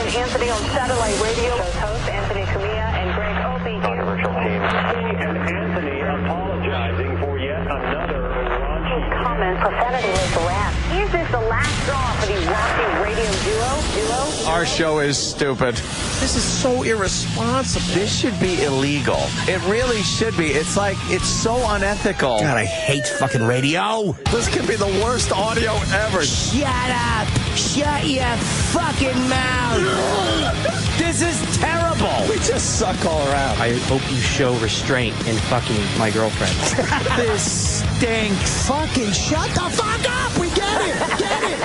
and Anthony on satellite radio. Host Anthony Cumia and Greg Opie. Controversial team. And Anthony apologizing for yet another raunchy comment. Profanity was rant. Is this the last straw for the raunchy radio duo? Our show is stupid. This is so irresponsible. This should be illegal. It really should be. It's like, it's so unethical. God, I hate fucking radio. This could be the worst audio ever. Shut up. Shut your fucking mouth. This is terrible. We just suck all around. I hope you show restraint in fucking my girlfriend. This stinks. Fucking shut the fuck up. We get it. Get it.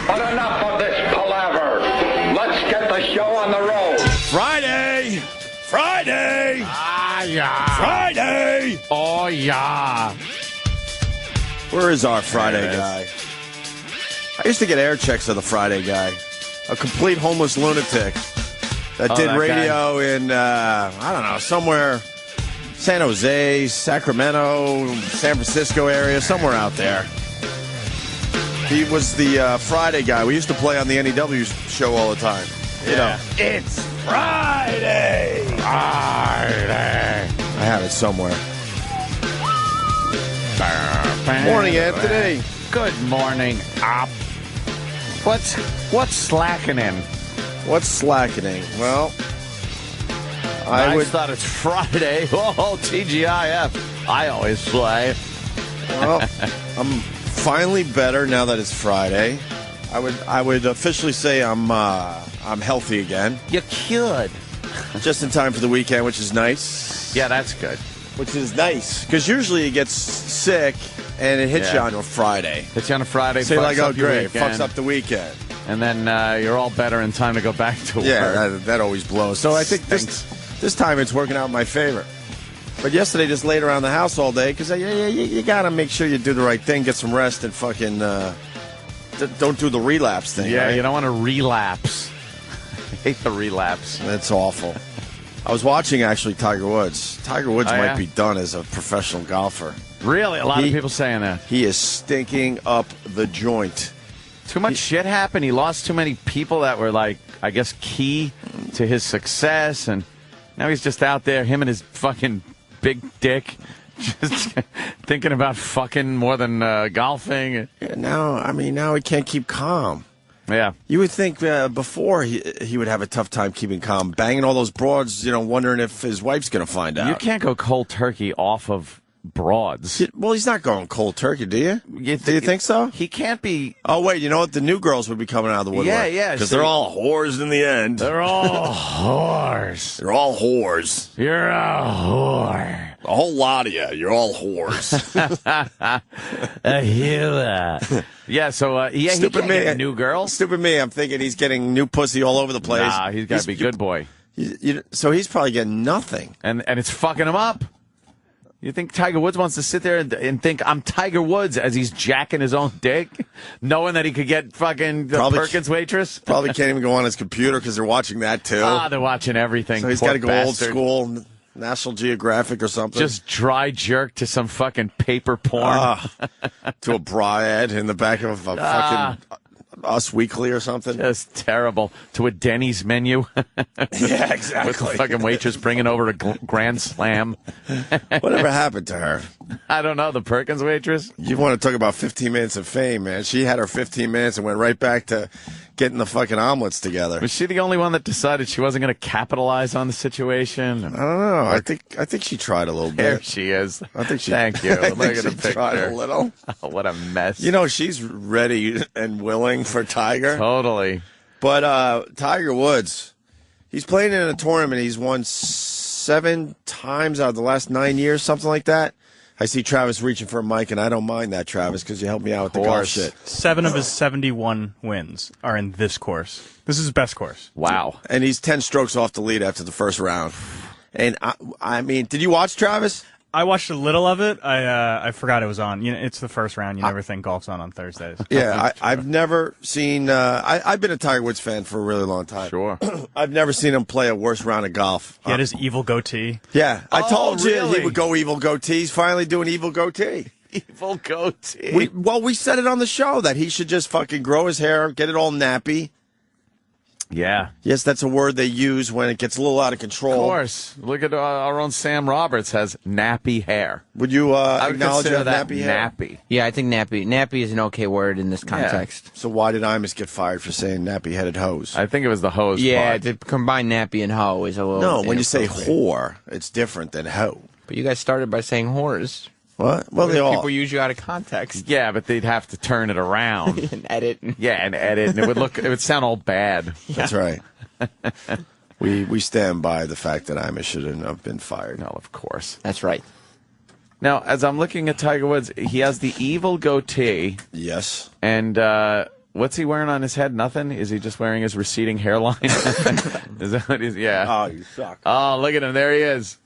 But enough of this palaver. Let's get the show on the road. Friday. Ah, yeah. Friday. Oh, yeah. Where is our Friday guy? I used to get air checks of the Friday guy. A complete homeless lunatic that did that radio in, I don't know, somewhere, San Jose, Sacramento, San Francisco area, somewhere out there. He was the Friday guy. We used to play on the NEW show all the time. You know, it's Friday. I have it somewhere. Morning, Anthony. Good morning, Op. What's slackening? What's slackening? Well, I thought it's Friday. Oh, TGIF. I always play. Well, I'm finally better now that it's Friday. I would officially say I'm healthy again. You could. Just in time for the weekend, which is nice. Yeah, that's good. Which is nice. Because usually you get sick and it hits you on a Friday. Hits you on a Friday. So you're like, oh, great. Weekend, fucks up the weekend. And then you're all better in time to go back to work. Yeah, that always blows. So I think this time it's working out in my favor. But yesterday, just laid around the house all day because you got to make sure you do the right thing, get some rest, and fucking don't do the relapse thing. Yeah, right? you don't want to relapse. I hate the relapse. That's awful. I was watching, actually, Tiger Woods. Tiger Woods might be done as a professional golfer. Really? A lot of people saying that. He is stinking up the joint. Too much shit happened. He lost too many people that were, like, I guess, key to his success. And now he's just out there, him and his fucking big dick, just thinking about fucking more than golfing. Yeah, now he can't keep calm. Yeah. You would think before he would have a tough time keeping calm, banging all those broads, wondering if his wife's going to find out. You can't go cold turkey off of broads. Well, he's not going cold turkey, do you? Do you think so? He can't be. Oh, wait, you know what? The new girls would be coming out of the woodwork. Yeah. Because they're all whores in the end. They're all whores. They're all whores. You're a whore. A whole lot of you. You're all whores. I hear that. Yeah, so, he can't get new girls. Stupid me. I'm thinking he's getting new pussy all over the place. Nah, he's got to be good boy. So he's probably getting nothing. And it's fucking him up. You think Tiger Woods wants to sit there and think, I'm Tiger Woods, as he's jacking his own dick, knowing that he could get fucking the Perkins waitress? Probably can't even go on his computer because they're watching that, too. They're watching everything. So he's got to go old school, National Geographic or something. Just dry jerk to some fucking paper porn. To a bra ad in the back of a fucking Us Weekly or something. Just terrible. To a Denny's menu. Yeah, exactly. With the fucking waitress bringing over a Grand Slam. Whatever happened to her? I don't know. The Perkins waitress? You want to talk about 15 minutes of fame, man. She had her 15 minutes and went right back to getting the fucking omelets together. Was she the only one that decided she wasn't going to capitalize on the situation? I don't know. I think she tried a little bit. There she is. I think she. Thank you. I Look think at the she picture. tried a little. Oh, what a mess. She's ready and willing for Tiger. Totally. But Tiger Woods, he's playing in a tournament. He's won 7 times out of the last 9 years, something like that. I see Travis reaching for a mic, and I don't mind that, Travis, because you helped me out with the golf shit. 7 of his 71 wins are in this course. This is his best course. Wow. And he's 10 strokes off the lead after the first round. And, I mean, did you watch Travis? I watched a little of it. I forgot it was on. It's the first round. You never think golf's on Thursdays. Yeah, I've never seen. I've been a Tiger Woods fan for a really long time. Sure. I've never seen him play a worse round of golf. He had his evil goatee. Yeah, I told you really? he would go evil goatee. He's finally doing evil goatee. Evil goatee. We said it on the show that he should just fucking grow his hair, get it all nappy, Yeah. Yes, that's a word they use when it gets a little out of control. Of course. Look at our own Sam Roberts has nappy hair. Would you I would acknowledge consider that that nappy hair? nappy. Yeah, I think nappy is an okay word in this context. So why did Imus get fired for saying nappy-headed hose? I think it was the hose Yeah, part. to combine nappy and hoe is a little. No, when you say inappropriate. whore, it's different than hoe. But you guys started by saying whores. What? Well, they all. People use you out of context Yeah, but they'd have to turn it around. and edit. Yeah, and edit, and it would sound all bad. That's right. We stand by the fact that Imus shouldn't have been fired. No, of course. That's right. Now, as I'm looking at Tiger Woods, he has the evil goatee, Yes. and what's he wearing on his head? Nothing? Is he just wearing his receding hairline? Is that what he's? Yeah. Oh, you suck. Oh, look at him. There he is.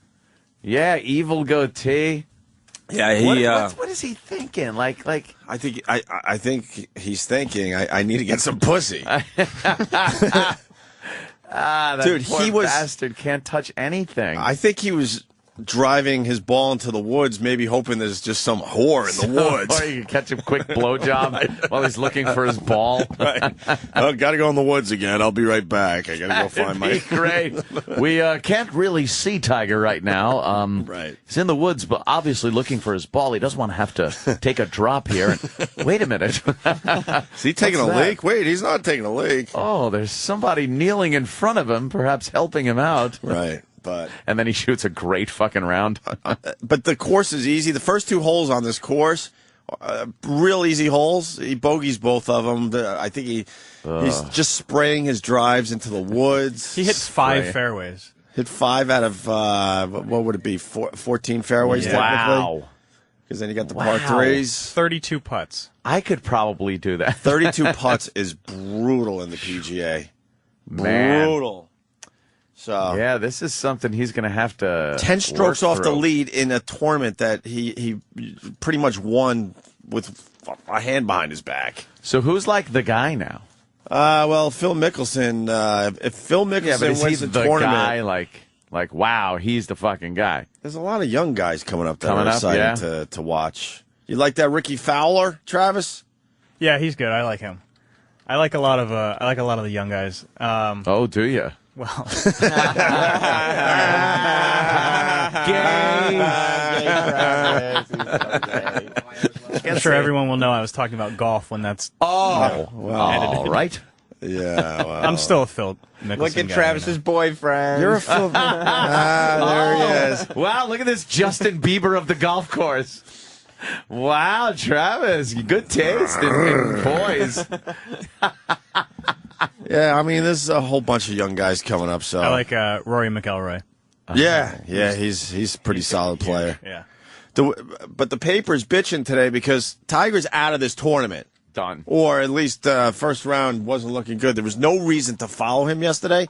Yeah, evil goatee. Yeah, he. What is he thinking? Like. I think he's thinking. I need to get some pussy. That Dude, poor he was- bastard can't touch anything. I think he was driving his ball into the woods, maybe hoping there's just some whore in the woods. Or you can catch a quick blowjob while he's looking for his ball. Right. Oh, gotta go in the woods again. I'll be right back. I gotta go find my. That'd be great. We can't really see Tiger right now. Right. He's in the woods, but obviously looking for his ball. He doesn't want to have to take a drop here. And, wait a minute. Is he taking What's a that? leak? Wait, he's not taking a leak. Oh, there's somebody kneeling in front of him, perhaps helping him out. Right, but And then he shoots a great fucking round. but the course is easy. The first two holes on this course, real easy holes. He bogeys both of them. I think he's just spraying his drives into the woods. He hits 5 Spray. fairways. Hit 5 out of what would it be? 14 fairways technically. Wow. Because then you got the Wow. par threes. 32 putts. I could probably do that. 32 putts is brutal in the PGA. Man. Brutal. So Yeah, this is something he's going to have to 10 strokes off work the through. lead in a tournament that he pretty much won with a hand behind his back. So who's like the guy now? Well, Phil Mickelson. If Phil Yeah, but Mickelson is he wins the the tournament, guy? Like, wow, he's the fucking guy. there's a lot of young guys coming up that Coming are up, exciting yeah. to watch. You like that Ricky Fowler, Travis? Yeah, he's good. I like him. I like a lot of the young guys. Oh, do you? Well, I'm sure everyone will know I was talking about golf when that's. Oh, Wow. all right. Yeah. Well. I'm still a Phil Mickelson Look at guy Travis's boyfriend. You're a Phil. There he is. Wow, look at this Justin Bieber of the golf course. Wow, Travis, good taste in boys. Yeah, I mean, there's a whole bunch of young guys coming up. So I like Rory McIlroy. yeah, he's a pretty solid player. Yeah. But the paper's bitching today because Tiger's out of this tournament. Done. Or at least first round wasn't looking good. There was no reason to follow him yesterday.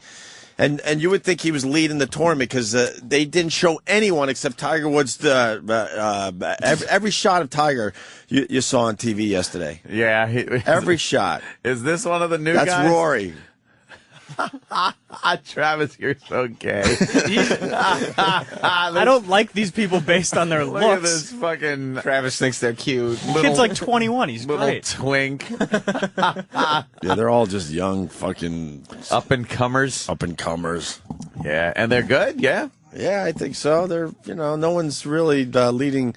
And you would think he was leading the tournament because they didn't show anyone except Tiger Woods. Every shot of Tiger you saw on TV yesterday. Yeah. Every shot. Is this one of the new That's guys? Rory. Travis, you're so gay. I don't like these people based on their Look at looks. this fucking Travis thinks they're cute. Kid's like 21. He's little great. twink. Yeah, they're all just young fucking Up and comers. up and comers. Yeah, and they're good. Yeah. Yeah, I think so. They're no one's really leading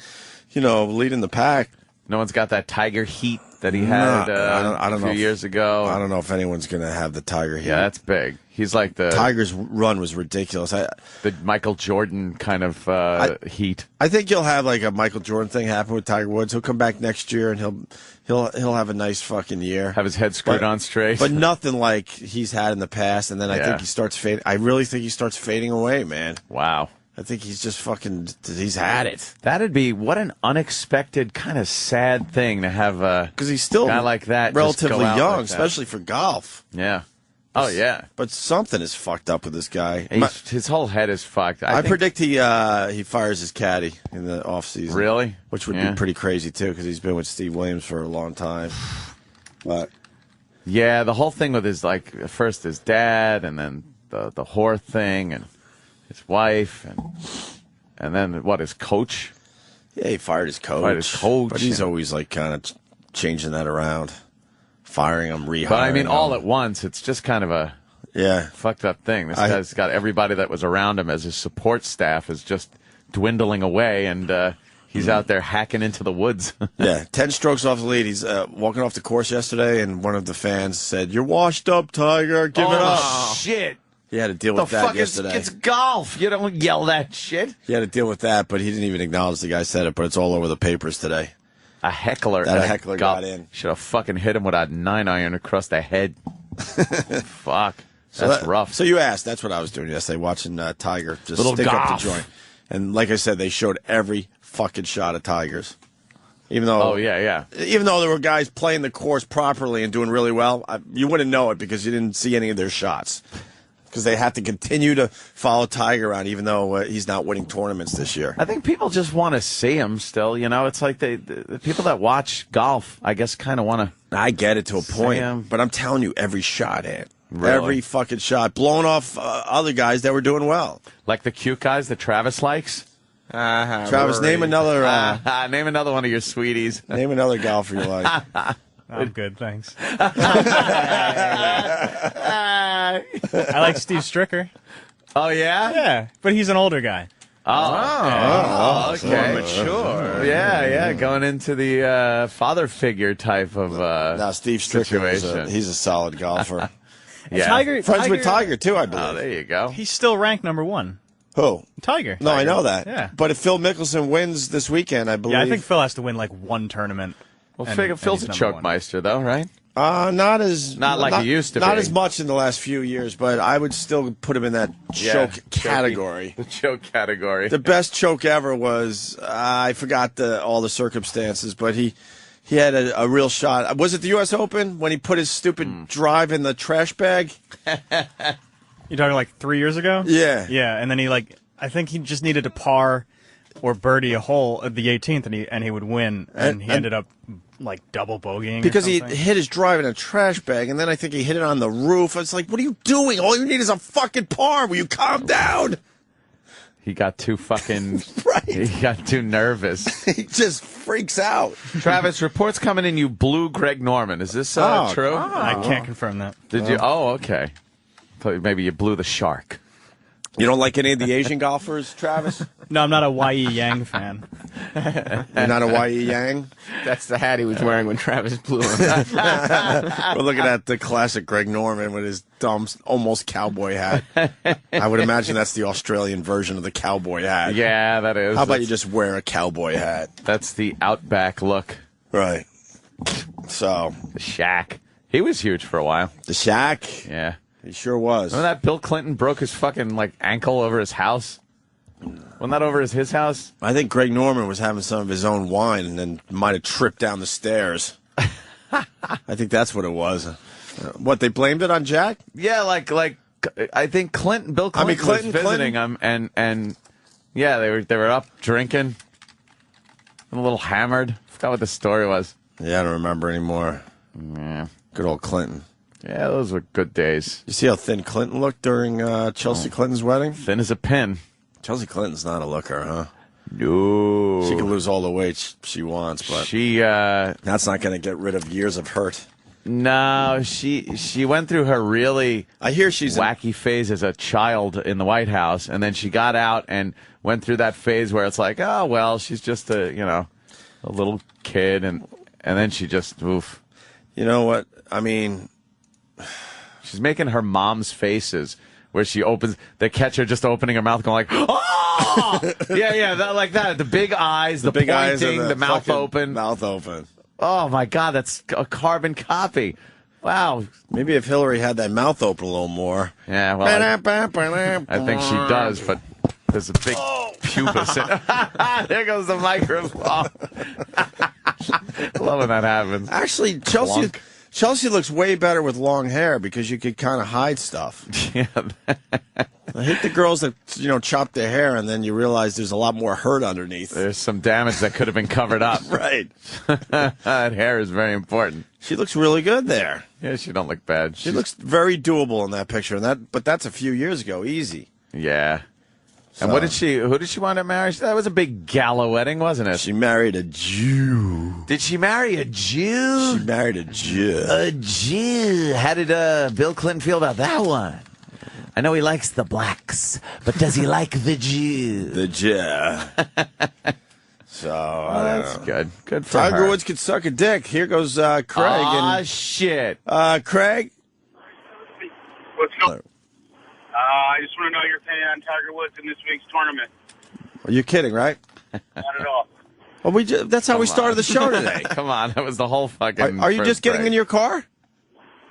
the pack. No one's got that Tiger heat that he had I don't a few know years ago. I don't know if anyone's going to have the Tiger heat. Yeah, that's big. He's like the Tiger's run was ridiculous. the Michael Jordan kind of heat. I think you'll have like a Michael Jordan thing happen with Tiger Woods. He'll come back next year and he'll have a nice fucking year. Have his head screwed on straight. But nothing like he's had in the past. And then I Yeah. think he starts fading. I really think he starts fading away, man. Wow. I think he's just he's had it. That'd be what an unexpected kind of sad thing to have Because he's still guy like that just relatively go out young, like that. especially for golf. Yeah. Oh yeah. But something is fucked up with this guy. His whole head is fucked. I think- predict he fires his caddy in the offseason. Really? Which would Yeah. be pretty crazy, too, because he's been with Steve Williams for a long time. But Yeah, the whole thing with his first his dad, and then the whore thing, and his wife, and then his coach. yeah, he fired his coach. Fired his coach, But he's and- always kind of changing that around, firing him, rehiring But I mean, all him. at once, it's just kind of Yeah. Fucked up thing. This guy's got everybody that was around him as his support staff is just dwindling away, and he's out there hacking into the woods. Yeah, 10 strokes off the lead. He's walking off the course yesterday, and one of the fans said, "You're washed up, Tiger. Give it up." Shit. He had to deal with that yesterday. It's golf. You don't yell that shit. He had to deal with that, but he didn't even acknowledge the guy said it, but it's all over the papers today. A heckler. That heckler got in. Should have fucking hit him with a 9-iron across the head. Fuck. That's rough. So you asked. That's what I was doing yesterday, watching Tiger just Little stick golf. up the joint. And like I said, they showed every fucking shot of Tigers. Even though, even though there were guys playing the course properly and doing really well, you wouldn't know it because you didn't see any of their shots. Because they have to continue to follow Tiger around, even though he's not winning tournaments this year. I think people just want to see him still. You know, it's like the people that watch golf, I guess, kind of want to. I get it to a point, but I'm telling you, every shot, Ant. Really? Every fucking shot. Blowing off other guys that were doing well. Like the cute guys that Travis likes? Travis, name another name another one of your sweeties. Name another golfer you like. I'm good, thanks. I like Steve Stricker. Oh, yeah? Yeah, but he's an older guy. Okay. So mature. Yeah, going into the father figure type of now, Steve Stricker situation. He's a solid golfer. Yeah. Friends with Tiger, too, I believe. Oh, there you go. He's still ranked number 1. Who? Tiger. No, I know that. Yeah. But if Phil Mickelson wins this weekend, I believe. Yeah, I think Phil has to win like one tournament. Well, Phil's a choke meister, though, right? Not like he used to be. Not as much in the last few years, but I would still put him in that choke category. The choke category. The best choke ever was, I forgot all the circumstances, but he had a real shot. Was it the U.S. Open when he put his stupid drive in the trash bag? You're talking like 3 years ago? Yeah. Yeah, and then I think he just needed to par or birdie a hole at the 18th, and he would win, and he ended up like double bogeying because or he hit his drive in a trash bag, and then I think he hit it on the roof. It's like, what are you doing? All you need is a fucking par. Will you calm down? He got too fucking right. He got too nervous. He just freaks out. Travis, reports coming in. You blew Greg Norman. Is this true? I can't confirm that. Did you? Oh, okay. Thought maybe you blew the shark. You don't like any of the Asian golfers, Travis? No, I'm not a Y.E. Yang fan. You're not a Y.E. Yang? That's the hat he was wearing when Travis blew him. We're looking at the classic Greg Norman with his dumb, almost cowboy hat. I would imagine that's the Australian version of the cowboy hat. Yeah, that is. How about you just wear a cowboy hat? That's the Outback look. Right. So. The Shaq. He was huge for a while. The Shaq? Yeah. He sure was. Remember that Bill Clinton broke his fucking ankle over his house? Wasn't that over his house? I think Greg Norman was having some of his own wine and then might have tripped down the stairs. I think that's what it was. What, they blamed it on Jack? Yeah, like I think Bill Clinton was visiting him, and yeah, they were up drinking, and a little hammered. Forgot what the story was. Yeah, I don't remember anymore. Yeah, good old Clinton. Yeah, those were good days. You see how thin Clinton looked during Chelsea Clinton's wedding? Thin as a pin. Chelsea Clinton's not a looker, huh? No. She can lose all the weight she wants, but that's not going to get rid of years of hurt. No, she went through her really wacky phase as a child in the White House, and then she got out and went through that phase where it's like, oh well, she's just a little kid, and then she just oof. You know what? I mean, she's making her mom's faces where she opens, they catch her just opening her mouth, going like, oh! yeah, like that. The big eyes, the big pointing, eyes the mouth open. Mouth open. Oh, my God, that's a carbon copy. Wow. Maybe if Hillary had that mouth open a little more. Yeah, well, I think she does, but there's a big pubis. There goes the microphone. Love when that happens. Actually, Chelsea looks way better with long hair because you could kind of hide stuff. Yeah. I hate the girls that, chop their hair and then you realize there's a lot more hurt underneath. There's some damage that could have been covered up. Right. That hair is very important. She looks really good there. Yeah, she don't look bad. She looks very doable in that picture, but that's a few years ago. Easy. Yeah. And who did she wind up marrying? That was a big gala wedding, wasn't it? She married a Jew. Did she marry a Jew? She married a Jew. A Jew. How did Bill Clinton feel about that one? I know he likes the blacks, but does he like the Jew? The Jew. So, that's good. Good for Tiger her. Woods could suck a dick. Here goes Craig. Shit. Craig? What's going on? I just want to know your opinion on Tiger Woods in this week's tournament. Are you kidding, right? Not at all. Well, that's how we started the show today. Come on, that was the whole fucking... Are you just getting break. in your car?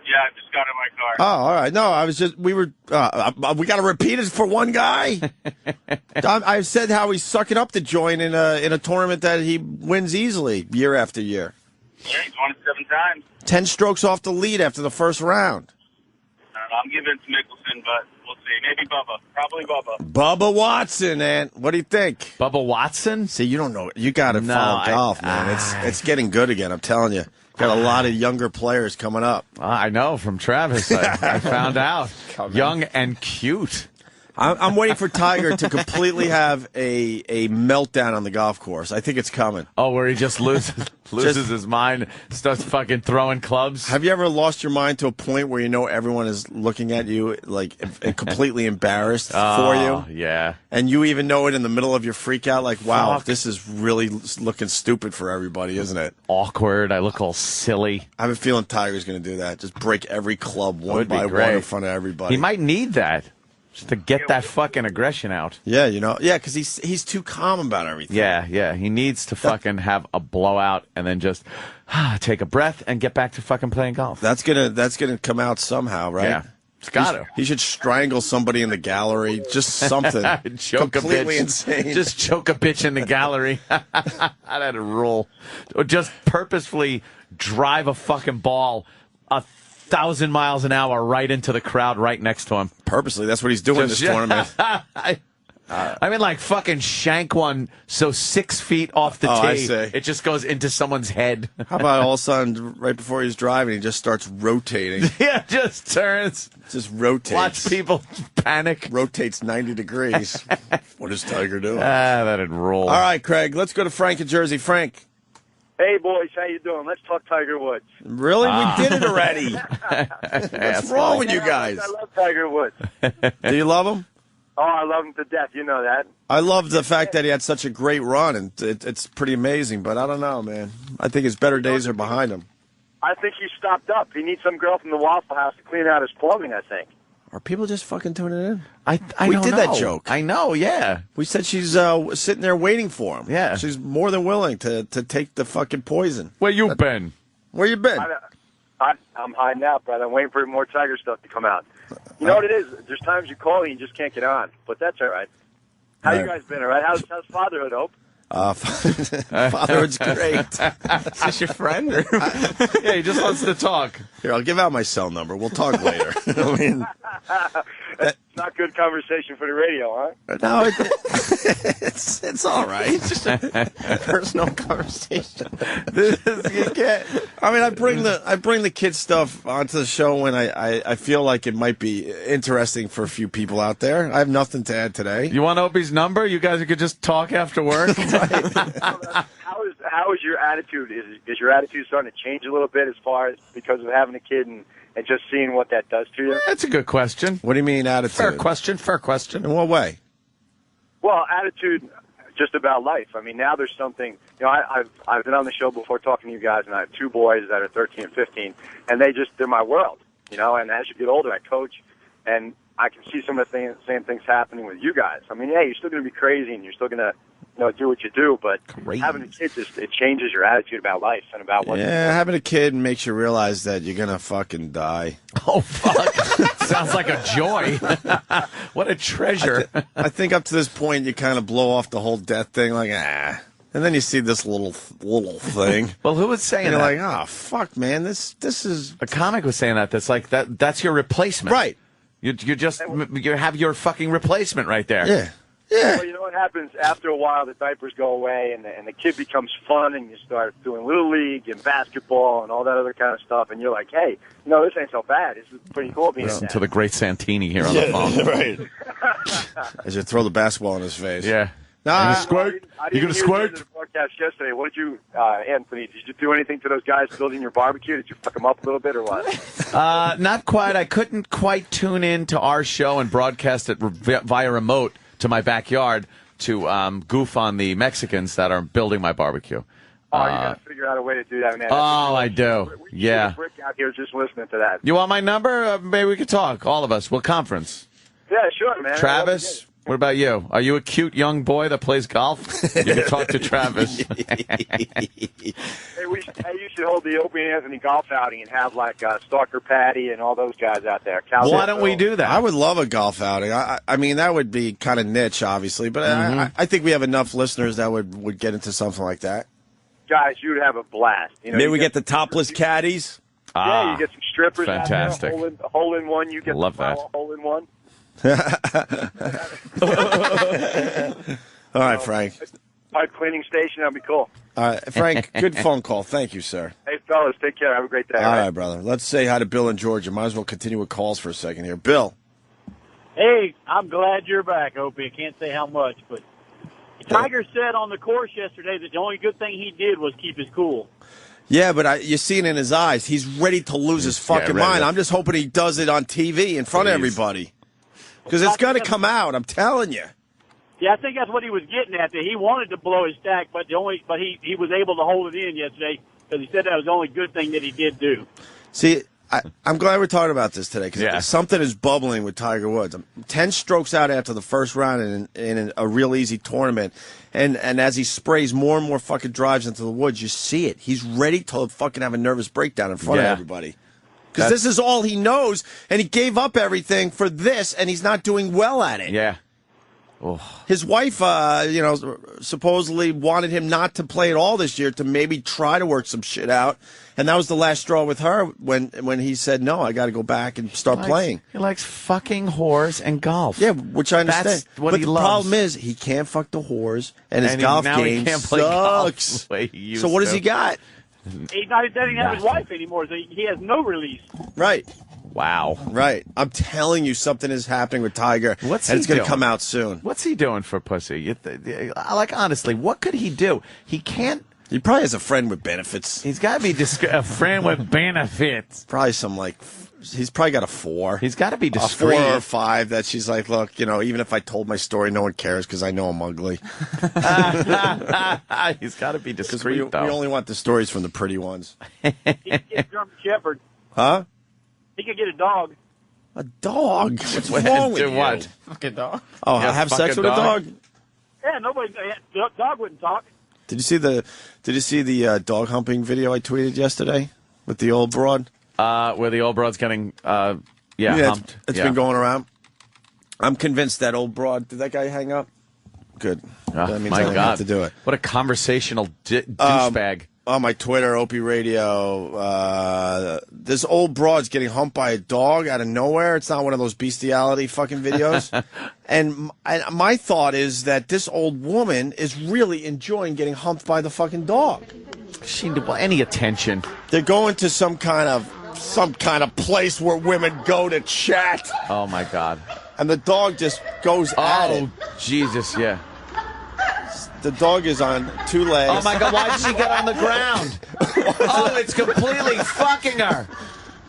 Yeah, I just got in my car. Oh, all right. No, I was just, we got to repeat it for one guy. I said how he's sucking up to join in a tournament that he wins easily year after year. Yeah, he's won it 7 times. 10 strokes off the lead after the first round. I don't know, I'm giving it to Mickelson, but we'll see. Maybe Bubba. Probably Bubba. Bubba Watson, man. What do you think? Bubba Watson? See, you don't know. You got to follow golf, man. It's getting good again, I'm telling you. Got a lot of younger players coming up. I know from Travis. I found out. Young and cute. I'm waiting for Tiger to completely have a meltdown on the golf course. I think it's coming. Oh, where he just loses his mind, starts fucking throwing clubs. Have you ever lost your mind to a point where you know everyone is looking at you like completely embarrassed for you? Yeah. And you even know it in the middle of your freak out, like, wow, this is really looking stupid for everybody, isn't it? Awkward. I look all silly. I have a feeling Tiger's going to do that. Just break every club one by one in front of everybody. He might need that. Just to get that fucking aggression out. Yeah, because he's too calm about everything. Yeah. He needs to fucking have a blowout and then just take a breath and get back to fucking playing golf. That's gonna come out somehow, right? Yeah. It's got to. He should strangle somebody in the gallery. Just something. Completely insane. Just choke a bitch in the gallery. That'd rule. Or just purposefully drive a fucking ball 1,000 miles an hour right into the crowd right next to him. Purposely, that's what he's doing this tournament. I mean, like fucking shank one so 6 feet off the tee, it just goes into someone's head. How about all of a sudden, right before he's driving, he just starts rotating? Yeah, just turns. Just rotates. Watch people panic. Rotates 90 degrees. What is Tiger doing? That'd roll. All right, Craig, let's go to Frank in Jersey. Frank. Hey, boys, how you doing? Let's talk Tiger Woods. Really? We did it already. What's wrong with you guys? I love Tiger Woods. Do you love him? Oh, I love him to death. You know that. I love the fact that he had such a great run, and it's pretty amazing. But I don't know, man. I think his better days are behind him. I think he's stopped up. He needs some girl from the Waffle House to clean out his plumbing, I think. Are people just fucking tuning in? We did that joke. I know, yeah. We said she's sitting there waiting for him. Yeah. She's more than willing to take the fucking poison. Where you been? Where you been? I'm hiding out, brother. I'm waiting for more Tiger stuff to come out. You know what it is? There's times you call and you just can't get on. But that's all right. How you guys been, all right? How's fatherhood, Hope? Fatherhood's great. Is this your friend? Yeah, he just wants to talk. Here, I'll give out my cell number. We'll talk later. I mean, it's not good conversation for the radio, huh? No, it's all right. It's just a personal conversation. You can't. I mean, I bring the kids stuff onto the show when I feel like it might be interesting for a few people out there. I have nothing to add today. You want Opie's number? You guys could just talk after work. How is your attitude? Is your attitude starting to change a little bit as far as because of having a kid and just seeing what that does to you? That's a good question. What do you mean attitude? Fair question. In what way? Well, attitude just about life. I mean, now there's something, I've been on the show before talking to you guys, and I have 2 boys that are 13 and 15, and they're my world, and as you get older, I coach, and I can see some of the same things happening with you guys. I mean, yeah, you're still going to be crazy, and you're still going to do what you do, but having a kid it changes your attitude about life and about what. Yeah, having a kid makes you realize that you're gonna fucking die. Oh fuck! Sounds like a joy. What a treasure. I think up to this point you kind of blow off the whole death thing, like and then you see this little thing. Well, who was saying and that? You're like, oh fuck, man, this is a comic was saying that. That's like that's your replacement, right? You have your fucking replacement right there. Yeah. Yeah. Well, you know what happens after a while? The diapers go away, and the kid becomes fun, and you start doing little league and basketball and all that other kind of stuff. And you're like, hey, this ain't so bad. This is pretty cool being. Listen to the great Santini here on the phone. Right. As you throw the basketball in his face. Yeah. Nah, squirt? You gonna squirt? The broadcast yesterday. What did you, Anthony? Did you do anything to those guys building your barbecue? Did you fuck them up a little bit or what? Not quite. I couldn't quite tune in to our show and broadcast it via remote to my backyard to goof on the Mexicans that are building my barbecue. Oh, you got to figure out a way to do that, man. I do. Yeah. Brick out here just listening to that. You want my number? Maybe we could talk, all of us. We'll conference. Yeah, sure, man. Travis, what about you? Are you a cute young boy that plays golf? You can talk to Travis. Hey, you should hold the Opie and Anthony golf outing and have like Stalker Patty and all those guys out there. Why don't we do that? I would love a golf outing. I mean, that would be kind of niche, obviously, but I think we have enough listeners that would get into something like that. Guys, you would have a blast. You know, Maybe we get the topless caddies. Yeah, you get some strippers fantastic. out there, hole in one. You get Love that. Hole in one. All right, Frank. Pipe cleaning station, that'd be cool. All right, Frank, good phone call. Thank you, sir. Hey, fellas, take care. Have a great day. All right, brother. Let's say hi to Bill in Georgia. Might as well continue with calls for a second here. Bill. Hey, I'm glad you're back, Opie. I can't say how much, but Tiger said on the course yesterday that the only good thing he did was keep his cool. Yeah, but you see it in his eyes. He's ready to lose his fucking mind. I'm just hoping he does it on TV in front of everybody. Because it's going to come out, I'm telling you. Yeah, I think that's what he was getting at. That he wanted to blow his stack, but he was able to hold it in yesterday because he said that was the only good thing that he did do. See, I'm glad we're talking about this today because something is bubbling with Tiger Woods. 10 strokes out after the first round in a real easy tournament. And as he sprays more and more fucking drives into the woods, you see it. He's ready to fucking have a nervous breakdown in front of everybody. Because this is all he knows, and he gave up everything for this, and he's not doing well at it. Yeah. His wife, supposedly wanted him not to play at all this year to maybe try to work some shit out. And that was the last straw with her when he said, no, I got to go back and start playing. He likes fucking whores and golf. Yeah, which I understand. That's what but he the loves. problem is he can't fuck the whores, and his golf game he can't play sucks. golf the way he used So what does to. he got? He doesn't have his wife anymore, so he has no release. Right. Wow. Right. I'm telling you, something is happening with Tiger, and it's going to come out soon. What's he doing for pussy? Like, honestly, what could he do? He can't. He probably has a friend with benefits. He's got to be a friend with benefits. Probably some, like, he's probably got a 4. He's got to be discreet. A 4 or 5 that she's like, look, even if I told my story, no one cares because I know I'm ugly. He's got to be discreet, we only want the stories from the pretty ones. He could get a German Shepherd. Huh? He could get a dog. A dog? What's wrong with you? What? Fucking dog. Oh, have sex with a dog? Yeah, dog wouldn't talk. Did you see the dog humping video I tweeted yesterday with the old broad? Where the old broad's getting humped. It's been going around. I'm convinced that old broad. Did that guy hang up? Good. That means I don't have to do it. What a conversational douchebag. On my Twitter, Opie Radio, this old broad's getting humped by a dog out of nowhere. It's not one of those bestiality fucking videos. and my thought is that this old woman is really enjoying getting humped by the fucking dog. She didn't want any attention. They're going to some kind of place where women go to chat. Oh my God. And the dog just goes at it. Oh, Jesus, yeah. The dog is on 2 legs. Oh, my God, why did she get on the ground? Oh, it's completely fucking her.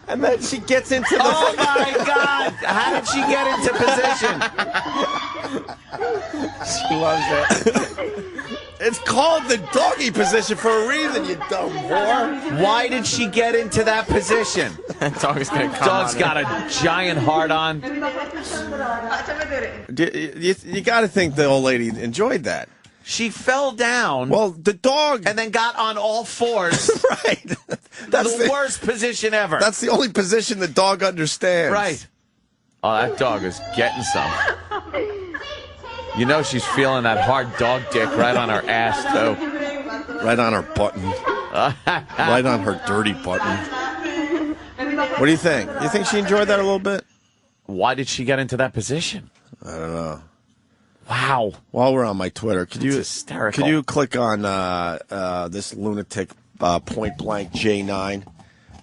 And then she gets into the... Oh, my God. How did she get into position? She loves it. It's called the doggy position for a reason, you dumb whore. Why did she get into that position? Dog's got a giant heart on. You got to think the old lady enjoyed that. She fell down. Well, the dog... And then got on all fours. Right. That's the worst position ever. That's the only position the dog understands. Right. Oh, that dog is getting some. You know she's feeling that hard dog dick right on her ass, too. Right on her button. Right on her dirty button. What do you think? You think she enjoyed that a little bit? Why did she get into that position? I don't know. Wow. While we're on my Twitter, could you click on this lunatic point blank J9?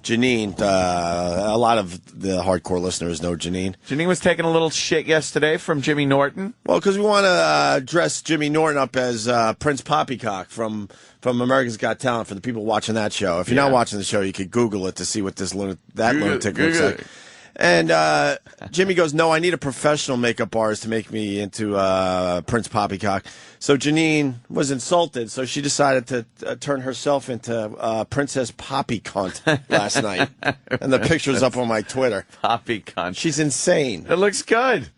Janine, a lot of the hardcore listeners know Janine. Janine was taking a little shit yesterday from Jimmy Norton. Well, because we want to dress Jimmy Norton up as Prince Poppycock from America's Got Talent for the people watching that show. If you're not watching the show, you could Google it to see what that lunatic looks like. And Jimmy goes, no, I need a professional makeup artist to make me into Prince Poppycock. So Janine was insulted, so she decided to turn herself into Princess Poppy Cunt last night. And the picture's up on my Twitter. Poppy Cunt. She's insane. It looks good.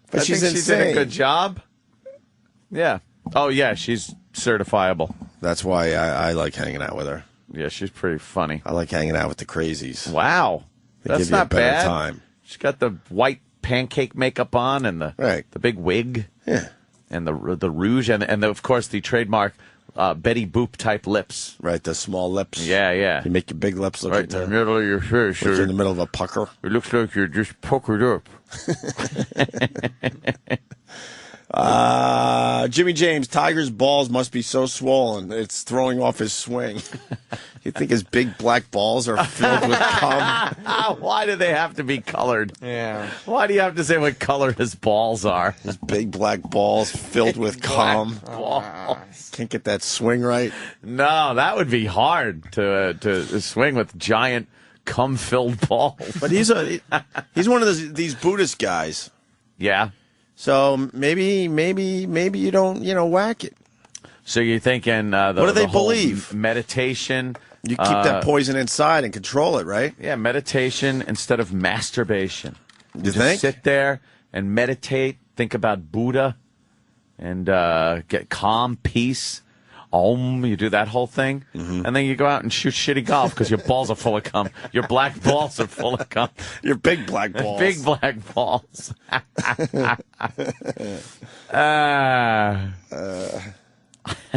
But I think she did a good job. Yeah. Oh, yeah, she's certifiable. That's why I like hanging out with her. Yeah, she's pretty funny. I like hanging out with the crazies. Wow. They That's give you not a better bad. time. She's got the white pancake makeup on and the big wig. Yeah. And the rouge and of course, the trademark Betty Boop type lips. Right, the small lips. Yeah, yeah. You make your big lips look right in the middle of your face. Like you're in the middle of a pucker. It looks like you're just puckered up. Jimmy James, Tiger's balls must be so swollen it's throwing off his swing. You think his big black balls are filled with cum? Why do they have to be colored? Yeah. Why do you have to say what color his balls are? His big black balls filled with cum. Balls. Can't get that swing right. No, that would be hard to swing with giant cum-filled balls. But he's one of these Buddhist guys. Yeah. So maybe you don't whack it. So you're thinking what do they believe? Meditation. You keep that poison inside and control it, right? Yeah, meditation instead of masturbation. You just think? Sit there and meditate, think about Buddha, and get calm, peace. You do that whole thing, and then you go out and shoot shitty golf because your balls are full of cum. Your black balls are full of cum. Your big black balls. Big black balls.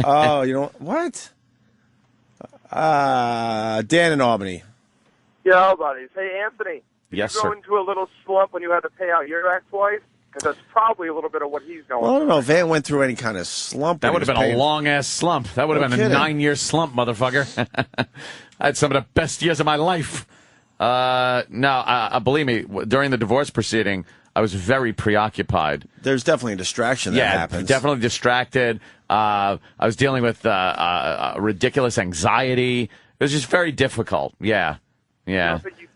Oh, you know what? Dan in Albany. Yo, buddies. Hey, Anthony. Yes, you go sir. into a little slump when you had to pay out your ex-wife? Because that's probably a little bit of what he's going Well, I through. don't know if Van went through any kind of slump. That would have been a long-ass slump. That would have been a 9-year slump, motherfucker. I had some of the best years of my life. No, believe me, during the divorce proceeding, I was very preoccupied. There's definitely a distraction that happens. Definitely distracted. I was dealing with ridiculous anxiety. It was just very difficult. Yeah.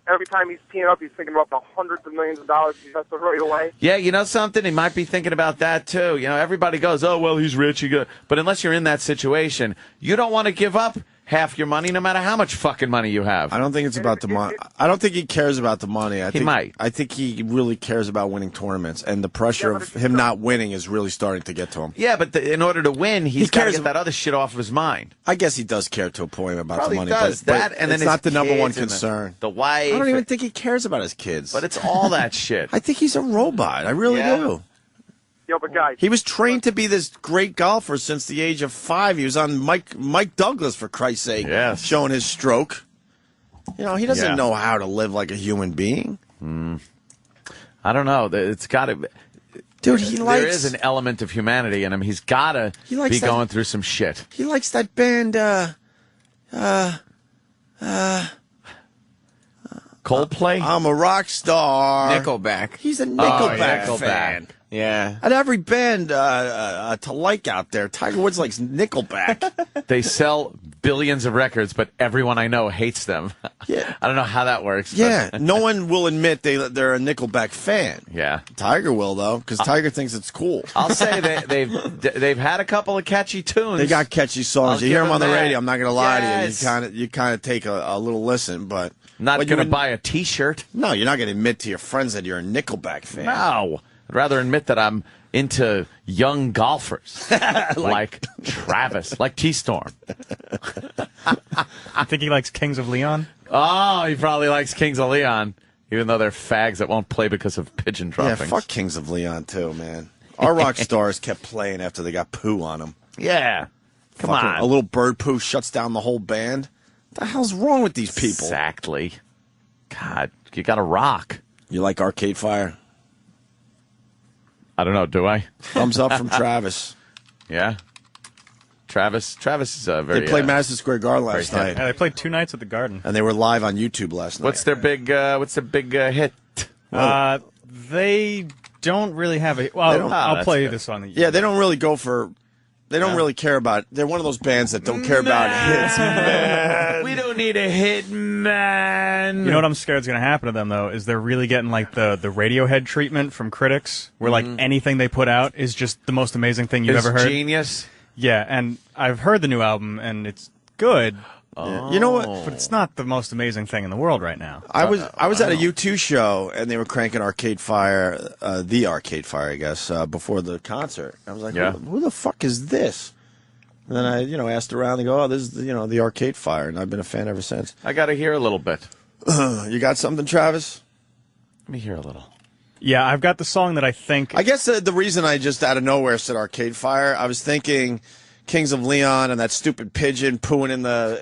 Every time he's teeing up, he's thinking about the hundreds of millions of dollars he has to throw away. Yeah, you know something? He might be thinking about that, too. You know, everybody goes, oh, well, he's rich. But unless you're in that situation, you don't want to give up half your money, no matter how much fucking money you have. I don't think it's about the money. I don't think he cares about the money. I think he really cares about winning tournaments, and the pressure of him not winning is really starting to get to him. Yeah, but in order to win, he's got to get that other shit off of his mind. I guess he does care to a point about Probably the money, does. but And then it's not the number one kids and concern. The wife. I don't even think he cares about his kids. But it's all that shit. I think he's a robot. I really do. Yo, but guys, he was trained to be this great golfer since the age of 5. He was on Mike Douglas, for Christ's sake, showing his stroke. You know, he doesn't know how to live like a human being. I don't know. It's got to... Dude, there is an element of humanity in him. He's got to be going through some shit. He likes that band, Coldplay? I'm a rock star. Nickelback. He's a Nickelback Nickelback. fan. Yeah. At every band to like out there, Tiger Woods likes Nickelback. They sell billions of records, but everyone I know hates them. Yeah. I don't know how that works. Yeah, no one will admit they're a Nickelback fan. Yeah. Tiger will, though, because Tiger thinks it's cool. I'll say they've had a couple of catchy tunes. They got catchy songs. You hear them on the radio, I'm not going to lie Yes. to you. You kind of take a little listen, but... Not going to buy a T-shirt. No, you're not going to admit to your friends that you're a Nickelback fan. No. I'd rather admit that I'm into young golfers like Travis, like T-Storm. I think he likes Kings of Leon. Oh, he probably likes Kings of Leon, even though they're fags that won't play because of pigeon droppings. Yeah, fuck Kings of Leon, too, man. Our rock stars kept playing after they got poo on them. Yeah. Come on. A little bird poo shuts down the whole band. What the hell's wrong with these people? Exactly. God, you got to rock. You like Arcade Fire? I don't know, do I? Thumbs up from Travis. Yeah. Travis is very. They played Madison Square Garden last very night. Yeah, they played 2 nights at the Garden. And they were live on YouTube last night. What's their big hit? They don't really have a. Well, I'll play the song. Yeah, they don't really go for. They don't really care about. They're one of those bands that don't care about hits. Man. We don't need a hit, man. You know what I'm scared is going to happen to them though is they're really getting like the Radiohead treatment from critics, where like anything they put out is just the most amazing thing you've ever heard. Genius. Yeah, and I've heard the new album and it's good. Oh. You know what? But it's not the most amazing thing in the world right now. I was at a U2 show and they were cranking Arcade Fire, the Arcade Fire, I guess, before the concert. I was like, who the fuck is this? And then I, asked around. They go, oh, this is, the Arcade Fire, and I've been a fan ever since. I got to hear a little bit. You got something, Travis? Let me hear a little. Yeah, I've got the song that I think. I guess the reason I just out of nowhere said Arcade Fire, I was thinking Kings of Leon and that stupid pigeon pooing in the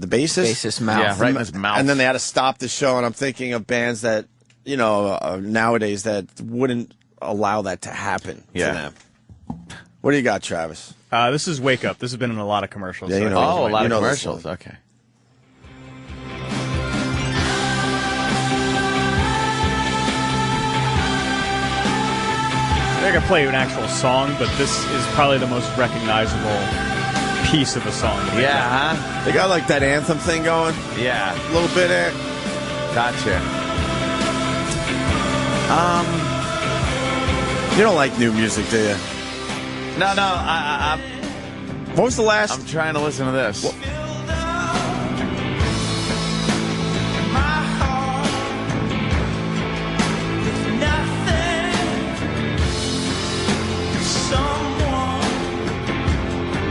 bassist? Bassist mouth. Yeah, right in his mouth. And then they had to stop the show, and I'm thinking of bands that, nowadays that wouldn't allow that to happen to them. What do you got, Travis? This is Wake Up. This has been in a lot of commercials. Yeah, a lot of commercials. Okay. I could play you an actual song, but this is probably the most recognizable piece of a song. Yeah, huh? They got like that anthem thing going. Yeah, a little bit there. Gotcha. You don't like new music, do you? No. What was the last? I'm trying to listen to this.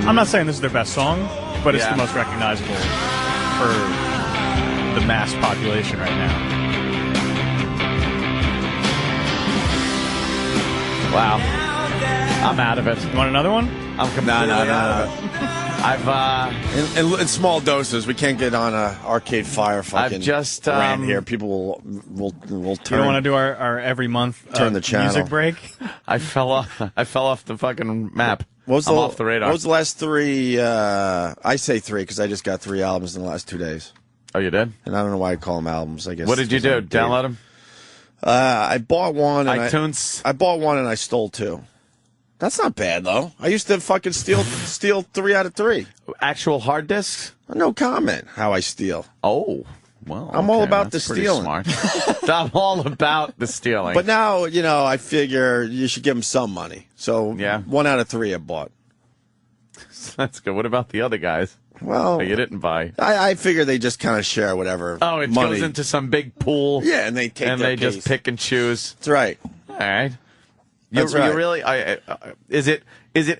I'm not saying this is their best song, but it's the most recognizable for the mass population right now. Wow. I'm out of it. You want another one? I'm completely out of it. I've in small doses. We can't get on a Arcade Fire fucking rant here. People will turn. You don't want to do our every month turn the channel music break? I fell off the fucking map. I'm off the radar. What was the last three? I say three because I just got 3 albums in the last 2 days. Oh, you did? And I don't know why I call them albums. I guess. What did you do? Download them? I bought one. And iTunes. I bought one and I stole 2. That's not bad though. I used to fucking steal 3 out of 3. Actual hard discs? No comment. How I steal. Oh. Well, I'm all about that's the pretty stealing. Smart. I'm all about the stealing. But now, I figure you should give them some money. So 1 out of 3 I bought. That's good. What about the other guys? Well, you didn't buy. I figure they just kind of share whatever. Oh, it money. goes into some big pool. Yeah, and they take and their they piece. just pick and choose. That's right. All right. That's right. You really? Is it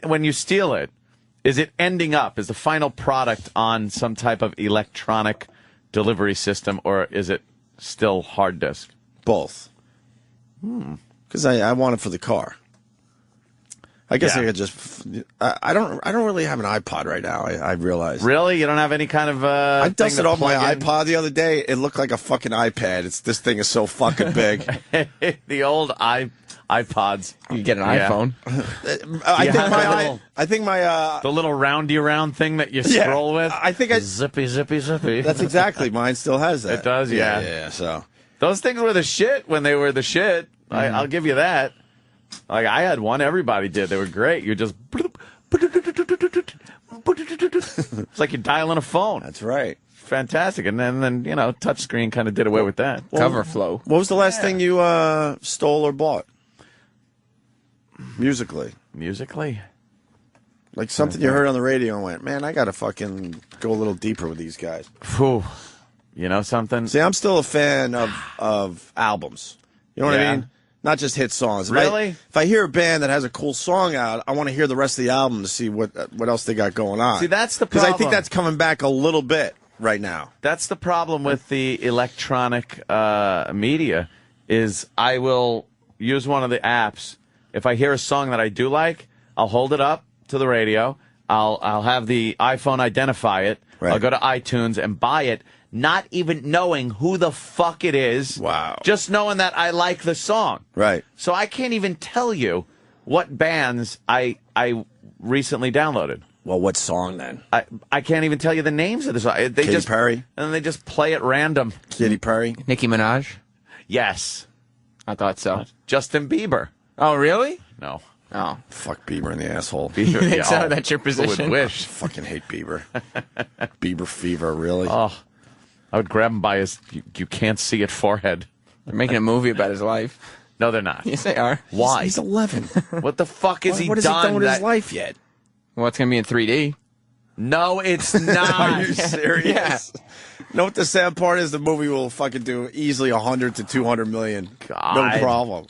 when you steal it? Is it ending up? Is the final product on some type of electronic delivery system, or is it still hard disk? Both. Because I want it for the car. I guess I could just. I don't really have an iPod right now. I realize. Really, you don't have any kind of. I dusted off my iPod the other day. It looked like a fucking iPad. This thing is so fucking big. The old iPods. You get an iPhone. I think my the little roundy round thing that you scroll with. I think zippy. That's exactly mine. Still has that. It does. Yeah. Yeah. So those things were the shit when they were the shit. I'll give you that. Like I had one. Everybody did. They were great. You just. It's like you're dialing a phone. That's right. Fantastic. And then touchscreen kind of did away with that. Cover flow. What was the last thing you stole or bought? Musically. Like something you heard on the radio and went, man, I got to fucking go a little deeper with these guys. Whew. You know something? See, I'm still a fan of albums. You know what I mean? Not just hit songs. Really? If I hear a band that has a cool song out, I want to hear the rest of the album to see what else they got going on. See, that's the problem. problem. Because I think that's coming back a little bit right now. That's the problem with the electronic media is I will use one of the apps. If I hear a song that I do like, I'll hold it up to the radio. I'll have the iPhone identify it. Right. I'll go to iTunes and buy it, not even knowing who the fuck it is. Wow. Just knowing that I like the song. Right. So I can't even tell you what bands I recently downloaded. Well, what song then? I can't even tell you the names of the song. Katy Perry? And they just play at random. Katy Perry? Nicki Minaj? Yes. I thought so. Justin Bieber. Oh, really? No. Oh. Fuck Bieber in the asshole. Bieber, You think so? That's your Who position? would wish? Fucking hate Bieber. Bieber fever, really? Oh, I would grab him by his you can't see it forehead. They're making a movie about his life. No, they're not. Yes, they are. Why? He's 11. What the fuck is he What has done? he done with his life yet? Well, it's going to be in 3D. No, it's not. Are you serious? Yeah. Know what the sad part is? The movie will fucking do easily 100 to 200 million. God. No problem.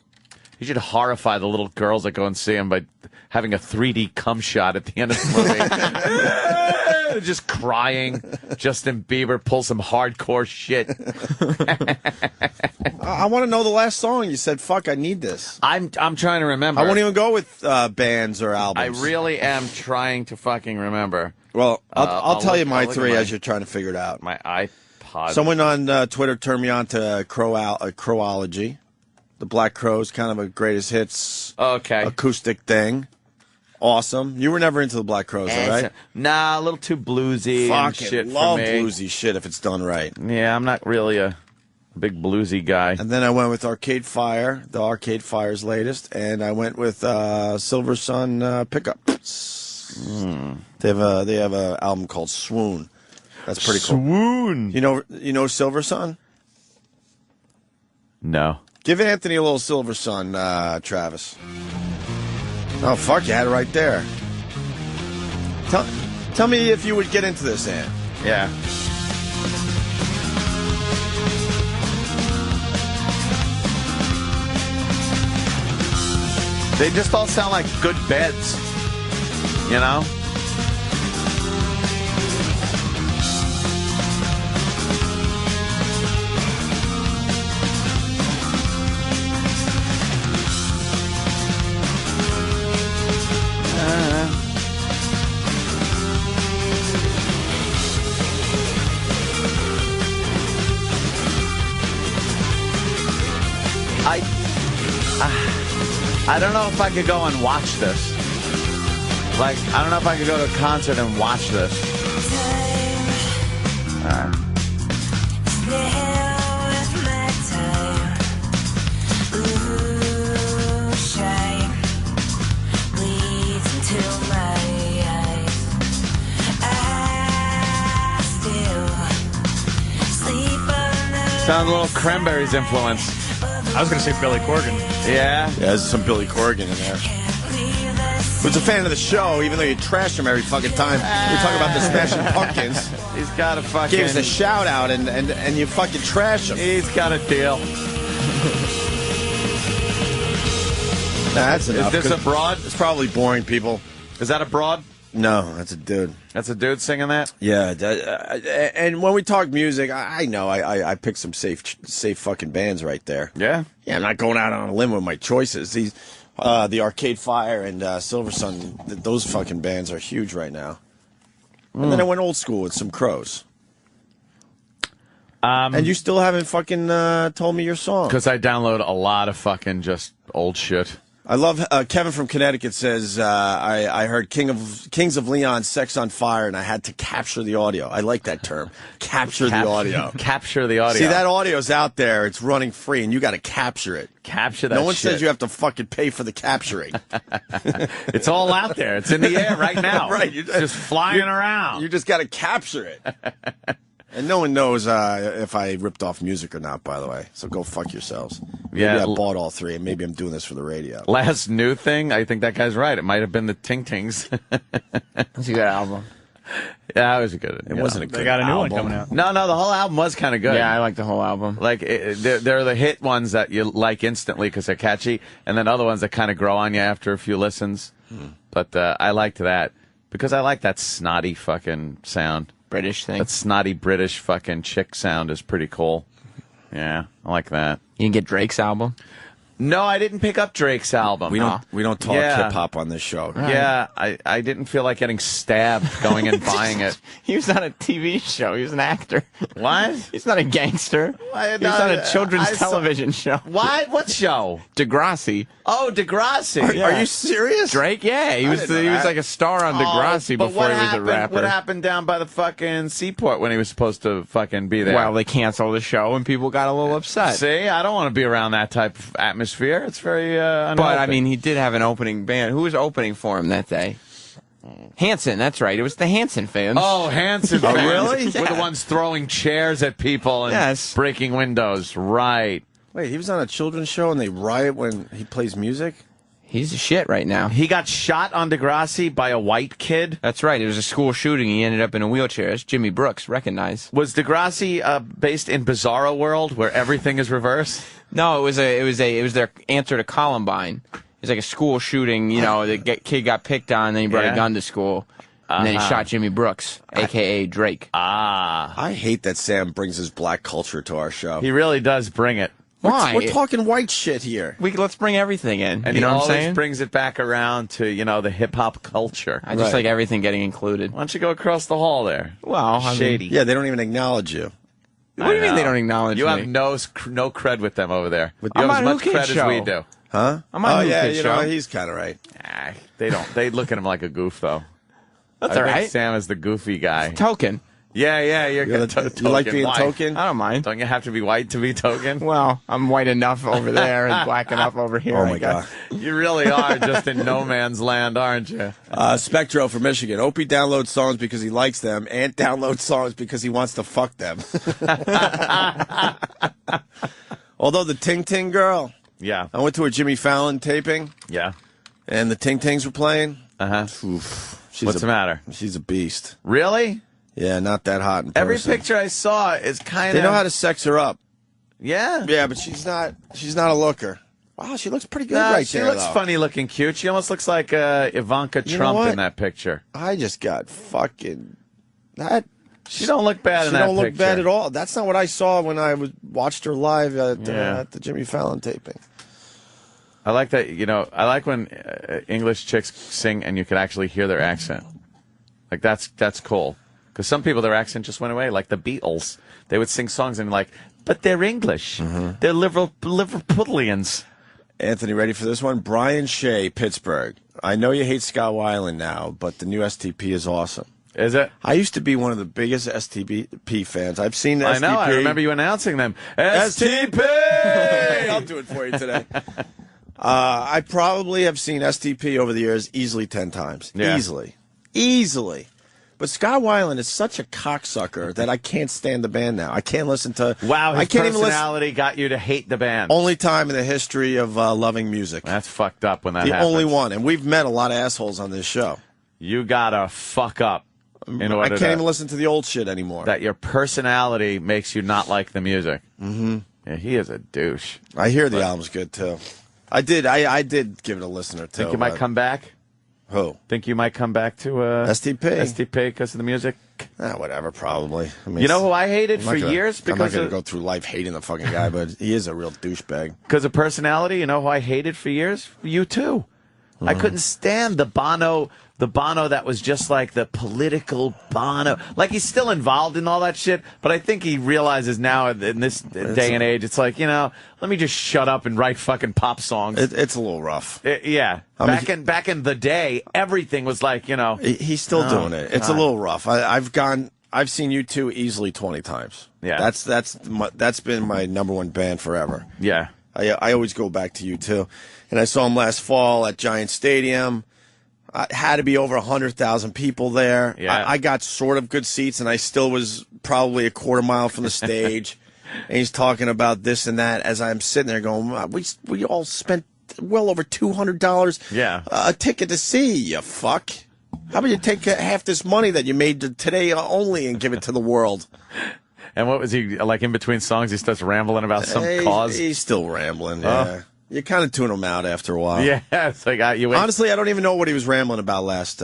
You should horrify the little girls that go and see him by having a 3D cum shot at the end of the movie. Just crying. Justin Bieber pulls some hardcore shit. I want to know the last song. You said, fuck, I need this. I'm trying to remember. I won't even go with bands or I albums. really am trying to fucking remember. Well, I'll tell you my I'll look three at as you're trying to figure it out. My iPod. Someone on Twitter turned me on to Crowology. The Black Crowes, kind of a greatest hits acoustic thing. Awesome. You were never into the Black Crowes, all right? Nah, a little too bluesy and Fucking shit love for me. bluesy shit if it's done right. Yeah, I'm not really a big bluesy guy. And then I went with Arcade Fire, the Arcade Fire's latest, and I went with Silver Sun Pickups. They have a album called Swoon. That's pretty cool. Swoon. You know Silver Sun? No. Give Anthony a little Silver Sun, Travis. Oh, fuck, you had it right there. Tell me if you would get into this, Ant. Yeah. They just all sound like good beds, you know? I don't know if I could go and watch this. Like, I don't know if I could go to a concert and watch this. Sounds a little Cranberries influence. I was going to say Billy Corgan. Yeah? Yeah, there's some Billy Corgan in there. Who's a fan of the show, even though you trash him every fucking time. You're talking about the Smashing Pumpkins. He's got a fucking... Gives a shout out and you fucking trash him. He's got a deal. That's enough. Is this a broad? It's probably boring, people. Is that a broad? No, that's a dude. That's a dude singing that? Yeah, and when we talk music, I know I picked some safe fucking bands right there. Yeah? Yeah, I'm not going out on a limb with my choices. These, the Arcade Fire and Silver Sun, those fucking bands are huge right now. And then I went old school with some Crows. And you still haven't fucking told me your song. Because I download a lot of fucking just old shit. I love Kevin from Connecticut says I heard Kings of Leon, Sex on Fire, and I had to capture the audio. I like that term, capture the audio. Capture the audio. See, that audio's out there. It's running free, and you got to capture it. Capture that. No one shit. says you have to fucking pay for the capturing. It's all out there. It's in the air right now. Right, just flying around. You just got to capture it. And no one knows if I ripped off music or not, by the way. So go fuck yourselves. Maybe Yeah. I bought all three, and maybe I'm doing this for the radio. Last new thing, I think that guy's right. It might have been the Ting Tings. That's a good album. Yeah, it was a good. It wasn't a good They got a new album. one coming out. No, the whole album was kind of good. Yeah, I like the whole album. Like, they're the hit ones that you like instantly because they're catchy, and then other ones that kind of grow on you after a few listens. But I liked that because I like that snotty fucking sound. British thing. That snotty British fucking chick sound is pretty cool. Yeah, I like that. You can get Drake's album. No, I didn't pick up Drake's album. We don't talk hip hop on this show. Yeah, I didn't feel like getting stabbed going and buying it. He was on a TV show. He was an actor. What? He's not a gangster. He was on a children's television show. What? What show? Degrassi. Oh, Degrassi. Are you serious? Drake? Yeah, he was like a star on Degrassi before he was a rapper. What happened down by the fucking seaport when he was supposed to fucking be there? Well, they canceled the show and people got a little upset. See, I don't want to be around that type of atmosphere. It's very unhealthy. But, I mean, he did have an opening band. Who was opening for him that day? Hanson, that's right. It was the Hanson fans. Oh, Hanson fans. Oh, really? We're the ones throwing chairs at people and breaking windows. Right. Wait, he was on a children's show and they riot when he plays music? He's a shit right now. He got shot on Degrassi by a white kid. That's right. It was a school shooting. He ended up in a wheelchair. It's Jimmy Brooks. Recognize. Was Degrassi based in Bizarro World where everything is reversed? No, it was their answer to Columbine. It was like a school shooting. You know, the kid got picked on, and then he brought a gun to school, and then he shot Jimmy Brooks, a.k.a. Drake. I hate that Sam brings his black culture to our show. He really does bring it. Why? We're talking white shit here. Let's bring everything in. And you know he what I'm always saying? brings it back around to, the hip-hop culture. I just like everything getting included. Why don't you go across the hall there? Well, Shady. Yeah, they don't even acknowledge you. What do you mean they don't acknowledge you me? You have no cred with them over there. You I'm have as on much Who Kid cred Show. as we do. Huh? I'm on Who yeah, Kid Show. He's kind of right. They don't. They look at him like a goof, though. That's I all think right. Sam is the goofy guy. Token. Yeah, you're You like being Why? token? I don't mind. Don't you have to be white to be token? Well, I'm white enough over there and black enough over here. Oh, my God. You really are just in no man's land, aren't you? Spectro from Michigan. Opie downloads songs because he likes them. Ant downloads songs because he wants to fuck them. Although the Ting Ting girl. Yeah. I went to a Jimmy Fallon taping. Yeah. And the Ting Tings were playing. Uh-huh. Oof. What's the matter? She's a beast. Really? Yeah, not that hot in person. Every picture I saw is kind of... They know how to sex her up. Yeah? Yeah, but she's not a looker. Wow, she looks pretty good she there, looks funny looking cute. She almost looks like Ivanka Trump in that picture. I just got fucking... That... She don't look bad in that picture. She don't look bad at all. That's not what I saw when I watched her live at the Jimmy Fallon taping. I like that, I like when English chicks sing and you can actually hear their accent. Like, that's cool. Because some people, their accent just went away, like the Beatles. They would sing songs and but they're English. Mm-hmm. They're Liverpudlians. Anthony, ready for this one? Brian Shea, Pittsburgh. I know you hate Scott Weiland now, but the new STP is awesome. Is it? I used to be one of the biggest STP fans. I've seen STP. I know. I remember you announcing them. STP! I'll do it for you today. I probably have seen STP over the years easily 10 times. Yeah. Easily. But Scott Weiland is such a cocksucker that I can't stand the band now. I can't listen to... Wow, his I can't personality got you to hate the band. Only time in the history of loving music. That's fucked up when that happens. happens. The only one. And we've met a lot of assholes on this show. You gotta fuck up in order I can't even listen to the old shit anymore. That your personality makes you not like the music. Mm-hmm. Yeah, he is a douche. I hear the album's good, too. I did give it a listen or two. Think you might come back? Who? Think you might come back to STP? STP because of the music? Whatever, probably. I mean, you know who I hated for years? I'm not going to go through life hating the fucking guy, but he is a real douchebag. Because of personality, you know who I hated for years? You too. Mm-hmm. I couldn't stand the Bono that was just like the political Bono. Like, he's still involved in all that shit, but I think he realizes now in this day and age, it's like, let me just shut up and write fucking pop songs. It's a little rough. Yeah. Back in the day, everything was like, He's still doing it. It's a little rough. I've seen U2 easily 20 times. Yeah. That's been my number one band forever. Yeah. I always go back to U2. And I saw him last fall at Giant Stadium. I had to be over 100,000 people there. Yeah. I got sort of good seats, and I still was probably a quarter mile from the stage. And he's talking about this and that as I'm sitting there going, we all spent well over $200 a ticket to see you, fuck. How about you take half this money that you made today only and give it to the world? And what was he, like in between songs, he starts rambling about some cause? He's still rambling, yeah. You kind of tune him out after a while. Yeah, it's like honestly, I don't even know what he was rambling about last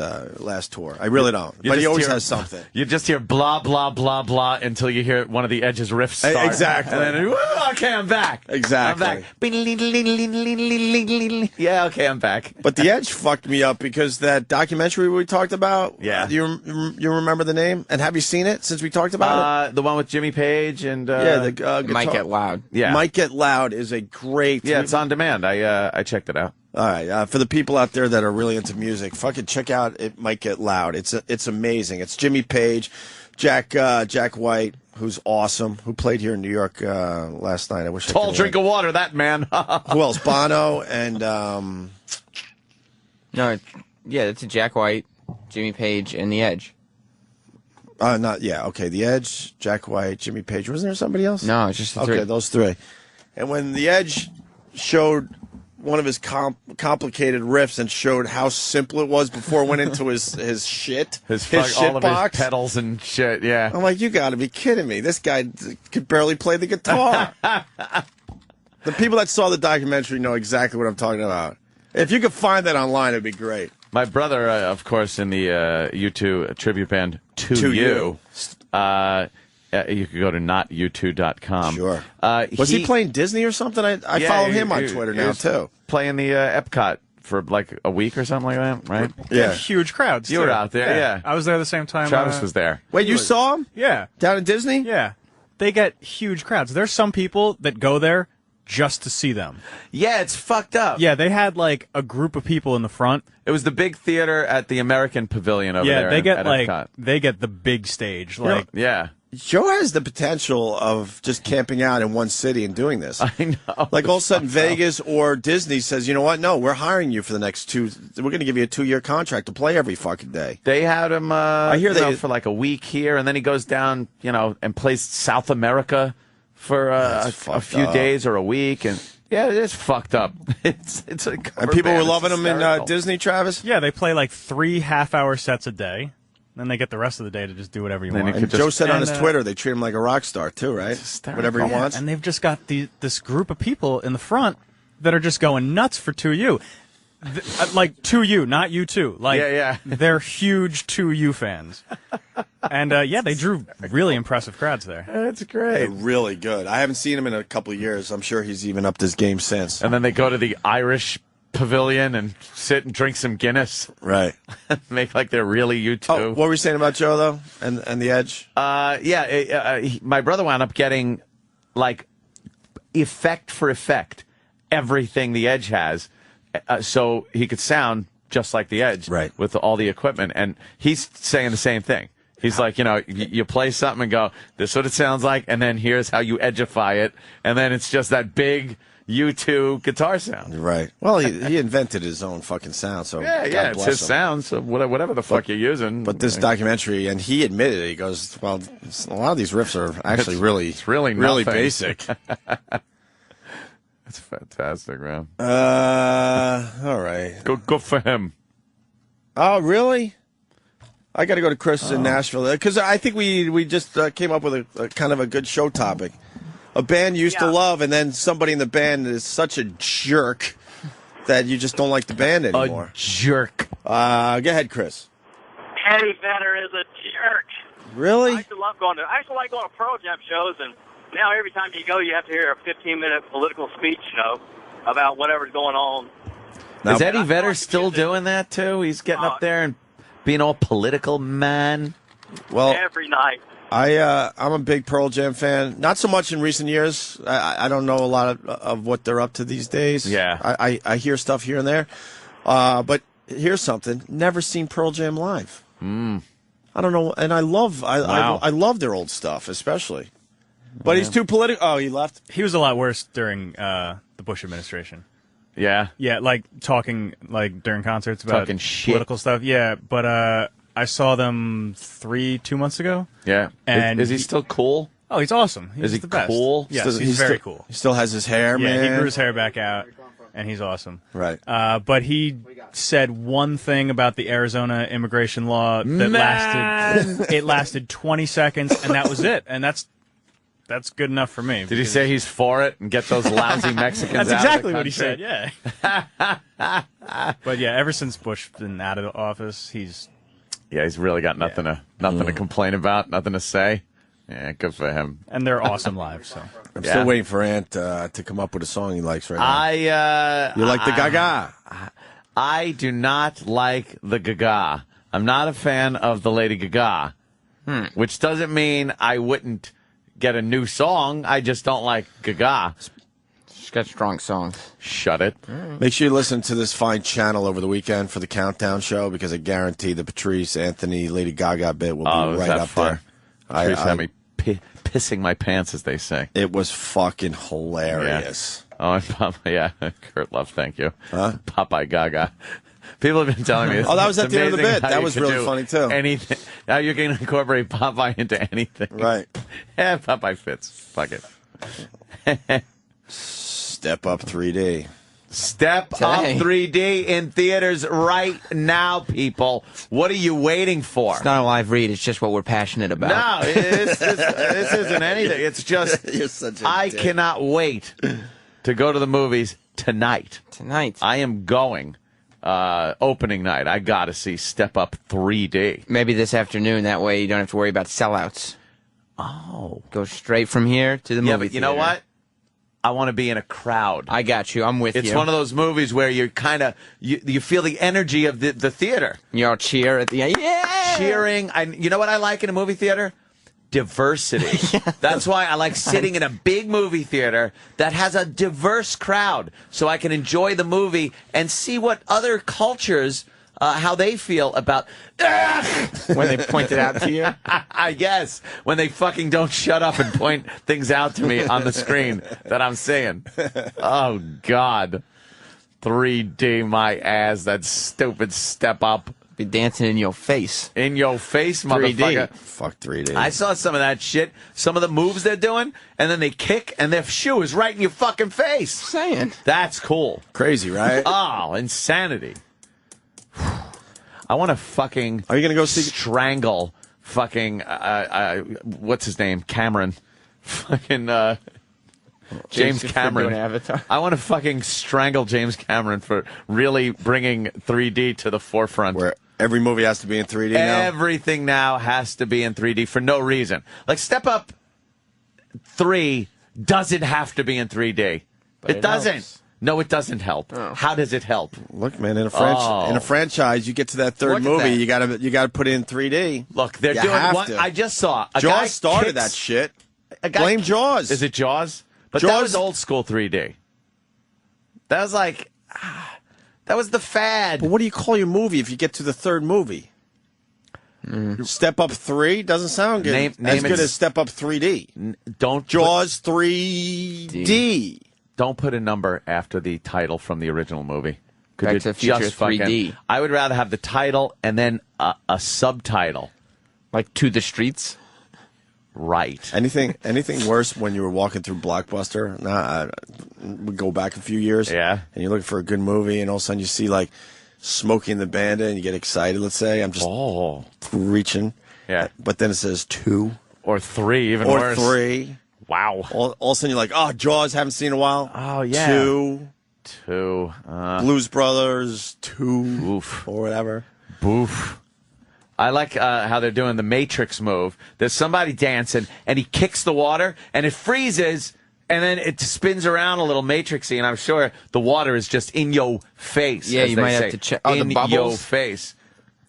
tour. I really don't. But he always has something. You just hear blah blah blah blah until you hear one of the Edge's riffs start. Exactly. And then okay, I'm back. Exactly. I'm back. Yeah, okay, I'm back. But the Edge fucked me up because that documentary we talked about. Yeah. You remember the name? And have you seen it since we talked about it? The one with Jimmy Page and the Might Get Loud. Yeah, Might Get Loud is a great. Yeah, it's on demand. I checked it out. All right, for the people out there that are really into music, fucking check out It Might Get Loud. It's amazing. It's Jimmy Page, Jack White, who's awesome, who played here in New York last night. I wish I Tall could drink of water, that man. Who else? Bono and It's a Jack White, Jimmy Page, and The Edge. Okay, The Edge, Jack White, Jimmy Page. Wasn't there somebody else? No, it's just the three. Okay, those three. And when The Edge showed one of his complicated riffs and showed how simple it was before it went into his shit, his shit all of box. his pedals and shit. Yeah, I'm like, you got to be kidding me! This guy could barely play the guitar. The people that saw the documentary know exactly what I'm talking about. If you could find that online, it'd be great. My brother, of course, in the U2 tribute band To You. You could go to notu2.com. Sure. Was he playing Disney or something? I follow him on Twitter now, too. Playing the Epcot for like a week or something like that, right? Yeah. Huge crowds. You were out there, yeah. I was there the same time. Travis was there. Wait, you saw him? Yeah. Down in Disney? Yeah. They get huge crowds. There's some people that go there just to see them. Yeah, it's fucked up. Yeah, they had like a group of people in the front. It was the big theater at the American Pavilion over there. Yeah, they get at like Epcot. they get the big stage. Like, yeah. Joe has the potential of just camping out in one city and doing this. I know. Like all of a sudden Vegas or Disney says, you know what? No, we're hiring you for the next we're going to give you a 2-year contract to play every fucking day. They had him I hear for like a week here, and then he goes down, and plays South America for a few days or a week, and yeah, it is fucked up. It's a and people were loving him in Disney, Travis? Yeah, they play like 3 half-hour sets a day. Then they get the rest of the day to just do whatever you want. And Joe said on his Twitter they treat him like a rock star too, right? Whatever he wants. And they've just got this group of people in the front that are just going nuts for 2U. Like 2U, not U2. Like, they're huge 2U fans. And they drew really impressive crowds there. That's great. They're really good. I haven't seen him in a couple of years. I'm sure he's even upped his game since. And then they go to the Irish Pavilion and sit and drink some Guinness. Right. Make like they're really U2. Oh, what were you saying about Joe, though, and the Edge? My brother wound up getting, like, effect for effect, everything the Edge has, so he could sound just like the Edge, right, with all the equipment. And he's saying the same thing. He's like, you play something and go, this is what it sounds like, and then here's how you edgeify it, and then it's just that big U2 guitar sound. Right. Well, he invented his own fucking sound, so yeah, it's his sound, so whatever the fuck you're using. But this documentary, and he admitted it, he goes, well, a lot of these riffs are actually really basic. That's fantastic, man. All right. Go for him. Oh, really? I got to go to Chris in Nashville, because I think we just came up with a kind of a good show topic. A band you used to love, and then somebody in the band is such a jerk that you just don't like the band anymore. A jerk. Go ahead, Chris. Eddie Vedder is a jerk. Really? I used to like going to Pearl Jam shows, and now every time you go, you have to hear a 15-minute political speech, about whatever's going on. Now, is Eddie Vedder still doing that, too? He's getting up there and being all political, man? Well, every night. I'm a big Pearl Jam fan. Not so much in recent years. I don't know a lot of what they're up to these days. Yeah. I hear stuff here and there. But here's something. Never seen Pearl Jam live. I don't know. And I love their old stuff, especially. But he's too political. Oh, he left? He was a lot worse during the Bush administration. Yeah? Yeah, like talking like during concerts about talking shit. Political stuff. Yeah, but I saw them 2 months ago. Yeah. And is he still cool? Oh, he's awesome. He's is he the best. cool? Yes, he's very cool. He still has his hair, man. Yeah, he grew his hair back out, and he's awesome. Right. But he said one thing about the Arizona immigration law that lasted 20 seconds, and that was it. And that's That's good enough for me. Did he say he's for it and get those lousy Mexicans That's out exactly of the what he said, country? yeah. But yeah, ever since Bush been out of office, he's really got nothing to complain about, nothing to say. Yeah, good for him. And they're awesome live. So I'm still waiting for Ant to come up with a song he likes right now. You like the Gaga? I do not like the Gaga. I'm not a fan of the Lady Gaga, which doesn't mean I wouldn't get a new song. I just don't like Gaga. She's got strong songs. Shut it. Make sure you listen to this fine channel over the weekend for the Countdown show, because I guarantee the Patrice, Anthony, Lady Gaga bit will be right up there. Patrice had me pissing my pants, as they say. It was fucking hilarious. Yeah. Kurt Love, thank you. Huh? Popeye Gaga. People have been telling me this. Oh, that was at the end of the bit. That was really funny, too. Anything. Now you can incorporate Popeye into anything. Right. Yeah, Popeye fits. Fuck it. Step Up 3D. Step Up 3D in theaters right now, people. What are you waiting for? It's not a live read. It's just what we're passionate about. No, this isn't anything. It's just You're such a I dick. cannot wait to go to the movies tonight. I am going. Opening night. I got to see Step Up 3D. Maybe this afternoon. That way you don't have to worry about sellouts. Oh. Go straight from here to the movie but you know what? I want to be in a crowd. I got you. I'm with you. It's one of those movies where you're kind of you feel the energy of the theater. You all cheer at the end. Yeah! Cheering. You know what I like in a movie theater? Diversity. That's why I like sitting in a big movie theater that has a diverse crowd, so I can enjoy the movie and see what other cultures, how they feel about when they point it out to you. Yes, when they fucking don't shut up and point things out to me on the screen that I'm seeing. Oh God, 3D my ass. That stupid Step Up. Be dancing in your face. In your face, motherfucker. 3D. Fuck 3D. I saw some of that shit, some of the moves they're doing, and then they kick, and their shoe is right in your fucking face. Saying. That's cool. Crazy, right? Oh, insanity. I want to fucking... Are you going to go see... strangle fucking... what's his name? Cameron. Fucking... James Cameron. Avatar. I want to fucking strangle James Cameron for really bringing 3D to the forefront. Where every movie has to be in 3D now? Everything now has to be in 3D for no reason. Like, Step Up 3 doesn't have to be in 3D. But it doesn't. Helps. No, it doesn't help. Oh. How does it help? Look, man, in a franchise, you get to that third movie, you gotta put it in 3D. Look, they're doing what I just saw. Jaws started that shit. Blame Jaws. Is it Jaws? But Jaws, that was old school 3D. That was like, that was the fad. But what do you call your movie if you get to the third movie? Step Up 3 doesn't sound good. Name as good it, as Step Up 3D. Don't Jaws 3D. Don't put a number after the title from the original movie. Back to the Future 3D. I would rather have the title and then a subtitle. Like To the Streets? Right. Anything worse when you were walking through Blockbuster? We go back a few years. Yeah. And you're looking for a good movie, and all of a sudden you see, like, Smokey and the Bandit, and you get excited, let's say. I'm just reaching. Yeah. But then it says 2. Or 3, even worse. Or 3. Wow. All of a sudden you're like, oh, Jaws, haven't seen in a while. Oh, yeah. 2. Blues Brothers 2. Oof. Or whatever. Boof. I like how they're doing the Matrix move. There's somebody dancing, and he kicks the water, and it freezes, and then it spins around a little Matrixy, and I'm sure the water is just in your face. Yeah, you might have to check. Oh, in the bubbles? your face.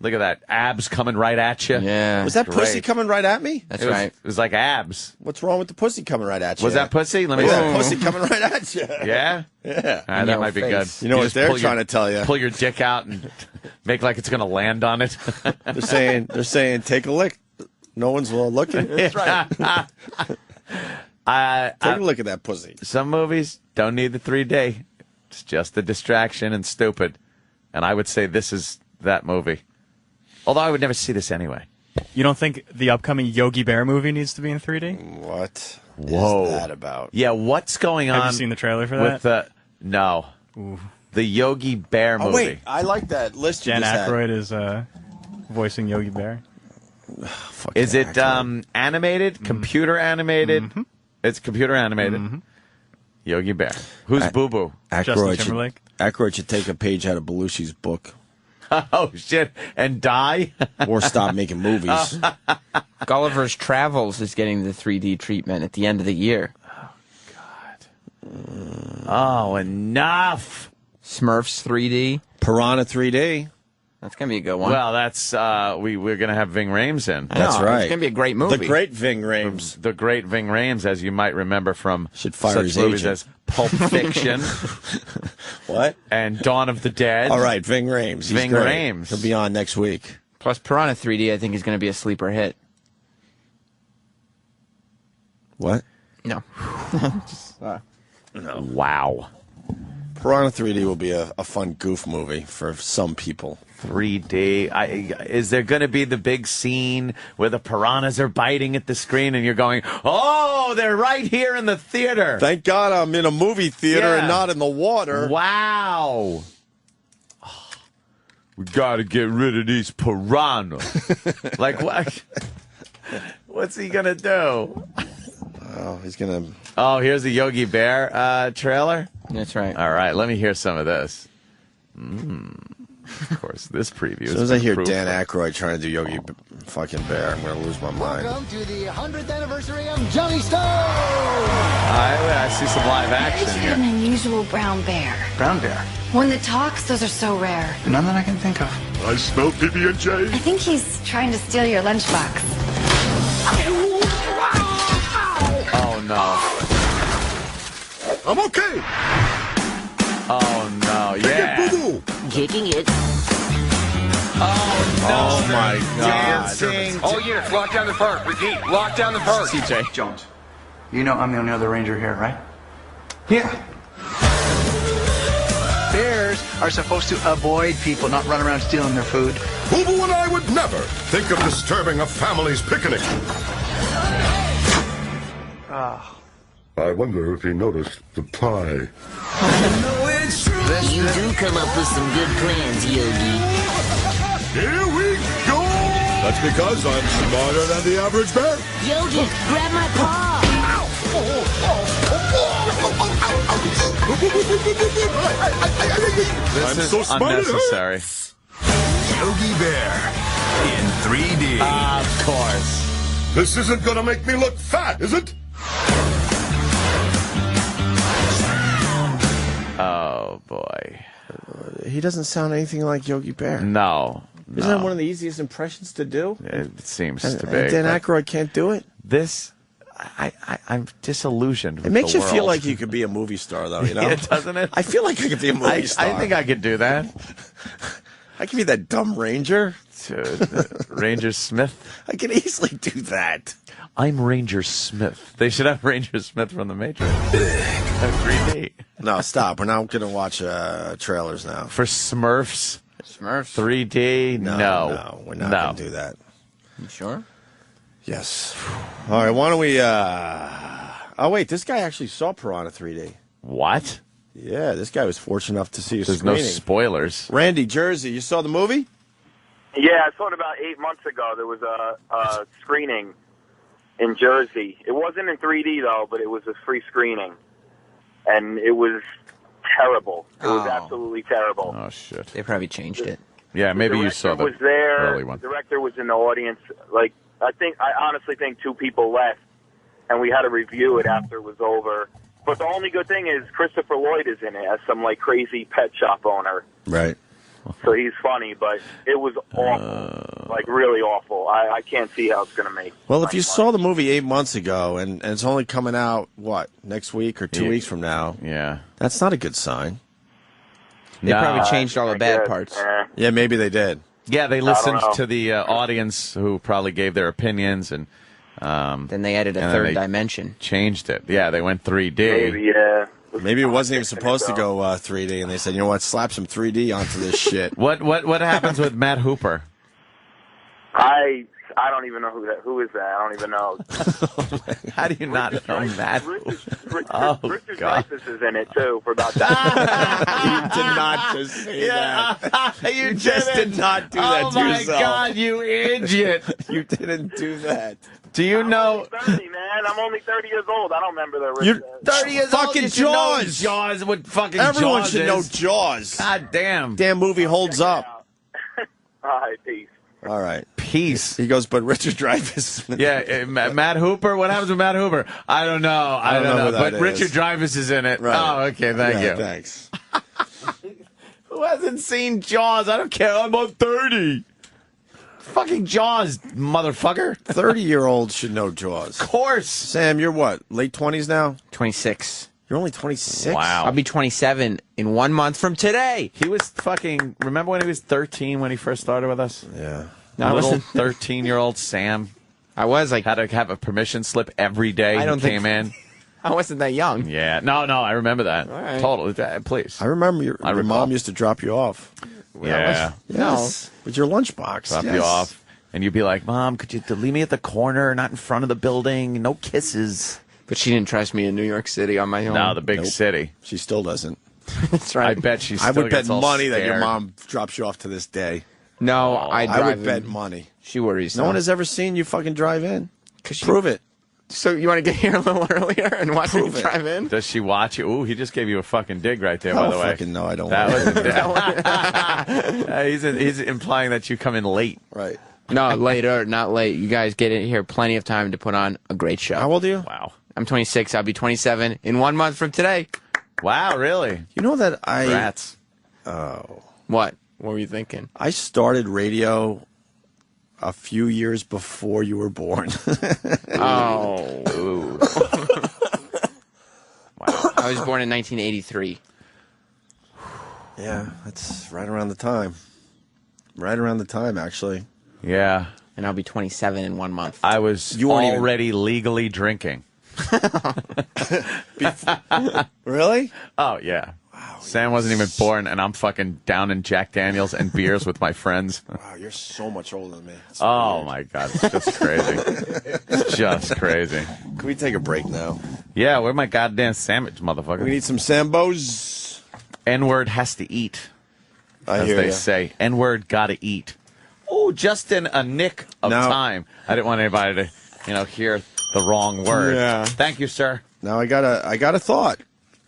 Look at that. Abs coming right at you. Yeah. Was that Great. pussy coming right at me? That's right. It was like abs. What's wrong with the pussy coming right at you? Was that pussy? Let me Was see. that pussy coming right at you? Yeah? Yeah. That your might be face. good. You know what just they're pull trying to tell you. Pull your dick out and make like it's going to land on it. They're saying, take a lick. No one's looking. That's right. Take a look at that pussy. Some movies don't need the 3D. It's just a distraction and stupid. And I would say this is that movie. Although I would never see this anyway. You don't think the upcoming Yogi Bear movie needs to be in 3D? What Whoa. is that about? Yeah, what's going on? Have you seen the trailer for with that? No. Ooh. The Yogi Bear movie. Oh, wait. I like that list you Jen just had. Aykroyd is voicing Yogi Bear. Is it animated? Computer animated? It's computer animated. Mm-hmm. Yogi Bear. Who's Boo Boo? Justin Timberlake. Aykroyd should take a page out of Belushi's book. Oh, shit. And die? Or stop making movies. Gulliver's Travels is getting the 3D treatment at the end of the year. Oh, enough. Smurfs 3D. Piranha 3D. That's going to be a good one. Well, that's we're going to have Ving Rhames in. That's right. It's going to be a great movie. The great Ving Rhames. The great Ving Rhames, as you might remember from Should fire such his movies agent. as Pulp Fiction. What? And Dawn of the Dead. All right, Ving Rhames. He's Ving great. Rhames. He'll be on next week. Plus, Piranha 3D, I think, is going to be a sleeper hit. What? No. No. Wow. Piranha 3D will be a fun goof movie for some people. 3D. Is there going to be the big scene where the piranhas are biting at the screen and you're going, oh, they're right here in the theater? Thank God I'm in a movie theater Yeah. and not in the water. Wow. We got to get rid of these piranhas. Like, what? What's he going to do? Oh, he's going to... Oh, here's the Yogi Bear trailer? That's right. All right, let me hear some of this. Of course, this preview. As soon as I hear Dan Aykroyd trying to do Yogi fucking Bear, I'm going to lose my mind. Welcome to the 100th anniversary of Johnny Stone! I see some live action I here. an unusual brown bear. Brown bear. One that talks, those are so rare. None that I can think of. I smell PB&J. I think he's trying to steal your lunchbox. Oh, no. I'm okay. Oh, no, yeah. Kicking it. Oh, no. Oh, my God. Dancing. All units, lock down the park. Repeat, lock down the park. CJ. Jones, you know I'm the only other ranger here, right? Yeah. Bears are supposed to avoid people, not run around stealing their food. Boo Boo and I would never think of disturbing a family's picnic. I wonder if he noticed the pie. You do come up with some good plans, Yogi. Here we go! That's because I'm smarter than the average bear. Yogi, grab my paw! This is so smart, it unnecessary. Yogi Bear in 3D. Of course. This isn't gonna make me look fat, is it? Oh, boy. He doesn't sound anything like Yogi Bear. No. Isn't that one of the easiest impressions to do? It seems And to be. Dan but Aykroyd can't do it? This, I'm disillusioned with It makes the you feel world. like you could be a movie star, though, you know? Yeah, doesn't it? I feel like I could be a movie star. I think I could do that. I could be that dumb ranger. Ranger Smith. I could easily do that. I'm Ranger Smith. They should have Ranger Smith from The Matrix. 3D. No, stop. We're not going to watch trailers now. For Smurfs? Smurfs? 3D? No, we're not going to do that. You sure? Yes. All right, why don't we... Oh, wait, this guy actually saw Piranha 3D. What? Yeah, this guy was fortunate enough to see a There's screening. no spoilers. Randy, Jersey, you saw the movie? Yeah, I saw it about 8 months ago. There was a screening in Jersey. It wasn't in 3D, though, but it was a free screening. And it was terrible. It was absolutely terrible. Oh, shit. They probably changed it. Yeah, maybe you saw the was there. early one. The director was in the audience. Like, I honestly think 2 people left, and we had to review it after it was over. But the only good thing is Christopher Lloyd is in it as some, like, crazy pet shop owner. Right. So he's funny, but it was awful. Like, really awful. I can't see how it's going to make. Well, if you saw the movie 8 months ago and it's only coming out, what, next week or 2 weeks from now? Yeah. That's not a good sign. They probably changed all the bad parts. Yeah, maybe they did. Yeah, they listened to the audience who probably gave their opinions, and then they added a third dimension. Changed it. Yeah, they went 3D. Maybe, yeah. Maybe it wasn't even supposed to go 3D, and they said, you know what, slap some 3D onto this shit. What happens with Matt Hooper? I I don't even know who is that. I don't even know. How do you not know that? Richard God. Dreyfuss is in it too for about that. You did not just say that. You just did not do that to yourself. Oh my God, you idiot! You didn't do that. Do you know? I'm only 30, man. I'm only 30 years old. I don't remember the. You're 30 years old. fucking You should know Jaws. Jaws. What fucking Everyone Jaws should is. know Jaws. God damn. Damn movie holds up. All right, peace. All right. Peace. He goes, but Richard Dreyfuss. Yeah, Matt Hooper. What happens with Matt Hooper? I don't know. I don't know. who that But Richard is. Dreyfuss is in it. Right. Oh, okay. Thank you. Thanks. Who hasn't seen Jaws? I don't care. I'm on 30. Fucking Jaws, motherfucker. 30-year-olds should know Jaws. Of course. Sam, you're what? Late 20s now? 26. You're only 26? Wow. I'll be 27 in 1 month from today. He was fucking. Remember when he was 13 when he first started with us? Yeah. No, I Little wasn't. 13-year-old Sam I was like, had to have a permission slip every day I don't he think- came in. I wasn't that young. Yeah. No, I remember that. All right. Totally. Please. I remember your recall. mom used to drop you off. Yeah. Yes. With your lunchbox. Drop Yes. you off. And you'd be like, Mom, could you leave me at the corner, not in front of the building? No kisses. But she didn't trust me in New York City on my own. No, the big Nope. city. She still doesn't. That's right. I bet she still I would bet gets all money that your scared. mom drops you off to this day. No, I drive I would in. bet money. She worries. No one has ever seen you fucking drive in. She- Prove it. So you want to get here a little earlier and watch me Prove it. drive in? Does she watch you? Ooh, he just gave you a fucking dig right there, I by don't the way. fucking know. I don't That want was he's implying that you come in late. Right. No, later, not late. You guys get in here plenty of time to put on a great show. How old are you? Wow. I'm 26. I'll be 27 in 1 month from today. Wow, really? You know that I... Rats. Oh. What? What were you thinking? I started radio a few years before you were born. Oh. Ooh. Wow. I was born in 1983. Yeah, that's right around the time. Right around the time, actually. Yeah. And I'll be 27 in 1 month. I was You weren't even- already legally drinking. Really? Oh, yeah. Wow. Sam wasn't even born, and I'm fucking down in Jack Daniels and beers with my friends. Wow, you're so much older than me. It's Oh, weird. my God. It's just crazy. It's just crazy. Can we take a break now? Yeah, where my goddamn sandwich, motherfucker? We need some Sambos. N-word has to eat, I as hear they ya. say. N-word gotta eat. Oh, just in a nick of Now- time. I didn't want anybody to, hear the wrong word. Yeah. Thank you, sir. Now I got a thought.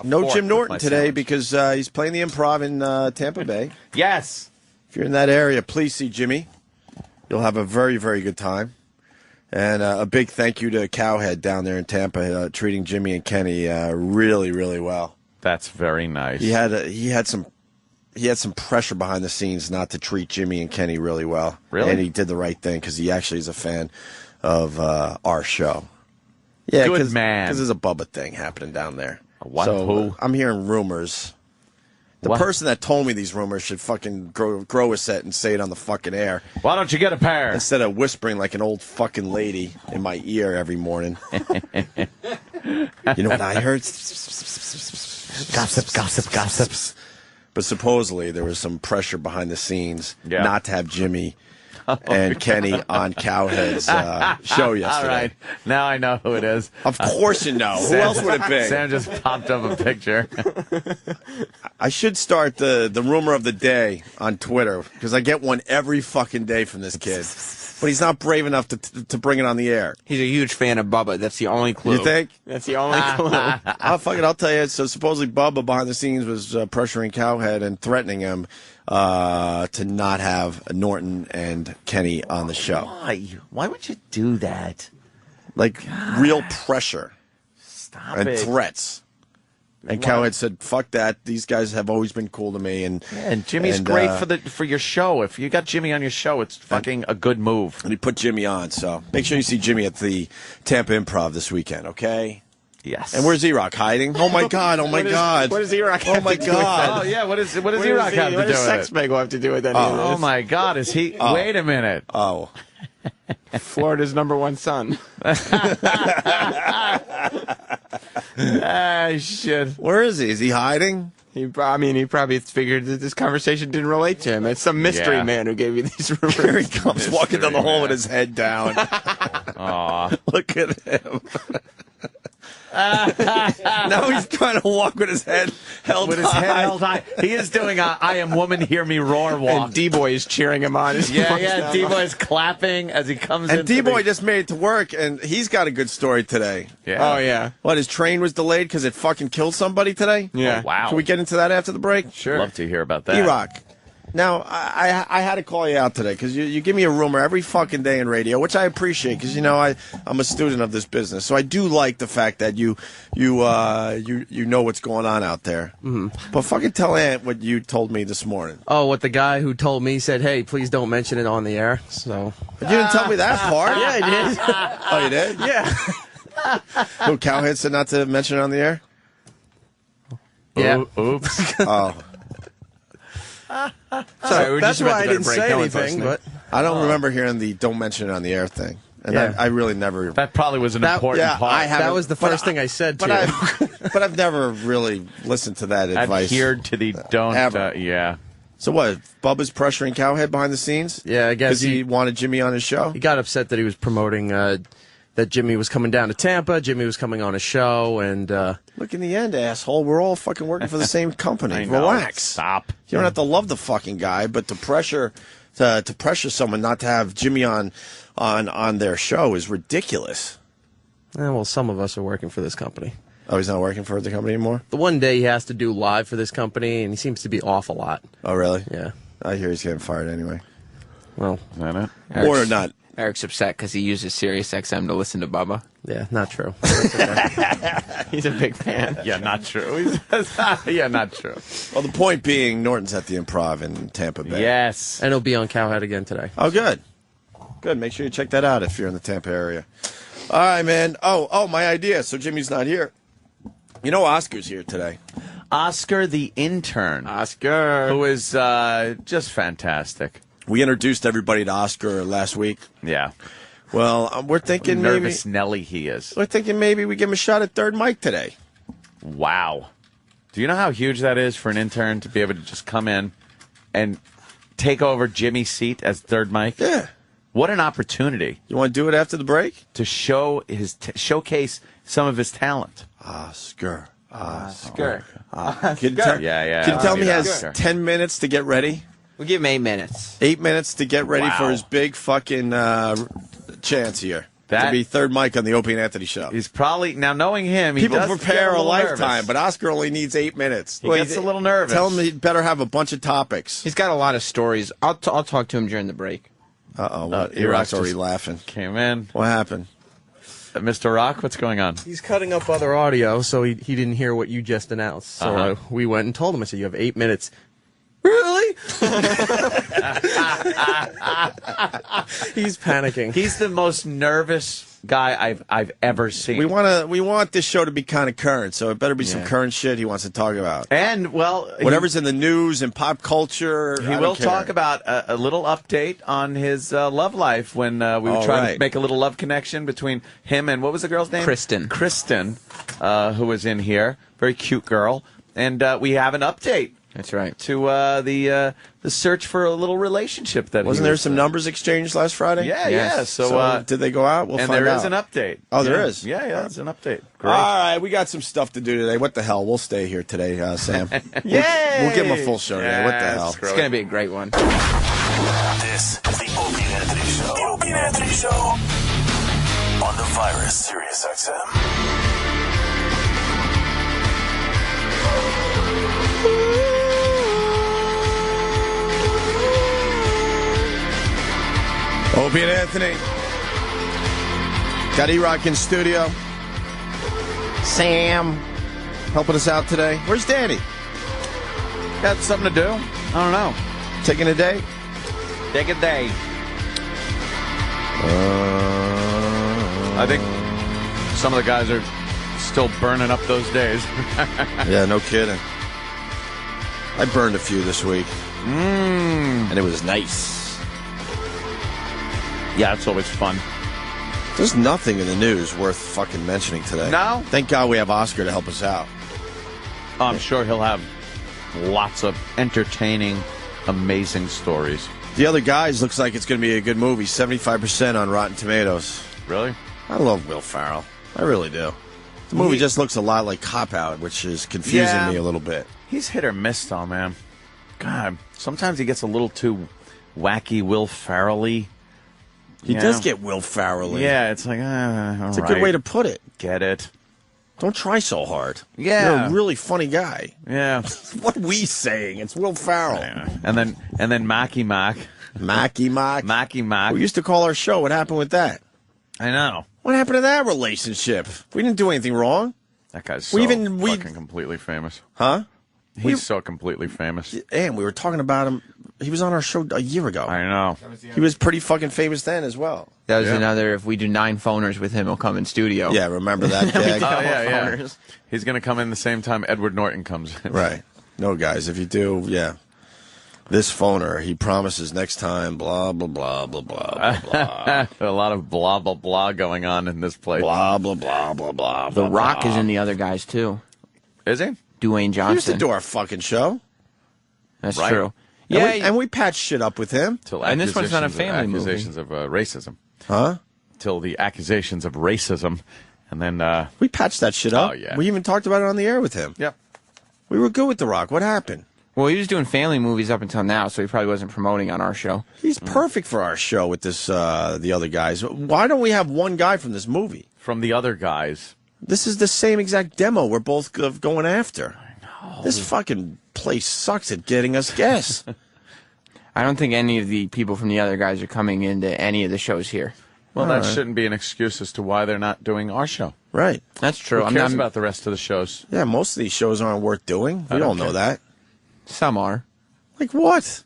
No fork Jim with Norton my today sandwich. because he's playing the Improv in Tampa Bay. Yes. If you're in that area, please see Jimmy. You'll have a very, very good time. And a big thank you to Cowhead down there in Tampa, treating Jimmy and Kenny really, really well. That's very nice. He had some pressure behind the scenes not to treat Jimmy and Kenny really well. Really? And he did the right thing because he actually is a fan of our show. Yeah, Good man. Because there's a Bubba thing happening down there. A what? So Who? I'm hearing rumors. The What? person that told me these rumors should fucking grow a set and say it on the fucking air Why don't you get a pair? instead of whispering like an old fucking lady in my ear every morning. You know what I heard? Gossip. But supposedly there was some pressure behind the scenes not to have Jimmy and Kenny on Cowhead's show yesterday. All right. Now I know who it is. Of course you know. Who else would it be? Sam just popped up a picture. I should start the rumor of the day on Twitter because I get one every fucking day from this kid. But he's not brave enough to bring it on the air. He's a huge fan of Bubba. That's the only clue. You think? That's the only clue. I'll tell you. So supposedly Bubba behind the scenes was pressuring Cowhead and threatening him to not have Norton and Kenny on the show. Why? Why would you do that? Like real pressure Stop and it. threats. And Cowhead said, "Fuck that. These guys have always been cool to me." And Jimmy's great for your show. If you got Jimmy on your show, it's fucking a good move. And he put Jimmy on. So make sure you see Jimmy at the Tampa Improv this weekend. Okay. Yes. And where's E-Rock hiding? Oh my God! Oh my God! What does E-Rock have Oh my to do with God! that? Oh yeah. What does E-Rock have to do What does with Sex it? Bagel have to do with any Oh of this? my God! Is he? Wait a minute. Oh. Florida's #1 son. Ah, shit. Where is he? Is he hiding? He probably figured that this conversation didn't relate to him. It's some mystery man who gave you these rumors. Here he comes walking down the hall with his head down. Aw. Look at him. Now he's trying to walk with his head held With his head held high. He is doing a I Am Woman, Hear Me Roar walk. And D-Boy is cheering him on. Yeah, D-Boy is clapping as he comes in. And D-Boy just made it to work, and he's got a good story today. Yeah. Oh, yeah. What, his train was delayed because it fucking killed somebody today? Yeah. Oh, wow. Can we get into that after the break? Sure. Love to hear about that. E-Rock. Now, I had to call you out today because you give me a rumor every fucking day in radio, which I appreciate because, I'm a student of this business. So I do like the fact that you know what's going on out there. Mm-hmm. But fucking tell Aunt what you told me this morning. Oh, what the guy who told me said, hey, please don't mention it on the air. So you didn't tell me that part. Yeah, I did. Oh, you did? Yeah. Who, Cowhead said not to mention it on the air? Yeah. Oops. Oh. Sorry, that's why I didn't say anything. But I don't remember hearing the "don't mention it on the air" thing, and I really never. That probably was an important part. That was the first thing I said to you. But I've never really listened to that advice. Adhered to the don't. Yeah. So what? Bubba's pressuring Cowhead behind the scenes? Yeah, I guess because he wanted Jimmy on his show. He got upset that he was promoting that Jimmy was coming down to Tampa. Jimmy was coming on a show, and look, in the end, asshole, we're all fucking working for the same company. I know. Relax. Stop. You don't have to love the fucking guy, but to pressure someone not to have Jimmy on their show is ridiculous. Well, some of us are working for this company. Oh, he's not working for the company anymore? The one day he has to do live for this company, and he seems to be off a lot. Oh, really? Yeah. I hear he's getting fired anyway. Well, is that it? Or not. Eric's upset because he uses Sirius XM to listen to Bubba. Yeah, not true. He's a big fan. Yeah, not true. Yeah, not true. Well, the point being, Norton's at the Improv in Tampa Bay. Yes. And he'll be on Cowhead again today. Oh, good. Good. Make sure you check that out if you're in the Tampa area. All right, man. Oh, my idea. So Jimmy's not here. You know Oscar's here today. Oscar the intern. Oscar. Who is just fantastic. We introduced everybody to Oscar last week. Yeah. Well, we're thinking nervous Nelly he is. We're thinking maybe we give him a shot at third mic today. Wow. Do you know how huge that is for an intern to be able to just come in and take over Jimmy's seat as third mic? Yeah. What an opportunity. You want to do it after the break? To show showcase some of his talent. Oscar. Oscar. Can you tell me he has 10 minutes to get ready? We'll give him 8 minutes. 8 minutes to get ready for his big fucking chance here. To be third mic on the Opie and Anthony show. He's probably, now knowing him, people prepare a lifetime, nervous. But Oscar only needs 8 minutes. He gets a little nervous. Tell him he'd better have a bunch of topics. He's got a lot of stories. I'll talk to him during the break. Uh-oh. E-Rock's already laughing. Came in. What happened? Mr. Rock, what's going on? He's cutting up other audio, so he didn't hear what you just announced. So we went and told him. I said, you have 8 minutes. Really? He's panicking. He's the most nervous guy I've ever seen. We want this show to be kind of current, so it better be some current shit he wants to talk about. And whatever's in the news and pop culture. He will talk about a little update on his love life when we were trying to make a little love connection between him and what was the girl's name? Kristen, who was in here, very cute girl, and we have an update. That's right. To the search for a little relationship that wasn't there some numbers exchanged last Friday? Yeah, yeah. So did they go out? We'll and find out. there is an update. Oh, there is. Yeah, it's an update. Great. All right, we got some stuff to do today. What the hell? We'll stay here today, Sam. Yay! We'll give him a full show today. What the hell? It's going to be a great one. This is the Opie and Anthony Show. The Opie and Anthony Show on the Virus Sirius XM. Opie and Anthony. Got E-Rock in studio. Sam helping us out today. Where's Danny? Got something to do? I don't know. Taking a day? Take a day. I think some of the guys are still burning up those days. Yeah, no kidding. I burned a few this week. And it was nice. Yeah, it's always fun. There's nothing in the news worth fucking mentioning today. No? Thank God we have Oscar to help us out. Oh, I'm sure he'll have lots of entertaining, amazing stories. The Other Guys looks like it's going to be a good movie. 75% on Rotten Tomatoes. Really? I love Will Ferrell. I really do. The movie just looks a lot like Cop Out, which is confusing me a little bit. He's hit or miss, though, man. God, sometimes he gets a little too wacky, Will Ferrell-y. He does get Will Ferrell-y. Yeah, it's like, it's a good way to put it. Get it. Don't try so hard. Yeah. You're a really funny guy. Yeah. What are we saying? It's Will Ferrell. And then Macky Mack. Macky Mack. Macky Mack. We used to call our show. What happened with that? I know. What happened to that relationship? We didn't do anything wrong. That guy's fucking completely famous. Huh? He's so completely famous. And we were talking about him. He was on our show a year ago. I know. He was pretty fucking famous then as well. That was another, if we do 9 phoners with him, he'll come in studio. Yeah, remember that gag? Yeah. He's going to come in the same time Edward Norton comes in. Right. No, guys, if you do, this phoner, he promises next time, blah, blah, blah, blah, blah, blah, blah. A lot of blah, blah, blah going on in this place. Blah, blah, blah, blah, blah. The Rock is in The Other Guys, too. Is he? Dwayne Johnson. He used to do our fucking show. That's true. Yeah, and we patched shit up with him. And this one's not a family movie. Accusations of racism. Huh? Till the accusations of racism. And then... we patched that shit up. Oh, yeah. We even talked about it on the air with him. Yep. We were good with The Rock. What happened? Well, he was doing family movies up until now, so he probably wasn't promoting on our show. He's perfect for our show with this, The Other Guys. Why don't we have one guy from this movie? From The Other Guys. This is the same exact demo we're both going after. I know. This fucking place sucks at getting us guests. I don't think any of the people from The Other Guys are coming into any of the shows here. Well, that shouldn't be an excuse as to why they're not doing our show. Right. That's true. Who cares about the rest of the shows? Yeah, most of these shows aren't worth doing. We all know that. Some are. Like what?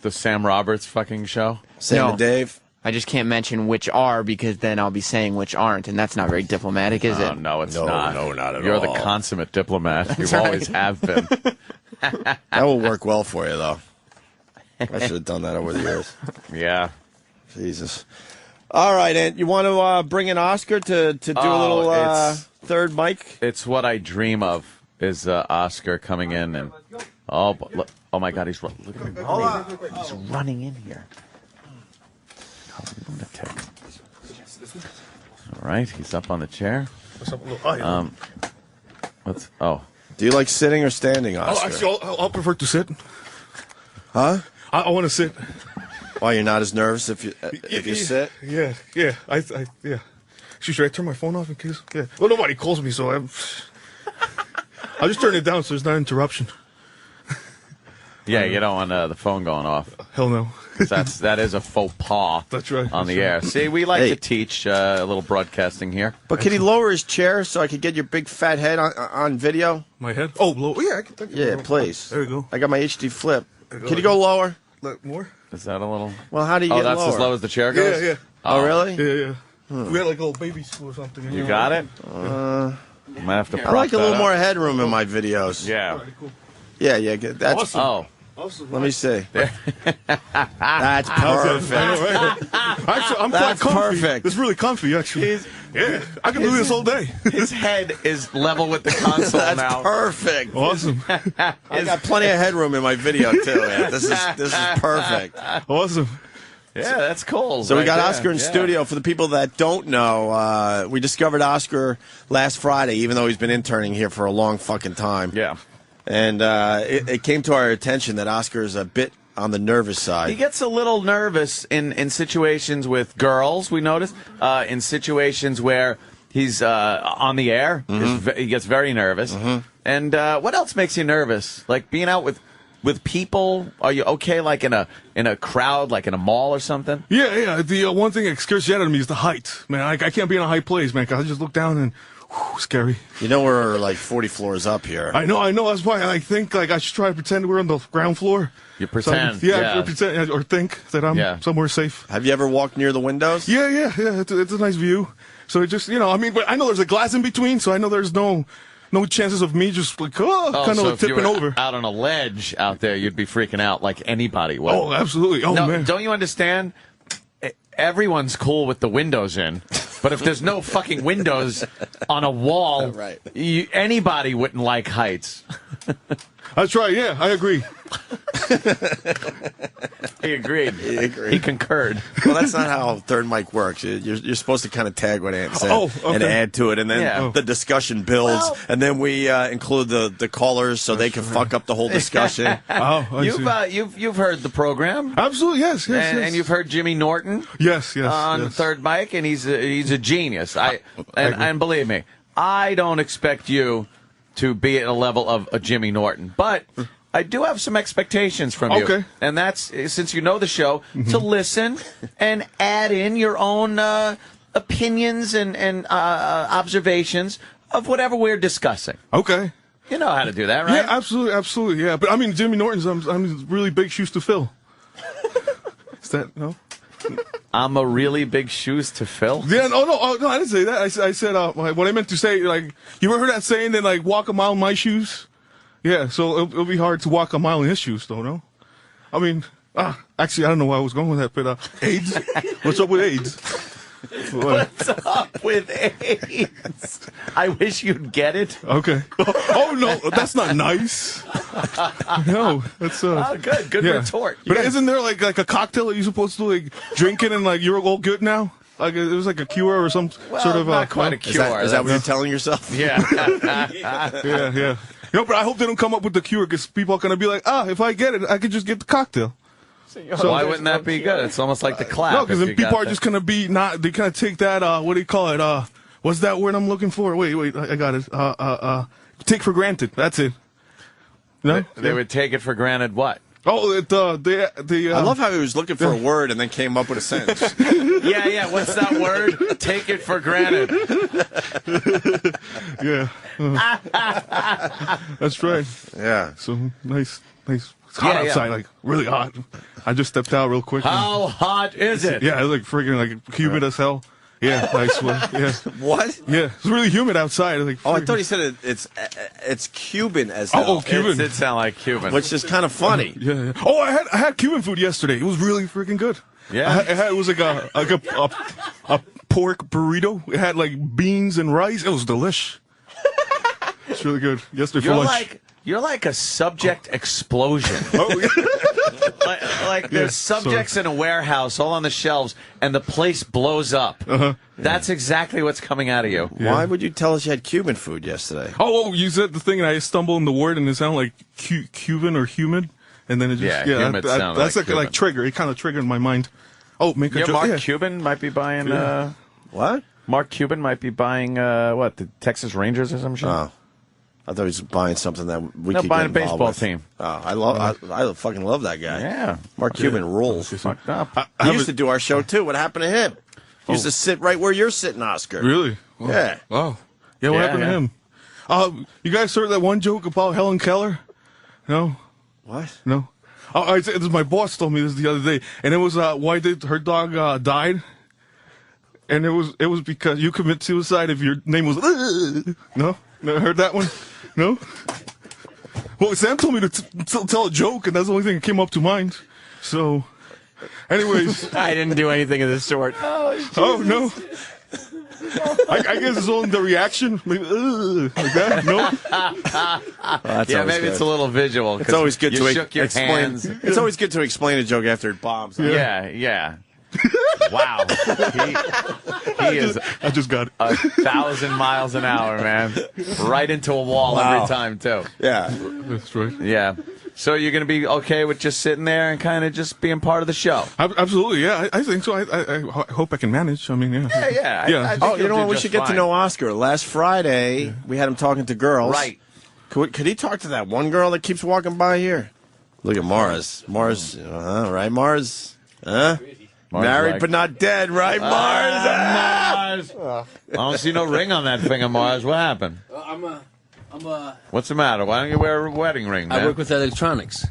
The Sam Roberts fucking show? Sam and Dave? I just can't mention which are because then I'll be saying which aren't, and that's not very diplomatic, is it? No, it's not. No, not at all. You're the consummate diplomat. You always have been. That will work well for you, though. I should have done that over the years. Yeah. Jesus. All right, Ant, you want to bring in Oscar to do a little third mic? It's what I dream of, is Oscar coming in and... Oh my God, look at him. He's running in here. Oh, lunatic. All right, he's up on the chair. Do you like sitting or standing, Oscar? Actually, I'll prefer to sit. Huh? I want to sit. Why, you're not as nervous if you sit? Yeah. Yeah. Should I turn my phone off in case? Yeah. Well, nobody calls me, so I'll just turn it down so there's not interruption. Yeah, you don't want the phone going off. Hell no. That is a faux pas. That's right. On the air. See, we like to teach a little broadcasting here. But can he lower his chair so I could get your big fat head on video? My head? Oh, low. Yeah, I can. Yeah, please. There you go. I got my HD flip. Can you go lower? More? Is that a little? Well, how do you get that's lower? as low as the chair goes? Yeah. Oh, really? Yeah. We had like a little baby school or something. You got it? Might have to. I like a little more headroom in my videos. Yeah. Yeah. That's awesome. Let me see. That's perfect. Actually, I'm quite comfy. Perfect. It's really comfy, actually. I can do this all day. His head is level with the console That's now. Perfect. Awesome. I got plenty of headroom in my video too. Man. This is perfect. Awesome. Yeah, that's cool. So we got Oscar in studio. For the people that don't know, we discovered Oscar last Friday, even though he's been interning here for a long fucking time. Yeah. And it came to our attention that Oscar is a bit on the nervous side. He gets a little nervous in situations with girls, we noticed. In situations where he's on the air, he gets very nervous. And what else makes you nervous? Like being out with people? Are you okay, like in a crowd, like in a mall or something? Yeah. The one thing that scares you out of me is the height, man. I can't be in a high place, man. 'Cause I just look down and scary. You know we're like 40 floors up here. I know. That's why I think like I should try to pretend we're on the ground floor. You pretend, pretend or think that I'm somewhere safe. Have you ever walked near the windows? Yeah. It's a nice view. So it just, but I know there's a glass in between, so I know there's no chances of me just like kind of tipping over. Out on a ledge out there, you'd be freaking out like anybody would. Oh, absolutely. Oh, man. Don't you understand? Everyone's cool with the windows in, but if there's no fucking windows on a wall, anybody wouldn't like heights. That's right. Yeah, I agree. He agreed. He concurred. Well, that's not how third mic works. You're supposed to kind of tag what Ant said and add to it, and then the discussion builds, and then we include the callers so they can fuck up the whole discussion. You've heard the program. Absolutely, yes. And you've heard Jimmy Norton. Yes. On third mic, and he's a genius. And believe me, I don't expect you to be at a level of a Jimmy Norton, but I do have some expectations from you. Okay. And that's, since you know the show, to listen and add in your own opinions and observations of whatever we're discussing. Okay. You know how to do that, right? Yeah, absolutely, yeah. But I mean, Jimmy Norton's, I'm really big shoes to fill. Is that, no? I'm a really big shoes to fill? Yeah, no, I didn't say that. I said, what I meant to say, like, you ever heard that saying, then, like, walk a mile in my shoes? Yeah, so it'll be hard to walk a mile in his shoes, though, no? I mean, actually, I don't know where I was going with that, but AIDS? What's up with AIDS? What's up with AIDS? I wish you'd get it. Okay. Oh, no, that's not nice. No, that's good retort. But isn't there like a cocktail that you're supposed to like drink it and like you're all good now? Like it was like a cure or some sort of not quite a cure. Is that what you're telling yourself? Yeah. Yeah. You know, but I hope they don't come up with the cure because people are gonna be like, if I get it, I could just get the cocktail. So why wouldn't that be good? It's almost like the clap. No, because then people are just gonna be not. They kind of take that. What do you call it? What's that word I'm looking for? Wait, I got it. Take for granted. That's it. No? They would take it for granted. What? Oh, I love how he was looking for a word and then came up with a sentence. Yeah. What's that word? Take it for granted. Yeah. That's right. Yeah. So nice. It's hot outside, like really hot. I just stepped out real quick. How hot is it? Yeah, it's like freaking like humid as hell. Yeah, nice one. Yeah. What? Yeah, it's really humid outside. Like, I thought he said it's Cuban as hell. Oh, Cuban. It did sound like Cuban, which is kind of funny. Yeah. Oh, I had Cuban food yesterday. It was really freaking good. Yeah. It was like a pork burrito. It had like beans and rice. It was delish. It's really good. Yesterday for lunch. You're like a subject explosion. like there's subjects in a warehouse all on the shelves, and the place blows up. That's exactly what's coming out of you. Yeah. Why would you tell us you had Cuban food yesterday? Oh, you said the thing, and I stumbled in the word, and it sounded like Cuban or humid, and then it just humid sounded that's like trigger. It kind of triggered in my mind. Oh, make a joke. Mark Cuban might be buying what? Mark Cuban might be buying the Texas Rangers or some shit. Oh. I thought he was buying something that we could buying get a baseball with. team. Oh, I fucking love that guy. Yeah. Mark Cuban rules. Fucked up. He used to do our show, too. What happened to him? He used to sit right where you're sitting, Oscar. Really? Oh. Yeah. Wow. Yeah, what happened to him? You guys heard that one joke about Helen Keller? No? What? No? My boss told me this the other day, and it was why did her dog died? And it was because you commit suicide if your name was No? Never heard that one? No? Well, Sam told me to tell a joke, and that's the only thing that came up to mind. So, anyways. I didn't do anything of the sort. Oh no. I guess it's only the reaction. Maybe, like that? No? Maybe it's a little visual. It's always good to shook your explain. hands. It's always good to explain a joke after it bombs. Yeah. Wow. He is I just got it. 1,000 miles an hour, man. Right into a wall every time, too. Yeah. That's right. Yeah. So you're going to be okay with just sitting there and kind of just being part of the show? Absolutely, yeah. I think so. I hope I can manage. I mean, yeah. Yeah. Oh, you know what? We should get to know Oscar. Last Friday, we had him talking to girls. Right. Could he talk to that one girl that keeps walking by here? Look at Mars. Right, Mars? Huh? Married but not dead, right, Mars? Mars. I don't see no ring on that finger, Mars. What happened? What's the matter? Why don't you wear a wedding ring, man? I work with electronics.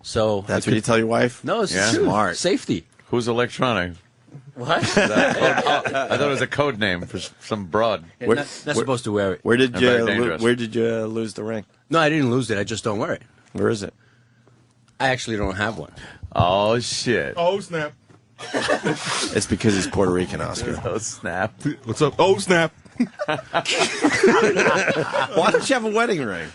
So that's what you tell your wife? No, it's smart. Safety. Who's electronic? What? I thought it was a code name for some broad. Yeah, not supposed to wear it. Where did you lose the ring? No, I didn't lose it. I just don't wear it. Where is it? I actually don't have one. Oh, shit. Oh, snap. It's because he's Puerto Rican, Oscar. Oh, snap. What's up? Oh, snap. Why don't you have a wedding ring?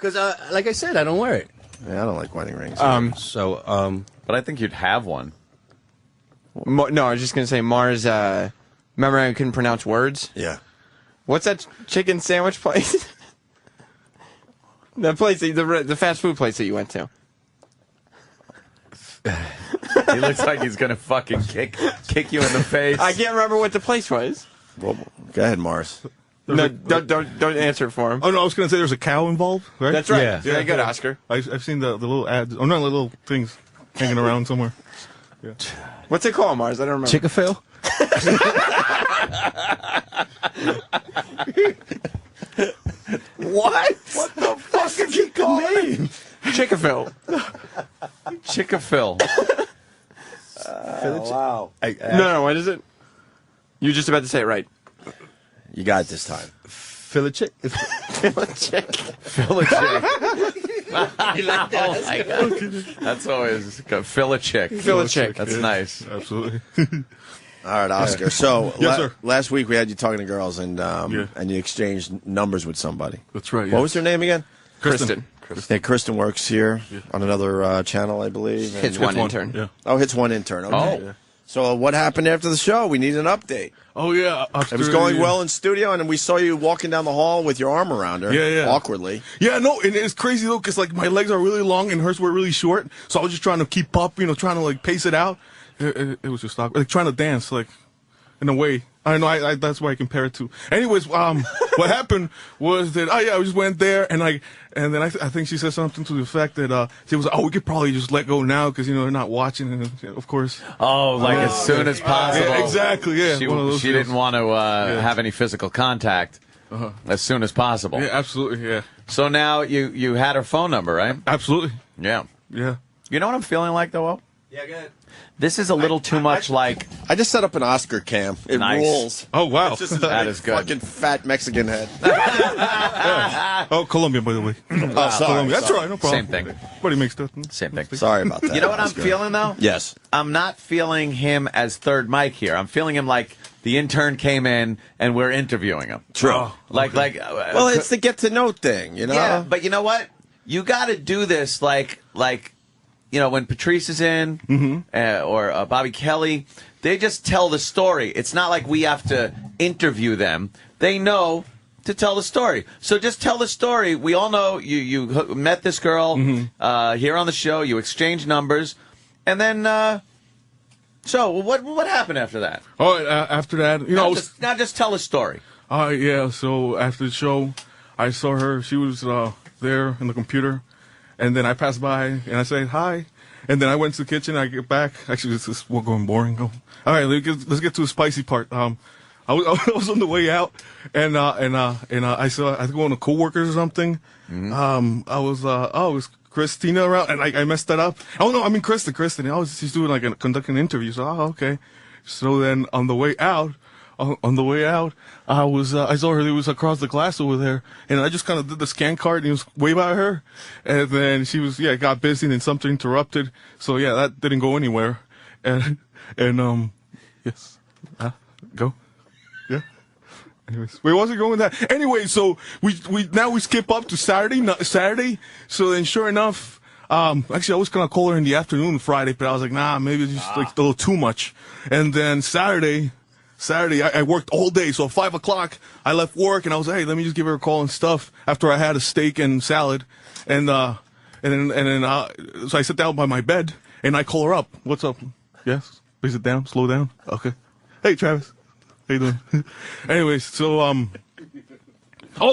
Because, like I said, I don't wear it. Yeah, I don't like wedding rings. But I think you'd have one. No, I was just gonna say Mars. Remember I couldn't pronounce words? Yeah. What's that chicken sandwich place? The place, the fast food place that you went to. He looks like he's gonna fucking kick you in the face. I can't remember what the place was. Well, go ahead, Mars. No, don't answer it for him. Oh no, I was going to say there's a cow involved, right? That's right. Yeah. Very good, Oscar. I've seen the little ads. Oh, not little things hanging around somewhere. Yeah. What's it called, Mars? I don't remember. Chick-a-Phil? What? What the fuck did you call me? Chick-a-Phil. Chick-a-Phil. Wow. No, what is it? You're just about to say it right. You got it this time. Fill a chick. Fill a chick. Fill a chick. You like that? Oh my God. That's always good. Fill a chick. Fill a chick. That's nice. Absolutely. All right, Oscar. So Yes, sir. last week we had you talking to girls, and you exchanged numbers with somebody. That's right. What was her name again? Kristen. Yeah, Kristen works here on another channel, I believe. Hits one intern. Yeah. Oh, Hits One intern. Okay. Oh. So what happened after the show? We need an update. Oh yeah. It was going well in studio, and then we saw you walking down the hall with your arm around her. Yeah. Awkwardly. Yeah, no, and it's crazy though, because like my legs are really long and hers were really short, so I was just trying to keep up, trying to like pace it out. It was just awkward, like trying to dance, like in a way. I know, I that's why I compare it to. Anyways, what happened was that I just went there and then I think she said something to the effect that she was we could probably just let go now because they're not watching, and of course. Oh, like as soon as possible. Yeah, exactly. Yeah. She didn't want to have any physical contact as soon as possible. Yeah, absolutely. Yeah. So now you had her phone number, right? Absolutely. Yeah. Yeah. You know what I'm feeling like though? Yeah, go ahead. This is a little too much like. I just set up an Oscar cam. It Nice. rules. Oh wow. It's just That is good. Fucking fat Mexican head. Oh, Colombian, by the way. Oh, sorry. Colombian. That's all right. No problem. Same thing. Everybody makes that. Same thing. Sorry about that. You know what I'm Oscar. feeling though? Yes. I'm not feeling him as third mic here. I'm feeling him like the intern came in and we're interviewing him. True. Oh, Well, it's the get to know thing, Yeah, but you know what? You got to do this like when Patrice is in or Bobby Kelly, they just tell the story. It's not like we have to interview them. They know to tell the story. So just tell the story. We all know you met this girl here on the show. You exchanged numbers, and then. So what happened after that? Oh, after that, now just tell a story. Yeah. So after the show, I saw her. She was there in the computer, and then I passed by and I said hi, and then I went to the kitchen. I get back. Actually, this is going boring. All right, let's get to the spicy part. I was on the way out, and I saw I think one of the coworkers or something. I was it was Christina around, and I messed that up. Oh no, I mean Kristen. She's doing like conducting an interview. So okay. So then on the way out, I saw her. It was across the glass over there, and I just kind of did the scan card, and it was way by her. And then she was got busy, and then something interrupted. So yeah, that didn't go anywhere. And yes, go. Yeah. Anyways, where was it going with that? Anyway, so we skip up to Saturday. So then, sure enough, actually I was gonna call her in the afternoon Friday, but I was like, nah, maybe it's just like a little too much. And then Saturday, I worked all day. So at 5 o'clock, I left work and I was like, hey, let me just give her a call and stuff after I had a steak and salad. And then so I sit down by my bed and I call her up. What's up? Yes. Please sit down. Slow down. Okay. Hey, Travis. How you doing? Anyways, so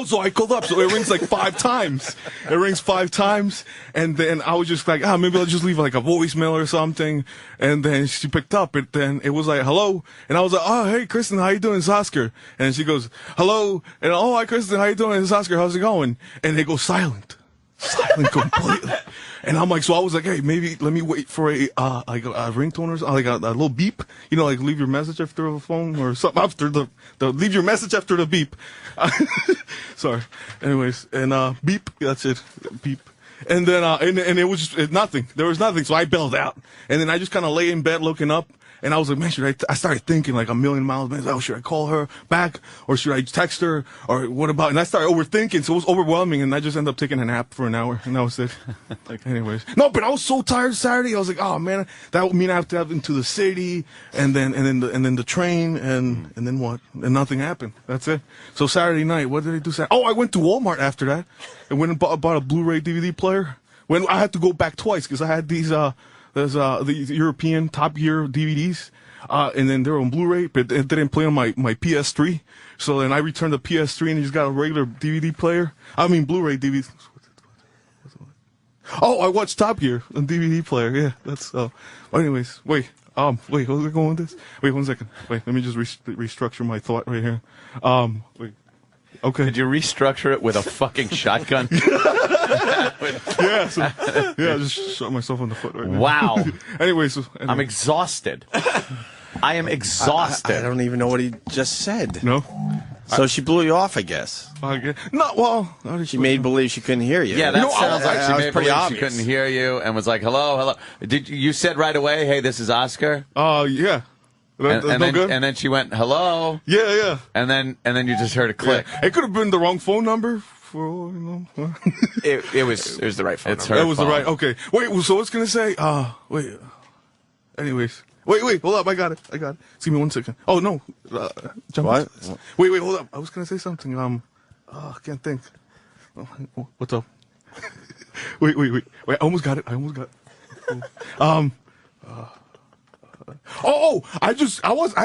so I called up. So it rings like 5 times. It rings 5 times, and then I was just like, maybe I'll just leave like a voicemail or something. And then she picked up. And then it was like, hello. And I was like, oh, hey, Kristen, how you doing? It's Oscar. And she goes, hello. And oh, hi, Kristen, how you doing? It's Oscar. How's it going? And they go silent completely. And I'm like, so I was like, hey, maybe let me wait for a ringtone or something, like a little beep, like leave your message after the phone or something after the leave your message after the beep. Sorry. Anyways, and beep, that's it, beep. And then and it was just nothing. There was nothing. So I bailed out, and then I just kind of lay in bed looking up. And I was like, man, I started thinking like a million miles. Man, oh, should I call her back or should I text her or what about? And I started overthinking, so it was overwhelming. And I just ended up taking a nap for an hour, and that was it. Anyways, no, but I was so tired Saturday. I was like, oh man, that would mean I have to have into the city, and then the train, and then what? And nothing happened. That's it. So Saturday night, what did I do? Oh, I went to Walmart after that, and went and bought a Blu-ray DVD player. When I had to go back twice because I had these. There's the European Top Gear DVDs, and then they were on Blu-ray, but it didn't play on my PS3. So then I returned the PS3 and just got a regular DVD player. I mean Blu-ray DVD. Oh, I watched Top Gear on DVD player. Yeah, that's. Anyways, wait, was I going with this? Wait 1 second. Wait, let me just restructure my thought right here. Wait. Okay. Did you restructure it with a fucking shotgun? Yeah, I just shot myself in the foot right now. Wow. Anyway. I'm exhausted. I am exhausted. I don't even know what he just said. No? So she blew you off, I guess. No, well... She made believe she couldn't hear you. Yeah, that sounds like she made believe obvious. she couldn't hear you and was like, hello. You said right away, hey, this is Oscar? Yeah. And then she went, hello. Yeah. And then you just heard a click. Yeah. It could have been the wrong phone number. It was the right phone number. It was the right. Okay. Wait. So what's gonna say? Wait. Anyways. Wait. Hold up. I got it. Just give me 1 second. Oh no. Jump. What? Wait. Hold up. I was gonna say something. I can't think. What's up? Wait. I almost got it. I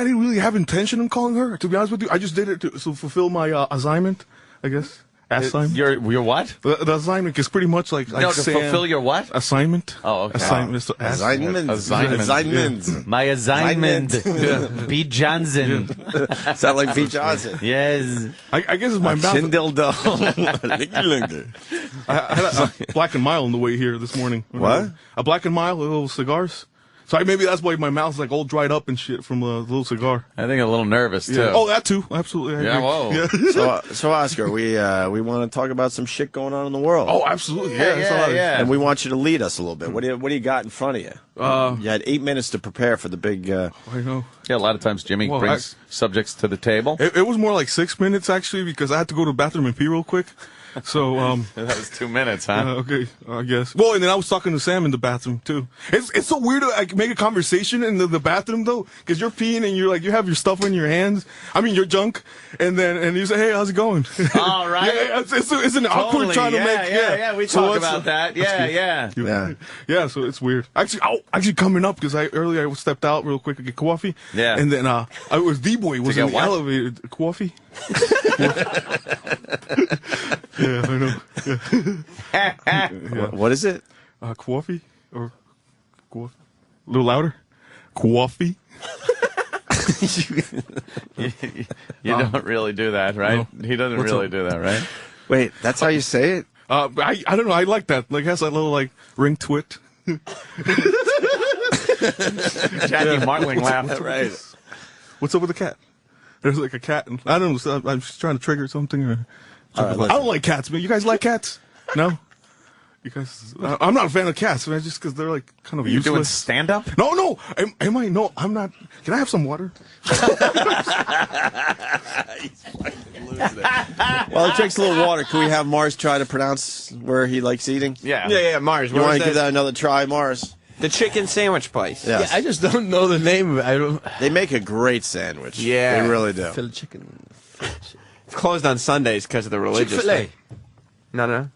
didn't really have intention of calling her, to be honest with you. I just did it to fulfill my assignment, I guess. Assignment. Your what? The assignment is pretty much like to fulfill your what? Assignment. Oh, okay. Assignment. Assignment. My assignment. Pete Johnson. Sound like Pete Johnson. Yes. I guess it's my mouth. I had a Black and Mild on the way here this morning. What? A Black and Mild, little cigars. So maybe that's why my mouth's like all dried up and shit from a little cigar. I think a little nervous too. Yeah. Oh, that too. Absolutely. Yeah. Whoa. Yeah. So Oscar, we want to talk about some shit going on in the world. Oh, absolutely. Yeah. And we want you to lead us a little bit. What do you got in front of you? You had 8 minutes to prepare for the big. I know. Yeah, a lot of times Jimmy brings subjects to the table. It was more like 6 minutes actually because I had to go to the bathroom and pee real quick. So that was 2 minutes, huh? Okay, I guess. Well, and then I was talking to Sam in the bathroom too. It's so weird to like make a conversation in the bathroom though, because you're peeing and you're like you have your stuff in your hands. I mean your junk, and you say, hey, how's it going? All right. Yeah, it's an awkward trying to make. Yeah. We talk about that. Yeah. So it's weird. Actually coming up because earlier I stepped out real quick to get coffee. Yeah. And then I was D-boy was in the elevator. Coffee. Yeah, I know. Yeah. What is it? Coffee or coffee? A little louder. Coffee. You don't really do that, right? No. He doesn't really do that, right? Wait, that's how you say it? I don't know. I like that. Like, it has that little like ring to it. Jackie Martling laughed. Right. What's up with the cat? There's like a cat. I don't know. So I'm just trying to trigger something. Or right, I don't like cats, man. You guys like cats? No? You guys? I'm not a fan of cats, man. Just because they're like kind of useless. You doing stand up? No. Am I? No, I'm not. Can I have some water? While he drinks a little water, can we have Mars try to pronounce where he likes eating? Yeah, Mars. You want to give that another try, Mars? The chicken sandwich place. Yes. Yeah, I just don't know the name of it. They make a great sandwich. Yeah. They really do. Philly chicken. It's closed on Sundays because of the religious Chick-fil-A. thing. No.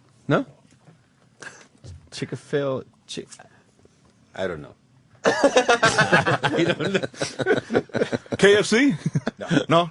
Chick-fil-A. I don't know. You don't know. KFC? No.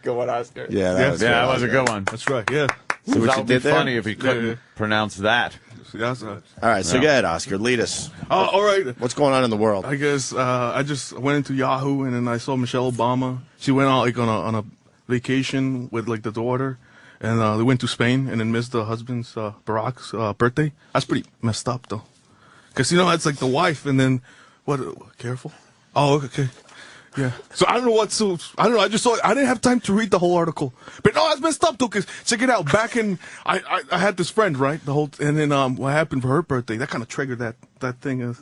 Go on, Oscar. Yeah, that was a good one. That's right. Yeah. See what that you would be did there? funny if he couldn't pronounce that. Yeah, all right, so go ahead, Oscar. Lead us. All right. What's going on in the world? I guess I just went into Yahoo and then I saw Michelle Obama. She went out like on a vacation with like the daughter, and they went to Spain and then missed the husband's Barack's birthday. That's pretty messed up though, because it's like the wife and then what? Careful. Oh, okay. Yeah. So I don't know what. So I don't know. I just saw. I didn't have time to read the whole article. But no, that's messed up though. Cause check it out. Back in, I had this friend, right? And then what happened for her birthday? That kind of triggered that thing.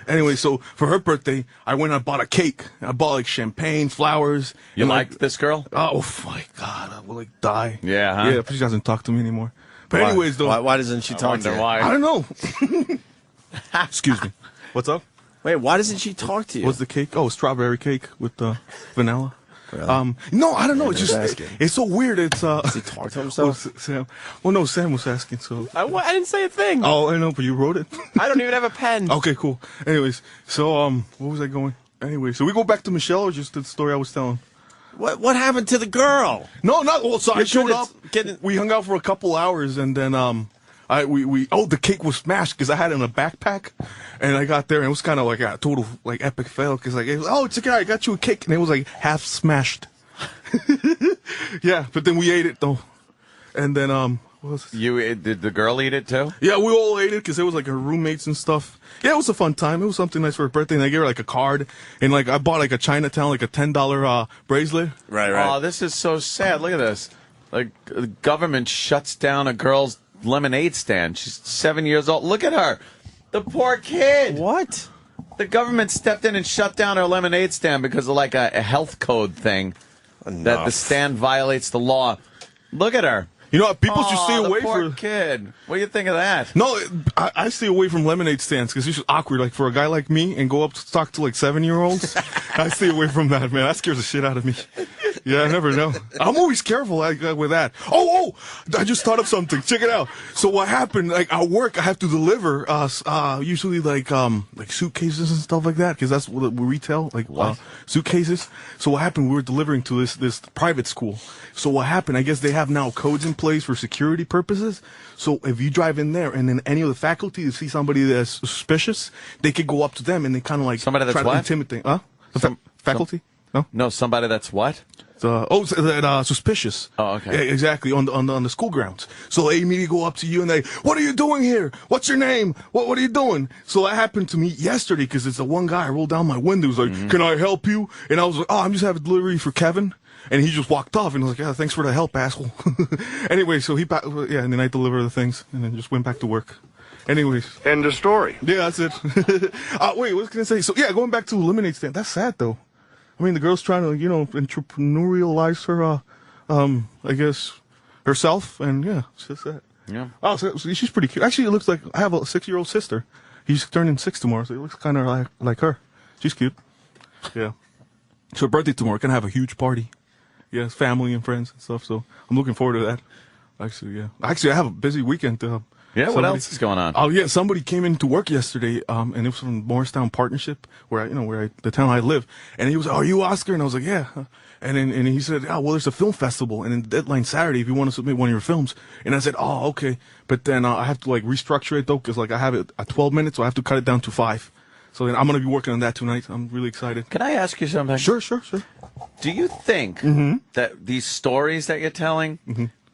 Anyway, so for her birthday, I went and bought a cake. I bought like champagne, flowers. You liked this girl? Oh my God, I will like die. Yeah, huh? Yeah, but she doesn't talk to me anymore. But anyways, though, why doesn't she talk to you? Why? I don't know. Excuse me. What's up? Wait, why doesn't she talk to you? What's the cake? Oh, strawberry cake with vanilla. Really? No, I don't know. It's just it's so weird. It's Does he talk to himself? Sam. Well, no, Sam was asking. So I didn't say a thing. Oh, I know, but you wrote it. I don't even have a pen. Okay, cool. Anyways, so what was I going? Anyway, so we go back to Michelle, or just the story I was telling? What happened to the girl? No, not well. So I showed up. Getting... We hung out for a couple hours, and then the cake was smashed because I had it in a backpack, and I got there and it was kind of like a total like epic fail because like it was, check it out, I got you a cake, and it was like half smashed. Yeah, but then we ate it though, and then what was it? Did the girl eat it too? Yeah, we all ate it because it was like her roommates and stuff. Yeah, it was a fun time. It was something nice for her birthday, and I gave her like a card, and like I bought like a Chinatown like a $10 bracelet. Right. Oh, this is so sad. Look at this. Like the government shuts down a girl's lemonade stand. She's 7 years old. Look at her. The poor kid. What? The government stepped in and shut down her lemonade stand because of like a health code thing. That the stand violates the law. Look at her. You know, people should stay away from kid. What do you think of that? No, I stay away from lemonade stands because it's just awkward. Like for a guy like me and go up to talk to like 7-year-olds, I stay away from that, man. That scares the shit out of me. Yeah, I never know. I'm always careful with that. Oh, I just thought of something. Check it out. So what happened? Like at work, I have to deliver usually like suitcases and stuff like that because that's what we retail, like suitcases. So what happened? We were delivering to this private school. So what happened? I guess they have now codes in place for security purposes. So if you drive in there and then any of the faculty see somebody that's suspicious, they could go up to them and they kind of like somebody that's try to intimidate. Faculty? No, somebody that's what? Suspicious. Oh, okay. Yeah, exactly, on the school grounds. So they immediately go up to you and they, what are you doing here? What's your name? What are you doing? So that happened to me yesterday because it's the one guy I rolled down my window. He was like, can I help you? And I was like, I'm just having a delivery for Kevin. And he just walked off and was like, yeah, thanks for the help, asshole. Anyway, so and then I delivered the things and then just went back to work. Anyways. End of story. Yeah, that's it. Wait, what was I going to say? So, yeah, going back to the lemonade stand. That's sad, though. I mean, the girl's trying to, entrepreneurialize her, I guess, herself. And, yeah, it's just that. Yeah. Oh, so she's pretty cute. Actually, it looks like I have a 6-year-old sister. He's turning 6 tomorrow, so it looks kind of like her. She's cute. Yeah. It's her birthday tomorrow. We're going to have a huge party. Yeah, family and friends and stuff. So I'm looking forward to that. Actually, yeah. Actually, I have a busy weekend. What else is going on? Oh, yeah. Somebody came into work yesterday, and it was from Morristown Partnership, the town I live. And he was, are you Oscar? And I was like, yeah. And he said, well, there's a film festival, and then deadline Saturday if you want to submit one of your films. And I said, oh, okay. But then I have to restructure it though, because I have it at 12 minutes, so I have to cut it down to 5. So then I'm going to be working on that tonight. I'm really excited. Can I ask you something? Sure. Do you think that these stories that you're telling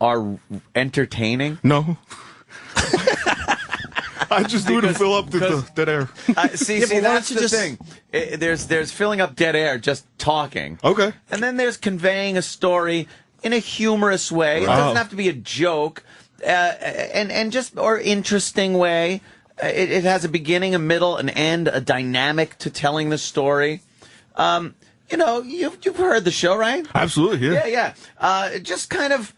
are entertaining? No. I just do it to fill up the dead air. See, that's the thing. There's filling up dead air, just talking. Okay. And then there's conveying a story in a humorous way. Right. It doesn't have to be a joke, or interesting way. It has a beginning, a middle, an end, a dynamic to telling the story. You've heard the show, right? Absolutely, yeah. Just kind of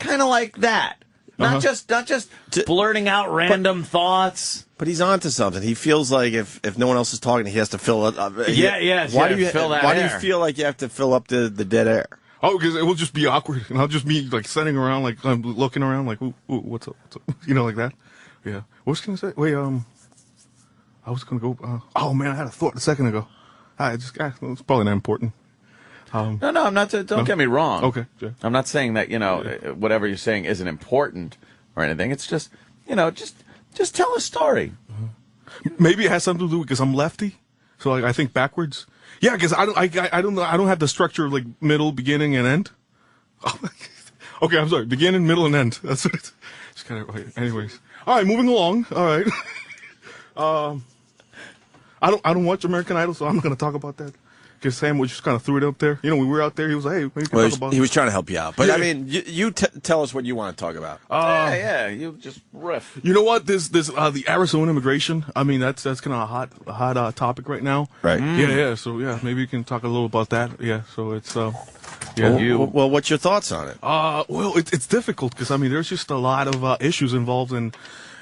like that. Not just blurting out random thoughts. But he's onto something. He feels like if no one else is talking, he has to fill it up. Why do you feel like you have to fill up the dead air? Oh, because it will just be awkward, and I'll just be sitting around, I'm looking around, ooh, what's up, like that. Yeah. What was I going to say? Wait, I was going to go, oh man, I had a thought a second ago. It's probably not important. No, I'm not. Don't get me wrong. Okay. Yeah. I'm not saying that, whatever you're saying isn't important or anything. It's just, just tell a story. Maybe it has something to do because I'm lefty. So I think backwards. Yeah, because I don't have the structure of middle, beginning, and end. Okay, I'm sorry. Beginning, middle, and end. That's what it's kind of right. Anyways. All right, moving along. All right. I don't watch American Idol, so I'm not going to talk about that. because Sam was just kind of threw it up there. You know, when we were out there, he was like, "Hey, we can talk about." He was trying to help you out, but Yeah. I mean, you tell us what you want to talk about. Yeah, you just riff. You know what? This the Arizona immigration. I mean, that's kind of a hot topic right now. Right. Yeah. So yeah, maybe you can talk a little about that. Yeah. So it's Yeah. Well, what's your thoughts on it? Well, it's difficult because I mean, there's just a lot of issues involved, and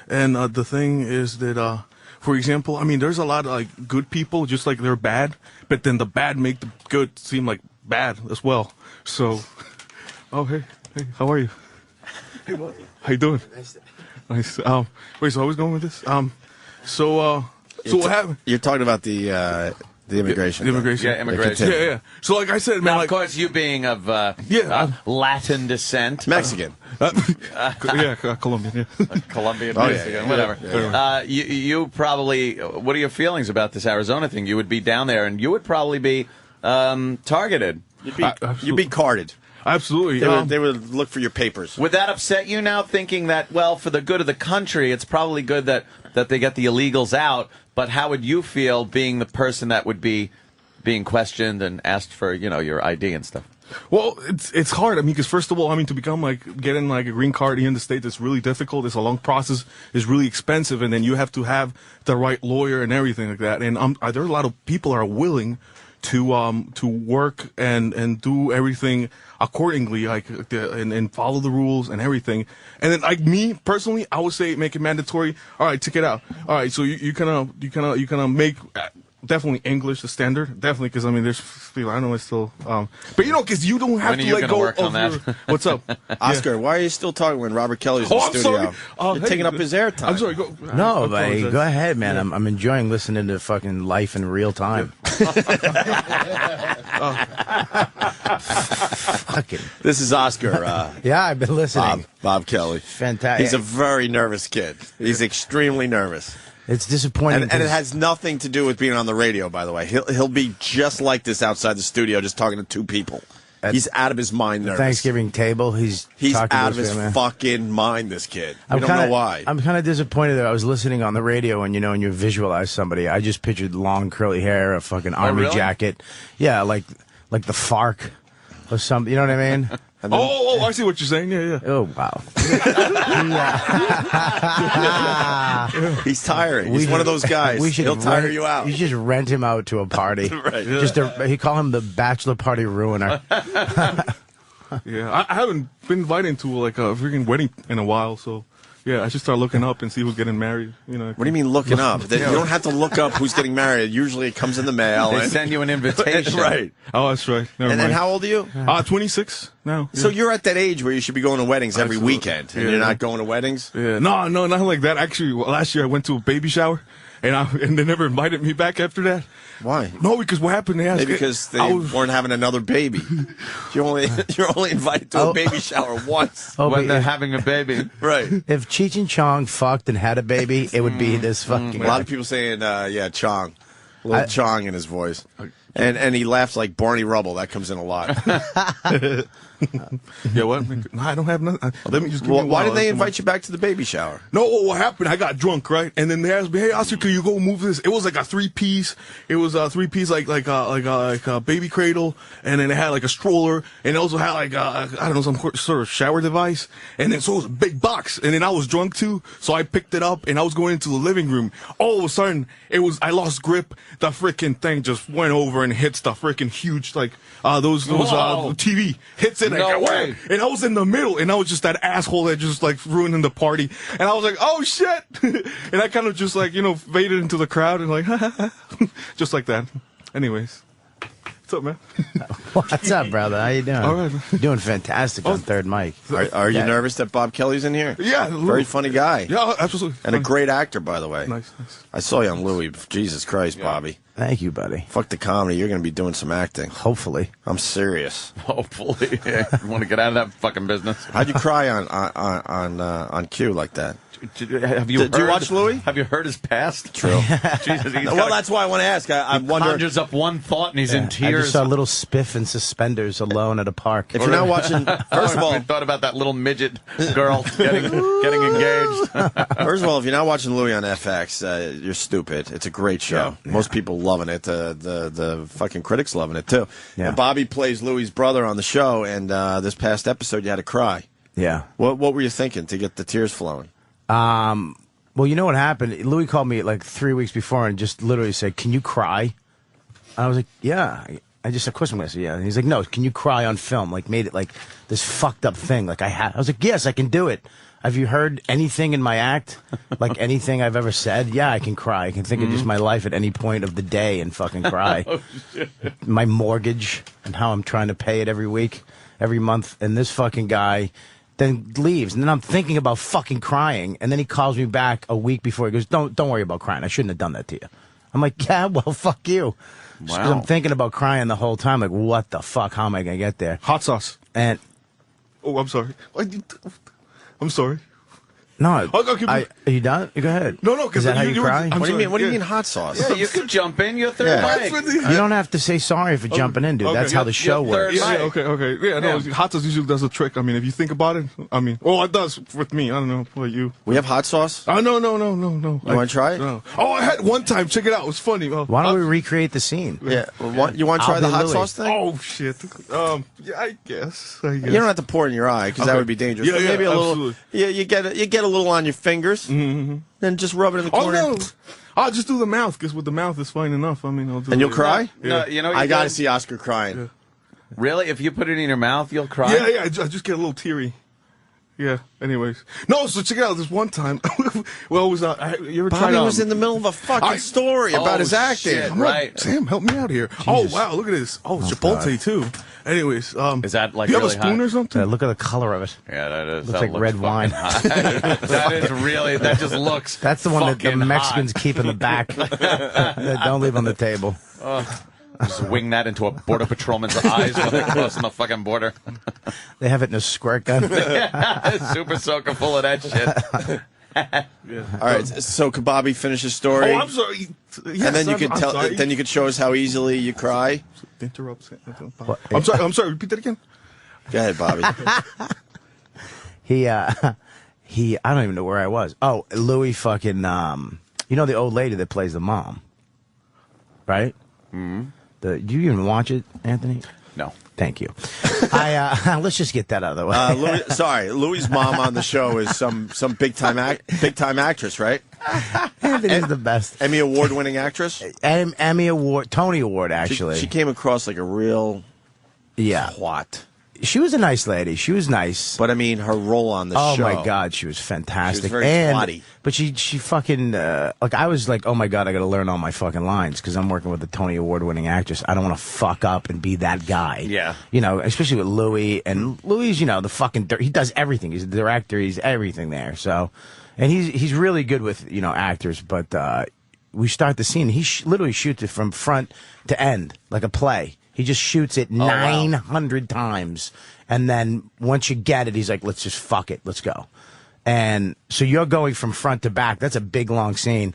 the thing is that, for example, I mean, there's a lot of like good people, just like they're bad, but then the bad make the good seem like bad as well. So, hey, how are you? Hey, what? How you doing? Nice. Wait, so I was going with this. So what happened? You're talking about the immigration. The immigration. Yeah, immigration. Yeah. So like I said, man, Now, like, of course, you being of Latin descent. Mexican. Colombian. Yeah. Colombian, Mexican, whatever. Yeah. You probably, what are your feelings about this Arizona thing? You would be down there, and you would probably be targeted. You'd be carded. Absolutely. They would look for your papers. Would that upset you now, thinking that, well, for the good of the country, it's probably good that they get the illegals out, but how would you feel being the person that would be being questioned and asked for, your ID and stuff? Well, it's hard. I mean, because first of all, I mean, to getting like a green card here in the States, it's really difficult. It's a long process. It's really expensive, and then you have to have the right lawyer and everything like that. And there are a lot of people are willing to work and do everything accordingly, and follow the rules and everything. And then, like me personally, I would say make it mandatory. All right, check it out. All right, so you kind of make definitely English the standard, definitely, because I mean there's people I know it's still, but because you don't have to let go work of on that? your. What's up, Oscar? Why are you still talking when Robert Kelly's in the I'm studio? sorry. You're taking up his airtime. I'm sorry. Go. No, buddy, go ahead, man. I'm enjoying listening to fucking life in real time. Fucking. This is Oscar. Yeah, I've been listening. Bob Kelly. Fantastic. He's a very nervous kid. He's extremely nervous. It's disappointing. And it has nothing to do with being on the radio, by the way. He'll be just like this outside the studio, just talking to two people. He's out of his mind nervous. Thanksgiving table, he's out of his fucking mind, this kid. I don't know why. I'm kind of disappointed that I was listening on the radio and, and you visualize somebody. I just pictured long curly hair, a fucking army jacket. Yeah, like the FARC or something. You know what I mean? I see what you're saying. Yeah. Oh, wow. He's tiring. He's one of those guys. He'll tire you out. You just rent him out to a party. Right. He call him the bachelor party ruiner. Yeah, I haven't been invited to like a freaking wedding in a while, so yeah, I should start looking up and see who's getting married. What do you mean looking up? You don't have to look up who's getting married. Usually it comes in the mail. They send you an invitation. Right. Oh, that's right. And how old are you? 26 now. Yeah. So you're at that age where you should be going to weddings every weekend, and you're not going to weddings? Yeah. No, not like that. Actually, last year I went to a baby shower, and they never invited me back after that. Why? No, because what happened? Maybe because they weren't having another baby. You're only invited to a baby shower once when they're having a baby. Right. If Cheech and Chong fucked and had a baby, it would be this fucking. A lot of people saying, Chong. A little Chong in his voice. And he laughs like Barney Rubble. That comes in a lot. Yeah, what? No, I don't have nothing. Let me just. Why did they invite you back to the baby shower? No, what happened? I got drunk, right? And then they asked me, "Hey, Oscar, can you go move this?" It was like a 3-piece. It was a 3-piece, like a baby cradle, and then it had like a stroller, and it also had like I don't know, some sort of shower device, and then so it was a big box. And then I was drunk too, so I picked it up, and I was going into the living room. All of a sudden, I lost grip. The freaking thing just went over and hits the freaking huge those TV hits it. No way. And I was in the middle, and I was just that asshole that just like ruining the party. And I was like, oh shit! And I kind of just faded into the crowd and like, just like that. Anyways, what's up, man? What's up, brother? How you doing? All right. You're doing fantastic on Third Mic. Are you nervous that Bob Kelly's in here? Yeah. Very funny guy. Yeah, absolutely. And a great actor, by the way. Nice. I saw you on Louis. Jesus Christ, Bobby. Thank you, buddy. Fuck the comedy. You're going to be doing some acting. Hopefully. I'm serious. Hopefully. You want to get out of that fucking business. How'd you cry on cue like that? Have you Do you watch Louis? Have you heard his past? True. Jesus, Well, that's why I want to ask. I'm he wondering. conjures up one thought and he's in I tears. just saw a little spiff in suspenders alone at a park. If you're not watching, first of all, I thought about that little midget girl getting engaged. First of all, if you're not watching Louis on FX, you're stupid. It's a great show. Yeah. Most people loving it. The fucking critics loving it too. Yeah. And Bobby plays Louis' brother on the show, and this past episode you had to cry. Yeah. What were you thinking to get the tears flowing? Well, you know what happened? Louis called me like 3 weeks before and just literally said, "Can you cry?" I was like, "Yeah." I just, of course I'm going to say yeah. And he's like, "No, can you cry on film?" Like, made it like this fucked up thing. Like I was like, "Yes, I can do it." Have you heard anything in my act? Like anything I've ever said? Yeah, I can cry. I can think of just my life at any point of the day and fucking cry. Oh, shit. My mortgage and how I'm trying to pay it every week, every month. And this fucking guy then leaves. And then I'm thinking about fucking crying. And then he calls me back a week before. He goes, don't worry about crying. I shouldn't have done that to you. I'm like, yeah, well, fuck you. Because I'm thinking about crying the whole time. Like, what the fuck? How am I going to get there? Hot sauce. And Oh, I'm sorry. I'm sorry. no, Okay, are you done? You go ahead. No, Is because that how you cry? What do you mean? What do you mean hot sauce? Yeah, you could jump in. You're third Yeah. mic. You don't have to say sorry for jumping in, dude. Okay, That's how the show you're third works. mic. Okay. Yeah, no, hot sauce usually does a trick. I mean, if you think about it, it does with me. I don't know about you. We have hot sauce. No. You want to try it? No. Oh, I had one time. Check it out. It was funny. Why don't we recreate the scene? Yeah. You want to try I'll the be hot Louis. sauce thing? Oh shit. Yeah, I guess. You don't have to pour it in your eye because that Okay. would be dangerous. Yeah, But maybe a little. absolutely. Yeah, you get a little on your fingers. Mm-hmm. Then just rub it in the Oh corner. no. I'll just do the mouth because with the mouth is fine enough. I'll do And you'll it. cry? No, you know, I got to see Oscar crying. Yeah. Really? If you put it in your mouth, you'll cry? Yeah. I just get a little teary. Yeah. Anyways, no. So check it out. This one time, well, it was you ever Bobby tried? was in the middle of a fucking story about his acting. shit, I'm right. like, Sam, help me out here. Oh wow, look at this. Oh, Chipotle too. Anyways, Is that like you have really a spoon hot? or something? Look at the color of it. Yeah, that is. Looks that like red fucking wine. hot. That is really. That just looks. That's the one that the fucking Mexicans hot. keep in the back. That don't leave on the table. Just wing that into a border patrolman's eyes when they're crossing the fucking border. They have it in a squirt gun. Super soaker full of that shit. All right. So could Bobby finish his story? Oh, I'm sorry. Yes, And then you could I'm tell. sorry. Then you could show us how easily you cry. Interrupt. I'm sorry. Repeat that again. Go ahead, Bobby. He I don't even know where I was. Oh, Louis fucking, you know the old lady that plays the mom, right? Mm-hmm. Do you even watch it, Anthony? No. Thank you. Let's just get that out of the way. Louis' mom on the show is some big time actress, right? Anthony's the best. Emmy award-winning actress. Emmy Award, Tony Award, actually. She came across like a real twat. She was a nice lady. She was nice. But I mean, her role on the show. Oh my God, she was fantastic. She was very twatty. But she fucking like I was like, oh my God, I got to learn all my fucking lines because I'm working with a Tony Award winning actress. I don't want to fuck up and be that guy. Yeah. You know, especially with Louis, and Louis, you know, the fucking he does everything. He's the director. He's everything there. So, and he's really good with actors. But we start the scene. He literally shoots it from front to end like a play. He just shoots it 900 times. And then once you get it, he's like, let's just fuck it. Let's go. And so you're going from front to back. That's a big, long scene.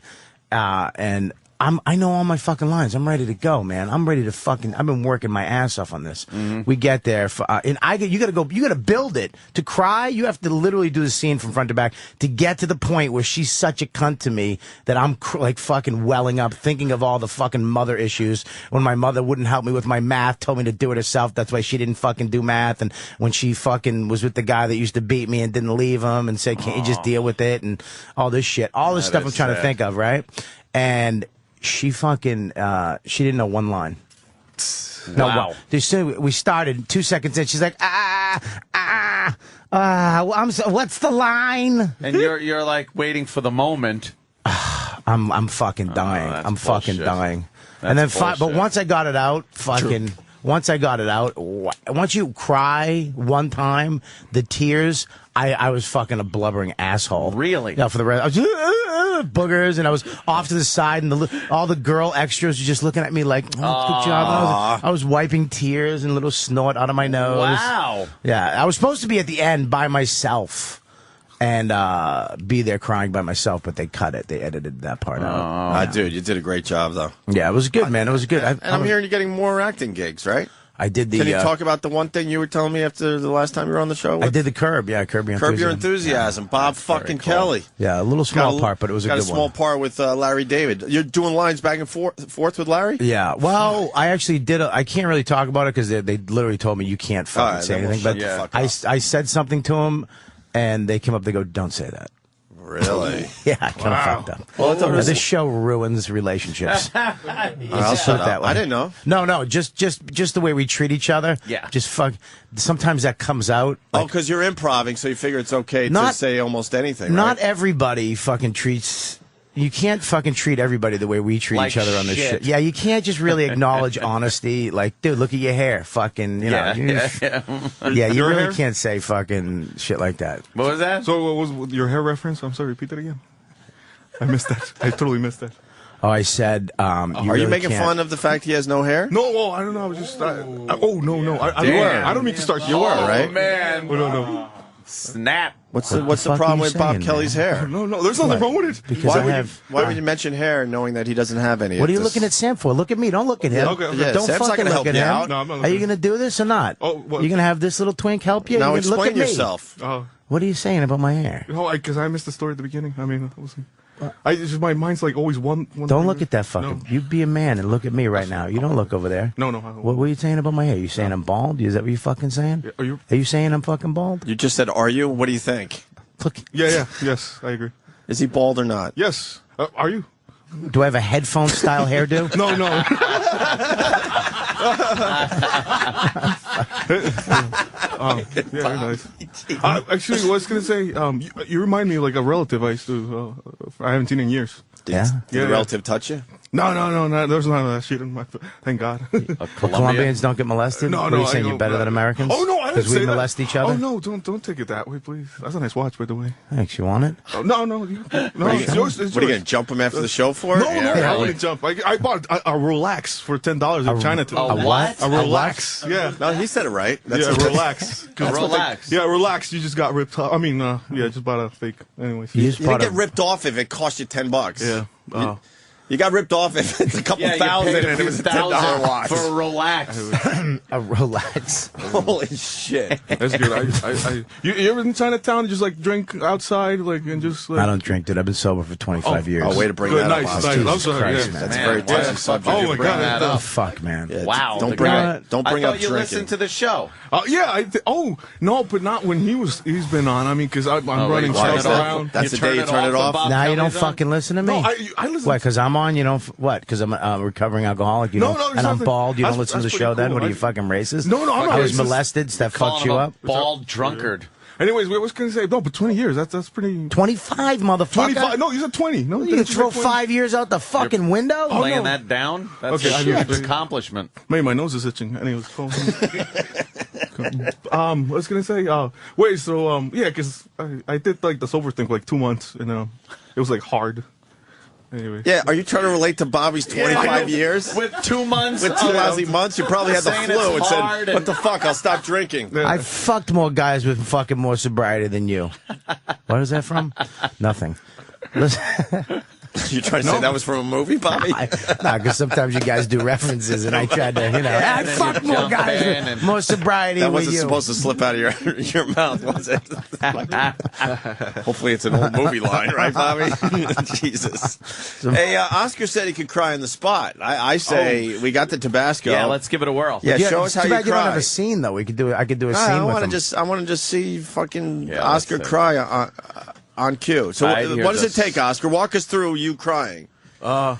And I know all my fucking lines. I'm ready to go, man. I'm ready to fucking, I've been working my ass off on this. Mm-hmm. We get there and you gotta build it. To cry, you have to literally do the scene from front to back to get to the point where she's such a cunt to me that I'm like fucking welling up, thinking of all the fucking mother issues when my mother wouldn't help me with my math, told me to do it herself. That's why she didn't fucking do math. And when she fucking was with the guy that used to beat me and didn't leave him and said, can't you just deal with it? And all this shit, all this stuff I'm trying to think of, right? And she fucking, she didn't know one line. No, wow. We started 2 seconds in. She's like, what's the line? And you're like waiting for the moment. I'm fucking dying. I'm fucking bullshit. dying. That's And then, bullshit. but once I got it out, fucking. Once I got it out, once you cry one time, the tears, I was fucking a blubbering asshole. Really? Yeah, for the rest. I was boogers, and I was off to the side, and all the girl extras were just looking at me like, oh, good job. I was wiping tears and a little snort out of my nose. Wow. Yeah, I was supposed to be at the end by myself. and be there crying by myself, but they cut it. They edited that part out. Dude, you did a great job, though. Yeah, it was good, man. It was good. I'm hearing you're getting more acting gigs, right? I did the. Can you talk about the one thing you were telling me after the last time you were on the show? I did the Curb, yeah, Curb Your Enthusiasm. Curb Your Enthusiasm. Bob fucking cool. Kelly. Yeah, a little small part, but it was a good one. Got a small part with Larry David. You're doing lines back and forth with Larry? Yeah. Well, I actually did. I can't really talk about it because they literally told me you can't fucking say anything. But I said something to him, and they came up. They go, "Don't say that." Really? Yeah, kind of fucked up. Well, this show ruins relationships. I'll shut up. I didn't know. No, just the way we treat each other. Yeah. Just fuck. Sometimes that comes out. Oh, because you're improvising, so you figure it's okay to say almost anything. Not right? everybody fucking treats. You can't fucking treat everybody the way we treat each other on this shit. Yeah, you can't just really acknowledge honesty. Like, dude, look at your hair. Fucking, you know. Yeah, you Your really hair? can't say fucking shit like that. What was that? So what was your hair reference? I'm sorry, repeat that again. I missed that. I totally missed that. Oh, I said, Are you making fun of the fact he has no hair? No, well, I don't know. I was just. Oh no. I don't mean to start. You were, right? Man. Oh, no. Snap. What's the problem with Bob Kelly's hair? No, there's nothing wrong with it. Because why would you mention hair knowing that he doesn't have any? What are you looking at Sam for? Look at me. Don't look at him. Okay. Yeah, Don't Sam's not fucking gonna look help at you him. out. No, I'm not Are looking. you going to do this or not? Oh, what? You going to have this little twink help you? Now You gonna look explain at me. yourself. What are you saying about my hair? No, because I missed the story at the beginning. I mean, my mind's like always one. Don't look at that fucking. You be a man and look at me right now. You don't look over there. No. What were you saying about my hair? You saying I'm bald? Is that what you fucking saying? Are you saying I'm fucking bald? You just said, "Are you?" What do you think? Look. Yeah. Yes, I agree. Is he bald or not? Yes. Are you? Do I have a headphone style hairdo? No. Yeah, very nice. Actually, I was gonna say, you remind me of like a relative I used to. I haven't seen in years. Yeah. Did the relative touch you? No. There's none of that shit in my. Thank God. Colombians don't get molested? No, What are you saying? You're better than Americans? Oh no, I didn't say that. Because we molest each other? Oh no, don't take it that way, please. That's a nice watch, by the way. Thanks. You want it? Oh, no. It's yours. What are you gonna jump him after the show for? No, I wouldn't jump. I bought a relax for $10 in Chinatown. A what? A relax. Yeah. No, he said it right. Relax. Relax. Yeah, relax. You just got ripped off. I mean, just bought a fake. Anyways. You didn't get ripped off if it cost you $10. Yeah. You got ripped off if it's a couple thousand and it was a $10 watch. For a relax. A relax. Holy shit. That's good. You ever in Chinatown just like drink outside and just like... I don't drink, dude. I've been sober for 25 years. Oh, way to bring that up. Nice. Jesus sorry, Christ, yeah. man. That's a very touchy subject. Oh my God. Oh, fuck, man. Yeah, Wow. Don't bring up I thought you drinking. listened to the show. Yeah. No, but not when he's been on. I mean, because I'm running stuff around. That's the day you turn it off? Now you don't fucking listen to me? No, I listen. What, because I'm on, you know, what? Because I'm a recovering alcoholic, you know, and I'm bald, you don't listen to the show then? What are you, fucking racist? No, I'm not I was racist. molested, that fucked you up? Bald drunkard. Anyways, what was going to say? No, but 20 years, that's pretty... 25, motherfucker? 25, no, you said 20. No, you can throw 5 years out the fucking window? Laying that down? That's a huge accomplishment. Man, my nose is itching. Anyways, I was going to say, because I did like the sober thing for like 2 months, and it was like hard. Anyway. Yeah, are you trying to relate to Bobby's 25 years? With 2 months? With 2 lousy months, you probably had the flu and said, what the fuck, I'll stop drinking. I fucked more guys with fucking more sobriety than you. What is that from? Nothing. Listen. You trying to say that was from a movie, Bobby? No, because sometimes you guys do references, and I tried to, I fucked more guys with more sobriety that with wasn't you. supposed to slip out of your mouth, was it? Hopefully it's an old movie line, right, Bobby? Jesus. Hey, Oscar said he could cry on the spot. I say we got the Tabasco. Yeah, let's give it a whirl. Yeah, show us how you cry. You don't have a scene, though. We could do it. I could do a scene with him. I want to just see fucking Oscar cry on cue. So what does it take, Oscar? Walk us through you crying. Yeah.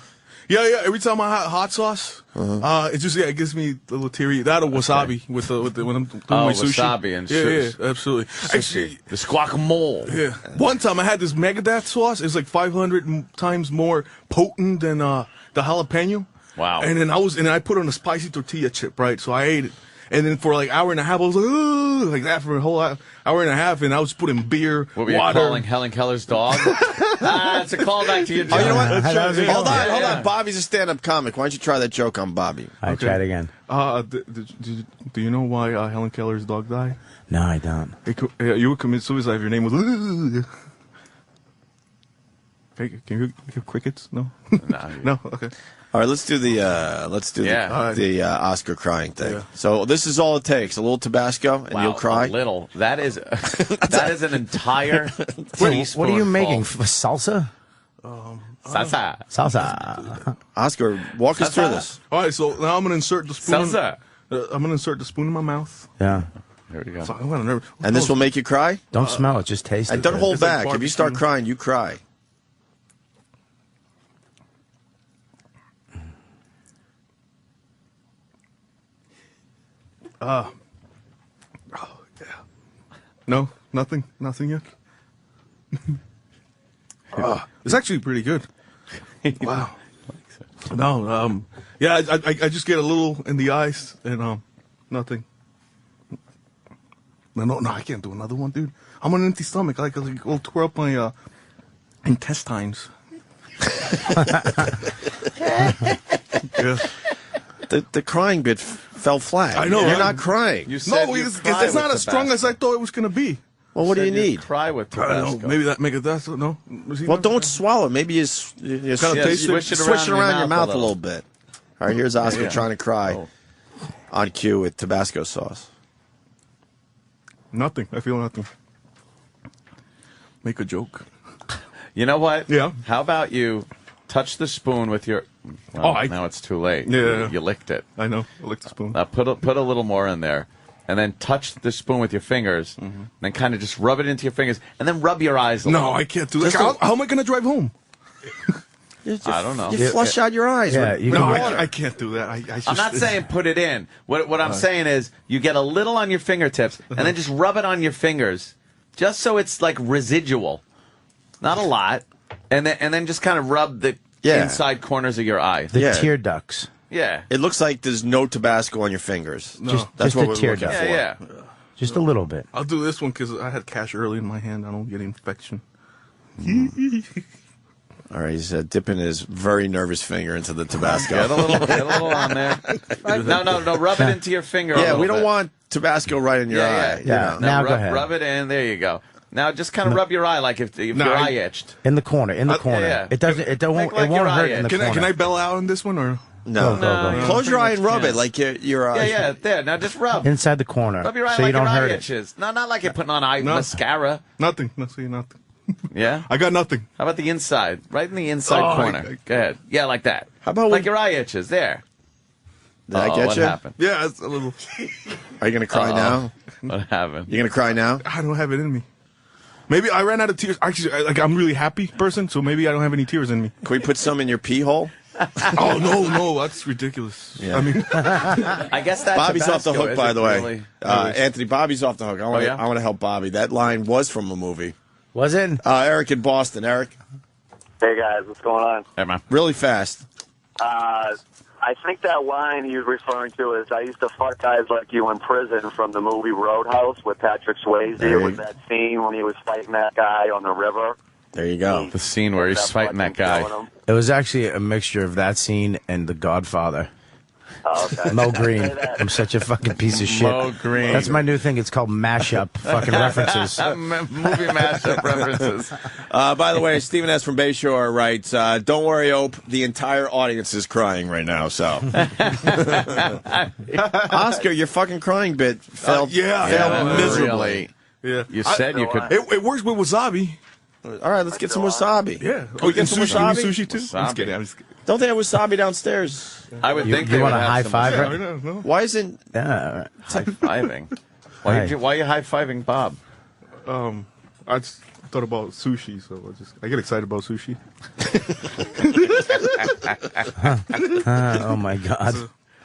Every time I have hot sauce, it just it gives me a little teary. That or wasabi with when I'm doing my sushi. Wasabi and yeah, absolutely. Actually, the guacamole. Yeah. One time I had this Megadeth sauce. It's like 500 times more potent than the jalapeno. Wow. And then I put on a spicy tortilla chip, right? So I ate it. And then for like hour and a half, I was like, ugh, like that for a whole hour and a half, and I was putting beer, What were you water. calling Helen Keller's dog? It's a callback to your joke. Oh, you know what? Hold on, Yeah, hold yeah. on. Bobby's a stand-up comic. Why don't you try that joke on Bobby? I try it again. Do you know why Helen Keller's dog died? No, I don't. You would commit suicide if your name was. Hey, can you hear crickets? No. No. Okay. All right, let's do the Oscar crying thing. Yeah. So this is all it takes: a little Tabasco, and you'll cry. A little. That is an entire Wait, what are you teaspoonful. making? Salsa? Salsa. Oscar, walk us through this. All right, so now I'm gonna insert the spoon. Salsa. I'm gonna insert the spoon in my mouth. Yeah. There we go. So I'm gonna And this will make you cry? Don't smell it, just taste And it. don't hold It's like back. If you start barbecue. crying, you cry. Oh, yeah. No, nothing yet. It's actually pretty good. Wow. No, yeah, I just get a little in the eyes and nothing. No, I can't do another one, dude. I'm on an empty stomach. I will tear up my intestines. Yeah. The crying bit fell flat. I know. You're right? not crying. You said No, you it's cry not with as strong as Tabasco. I thought it was gonna be. Well, what do you Said need? Cry with I Tabasco. don't know. Maybe that make it that. No. Well, don't swallow. Maybe you Kinda taste taste it. swish it around your mouth a little bit. All right, here's Oscar Yeah. trying to cry on cue with Tabasco sauce. Nothing. I feel nothing. Make a joke. You know what? Yeah. How about you touch the spoon with your... Well, now it's too late. Yeah. You licked it. I know. I licked the spoon. Put a little more in there. And then touch the spoon with your fingers. Then kind of just rub it into your fingers. And then rub your eyes a little. No, I can't do that. Just How am I going to drive home? I don't know. You flush out your eyes. Yeah, with you No, can- water. I can't do that. I just, I'm not saying put it in. What I'm saying is you get a little on your fingertips and then just rub it on your fingers, just so it's like residual, not a lot, and then just kind of rub the inside corners of your eye. The tear ducts. Yeah. It looks like there's no Tabasco on your fingers. No. That's Just what the we're tear looking duct. for. Yeah. Just a little bit. I'll do this one because I had cash early in my hand. I don't get infection. All right, he's dipping his very nervous finger into the Tabasco. Get a little on there. No. Rub it into your finger. a Yeah, little we don't bit. want Tabasco right in your eye. Yeah. You know. Now rub, go ahead. Rub it in. There you go. Now just kind of rub your eye like if No, your I- eye itched. In the corner. In the corner. yeah. It doesn't. It Make won't. like It won't your hurt eye in the Can corner. I bell out on this one or? No. Go. Close your eye and rub Yeah. it like your eyes. Yeah. There. Now just rub. Inside the corner, Rub your eye so like you don't your eye hurt it. itches. No, not like you're putting on eye No. mascara. Nothing. Nothing. Yeah. I got nothing. How about the inside? Right in the inside Oh, corner. Go ahead. Yeah, like that. How about like your eye itches? There. Did I get what you? happened? Yeah, it's a little. Are you going to cry now? What happened? You going to cry now? I don't have it in me. Maybe I ran out of tears. Actually, I'm a really happy person, so maybe I don't have any tears in me. Can we put some in your pee hole? Oh no, that's ridiculous. Yeah. I mean, I guess that Bobby's off the Tabasco hook, by isn't the way. really- Anthony, Bobby's off the hook. I want yeah? to help Bobby. That line was from a movie. Was it? Eric in Boston. Eric, Hey guys, what's going on? Hey, man. really fast. I think that line he was referring to is I used to fuck guys like you in prison from the movie Roadhouse with Patrick Swayze. There It was you- that scene when he was fighting that guy on the river. There you go. The scene where he's fighting that guy. It was actually a mixture of that scene and The Godfather. Oh, okay. Mo Green. I'm such a fucking piece of shit. Mo Green. That's my new thing. It's called mashup. Fucking references. Movie mashup references. By the way, Stephen S. from Bayshore writes, don't worry, Ope, the entire audience is crying right now, so. Oscar, your fucking crying bit failed, failed miserably. yeah. You said you could. It works with wasabi. All right, let's get some wasabi. Yeah. Can we get some sushi, wasabi? sushi too. I'm just Wasabi. kidding. I'm just kidding. Don't they have wasabi downstairs? I would think You they want would a have high some five? Yeah, Right? I know, no. Why isn't... Yeah. high fiving. Why are you high fiving Bob? I just thought about sushi, so I get excited about sushi. Oh my God.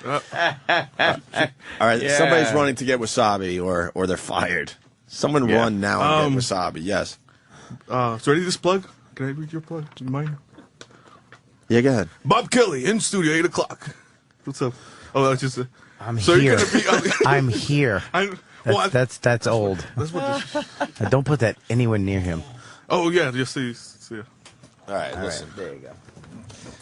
All right, Yeah. somebody's running to get wasabi or they're fired. Someone run now and get wasabi, yes. So ready this plug? Can I read your plug? Do you mind? Yeah, go ahead. Bob Kelly in studio, 8 o'clock. What's up? Oh, that's just. I'm so here. You're gonna be, I'm here. That's old. Don't put that anywhere near him. Oh yeah, just see. All right, listen. There you go.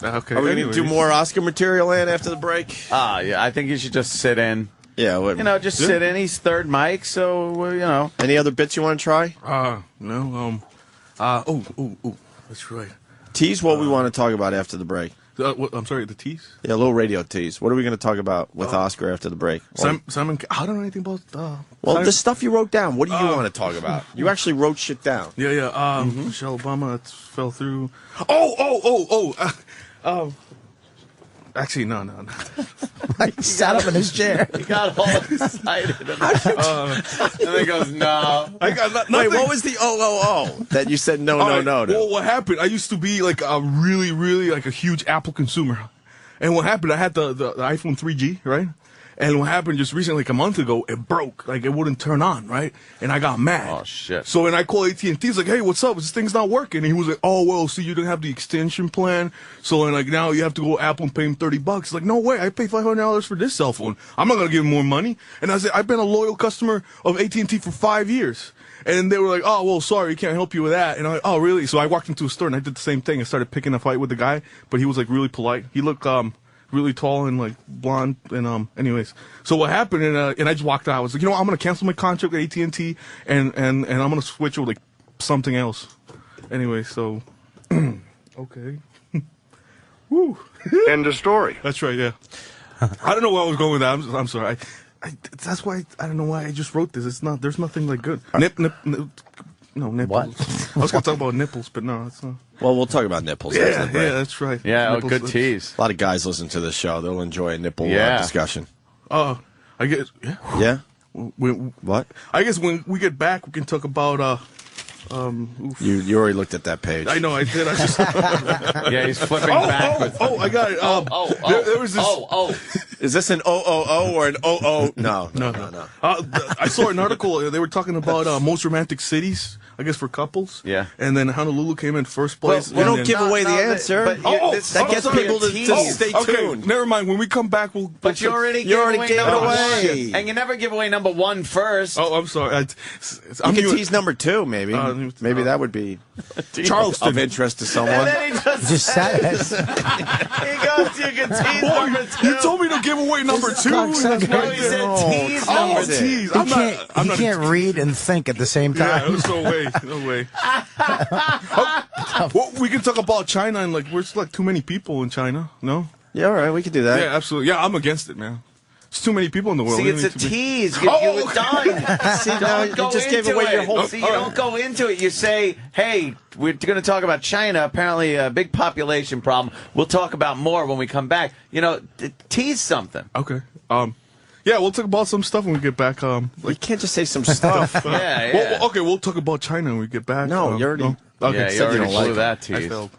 Okay. Are we going to do more Oscar material, Ann, after the break? Yeah, I think you should just sit in. Yeah, just sit in. He's third mic, so, Any other bits you want to try? No. That's right. Tease what we want to talk about after the break. I'm sorry, the tease? Yeah, a little radio tease. What are we going to talk about with Oscar after the break? Simon, I don't know anything about... well, the stuff you wrote down, what do you want to talk about? You actually wrote shit down. Yeah. Michelle Obama fell through... Actually, no. He sat up in his chair. He got all excited. And then he goes, no. I got nothing. Wait, what was the that you said no? Well, what happened? I used to be like a really, really like a huge Apple consumer. And what happened, I had the iPhone 3G, right? And what happened just recently, like a month ago, it broke. Like, it wouldn't turn on, right? And I got mad. Oh, shit. So, and I called AT&T. He's like, hey, what's up? This thing's not working. And he was like, oh, well, see, you didn't have the extension plan. So, and like, now you have to go Apple and pay him $30. He's like, no way. I paid $500 for this cell phone. I'm not going to give him more money. And I said, I've been a loyal customer of AT&T for 5 years. And they were like, oh, well, sorry, can't help you with that. And I'm like, oh, really? So I walked into a store and I did the same thing. I started picking a fight with the guy, but he was like really polite. He looked, really tall and like blonde and anyways. So what happened and I just walked out. I was like, I'm gonna cancel my contract with AT&T and I'm gonna switch with like something else. Anyway, so okay. Woo. End of story. That's right. Yeah. I don't know where I was going with that. I'm sorry. That's why I don't know why I just wrote this. It's not. There's nothing like good. Nip. No, nipples. What? I was going to talk about nipples, but no, it's not. Well, we'll talk about nipples. Yeah, that's right. Yeah, nipples, good tease. A lot of guys listen to this show. They'll enjoy a nipple discussion. I guess. Yeah. Yeah? What? I guess when we get back, we can talk about... You already looked at that page. I know, I did. I just... Yeah, he's flipping backwards. I got it. There was this... Is this an O or an O? No. I saw an article. They were talking about most romantic cities, I guess, for couples. Yeah. And then Honolulu came in first place. Well, we don't give away the answer. That gets people to stay tuned. Never mind. When we come back, we'll... But you already gave it away. And you never give away number one first. Oh, I'm sorry. You can tease number two, maybe. Maybe that would be Charleston of interest to someone. And then he just sat He goes, you can tease number two. You told me to give away number two. No, he said tease number two. Tease. He can't read and think at the same time. Yeah, no way. Well, we can talk about China and like we're like too many people in China. No? Yeah, all right, we can do that. Yeah, absolutely. Yeah, I'm against it, man. It's too many people in the world. See, it's a tease. You were done. See, now you just gave away your whole... See, you don't go into it. You say, hey, we're going to talk about China, apparently a big population problem. We'll talk about more when we come back. Tease something. Okay. Yeah, we'll talk about some stuff when we get back. You can't just say some stuff. Yeah. Well, okay, we'll talk about China when we get back. No, you already... Okay, yeah, you already blew that tease. I failed.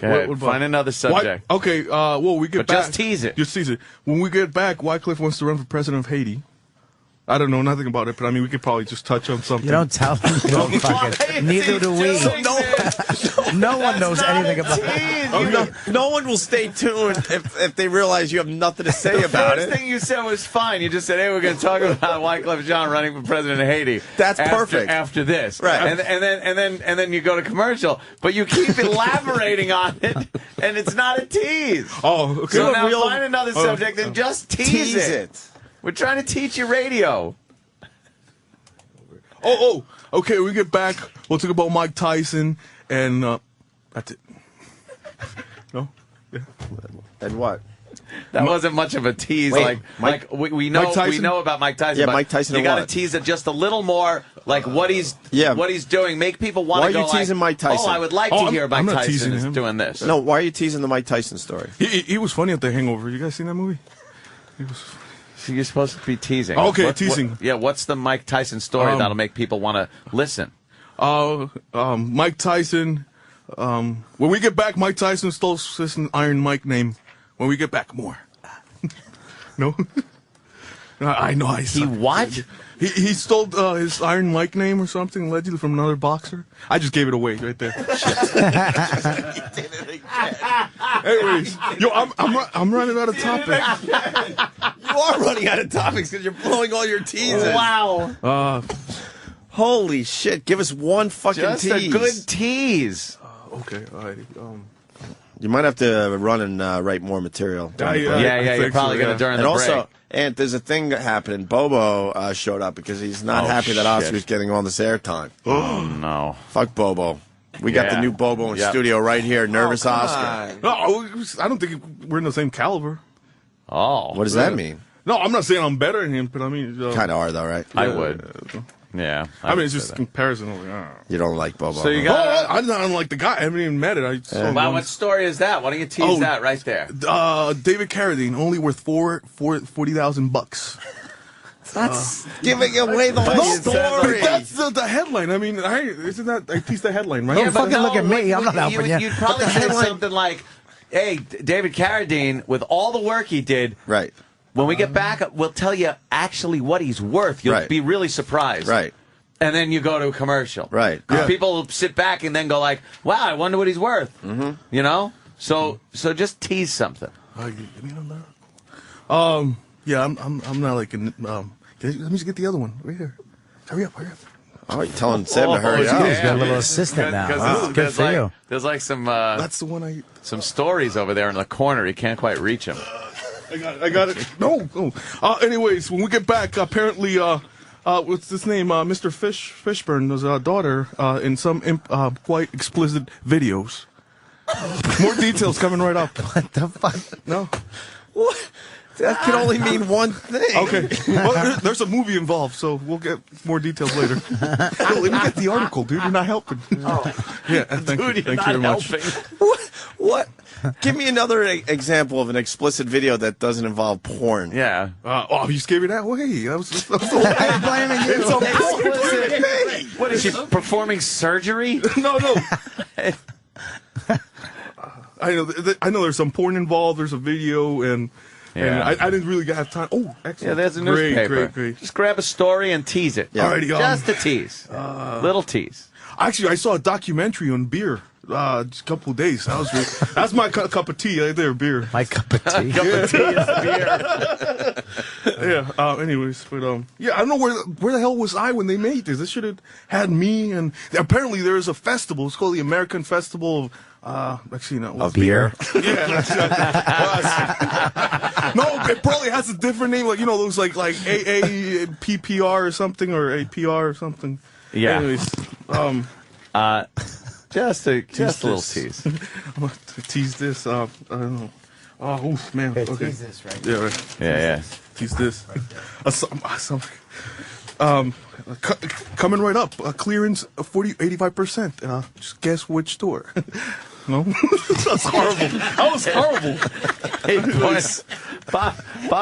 Okay, find another subject. Okay, well, we get but back. Just tease it. Just tease it. When we get back, Wycliffe wants to run for president of Haiti. I don't know nothing about it, but I mean, we could probably just touch on something. You don't tell them. You don't fucking. Neither do we. No one knows anything about it. No one will stay tuned if they realize you have nothing to say about it. The first thing you said was fine. You just said, hey, we're going to talk about Wycliffe Jean running for president of Haiti. That's perfect. After this. Right. And then you go to commercial. But you keep elaborating on it, and it's not a tease. Oh, okay. So now find another subject and just tease it. We're trying to teach you radio. Okay, we get back. We'll talk about Mike Tyson, and that's it. No? Yeah. And what? That wasn't much of a tease. Wait, we know about Mike Tyson. Yeah, but Mike Tyson. You got to tease it just a little more, like what he's doing. Make people want to go. Why are you teasing Mike Tyson? Oh, I would like to hear Mike Tyson is doing this. No, why are you teasing the Mike Tyson story? He was funny at The Hangover. You guys seen that movie? He was. So you're supposed to be teasing. Okay, teasing. What's the Mike Tyson story that'll make people want to listen? Mike Tyson. When we get back, Mike Tyson stole his Iron Mike name. When we get back, more. No? I know. He what? He stole his Iron Mike name or something, allegedly from another boxer. I just gave it away right there. Anyways, I'm running out of topics. are running out of topics because you're blowing all your teases. Wow. Holy shit! Give us one fucking Just tease. a good tease. Okay, all right. You might have to run and write more material. You're probably going to during and the also, break. and there's a thing happening. Bobo showed up because he's not happy that Oscar's getting all this airtime. Oh, no. Fuck Bobo. We got the new Bobo in studio right here. Nervous Oscar. No, I don't think we're in the same caliber. Oh. What does that mean? No, I'm not saying I'm better than him, but I mean... kind of are, though, right? I would. Yeah. I mean, it's just a comparison. You don't like Bobo. So you got... I don't like the guy. I haven't even met it. Wow, what story is that? Why don't you tease that right there? David Carradine, only worth $40,000. That's giving away the whole story. That's the headline. I mean, isn't that... I teased the headline, right? Don't fucking look at me. I'm not helping you. You'd probably say something like, hey, David Carradine, with all the work he did... Right. When we get back, we'll tell you actually what he's worth. You'll be really surprised. Right. And then you go to a commercial. Right. Because people sit back and then go like, wow, I wonder what he's worth. Mm-hmm. You know? So just tease something. Yeah, I'm not like... let me just get the other one. Right here. Hurry up. Oh, you're telling Seb to hurry up. He's got a little assistant now. Wow. Good for you. There's like some... That's the one some stories over there in the corner. You can't quite reach them. I got it. No. Anyways, when we get back, apparently, what's his name? Mr. Fishburne was a daughter in some quite explicit videos. More details coming right up. What the fuck? No. What? That can only mean one thing. Okay. Well, there's a movie involved, so we'll get more details later. Let me get the article, dude. You're not helping. Yeah, thank you very much. What? Give me another example of an explicit video that doesn't involve porn. Yeah. You gave me that way. I was I'm blaming you. What is she performing surgery? No. I know there's some porn involved. There's a video and I didn't really have time. Oh, excellent. Yeah, there's a newspaper. Great. Just grab a story and tease it. Yeah. Alrighty, just a tease. Little tease. Actually, I saw a documentary on beer just a couple of days. That's my cup of tea right there, beer. My cup of tea. Cup of tea is beer. Yeah. Anyways, but I don't know where the hell was I when they made this. This should have had me. And apparently there is a festival. It's called the American Festival of beer. Yeah. No, it probably has a different name, like those like AAPPR or something, or APR or something. Yeah. Anyways, just a little tease. I'm gonna tease this. I don't know. Oh, oof, man. Here, Okay. tease this right Yeah, right. Yeah. Tease this. Coming right up. Clearance 85%. Just guess which store. No? That's horrible. That was horrible. Bob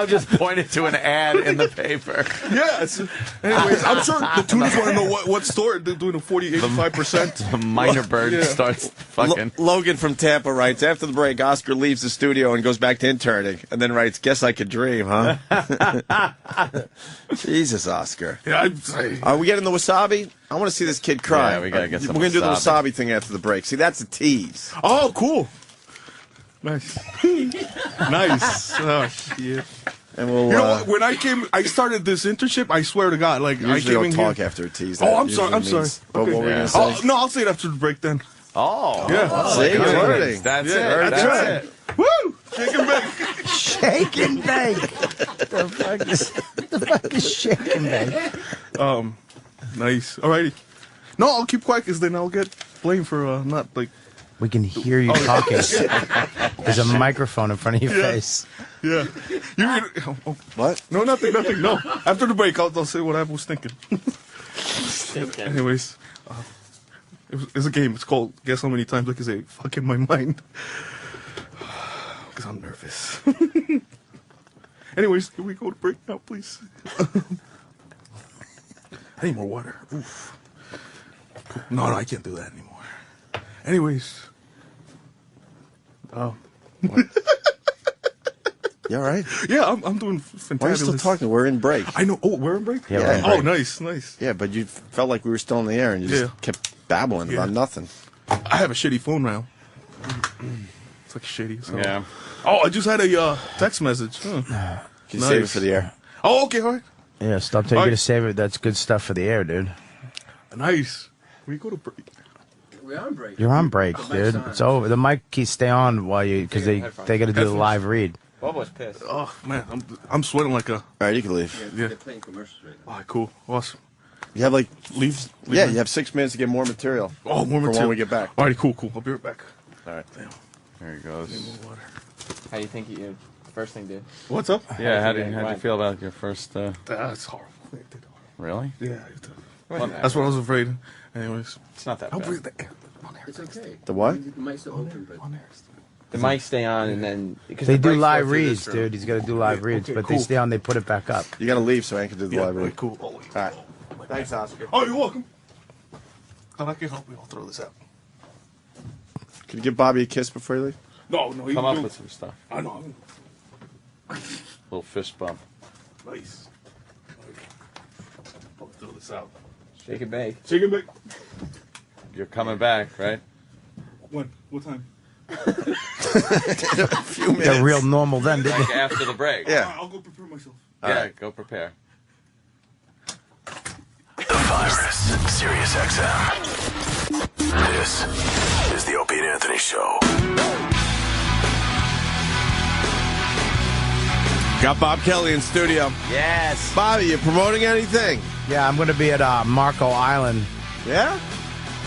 just pointed to an ad in the paper. Yes. Anyways, I'm sure the tuners want to know what store they're doing a 85%. The minor bird starts fucking. Logan from Tampa writes, after the break, Oscar leaves the studio and goes back to interning, and then writes, guess I could dream, huh? Jesus, Oscar. Yeah, Are we getting the wasabi? I want to see this kid cry. Yeah, we gotta get some We're going to do the wasabi. wasabi thing after the break. See, that's a tease. Oh, cool. Nice. Nice. Oh, shit. And we'll, you know what? When I started this internship, I swear to God, like I usually came don't in talk here. after a tease. Oh, I'm sorry. Okay. What were we going to say? No, I'll say it after the break then. Oh. Yeah. See, you're learning. That's Yeah, it. that's That's right. it. Woo! Shake and bake. Shake and bake. the fuck is shake and bake? Nice. Alrighty. No, I'll keep quiet because then I'll get blamed for not like. We can hear you talking. There's a microphone in front of your face. Yeah. What? No, nothing. No. After the break, I'll say what I was thinking. Anyways, it's a game. It's called Guess How Many Times I Can Say Fuck in My Mind. Because I'm nervous. Anyways, can we go to break now, please? I need more water. Oof. No, I can't do that anymore. Anyways. You all right? Yeah, I'm doing fantastic. Why are you still talking? We're in break. I know. Oh, we're in break? Yeah, we're in break. Oh, nice. Yeah, but you felt like we were still in the air and you just kept babbling about nothing. I have a shitty phone now. It's like shitty. So. Yeah. Oh, I just had a text message. Can you save it for the air? Oh, okay, all right. Yeah, stop taking you to save it. That's good stuff for the air, dude. Nice. We go to break. We're on break. You're on break, dude. It's over. The mic keys stay on while you because they got to do the live read. Bubba's pissed. Oh man, I'm sweating like a. All right, you can leave. Yeah. They're playing commercials right now. All right, cool, awesome. You have like leave. Yeah, you have 6 minutes to get more material. Oh, more material for when we get back. All right, cool. I'll be right back. All right. Damn. There he goes. How do you think you first thing did? What's up? Yeah, how'd you feel about your first? That's horrible. Really? Yeah. That's what I was afraid. Anyways, it's not that I'll bad. breathe the air. It's okay. The what? The mic's still open, but the mics stay on, and then because They the do breaks live go through reads, this room. dude. He's got to do live reads, but they cool. stay on. They put it back up. You got to leave so I can do the live read. Cool. All right. Thanks, Oscar. Oh, you're welcome. Thought I could help you. I'll throw this out. Can you give Bobby a kiss before you leave? No. Come up with some stuff. I know. Little fist bump. Nice. I'll throw this out. Shake and bake. Shake and bake. You're coming back, right? When? What time? A few minutes. They're real normal then, didn't Like they? after the break. Yeah. I'll go prepare myself. Yeah, go prepare. The Virus, Sirius XM. This is the Opie and Anthony Show. Got Bob Kelly in studio. Yes. Bobby, you promoting anything? Yeah, I'm going to be at Marco Island. Yeah?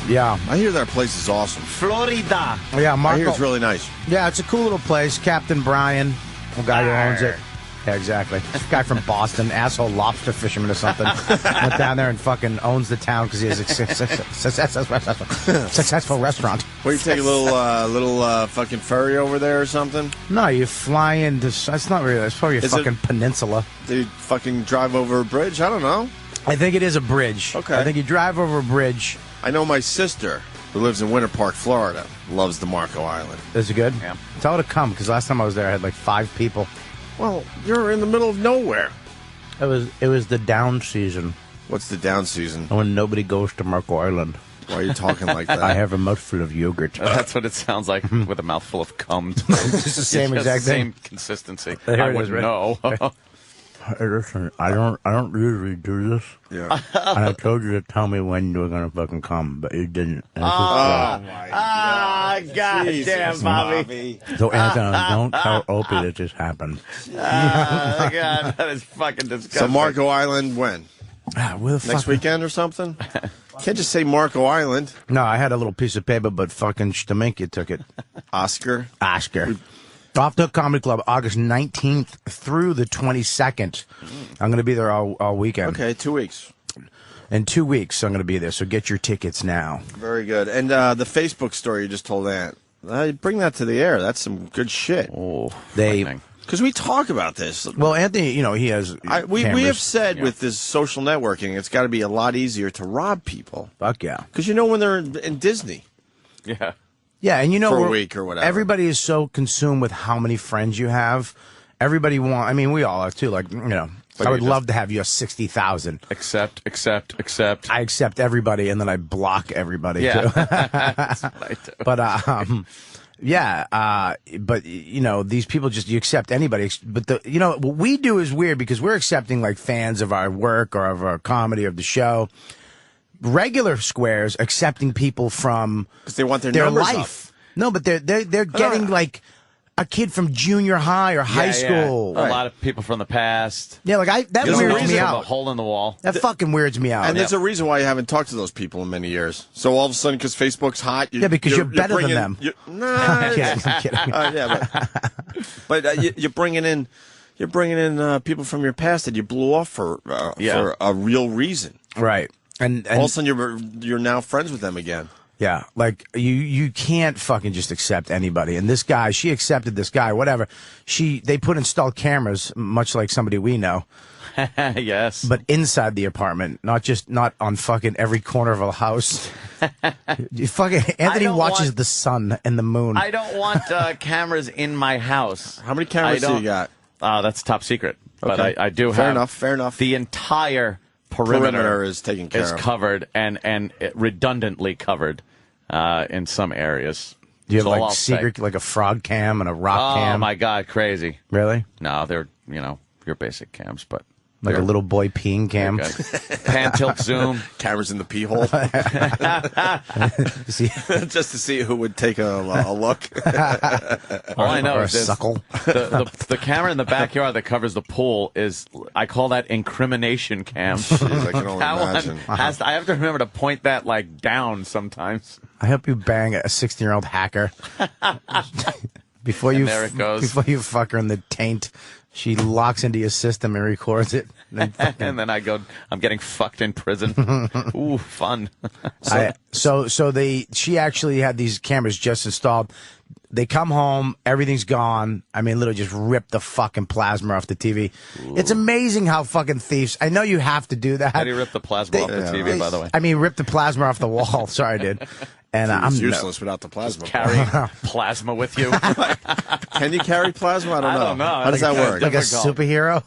Yeah. I hear that place is awesome. Florida. Yeah, I Marco. hear it's really nice. Yeah, it's a cool little place. Captain Brian, the guy who owns it. Yeah, exactly. This guy from Boston, asshole lobster fisherman or something, went down there and fucking owns the town because he has a successful restaurant. What, you take a little fucking ferry over there or something? No, you fly into. That's not really. It's probably a Is it- fucking peninsula. Did you fucking drive over a bridge? I don't know. I think it is a bridge. Okay. I think you drive over a bridge. I know my sister, who lives in Winter Park, Florida, loves the Marco Island. Is it good? Yeah. Tell her to come because last time I was there, I had like 5 people. Well, you're in the middle of nowhere. It was the down season What's the down season? when nobody goes to Marco Island. Why are you talking like that? I have a mouthful of yogurt. That's what it sounds like with a mouthful of cum. It's the same exact Same thing. consistency. There I it is, would right? know. Hey, listen, I don't usually do this. Yeah. And I told you to tell me when you were gonna fucking come, but you didn't. And this is God Jesus, damn, Bobby. so Anthony, don't tell Opie that this happened. God, that is fucking disgusting. So Marco Island when? Where the fuck? Next weekend or something? Can't just say Marco Island. No, I had a little piece of paper, but fucking Stamenka took it. Oscar. Off the Comedy Club, August 19th through the 22nd. I'm going to be there all weekend. Okay, 2 weeks. In 2 weeks, I'm going to be there, so get your tickets now. Very good. And the Facebook story you just told Ant, bring that to the air. That's some good shit. Oh, because we talk about this. Well, Anthony, you know, he has. We have said with this social networking, it's got to be a lot easier to rob people. Fuck yeah. Because you know when they're in Disney. Yeah. Yeah, and you know, for a week or whatever. Everybody is so consumed with how many friends you have. Everybody I mean, we all are too. Like, you know, But I would you love to have your 60,000. Accept. I accept everybody, and then I block everybody Yeah. too. That's what I do. But but you know, these people you accept anybody. But you know, what we do is weird because we're accepting like fans of our work or of our comedy or of the show. Regular squares accepting people from because they want their life. numbers up. No, but they're getting like a kid from junior high or high school. A lot of people from the past. Yeah, like that There's a weirds me reason. A out. hole in the wall. That fucking weirds me out. And there's a reason why you haven't talked to those people in many years. So all of a sudden, because Facebook's hot, because you're better than them. Nah, I'm kidding. Yeah, but you're bringing in people from your past that you blew off for a real reason, right? And all of a sudden you're now friends with them again. Yeah, like you can't fucking just accept anybody. And this guy, she accepted this guy, whatever. They put installed cameras, much like somebody we know. Yes. But inside the apartment, not on fucking every corner of a house. Anthony watches the sun and the moon. I don't want cameras in my house. How many cameras do you got? That's top secret. But Okay. I do Fair have. enough. Fair enough. The entire perimeter is taken care of. covered and redundantly covered in some areas. Do you have So I'll like secret, like a frog cam and a rock cam? Oh my God, crazy! Really? No, they're your basic cams, but Like a little boy peeing cam. Pan, tilt, zoom. Cameras in the pee hole. Just to see who would take a look. All I know or is a suckle. the camera in the backyard that covers the pool is, I call that incrimination cam. Jeez, I can only That one imagine. I have to remember to point that like down sometimes. I hope you bang a 16-year-old hacker. Before you, there it goes. Before you fuck her in the taint, she locks into your system and records it. And then I go, I'm getting fucked in prison. Ooh, fun. She actually had these cameras just installed. They come home, everything's gone. I mean, literally just rip the fucking plasma off the TV. Ooh. It's amazing how fucking thieves. I know you have to do that. How do you rip the plasma off the TV, by the way? I mean, rip the plasma off the wall. Sorry, dude. And I'm useless without the plasma. Carry plasma with you. Can you carry plasma? I don't know. How does that work? Like a superhero?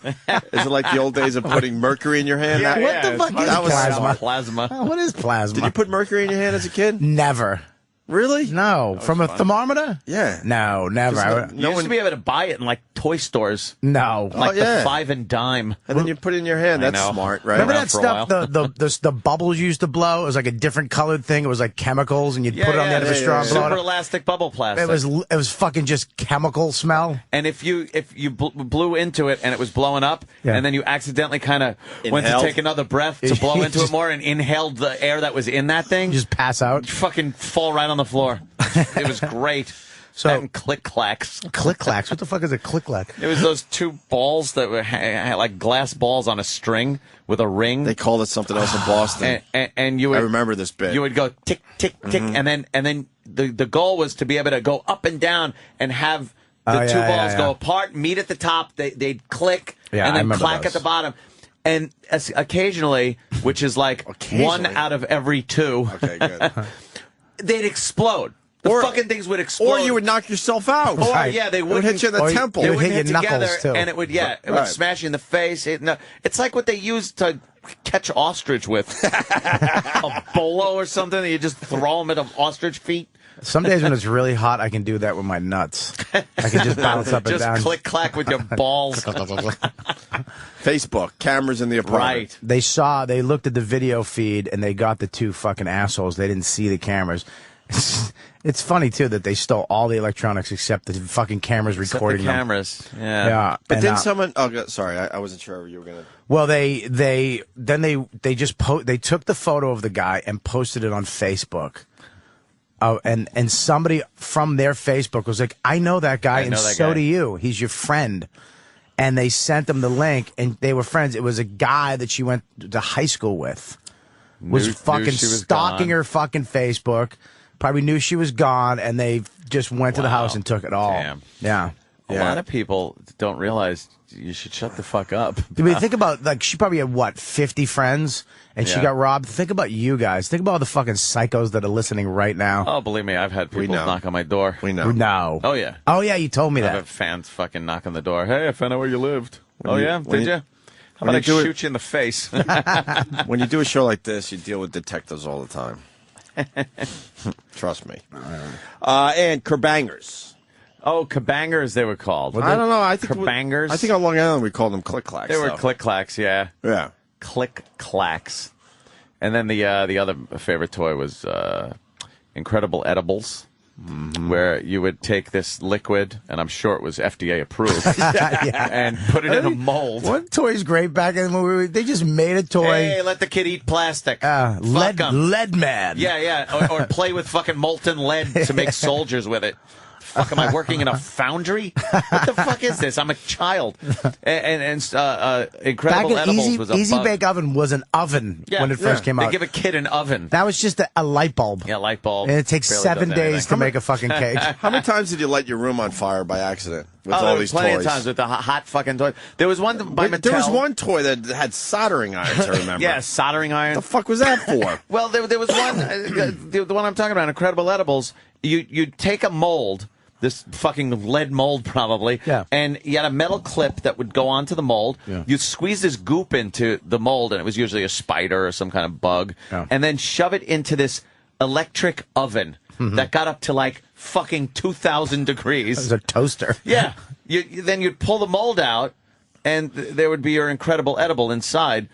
Is it like the old days of putting mercury in your hand? Yeah, what the fuck is plasma? Plasma. What is plasma? Did you put mercury in your hand as a kid? Never. Really? No. From a thermometer? Yeah. No, never. You used to be able to buy it in like toy stores. No. Like the 5 and dime. And then you put it in your hand. That's smart, right? Remember that stuff, the bubbles you used to blow? It was like a different colored thing. It was like chemicals, and you'd put it on the end of a straw and blow it Super up. elastic bubble plastic. It was fucking just chemical smell. And if you blew into it and it was blowing up, and then you accidentally kind of went to take another breath to blow into it more and inhaled the air that was in that thing, just pass out. You fucking fall right on the floor. It was great. So that and click-clacks. Click-clacks? What the fuck is a click-clack? It was those two balls that were like glass balls on a string with a ring. They called it something else in Boston. And you would, I remember this bit. You would go tick, tick, tick, and then the goal was to be able to go up and down and have the two balls go apart, meet at the top, they'd click, and then clack at the bottom. And occasionally, which is like 1 out of every 2, okay, good. They'd explode. The fucking things would explode. Or you would knock yourself out. Or, yeah, they would hit you in the temple. It They would would hit your together, knuckles, too. and it would, would smash you in the face. It's like what they used to catch ostrich with. A bolo or something. You just throw them at an ostrich feet. Some days when it's really hot, I can do that with my nuts. I can just bounce up and down. Just click-clack with your balls. Facebook, cameras in the apartment. Right. They looked at the video feed, and they got the two fucking assholes. They didn't see the cameras. It's funny, too, that they stole all the electronics except the fucking cameras recording the cameras. them. Yeah. But then someone... Oh, sorry, I wasn't sure you were going to... Well, they took the photo of the guy and posted it on Facebook. Oh, and somebody from their Facebook was like, I know that guy, and so do you. He's your friend. And they sent them the link, and they were friends. It was a guy that she went to high school with. Was fucking stalking her fucking Facebook. Probably knew she was gone, and they just went to the house and took it all. Damn. Yeah. A lot of people don't realize you should shut the fuck up. I mean, think about, like, she probably had, 50 friends, and she got robbed. Think about you guys. Think about all the fucking psychos that are listening right now. Oh, believe me, I've had people knock on my door. We know. No. Oh, yeah. Oh, yeah, you told me that. I've had fans fucking knock on the door. Hey, I found out where you lived. Did you? How about I do shoot you in the face? When you do a show like this, you deal with detectives all the time. Trust me. And kerbangers. Oh, kabangers, they were called. I don't know. I think kerbangers. I think on Long Island we called them click-clacks. They were click-clacks, yeah. Yeah. Click-clacks. And then the other favorite toy was Incredible Edibles, where you would take this liquid, and I'm sure it was FDA approved, and put it in a mold. One toy's great back in the movie. They just made a toy. Hey, let the kid eat plastic. Lead man. Yeah. Or play with fucking molten lead to make soldiers with it. Fuck, am I working in a foundry? What the fuck is this? I'm a child. And Incredible Edibles was a Easy bug. Bake Oven was an oven when it first came out. They give a kid an oven. That was just a light bulb. Yeah, light bulb. And it takes Barely 7 does days anything. to make a fucking cake. How many times did you light your room on fire by accident with all there these was plenty toys? of times with the hot fucking toys. There was one by Mattel. There was one toy that had soldering irons, I remember. Yeah, soldering iron. What the fuck was that for? Well, there was one, the one I'm talking about, Incredible Edibles. You'd take a mold, this fucking lead mold probably, and you had a metal clip that would go onto the mold. You'd squeeze this goop into the mold, and it was usually a spider or some kind of bug, and then shove it into this electric oven that got up to like fucking 2,000 degrees. It was a toaster. Yeah. Then you'd pull the mold out, and there would be your incredible edible inside.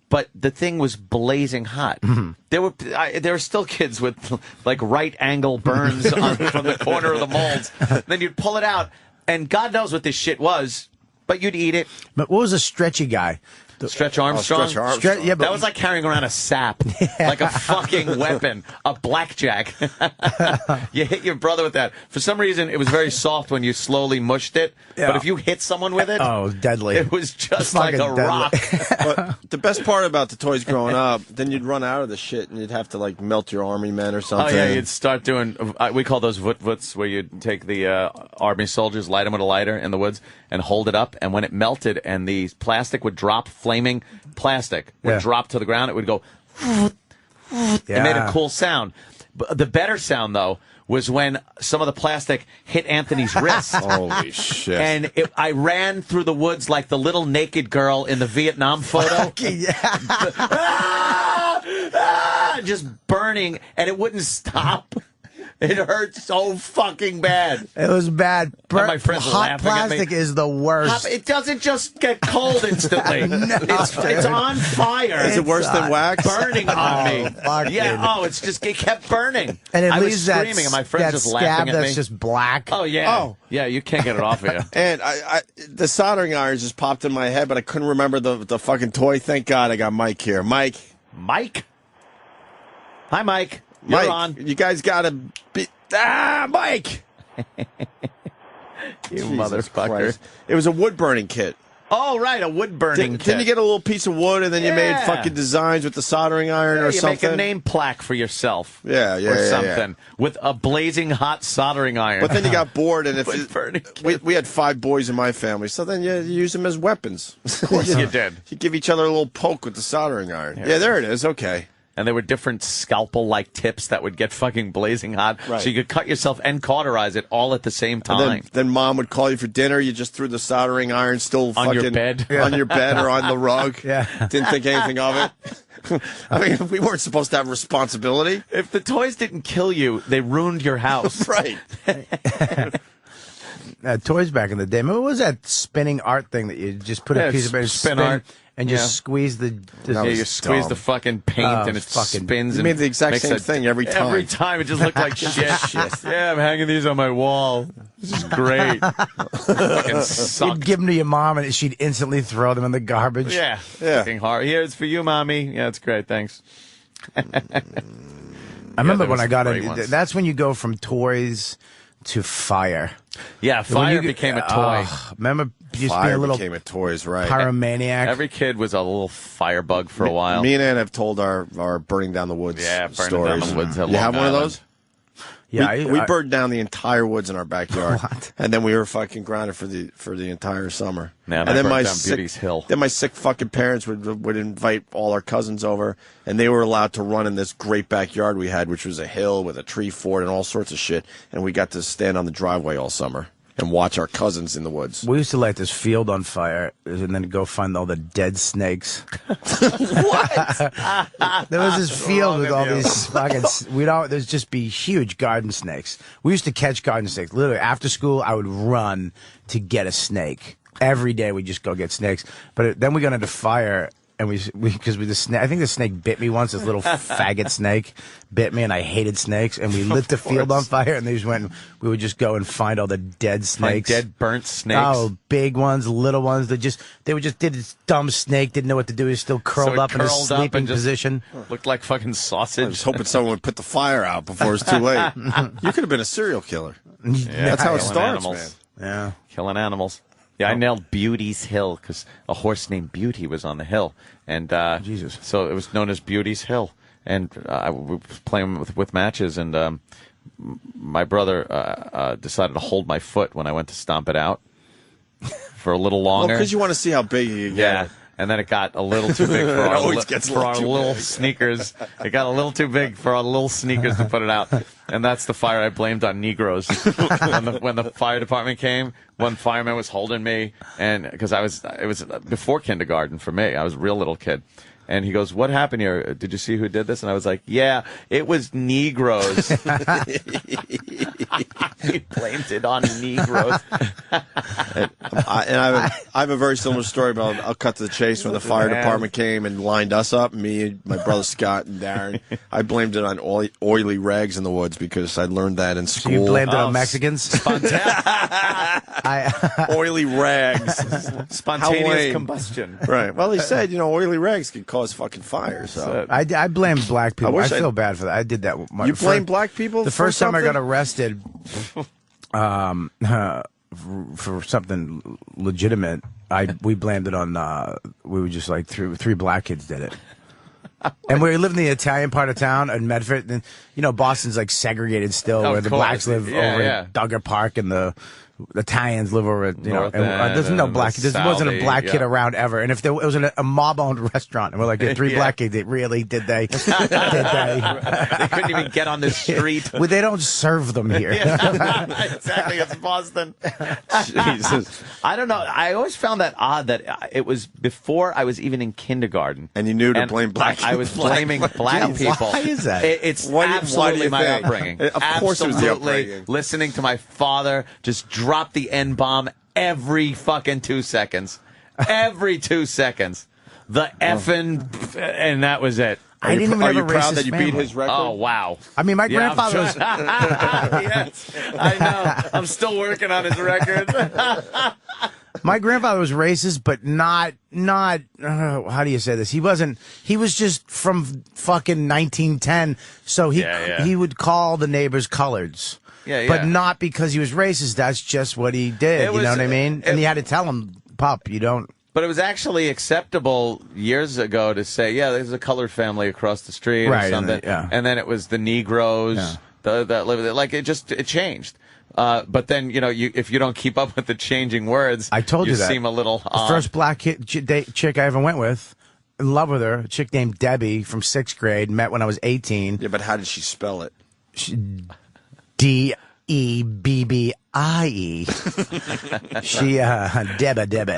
But the thing was blazing hot. There were still kids with like right angle burns from the corner of the molds. Then you'd pull it out, and God knows what this shit was, but you'd eat it. But what was a stretchy guy? Stretch Armstrong? Stretch Armstrong. Yeah, but that was like carrying around a sap, like a fucking weapon, a blackjack. You hit your brother with that. For some reason, it was very soft when you slowly mushed it. Yeah. But if you hit someone with it, oh, deadly! It was just like a deadly. rock. But the best part about the toys growing up, then you'd run out of the shit and you'd have to like melt your army men or something. Oh yeah, you'd start doing. We call those vut-vuts, where you'd take the army soldiers, light them with a lighter in the woods, and hold it up. And when it melted and the plastic would drop, flaming plastic would drop to the ground, it would go. It made a cool sound. But the better sound though was when some of the plastic hit Anthony's wrist. Holy shit. And I ran through the woods like the little naked girl in the Vietnam photo. Just burning, and it wouldn't stop. It hurt so fucking bad. It was bad. My friends hot plastic is the worst. It doesn't just get cold instantly. No, it's on fire. Is it worse than wax? Burning on me. Yeah. Oh, it kept burning. And I was leaves that screaming, and my friends just scab laughing at me. that's just black. Oh yeah. Yeah. You can't get it off of you. And the soldering irons just popped in my head, but I couldn't remember the fucking toy. Thank God I got Mike here. Mike. Hi, Mike. You're on. You guys gotta be. Mike! You motherfucker. Christ. It was a wood burning kit. Oh, right, a wood burning kit. Didn't you get a little piece of wood and then you made fucking designs with the soldering iron or something? You make a name plaque for yourself. Yeah, or something. With a blazing hot soldering iron. But then you got bored, and we had 5 boys in my family, so then you use them as weapons. Of course you did. You give each other a little poke with the soldering iron. Yeah, there it is. Okay. And there were different scalpel-like tips that would get fucking blazing hot. Right. So you could cut yourself and cauterize it all at the same time. And then Mom would call you for dinner. You just threw the soldering iron still on fucking your bed. on your bed or on the rug. Yeah. Didn't think anything of it. I mean, we weren't supposed to have responsibility. If the toys didn't kill you, they ruined your house. Right. Toys back in the day. Remember, what was that spinning art thing that you just put a piece of paper, spin art, and just squeeze the you squeeze the fucking paint and it fucking spins. You and made the exact makes same thing every time. Every time it just looked like shit. Yeah, I'm hanging these on my wall. This is great. Fucking sucked. You'd give them to your mom, and she'd instantly throw them in the garbage. Yeah. Fucking hard. Here, it's for you, mommy. Yeah, it's great. Thanks. I remember when I got in. That's when you go from toys to fire. Yeah, fire became a toy. Remember, just Fire being a little became a toys, right? pyromaniac. Every kid was a little firebug for a while. Me and Ann have told our burning down the woods burning stories. down the woods. You have one of those? Yeah, we burned down the entire woods in our backyard, What? and then we were fucking grounded for the entire summer. Yeah, and and I then burned down Beauty's Hill. Then my sick fucking parents would invite all our cousins over, and they were allowed to run in this great backyard we had, which was a hill with a tree fort and all sorts of shit. And we got to stand on the driveway all summer and watch our cousins in the woods. We used to light this field on fire and then go find all the dead snakes. What? There was this field with all these fucking. There'd just be huge garden snakes. We used to catch garden snakes. Literally, after school, I would run to get a snake. Every day, we'd just go get snakes. But then we got into fire. And I think the snake bit me once. This little faggot snake bit me, and I hated snakes. And we lit the field on fire, and we would just go and find all the dead snakes, dead burnt snakes. Oh, big ones, little ones. They did this dumb snake, didn't know what to do. He was still curled up in his sleeping position. Looked like fucking sausage. I was hoping someone would put the fire out before it was too late. You could have been a serial killer. Yeah, that's how it starts, animals. man. Yeah, killing animals. Yeah, I nailed Beauty's Hill because a horse named Beauty was on the hill, and Jesus. So it was known as Beauty's Hill. And I was playing with matches, and my brother decided to hold my foot when I went to stomp it out for a little longer. Well, because you want to see how big you get. Yeah. And then it got a little too big for our little sneakers. It got a little too big for our little sneakers to put it out. And that's the fire I blamed on Negroes. When the fire department came, one fireman was holding me, and because it was before kindergarten for me. I was a real little kid. And he goes, "What happened here? Did you see who did this?" And I was like, "Yeah, it was Negroes." He blamed it on Negroes. I have a very similar story, but I'll cut to the chase. When the fire department came and lined us up, me, my brother Scott, and Darren, I blamed it on oily rags in the woods because I learned that in school. So you blamed it on Mexicans? Oily rags. Spontaneous combustion. Right. Well, he said, oily rags can cause fucking fire. So I blame black people. I wish feel bad for that. I did that. You blame black people? The first time I got arrested for something legitimate, we blamed it on, we were just like three black kids did it. And we live in the Italian part of town in Medford. And, Boston's like segregated still, where the blacks live over in Duggar Park and the Italians live over at, there's no black, there wasn't a black kid around ever. And if there was a mob-owned restaurant, and we're like, three black kids, did they? They couldn't even get on the street. Well, they don't serve them here. Exactly, it's Boston. Jesus. I don't know. I always found that odd that it was before I was even in kindergarten. And you knew to blame black people. I was blaming black people. Why is that? It's absolutely my upbringing. Of course it was the upbringing. Listening to my father just drop the N-bomb every fucking 2 seconds. Every 2 seconds. The effing, and that was it. I didn't even have a racist proud that you family. beat his record? Oh, wow. I mean, my grandfather was... Yes, I know. I'm still working on his record. My grandfather was racist, but not how do you say this? He was just from fucking 1910, so he would call the neighbors coloreds. Yeah. But not because he was racist. That's just what he did. You know what I mean? And he had to tell him, "Pup, you don't." But it was actually acceptable years ago to say, "Yeah, there's a colored family across the street," or something. And then it was the Negroes that live there. Like it changed. But then if you don't keep up with the changing words, I told you that. seem a little odd. The first black chick I ever went with. In love with her, a chick named Debbie from 6th grade. Met when I was 18. Yeah, but how did she spell it? Debbii. She Debba.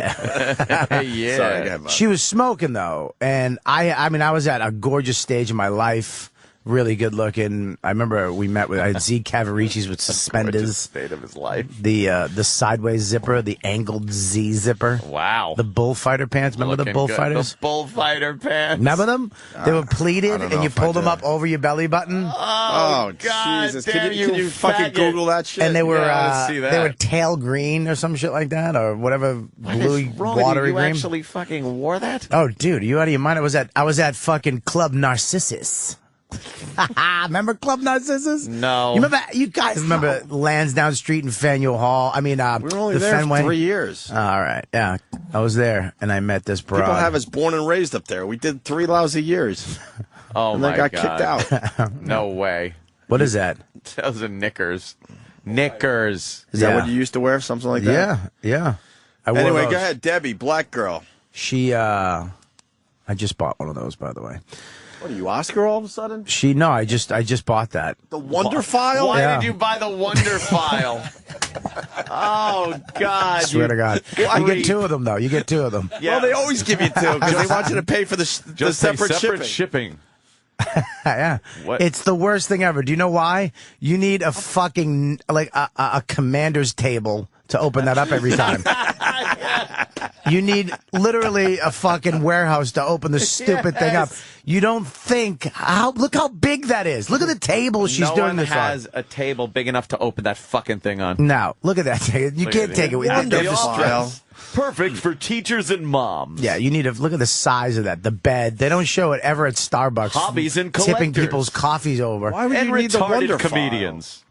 Yeah. Sorry, she was smoking though, and I mean I was at a gorgeous stage in my life. Really good looking. I remember I had Z Cavariccis with suspenders. State of his life. The sideways zipper, the angled Z zipper. Wow. The bullfighter pants. Remember the bullfighters? The bullfighter pants. Remember them? They were pleated, and you pulled them up over your belly button. Oh God! Jesus! Damn, Can you fucking Google that shit? And they were see that. they were tail green or some shit like that, or whatever bluey wrong watery you green. Actually, fucking wore that? Oh, dude, are you out of your mind? I was at fucking Club Narcissus. Remember Club Narcissus? No. You guys remember Lansdowne Street and Faneuil Hall? I mean, we were only there for 3 years. All right, yeah, I was there, and I met this broad. People have us born and raised up there. We did 3 lousy years. Oh and my then got God. kicked out. No way. What is that? Those are knickers. Knickers. Is that what you used to wear? Something like that? Yeah. I wore Anyway, those. go ahead, Debbie, black girl. She, I just bought one of those, by the way. What are you, Oscar, all of a sudden? I just bought that. The Wonder File? Why did you buy the Wonder File? Oh, God. Swear to God. You get 2 of them, though. You get 2 of them. Yeah. Well, they always give you 2 because they want you to pay for the separate shipping. Yeah. What? It's the worst thing ever. Do you know why? You need a fucking, like, a commander's table to open that up every time. You need literally a fucking warehouse to open the stupid thing up. You don't think look how big that is. Look at the table she's doing this on. No one has a table big enough to open that fucking thing on. No, look at that. You can't take it with you. Perfect for teachers and moms. Yeah, you need to look at the size of that. The bed. They don't show it ever at Starbucks. Hobbies and tipping collectors. people's coffees over. Why would you need the Wonder comedians?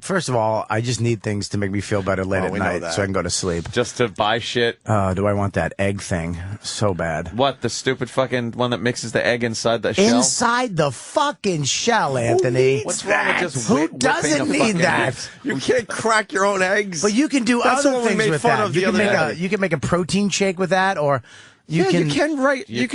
First of all, I just need things to make me feel better late at night so I can go to sleep. Just to buy shit. Do I want that egg thing so bad? What, the stupid fucking one that mixes the egg inside the shell? Inside the fucking shell, Anthony. What's wrong with just Who doesn't need that? You can't crack your own eggs. But you can do other what we things made with fun that. of the other day. You can make a protein shake with that, or you can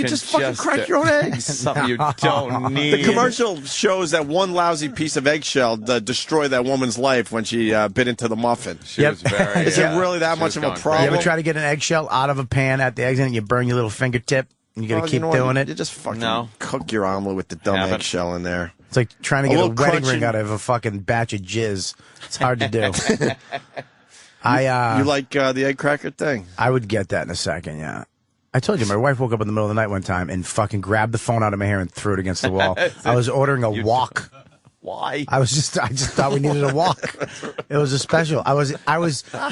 just fucking crack your own eggs. Something you don't need. The commercial shows that one lousy piece of eggshell destroyed that woman's life when she bit into the muffin. She was very. Is it really that much of a problem? You ever try to get an eggshell out of a pan at the eggs and you burn your little fingertip? You got to keep doing it. You just fucking cook your omelet with the dumb eggshell in there. It's like trying to get a wedding ring crunchy. out of a fucking batch of jizz. It's hard to do. You like the egg cracker thing? I would get that in a second, yeah. I told you, my wife woke up in the middle of the night one time and fucking grabbed the phone out of my hair and threw it against the wall. I was ordering a wok. Why? I just thought we needed a wok. It was a special. I was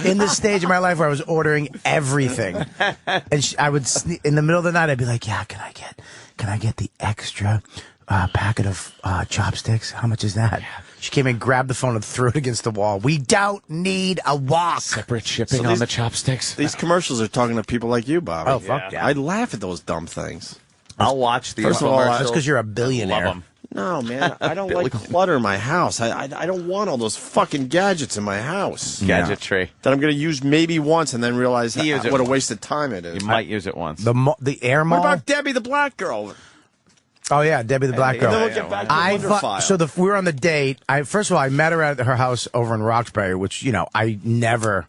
in this stage of my life where I was ordering everything, and I would in the middle of the night I'd be like, "Yeah, can I get the extra packet of chopsticks? How much is that?" She came in, grabbed the phone, and threw it against the wall. We don't need a wok. Separate shipping on the chopsticks. These commercials are talking to people like you, Bobby. Oh, fuck yeah. I laugh at those dumb things. I'll watch these First of all, commercials. That's because you're a billionaire. Love them. No, man, I don't like clutter in my house. I don't want all those fucking gadgets in my house. Gadgetry. That I'm going to use maybe once and then realize use it what a once. waste of time it is. You might use it once. The air mall. What about Debbie the Black Girl? Oh yeah, Debbie the Black Girl. And then we'll get back to Wonder File. So we were on the date. First of all, I met her at her house over in Roxbury, which I never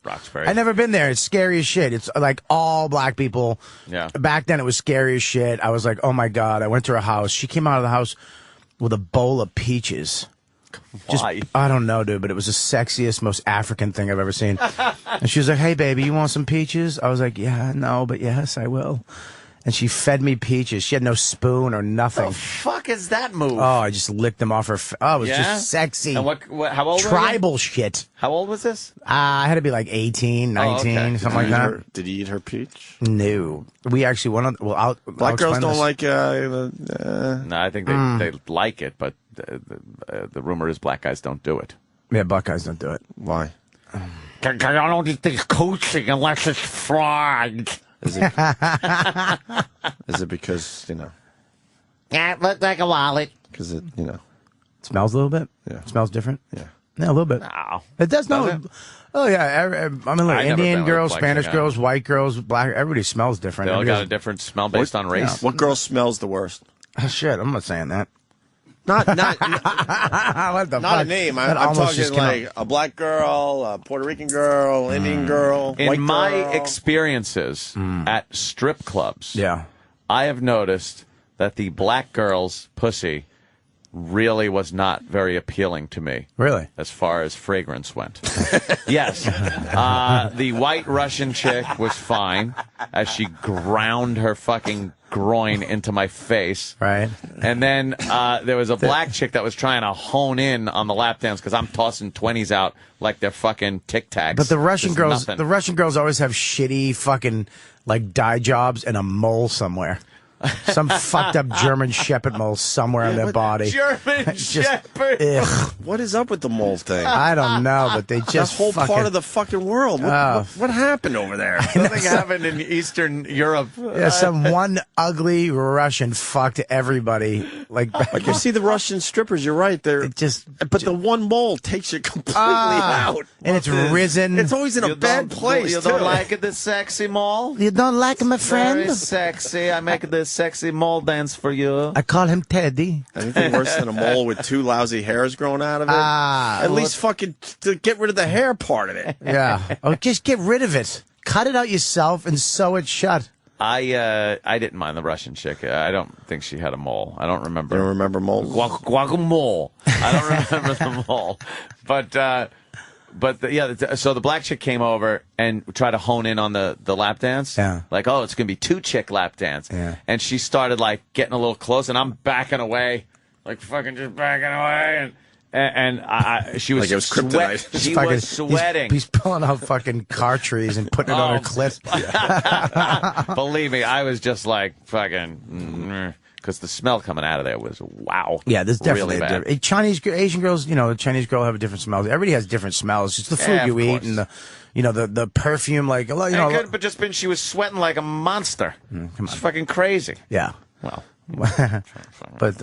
been there. It's scary as shit. It's like all black people. Yeah. Back then, it was scary as shit. I was like, oh my god. I went to her house. She came out of the house with a bowl of peaches. Why? I don't know, dude, but it was the sexiest, most African thing I've ever seen. And she was like, "Hey, baby, you want some peaches?" I was like, "Yeah, no, but yes, I will." And she fed me peaches. She had no spoon or nothing. The fuck is that move? Oh, I just licked them off her. Oh, it was just sexy. And what how old Tribal were you? shit. How old was this? I had to be like 18, 19, something like that. Did he eat her peach? No. We actually went on. Well, Black girls don't like. No, I think they like it, but the rumor is black guys don't do it. Yeah, black guys don't do it. Why? I don't eat the coaching unless it's fried. Is it because, Yeah, it looked like a wallet. Because it, Smells a little bit? Yeah. It smells different? Yeah. Yeah, a little bit. No. It does Does no. it? Oh, yeah. I mean, look, I've never Indian been girls, with Spanish black girls, white girls, black. Everybody smells different. They all Everybody got a different smell based on race. What girl smells the worst? Oh, shit, I'm not saying that. Not What the not fuck? a name. That I'm almost talking just came like a black girl, a Puerto Rican girl, Indian girl, white In my girl. experiences at strip clubs, Yeah. I have noticed that the black girl's pussy really was not very appealing to me. Really? As far as fragrance went. Yes. The white Russian chick was fine as she ground her fucking groin into my face. Right. And then there was a black chick that was trying to hone in on the lap dance because I'm tossing 20s out like they're fucking Tic Tacs. But the Russian There's girls, nothing. always have shitty fucking like dye jobs and a mole somewhere. Some fucked up German Shepherd mole somewhere on their body. German Shepherd. Ugh. What is up with the mole thing? I don't know, but they just that whole fucking, part of the fucking world. What happened over there? Something happened in Eastern Europe. Yeah, some one ugly Russian fucked everybody. Like you see the Russian strippers, you're right. They're but the one mole takes you completely out. And it's risen. It's always in a bad place. You don't like it, the sexy mole? You don't like my friend? Very sexy. I make this sexy mole dance for you. I call him Teddy. Anything worse than a mole with two lousy hairs growing out of it? At least fucking to get rid of the hair part of it. Yeah. Oh, just get rid of it. Cut it out yourself and sew it shut. I didn't mind the Russian chick. I don't think she had a mole. I don't remember. You don't remember moles? Guacamole. I don't remember the mole. So the black chick came over and tried to hone in on the lap dance. Yeah. Like, oh, it's going to be 2-chick lap dance. Yeah. And she started, like, getting a little close, and I'm backing away. Like, fucking just backing away. And she was like it was kryptonite. She was sweating. He's pulling out fucking car trees and putting it on her clit. Believe me, I was just like, fucking... Because the smell coming out of there was wow. Yeah, there's definitely really bad. Asian girls, Chinese girl have a different smell. Everybody has different smells. It's the food you eat and the perfume. Like it could have just been she was sweating like a monster. It's fucking crazy. Yeah. Well, but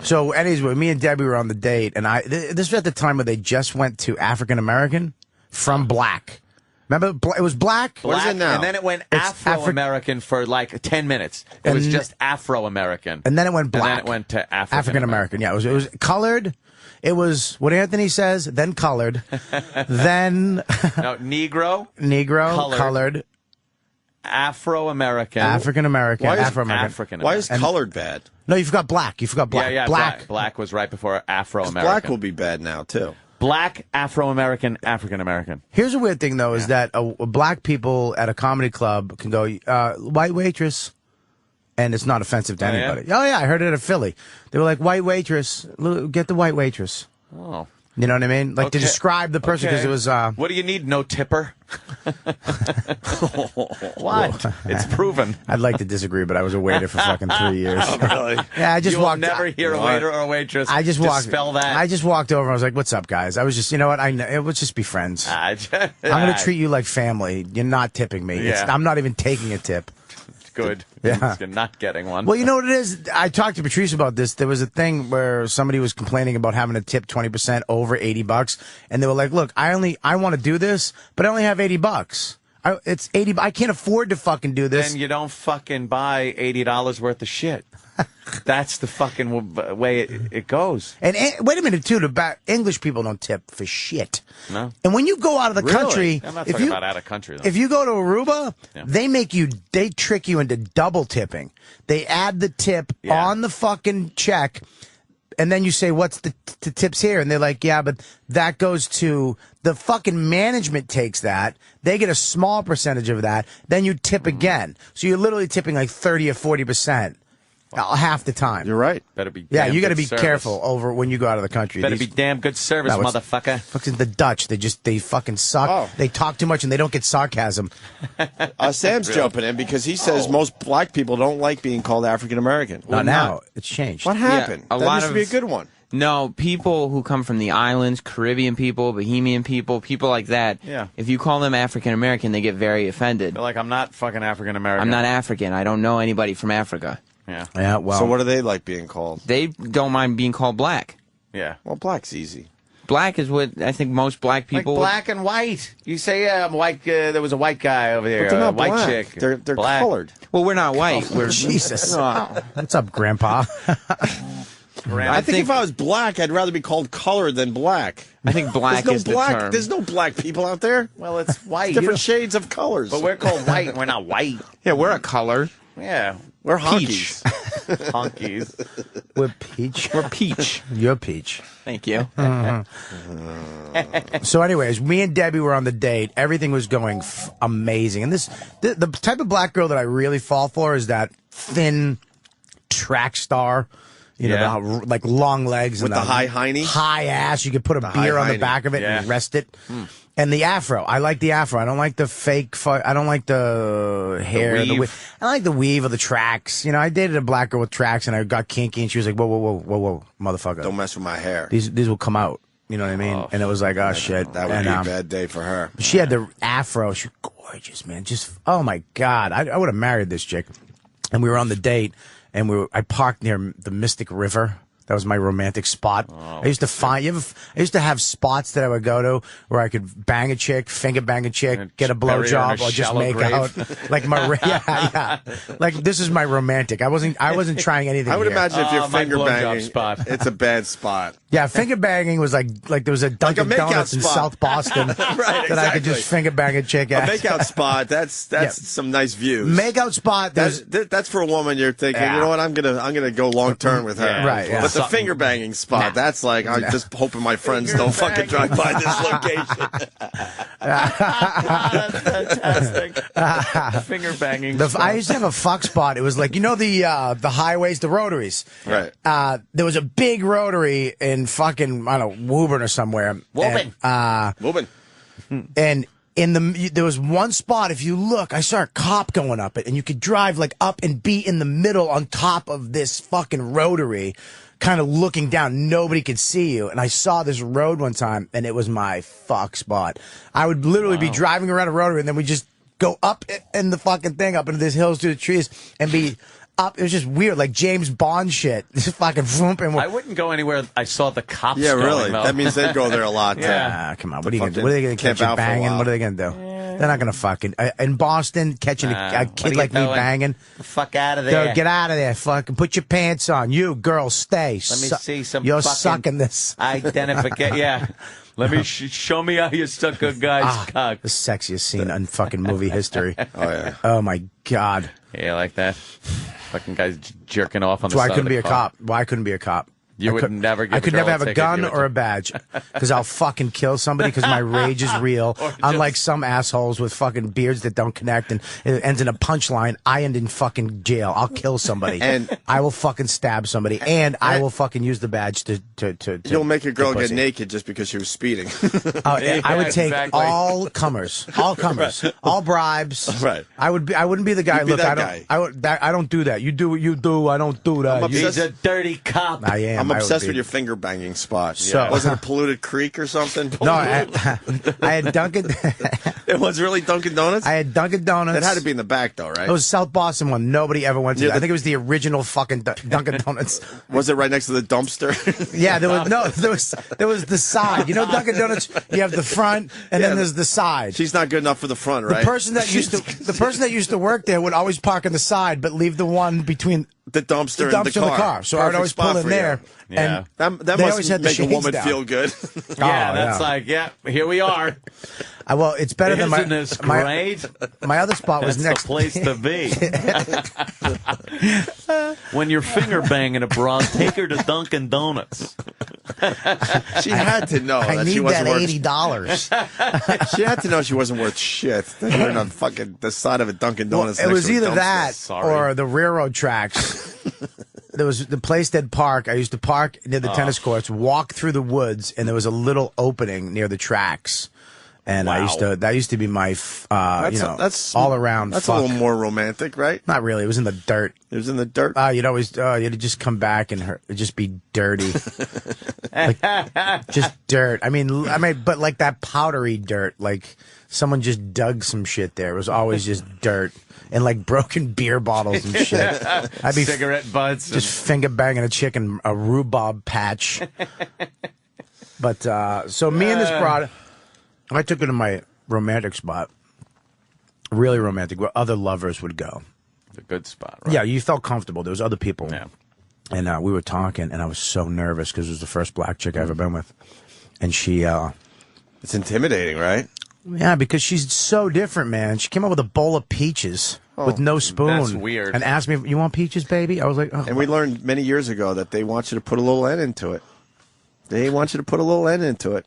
so anyways, me and Debbie were on the date, and this was at the time where they just went to African American from black. Remember, it was black. What is it now? And then it went Afro-American for like 10 minutes. It was just Afro-American. And then it went black. And then it went to African-American. Yeah, it was colored. It was what Anthony says, then colored. Then... No, Negro. Colored. Afro-American. African-American. Why is Afro-American. African-American. Why is colored bad? No, you forgot black. You forgot black. Yeah, black. Black was right before Afro-American. Black will be bad now, too. Black, Afro-American, African-American. Here's a weird thing, though, is that black people at a comedy club can go, white waitress, and it's not offensive to anybody. Oh, yeah, I heard it at Philly. They were like, white waitress, get the white waitress. Oh. You know what I mean? Like to describe the person because it was. What do you need? No tipper. What? It's proven. I'd like to disagree, but I was a waiter for fucking 3 years. Oh, really? Yeah, I just you walked. Will never hear a waiter or a waitress. I just walked. Dispel that. I just walked over. And I was like, "What's up, guys?" I was just, you know what? Let's just be friends. I'm going to treat you like family. You're not tipping me. Yeah. I'm not even taking a tip. Good. Yeah. You're not getting one. Well, you know what it is? I talked to Patrice about this. There was a thing where somebody was complaining about having to tip 20% over $80, and they were like, "Look, I want to do this, but I only have $80. It's 80. I can't afford to fucking do this." Then you don't fucking buy $80 worth of shit. That's the fucking way it goes. And wait a minute, too. English people don't tip for shit. No. And when you go out of the country, I'm not talking about out of country, though. If you go to Aruba, they trick you into double tipping. They add the tip on the fucking check, and then you say, "What's the tips here?" And they're like, "Yeah, but that goes to the fucking management takes that. They get a small percentage of that. Then you tip again. So you're literally tipping like 30 or 40%. Half the time. You're right. Better be. Yeah, you got to be service. careful over when you go out of the country. Better be damn good service, motherfucker. Fucking the Dutch, they fucking suck. Oh. They talk too much and they don't get sarcasm. Sam's jumping in because he says most black people don't like being called African American. Not now. It's changed. What happened? Yeah, that used to be a good one. No, people who come from the islands, Caribbean people, Bohemian people like that. Yeah. If you call them African American, they get very offended. They're like, I'm not fucking African American. I'm not African. I don't know anybody from Africa. Yeah. Yeah. Well. So what do they like being called? They don't mind being called black. Yeah. Well, black's easy. Black is what I think most black people. Like black and white. You say, I'm white. There was a white guy over there. But they're not white black. chick. They're black. colored. Well, we're not white. We're Jesus. No. What's up, Grandpa? I think if I was black, I'd rather be called colored than black. I think black is the term. There's no black people out there. Well, it's white. Different shades of colors. But we're called white, and we're not white. Yeah, we're a color. Yeah. We're Peach. honkies. Honkies. We're peach. We're peach. You're peach. Thank you. So, anyways, me and Debbie were on the date. Everything was going amazing. And the type of black girl that I really fall for is that thin track star. You know, like long legs. With and the high hiney? High ass. You could put a beer on the back of it and rest it. And the afro. I like the afro. I don't like the fake. I don't like the hair. The weave. I like the weave of the tracks. You know, I dated a black girl with tracks and I got kinky and she was like, whoa, motherfucker. Don't mess with my hair. These will come out. You know what I mean? And it was like, oh, shit. That would be a bad day for her. She had the afro. She was gorgeous, man. Just, oh, my God. I would have married this chick. And we were on the date. And I parked near the Mystic River. That was my romantic spot. I used to I used to have spots that I would go to where I could bang a chick, finger bang a chick, get a blowjob, or just make out. Like yeah. Like this is my romantic. I wasn't trying anything. I would imagine if you're finger banging, spot. It's a bad spot. Yeah, finger banging was like there was a Dunkin' Donuts in South Boston right, that I could just finger bang a chick at. A makeout spot. That's some nice views. Makeout spot. That's for a woman. You're thinking, you know what? I'm gonna go long term with her. Yeah, right. Yeah. But the finger banging spot. That's like I'm just hoping my friends don't fucking drive by this location. That's fantastic. Finger banging. I used to have a fuck spot. It was like the highways, the rotaries. Right. There was a big rotary in fucking I don't know Woburn or somewhere. Woburn. And there was one spot. If you look, I saw a cop going up it, and you could drive like up and be in the middle on top of this fucking rotary, kind of looking down. Nobody could see you. And I saw this road one time, and it was my fuck spot. I would literally be driving around a rotary, and then we just go up in the fucking thing, up into these hills through the trees, and be up. It was just weird, like James Bond shit. Just fucking vroom. I wouldn't go anywhere I saw the cops Yeah, going, really. though. That means they'd go there a lot. Yeah. Come on, what are you gonna do? What are they gonna catch you banging? What are they gonna do? They're not gonna fucking in Boston catching a kid like me banging. Fuck out of there! Go, get out of there! Fucking put your pants on. You girl, stay. Let me see some. You're fucking sucking this identification. Yeah. Let me show me how you suck a guy's cock. The sexiest scene in fucking movie history. Oh, yeah. Oh, my God. Yeah, like that. Fucking guys jerking off on That's the why I side couldn't of be the a car. cop. Why I couldn't be a cop. You would never give I could a girl never have a ticket, gun give it or to- a badge because I'll fucking kill somebody because my rage is real. Unlike some assholes with fucking beards that don't connect and it ends in a punchline, I end in fucking jail. I'll kill somebody. And I will fucking stab somebody and I will fucking use the badge to You'll make a girl get get pussy. naked just because she was speeding. I would take exactly. all comers, Right. all bribes. Right. I wouldn't be the guy. You'd be Look, that I don't do that. You do what you do. I don't do that. I'm obsessed- He's a dirty cop. I am. I'm I would obsessed be. with your finger banging spot. So- Was it a polluted creek or something? No, I had Dunkin'. It was really Dunkin' Donuts? I had Dunkin' Donuts. That had to be in the back, though, right? It was South Boston one. Nobody ever went to. Yeah, I think it was the original fucking Dunkin' Donuts. Was it right next to the dumpster? Yeah, there was the side. You know, Dunkin' Donuts. You have the front, and then there's the side. She's not good enough for the front, right? The person that used to work there would always park on the side, but leave the one between the dumpster and the car. So I'd Perfect always spot pull in for there. you. And that they must always had the make a shades woman down. feel good. Yeah, Oh, that's yeah. like, here we are. Well, it's better than Isn't this great? My other spot was That's next. the place to be. When you're finger banging a broad, take her to Dunkin' Donuts. She had to know I that need she wasn't that worth $80. She had to know she wasn't worth shit. That you're on fucking the side of a Dunkin' Donuts. It next was to a either dumpster. that Sorry. or the railroad tracks. There was the Playstead Park. I used to park near the tennis courts, walk through the woods, and there was a little opening near the tracks. And that used to be my, that's all around. That's fuck. a little more romantic, right? Not really. It was in the dirt. It was in the dirt. You'd just come back and it'd just be dirty, just dirt. I mean, but like that powdery dirt, like someone just dug some shit there. It was always just dirt and like broken beer bottles and shit. I'd be cigarette butts, just finger banging a chick in a rhubarb patch. But so me and this broad, I took her to my romantic spot, really romantic, where other lovers would go. The good spot, right? Yeah, you felt comfortable. There was other people. Yeah. And we were talking, and I was so nervous because it was the first black chick I've ever been with. And she... it's intimidating, right? Yeah, because she's so different, man. She came up with a bowl of peaches with no spoon. That's weird. And asked me, you want peaches, baby? I was like, oh. And we learned many years ago that they want you to put a little N into it. They want you to put a little N into it.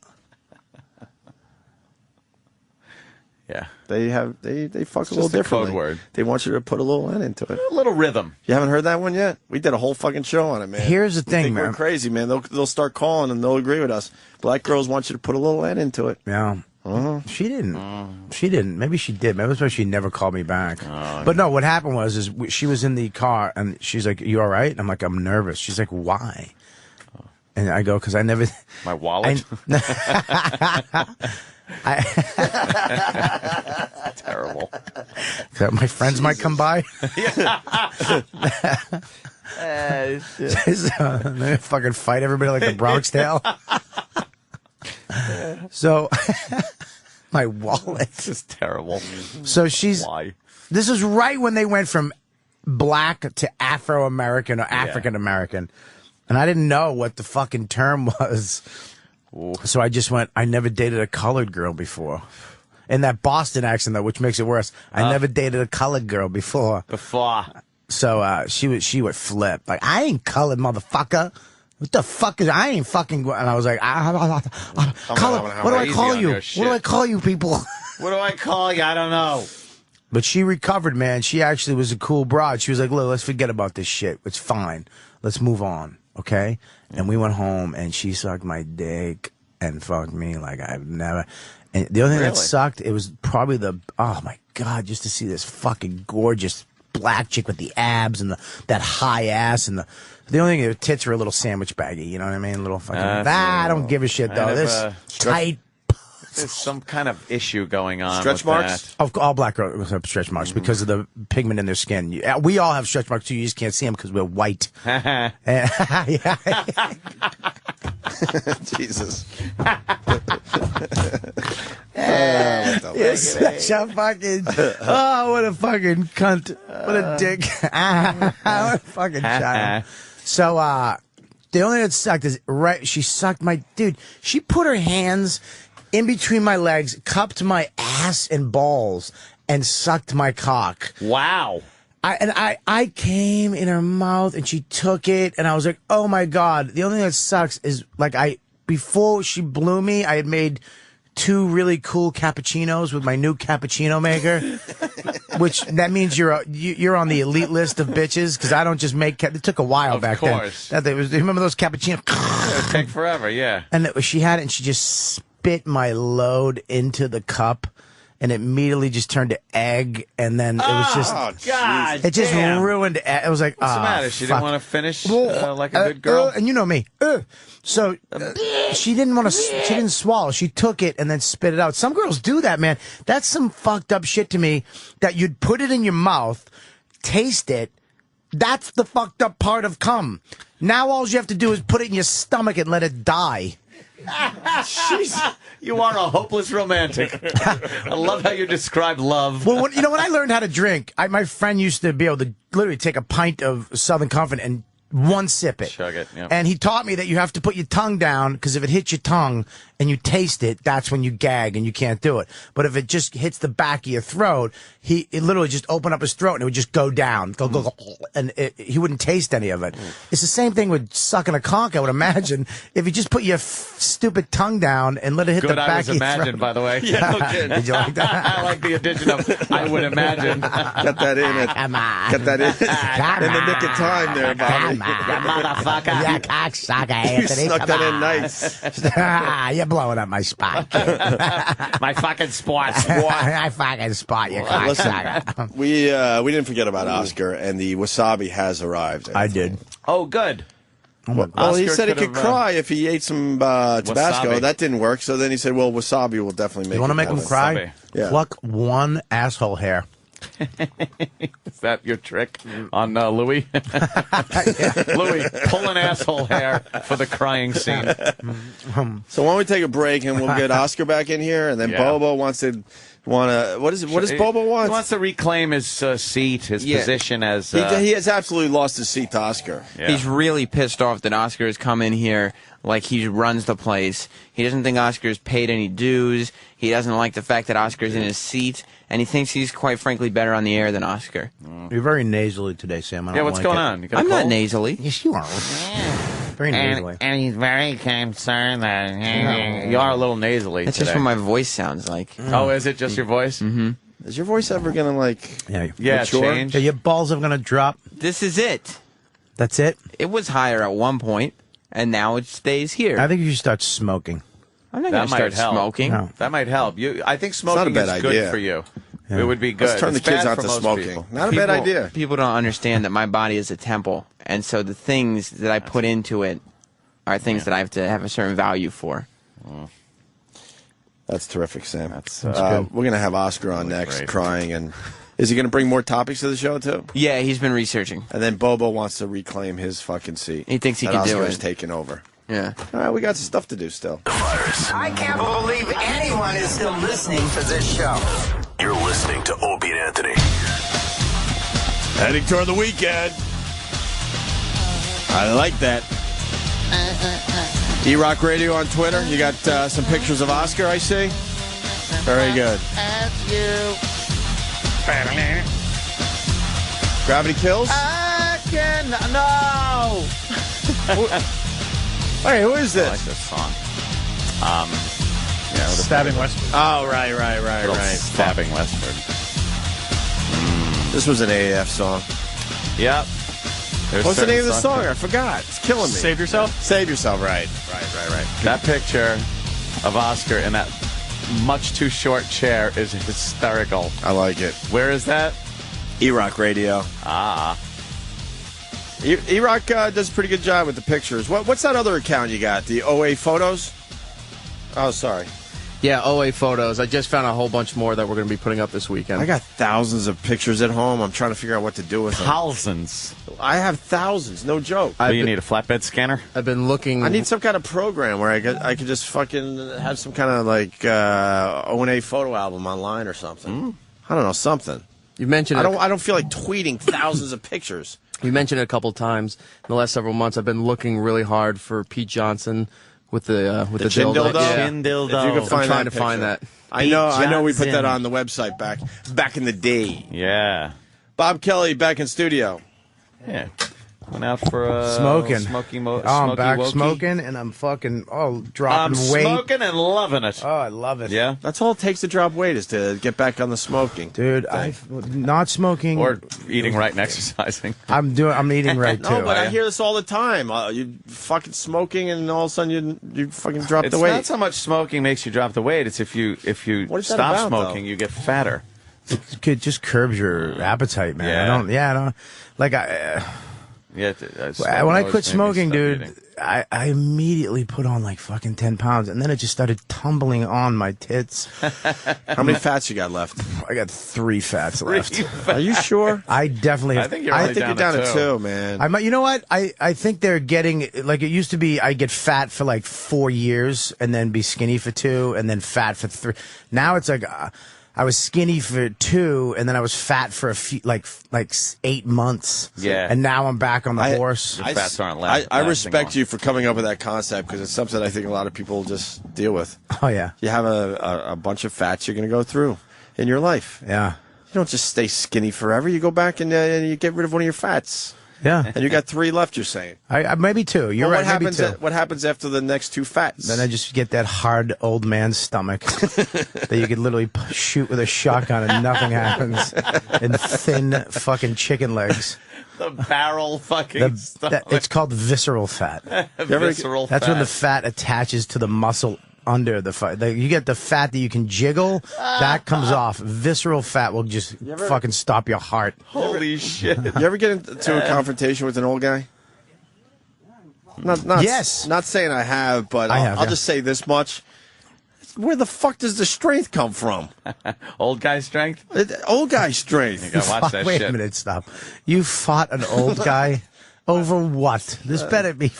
Yeah. They fuck It's a little just a differently. code word. They want you to put a little N into it. A little rhythm. You haven't heard that one yet? We did a whole fucking show on it, man. Here's the You thing, think man. We're crazy, man. They'll start calling and they'll agree with us. Black girls want you to put a little N into it. Yeah. She didn't. She didn't. Maybe she did. Maybe that's why she never called me back. But no, what happened was she was in the car and she's like, "You all right?" And I'm like, "I'm nervous." She's like, "Why?" And I go, "Because I never." My wallet. Terrible. My friends might come by. They fucking fight everybody like the Bronx Tale. So, my wallet. This is terrible. So she's. Why? This is right when they went from black to Afro American or African American, and I didn't know what the fucking term was. Ooh. So I just went. I never dated a colored girl before. In that Boston accent, though, which makes it worse. I never dated a colored girl before. So she would flip like, "I ain't colored, motherfucker. What the fuck is I ain't fucking." And I was like, "Color. What do I call you? What do I call you, people?" What do I call you? I don't know. But she recovered, man. She actually was a cool broad. She was like, "Look, let's forget about this shit. It's fine. Let's move on, okay?" And we went home, and she sucked my dick and fucked me like I've never. And the only thing that sucked, it was probably oh my God, just to see this fucking gorgeous black chick with the abs and that high ass and the only thing, her tits were a little sandwich baggy, you know what I mean? A little fucking, I don't give a shit though. This tight. There's some kind of issue going on. Stretch with marks? That. All black girls have stretch marks because of the pigment in their skin. We all have stretch marks too. You just can't see them because we're white. Jesus. You're such a fucking. Oh, what a fucking cunt. What a dick. What a fucking child. So, The only thing that sucked is she sucked my dude. She put her hands in between my legs, cupped my ass and balls, and sucked my cock. Wow. I came in her mouth and she took it and I was like, oh my God. The only thing that sucks is before she blew me, I had made 2 really cool cappuccinos with my new cappuccino maker, which that means you're on the elite list of bitches because I don't just make. It took a while back then. Of course. Remember those cappuccinos? It would take forever, yeah. And she had it and she just spit my load into the cup. And it immediately just turned to egg, and then it was just... Oh, God, it just ruined it. It was like, what's the matter? She didn't want to finish like a good girl? And you know me. So she didn't want to... She didn't swallow. She took it and then spit it out. Some girls do that, man. That's some fucked up shit to me, that you'd put it in your mouth, taste it. That's the fucked up part of cum. Now all you have to do is put it in your stomach and let it die. Jeez, you are a hopeless romantic. I love how you describe love. Well, when I learned how to drink, my friend used to be able to literally take a pint of Southern Comfort and one sip it. Chug it, yep. And he taught me that you have to put your tongue down, because if it hits your tongue and you taste it, that's when you gag and you can't do it. But if it just hits the back of your throat, it literally just opened up his throat and it would just go down. Go, and he wouldn't taste any of it. It's the same thing with sucking a conch, I would imagine. If you just put your stupid tongue down and let it hit the back of your throat. Imagine, by the way. Yeah, no kidding. Did you like that? I like the addition of I would imagine. Got that in. Got that in the nick of time there, Bobby. You motherfucker. You cocksucker, Anthony. You snuck that in nice. You're blowing up my spot. My fucking spot. My fucking spot, you cocksucker. We didn't forget about Oscar, and the wasabi has arrived. I did. Oh, good. Well, he said he could cry if he ate some Tabasco. Wasabi. That didn't work, so then he said, well, wasabi will definitely make You want to make him cry? Wasabi. Yeah. Pluck one asshole hair. Is that your trick on Louis? Louis, pull an asshole hair for the crying scene. So why don't we take a break and we'll get Oscar back in here, and then Bobo what does Bobo want? He wants to reclaim his seat, his position as... he has absolutely lost his seat to Oscar. Yeah. He's really pissed off that Oscar has come in here like he runs the place. He doesn't think Oscar's paid any dues. He doesn't like the fact that Oscar's in his seat, and he thinks he's quite frankly better on the air than Oscar. You're very nasally today, Sam. I don't what's like going it. on? I'm not nasally. Yes, you are. Very nasally. And he's very concerned that you are a little nasally That's today. just what my voice sounds like. Oh, is it just your voice? Mm-hmm. Is your voice ever going to, mature? change? Are your balls ever going to drop? This is it. That's it? It was higher at one point, and now it stays here. I think you should start smoking. I'm not going to start smoking. No. That might help. I think smoking not a bad is good idea. for you. Yeah. It would be good. Let's turn It's the kids bad out for to most smoking. people. Not a bad idea. People don't understand that my body is a temple, and so the things that I put into it are things that I have to have a certain value for. That's terrific, Sam. That's good. We're going to have Oscar on next, great. crying, and is he going to bring more topics to the show, too? Yeah, he's been researching. And then Bobo wants to reclaim his fucking seat. He thinks he that can do Oscar's it. taking over. Yeah. All right, we got some stuff to do still. I can't believe anyone is still listening to this show. You're listening to Opie and Anthony. Heading toward the weekend. I like that. E-Rock Radio on Twitter. You got some pictures of Oscar, I see. Very good. Gravity Kills? No! Hey, who is this? I like this song. Stabbing Westward. Oh, right. Stabbing Westward. This was an AAF song. Yep. What's the name of the song? I forgot. It's killing me. Save Yourself? Save Yourself, right. That picture of Oscar in that much too short chair is hysterical. I like it. Where is that? E-Rock Radio. Ah. E-Rock does a pretty good job with the pictures. What's that other account you got? The OA Photos? Oh, sorry. Yeah, OA Photos. I just found a whole bunch more that we're going to be putting up this weekend. I got thousands of pictures at home. I'm trying to figure out what to do with them. Thousands. I have thousands. No joke. Do you need a flatbed scanner? I've been looking. I need some kind of program where I could just fucking have some kind of like O&A photo album online or something. I don't know, something. You mentioned I don't feel like tweeting thousands of pictures. We mentioned it a couple times in the last several months. I've been looking really hard for Pete Johnson with the chin dildo. Yeah. Chin dildo. If you can find I'm trying that to find picture. that. I know. We put that on the website back in the day. Yeah. Bob Kelly back in studio. Yeah. Went out for a smoking. I'm back wokey. smoking, and I'm fucking dropping I'm weight. smoking and loving it. Oh, I love it. Yeah. That's all it takes to drop weight is to get back on the smoking. Dude, I've not smoking Or eating right and exercising. I'm eating right too. No, but I hear this all the time. You fucking smoking, and all of a sudden you fucking drop It's the weight. not so much smoking makes you drop the weight. It's if you What is that stop about, smoking, though? you get fatter. It just curbs your appetite, man. Yeah. I don't like Yeah. when I quit smoking, dude, I immediately put on like fucking 10 pounds, and then it just started tumbling on my tits. How many fats you got left? I got 3 fats left. Are you sure? I definitely. I think you're down to 2, man. You know what? I think they're getting like it used to be. I get fat for like 4 years, and then be skinny for 2, and then fat for 3. Now it's like. I was skinny for 2, and then I was fat for a few, like 8 months. Yeah. And now I'm back on the horse. Your fats aren't I respect you for coming up with that concept because it's something I think a lot of people just deal with. Oh, yeah. You have a bunch of fats you're going to go through in your life. Yeah. You don't just stay skinny forever. You go back and you get rid of one of your fats. Yeah. And you got 3 left, you're saying. I maybe 2. You're Well, right. Maybe 2. What happens after the next 2 fats? Then I just get that hard old man stomach that you could literally shoot with a shotgun and nothing happens. And thin fucking chicken legs. The barrel fucking stuff. It's called visceral fat. Visceral That's fat. when the fat attaches to the muscle under the fat. You get the fat that you can jiggle, that comes off. Visceral fat will just fucking stop your heart. Holy shit. You ever get into a confrontation with an old guy? Yes. Not saying I have, but I'll just say this much. Where the fuck does the strength come from? Old guy strength? Old guy strength. You gotta watch that Wait shit. a minute, stop. You fought an old guy? Over what? This better be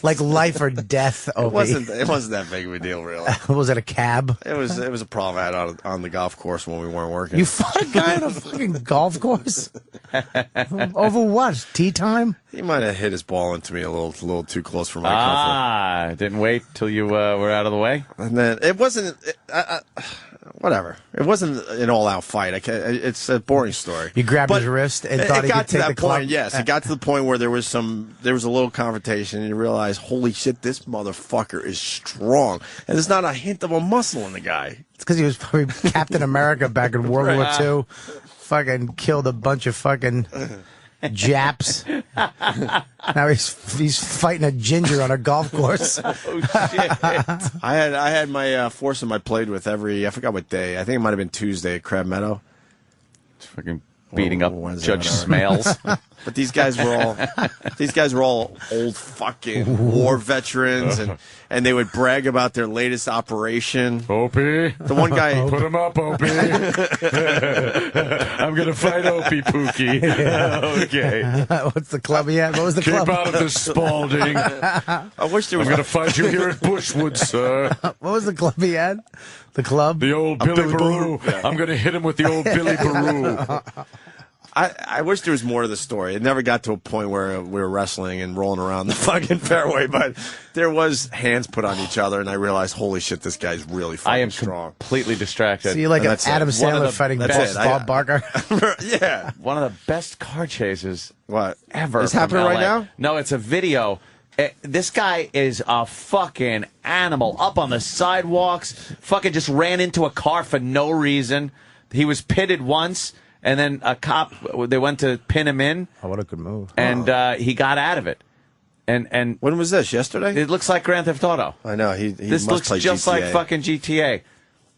like life or death. It wasn't that big of a deal, really. Was it a cab? It was a problem I had on the golf course when we weren't working. You fought a guy on a fucking golf course? Over what? Tea time? He might have hit his ball into me a little too close for my comfort. Didn't wait till you were out of the way? And then it wasn't. Whatever. It wasn't an all-out fight. It's a boring story. You grabbed his wrist and thought he could take the club? Point. Yes, it got to the point where there was a little confrontation, and you realize, holy shit, this motherfucker is strong, and there's not a hint of a muscle in the guy. It's because he was probably Captain America back in World War II. Fucking killed a bunch of fucking Japs. Now he's fighting a ginger on a golf course. Oh shit! I had my foursome I played with I forgot what day. I think it might have been Tuesday at Crab Meadow. Fucking beating up Wednesday, Judge whatever. Smales. But these guys were all old fucking war veterans, and they would brag about their latest operation. Opie, the one guy put him up, Opie. I'm gonna fight Opie Pookie. Okay. What's the club he had? What was the club? Keep out of this, Spalding. I wish there was. I'm gonna fight you here at Bushwood, sir. What was the club he had? The club? The old Billy Baroo. I'm gonna hit him with the old Billy Baroo. I wish there was more to the story. It never got to a point where we were wrestling and rolling around the fucking fairway, but there was hands put on each other, and I realized, holy shit, this guy's really fucking strong. Completely distracted. So you're like an Adam Sandler fighting Bob Barker? Yeah. One of the best car chases ever. It's happening right now? No, it's a video. This guy is a fucking animal. Up on the sidewalks, fucking just ran into a car for no reason. He was pitted once. And then a cop, they went to pin him in. Oh, what a good move. And he got out of it. And when was this? Yesterday? It looks like Grand Theft Auto. I know. This must looks play just GTA. like fucking GTA.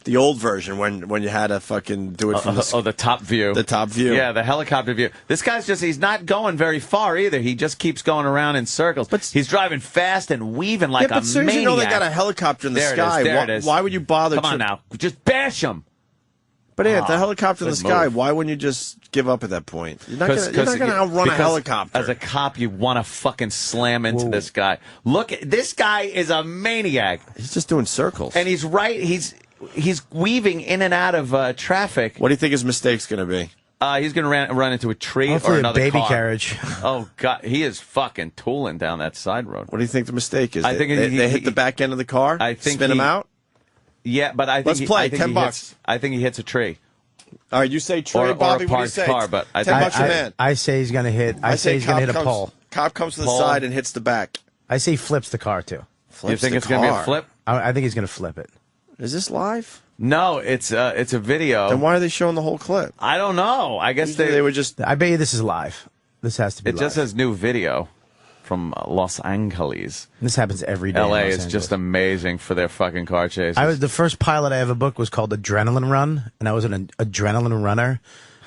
The old version when you had to fucking do it from the top view. The top view. Yeah, the helicopter view. This guy's he's not going very far either. He just keeps going around in circles. But he's driving fast and weaving like a maniac. But as soon as you know they got a helicopter in the sky, why would you bother? Come on now. Just bash him. But the helicopter in the sky, why wouldn't you just give up at that point? You're not going to outrun a helicopter. As a cop, you want to fucking slam into this guy. Look, this guy is a maniac. He's just doing circles. And he's weaving in and out of traffic. What do you think his mistake's going to be? He's going to run into a tree Hopefully or another a baby car. carriage. Oh, God. He is fucking tooling down that side road. What do you think the mistake is? I think they hit the back end of the car, I think spin him out? Yeah, but I think Let's play. $10. I think he hits a tree. All right, you say tree, Or Bobby. a What do you parked say? car, but I $10 your man. I say he's going to hit. I say he's going to hit a pole. Cop comes to the Pole. side and hits the back. I say he flips the car too. You think it's going to be a flip? I think he's going to flip it. Is this live? No, it's a video. Then why are they showing the whole clip? I don't know. I guess Usually they would just. I bet you this is live. This has to be. It just says new video from Los Angeles. This happens every day. LA in Los is Angeles. just amazing for their fucking car chases. The first pilot I ever booked was called Adrenaline Run, and I was an adrenaline runner,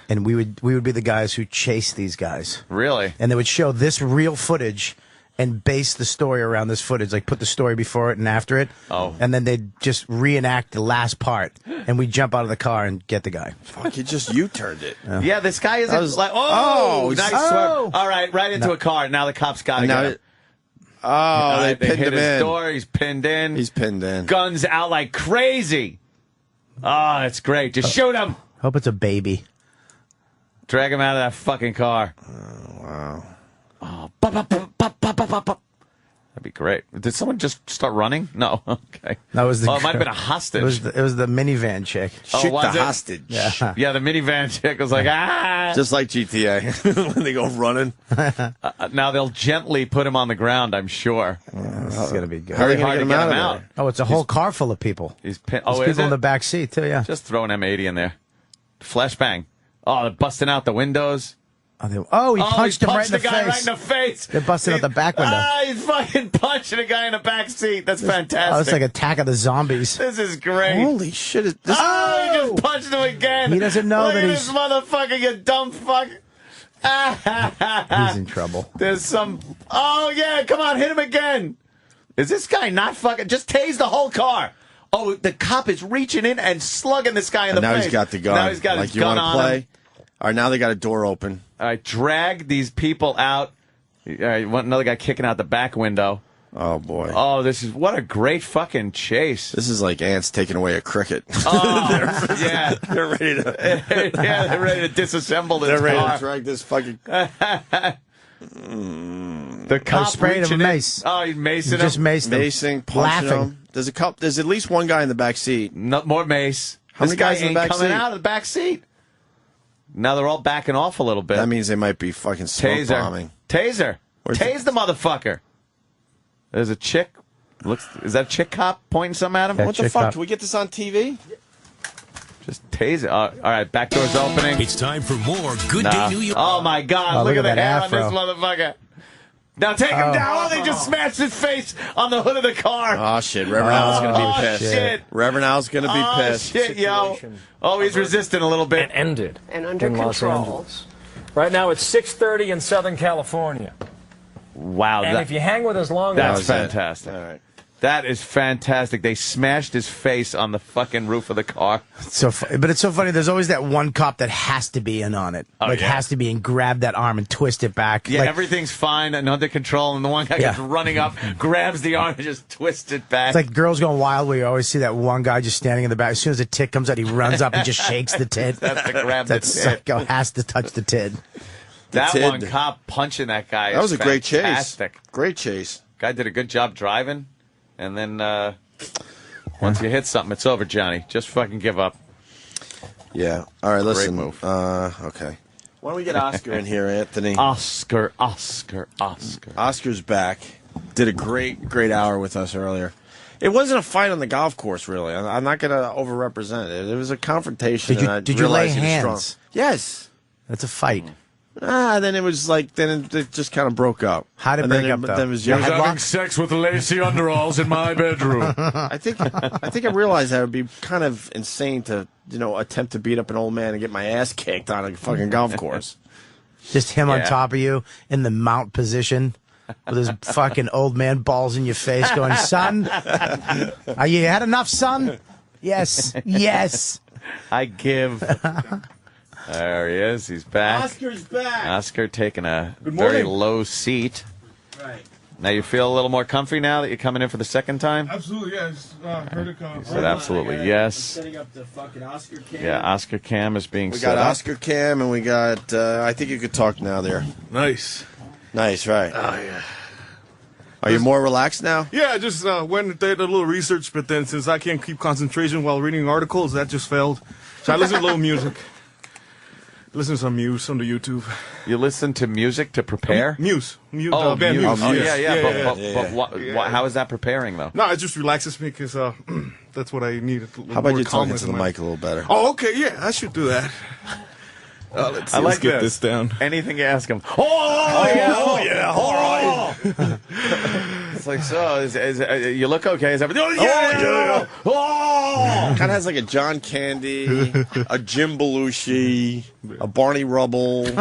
and we would be the guys who chased these guys. Really? And they would show this real footage and base the story around this footage, like put the story before it and after it. Oh. And then they'd just reenact the last part, and we'd jump out of the car and get the guy. Fuck, you just U-turned it. Yeah, this guy isn't like, nice swerve. All right, right into a car. Now the cops got him. They pinned hit him his in. door. He's pinned in. He's pinned in. Guns out like crazy. Oh, it's great. Just shoot him. Hope it's a baby. Drag him out of that fucking car. Oh, wow. Oh, that'd be great. Did someone just start running? No. Okay. That was the. It might have been a hostage. It was the minivan chick. Shoot was the it? hostage. Yeah. Yeah, the minivan chick was like, ah. Just like GTA when they go running. Now they'll gently put him on the ground, I'm sure. This is gonna be good. How are they Very going to hard get to him get out him of out. there? Oh, it's a whole car full of people. He's pinned. There's Oh, is people in it? the back seat too. Yeah. Just throw an M80 in there. Flashbang. Oh, they're busting out the windows. Oh, he punched him right in the guy face. right in the face. They're busting out the back window. Ah, he's fucking punching a guy in the back seat. That's fantastic. Oh, it's like Attack of the Zombies. This is great. Holy shit. He just punched him again. He doesn't know Look that at he's- this motherfucker, you dumb fuck. He's in trouble. There's some. Oh, yeah, come on, hit him again. Is this guy not fucking. Just tase the whole car. Oh, the cop is reaching in and slugging this guy in the And now face. he's got the gun. Now he's got like, his you gun want to on play? him. All right, now they got a door open. All right, drag these people out. All right, want another guy kicking out the back window. Oh, boy. Oh, what a great fucking chase. This is like ants taking away a cricket. Oh, yeah. They're ready to. Yeah, they're ready to disassemble this They're ready car. to drag this fucking. The cop sprayed him reaching with in. mace. Oh, he macing him. Just maced him. Macing, punching Laughing. him. There's at least one guy in the back seat. No, more mace. How This many guy guys in ain't the back coming seat? out of the back seat. Now they're all backing off a little bit. That means they might be fucking smoke bombing. Taser. Where's Tase the motherfucker. There's a chick. Is that a chick cop pointing something at him? Yeah, What the chick fuck? cop. Do we get this on TV? Just tase it. All right, back door's opening. It's time for more Good Nah. Day New York. Oh, my God. Oh, look at the that hair afro. on this motherfucker. Now take him down. Oh, they just smashed his face on the hood of the car. Oh, shit. Reverend Al's going to be pissed. shit. Reverend Al's going to be pissed. Shit, yo. Oh, he's resisting a little bit. Ended And under in Los control. Angeles. Right now it's 6:30 in Southern California. Wow. And if you hang with us long That's enough, fantastic. All right. That is fantastic. They smashed his face on the fucking roof of the car. But it's so funny. There's always that one cop that has to be in on it. Oh, yeah. Has to be and grab that arm and twist it back. Yeah, Like, everything's fine and under control, and the one guy comes running up, grabs the arm, and just twists it back. it's like Girls Gone Wild, where you always see that one guy just standing in the back. As soon as the tit comes out, he runs up and just shakes the tit. That's to grab that the tit. psycho has to touch the tit. That tid. one cop punching that guy. That was is a great chase. fantastic. Great chase. Guy did a good job driving, and then once you hit something, it's over, Johnny. Just fucking give up. Yeah. All right, listen. move. Okay. Why don't we get Oscar in here, Anthony? Oscar. Oscar's back. Did a great hour with us earlier. It wasn't a fight on the golf course, really. I'm not going to overrepresent it. It was a confrontation. Did you lay realized he was strong. hands? Yes. That's a fight. Then it was like, then it just kind of broke up. How did it And break then up, though? Then it was You young. had having sex with lacy underalls in my bedroom. I think I realized that it would be kind of insane to, attempt to beat up an old man and get my ass kicked on a fucking golf course. Just him on Yeah. top of you in the mount position with his fucking old man balls in your face going, son, are you had enough, son? Yes. Yes. I give. There he is. He's back. Oscar's back. Oscar taking a Good very morning. low seat. Right. Now you feel a little more comfy now that you're coming in for the second time? Absolutely, yeah. I just heard it come. He said absolutely yes. Setting up the fucking Oscar cam. Yeah, Oscar cam is being We set got up. Oscar Cam, and we got, I think you could talk now there. Nice. Nice, right. Oh, yeah. Are you more relaxed now? Yeah, I just went and did a little research, but then since I can't keep concentration while reading articles, that just failed. So I listen to a little music. Listen to some Muse on the YouTube. You listen to music to prepare? Muse. Oh, band Muse. Muse. Oh, yes. yeah. But how is that preparing, though? No, it just relaxes me because that's what I need. How about you talking to the mic a little better? Oh, okay, yeah, I should do that. Let's I like get this down. Anything you ask him. All right. It's like, so, you look okay? Is everything? Kind of has like a John Candy, a Jim Belushi, a Barney Rubble,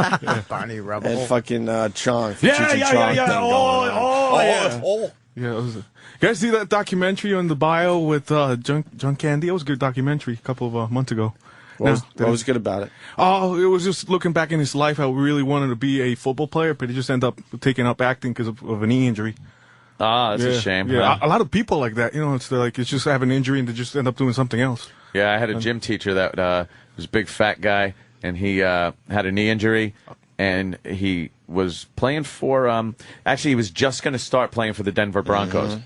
Barney Rubble, and fucking Chong. Yeah. Yeah, you guys see that documentary on the bio with John Candy? It was a good documentary a couple of months ago. What was good about it? Oh, it was just looking back in his life how he really wanted to be a football player, but he just ended up taking up acting because of a knee injury. Ah, that's a shame. Yeah, huh? a lot of people like that. You know, it's just have an injury and they just end up doing something else. Yeah, I had a gym teacher that was a big fat guy, and he had a knee injury, and he was playing for. Actually, he was just going to start playing for the Denver Broncos,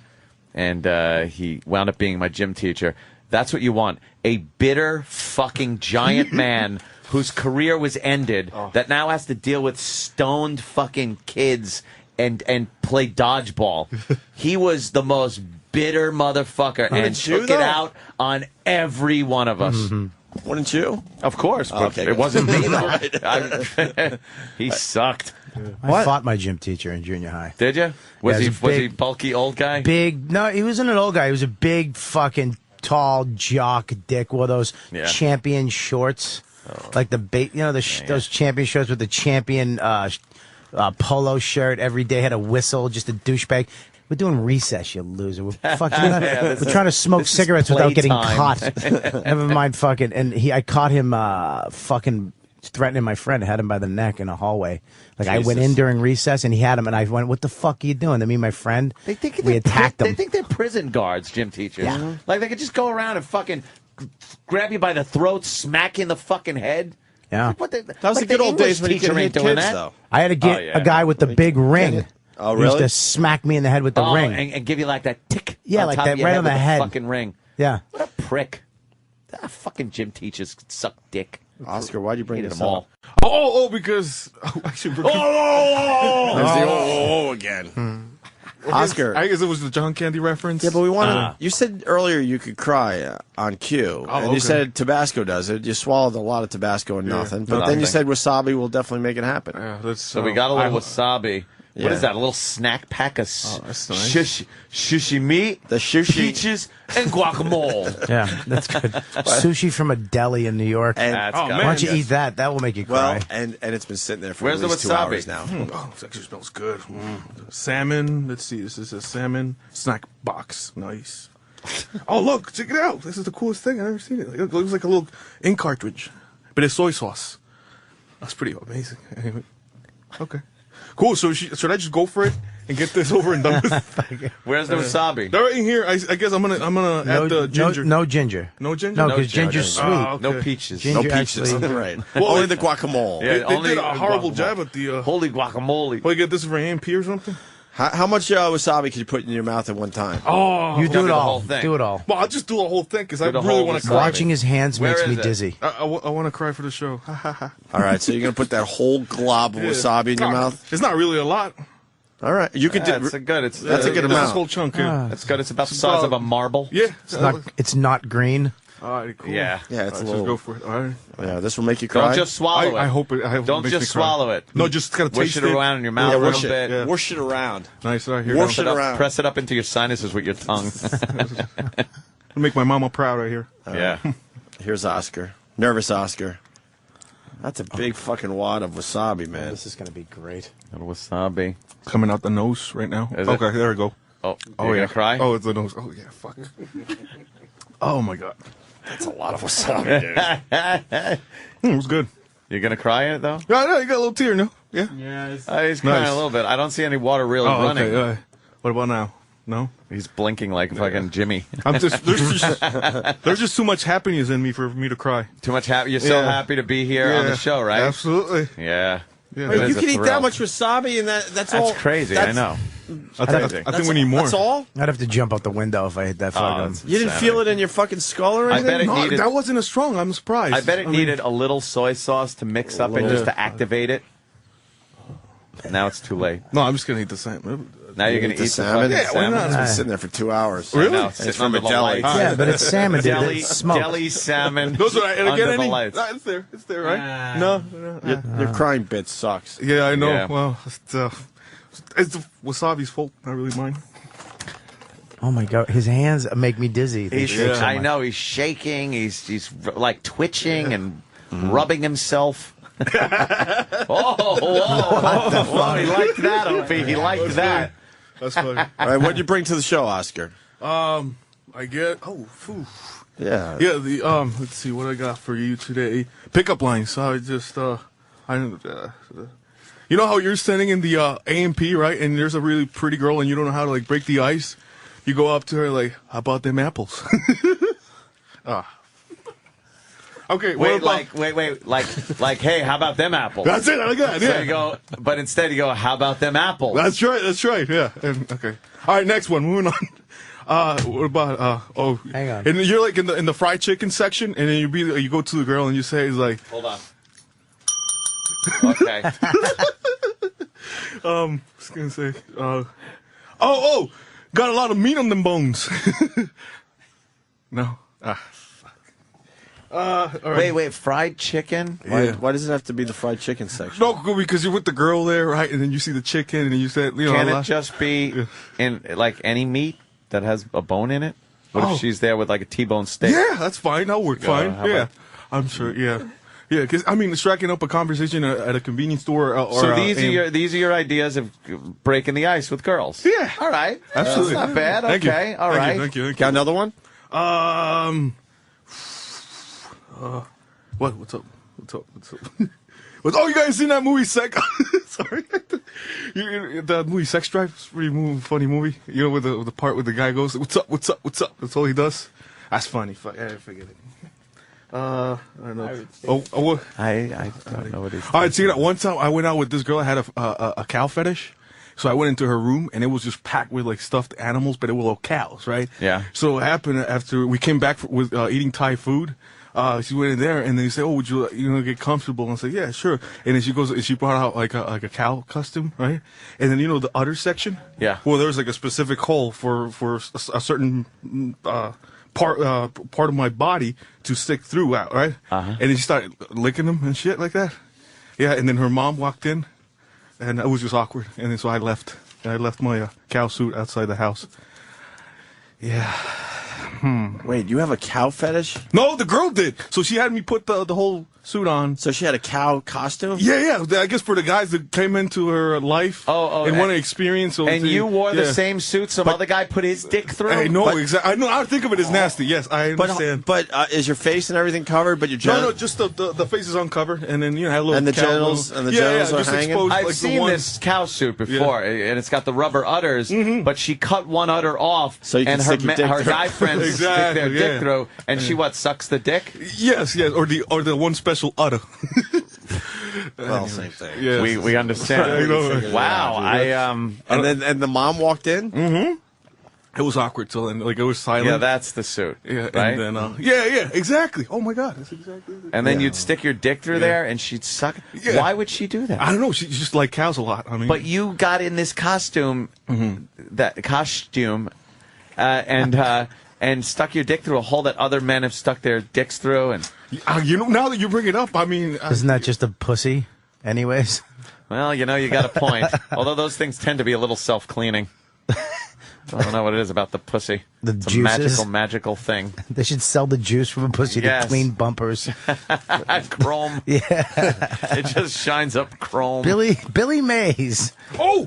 and he wound up being my gym teacher. That's what you want. A bitter fucking giant man whose career was ended that now has to deal with stoned fucking kids and play dodgeball. He was the most bitter motherfucker and took it out on every one of us. Wouldn't you? Of course, but Okay, it wasn't me, though. Right. He sucked. I fought my gym teacher in junior high. Did you? Was Yeah, he bulky old guy? No, he wasn't an old guy. He was a big fucking tall jock dick. Wore those champion shorts, like those champion shorts with the champion polo shirt. Every day had a whistle. Just a douchebag. We're doing recess, you loser. We're fucking. We're trying to smoke cigarettes without getting caught. Never mind, fucking. And I caught him fucking threatening my friend. I had him by the neck in a hallway. Like I went in during recess and he had him, and I went, "What the fuck are you doing?" And me and my friend, we attacked them. They think they're prison guards, gym teachers. Yeah. Like they could just go around and fucking grab you by the throat, smack you in the fucking head. Yeah. That was the good old days when you could hit kids, though. I had to get a guy with the big ring. Oh, He really? used to smack me in the head with the ring. And give you like that tick. Yeah, on like top that of your right on the with head. Fucking ring. Yeah. What a prick. Fucking gym teachers could suck dick. Oscar, why'd you bring Hated this them up? all. Because I should. There's the again. Oscar. I guess it was the John Candy reference. Yeah, but we wanted. You said earlier you could cry on cue, and okay. you said Tabasco does it. You swallowed a lot of Tabasco and nothing, but then you said wasabi will definitely make it happen. Yeah, So we got a little wasabi. What is that? A little snack pack of that's nice. sushi meat, the sushi, peaches, and guacamole. Yeah, that's good. Sushi from a deli in New York. And, why don't you eat that? That will make you cry. Well, and it's been sitting there for Where's at least the 2 wasabi? hours now. Oh, it actually smells good. Salmon. Let's see. This is a salmon snack box. Nice. Oh, look. Check it out. This is the coolest thing. I've ever seen it. It looks like a little ink cartridge, but it's soy sauce. That's pretty amazing. Anyway. Okay. Cool. So should I just go for it and get this over and done with? Where's the wasabi? They're right in here. I guess I'm gonna add the ginger. No ginger. No ginger. No, because ginger's sweet. Okay. No peaches. Ginger No peaches. actually- Right. Well, Only the guacamole. Yeah, They only did a horrible guacamole. job at the. Holy guacamole. Well, you get this from AMP or something? How much wasabi could you put in your mouth at one time? Oh, You do it the all. whole thing. Do it all. well, I'll just do the whole thing because I the really whole want to wasabi. cry. Watching his hands Where makes me is it? dizzy. I want to cry for the show. All right, so you're gonna put that whole glob of wasabi in your mouth? It's not really a lot. All right, you could do. That's a good. That's a good This amount. whole chunk here. That's good. It's about the size of a marble. Yeah. It's not green. All right, cool. Yeah. Yeah, it's a All right, little. so go for it. All right. Yeah, this will make you cry. Don't just swallow it. I hope it. I hope Don't it makes just me cry. swallow it. No, just kind of Wish taste it around in your mouth a whoosh little it. bit. Yeah. Whoosh it around. Nice. Right here. Whoosh Now. it around. Press it up into your sinuses with your tongue. Make my mama proud right here. Yeah. Here's Oscar. Nervous Oscar. That's a big fucking wad of wasabi, man. This is going to be great. Little wasabi. Coming out the nose right now. Is it? Okay, there we go. Oh, Oh, you're yeah. gonna cry? Oh, it's the nose. Oh, yeah, fuck. Oh, my God. That's a lot of wasabi, dude. It was good. You're gonna cry in it though? Yeah, no, you got a little tear, no? Yeah. Yeah. He's crying Nice. a little bit. I don't see any water really Oh, running. okay. What about now? No? He's blinking like fucking Jimmy. There's just too much happiness in me for me to cry. Too much happy. You're so happy to be here on the show, right? Absolutely. Yeah. Wait, you can eat that much wasabi and that's all. That's crazy. I know. I think we need more. That's all? I'd have to jump out the window if I hit that fucking. You didn't feel it in your fucking skull or anything? I bet it needed. That wasn't as strong. I'm surprised. I bet it needed a little soy sauce to mix up and just to activate it. Now it's too late. No, I'm just gonna eat the salmon. Now you're gonna eat the salmon? Yeah, why not? It's been sitting there for 2 hours. Really? It's from a deli. Yeah, but it's salmon, dude. Deli, It's smoked. deli salmon. Those are under the lights. It's there. It's there, right? No. Your crying bit sucks. Yeah, I know. Yeah. Well, it's the wasabi's fault, not really mine. Oh my god, his hands make me dizzy. They shake so I much. know he's shaking. He's like twitching and rubbing himself. Whoa, he liked that, Opie. He liked that. That's funny. All right, what'd you bring to the show, Oscar? I get Yeah. Yeah, let's see what I got for you today. Pickup lines. So I just you know how you're standing in the AMP, right? And there's a really pretty girl and you don't know how to like break the ice. You go up to her like, "How about them apples?" Okay, wait, like, hey, how about them apples? That's it. I like that. So Yeah. you go, but instead you go, how about them apples? That's right. Yeah. And, okay. All right. Next one. Moving on. What about? Hang on. And you're like in the fried chicken section, and then you go to the girl and you say, "It's like." Hold on. Okay. I was gonna say. Got a lot of meat on them bones. No. All right. Wait, fried chicken? Why does it have to be the fried chicken section? No, because you're with the girl there, right? And then you see the chicken, and then you said, you know, Can it just be in like any meat that has a bone in it? What if she's there with like a T-bone steak? Yeah, that's fine. That'll work fine. how Yeah, about- I'm sure. Yeah, because I mean, striking up a conversation at a convenience store. Or So these are your ideas of breaking the ice with girls. Yeah, all right, absolutely. That's not bad. Thank Okay, you. all right. Thank you. Got another one? What's up? Oh, you guys seen that movie Sex? Sorry. The movie Sex Drive? It's a pretty funny movie. You know, with the part where the guy goes, "What's up? What's up? What's up?" That's all he does. That's funny. I forget it. I don't know. I don't know what it is. All right, see that one time I went out with this girl. I had a cow fetish. So I went into her room, and it was just packed with like stuffed animals, but it were all cows, right? Yeah. So what happened after we came back with eating Thai food? She went in there, and then he said, "Oh, would you get comfortable?" And I said, "Yeah, sure." And then she goes, and she brought out like a cow costume, right? And then the udder section. Yeah. Well, there's like a specific hole for a certain part of my body to stick through out, right? Uh-huh. And then she started licking them and shit like that. Yeah. And then her mom walked in. And it was just awkward. And then so I left. I left my cow suit outside the house. Yeah. Wait, you have a cow fetish? No, the girl did. So she had me put the whole suit on. So she had a cow costume? Yeah. I guess for the guys that came into her life and want to experience. And you wore the same suit some other guy put his dick through? Hey, no, exactly. I know. I think of it as nasty. Yes, I understand. But is your face and everything covered? But your No, just the face is uncovered, and then had a little and the cow genitals little, and the genitals are just hanging. exposed, I've like, seen this cow suit before, and it's got the rubber udders, but she cut one udder off, so you can and stick your dick her through. guy friends stick their dick through, and she sucks the dick? Yes, or the one special udder. Well, same thing. Yes. We understand. Wow, and the mom walked in. Mm-hmm. It was awkward till then. Like it was silent. Yeah, that's the suit. Yeah, right. And then, yeah, exactly. Oh my God, that's exactly. And then you'd stick your dick through there, and she'd suck. Yeah. Why would she do that? I don't know. She just liked cows a lot. I mean, But you got in this costume, and stuck your dick through a hole that other men have stuck their dicks through, and now that you bring it up, I mean, isn't that just a pussy, anyways? Well, you got a point. Although those things tend to be a little self-cleaning. I don't know what it is about the pussy. It's juices? a magical thing. They should sell the juice from a pussy to clean bumpers. Chrome. Yeah. It just shines up chrome. Billy Mays. Oh,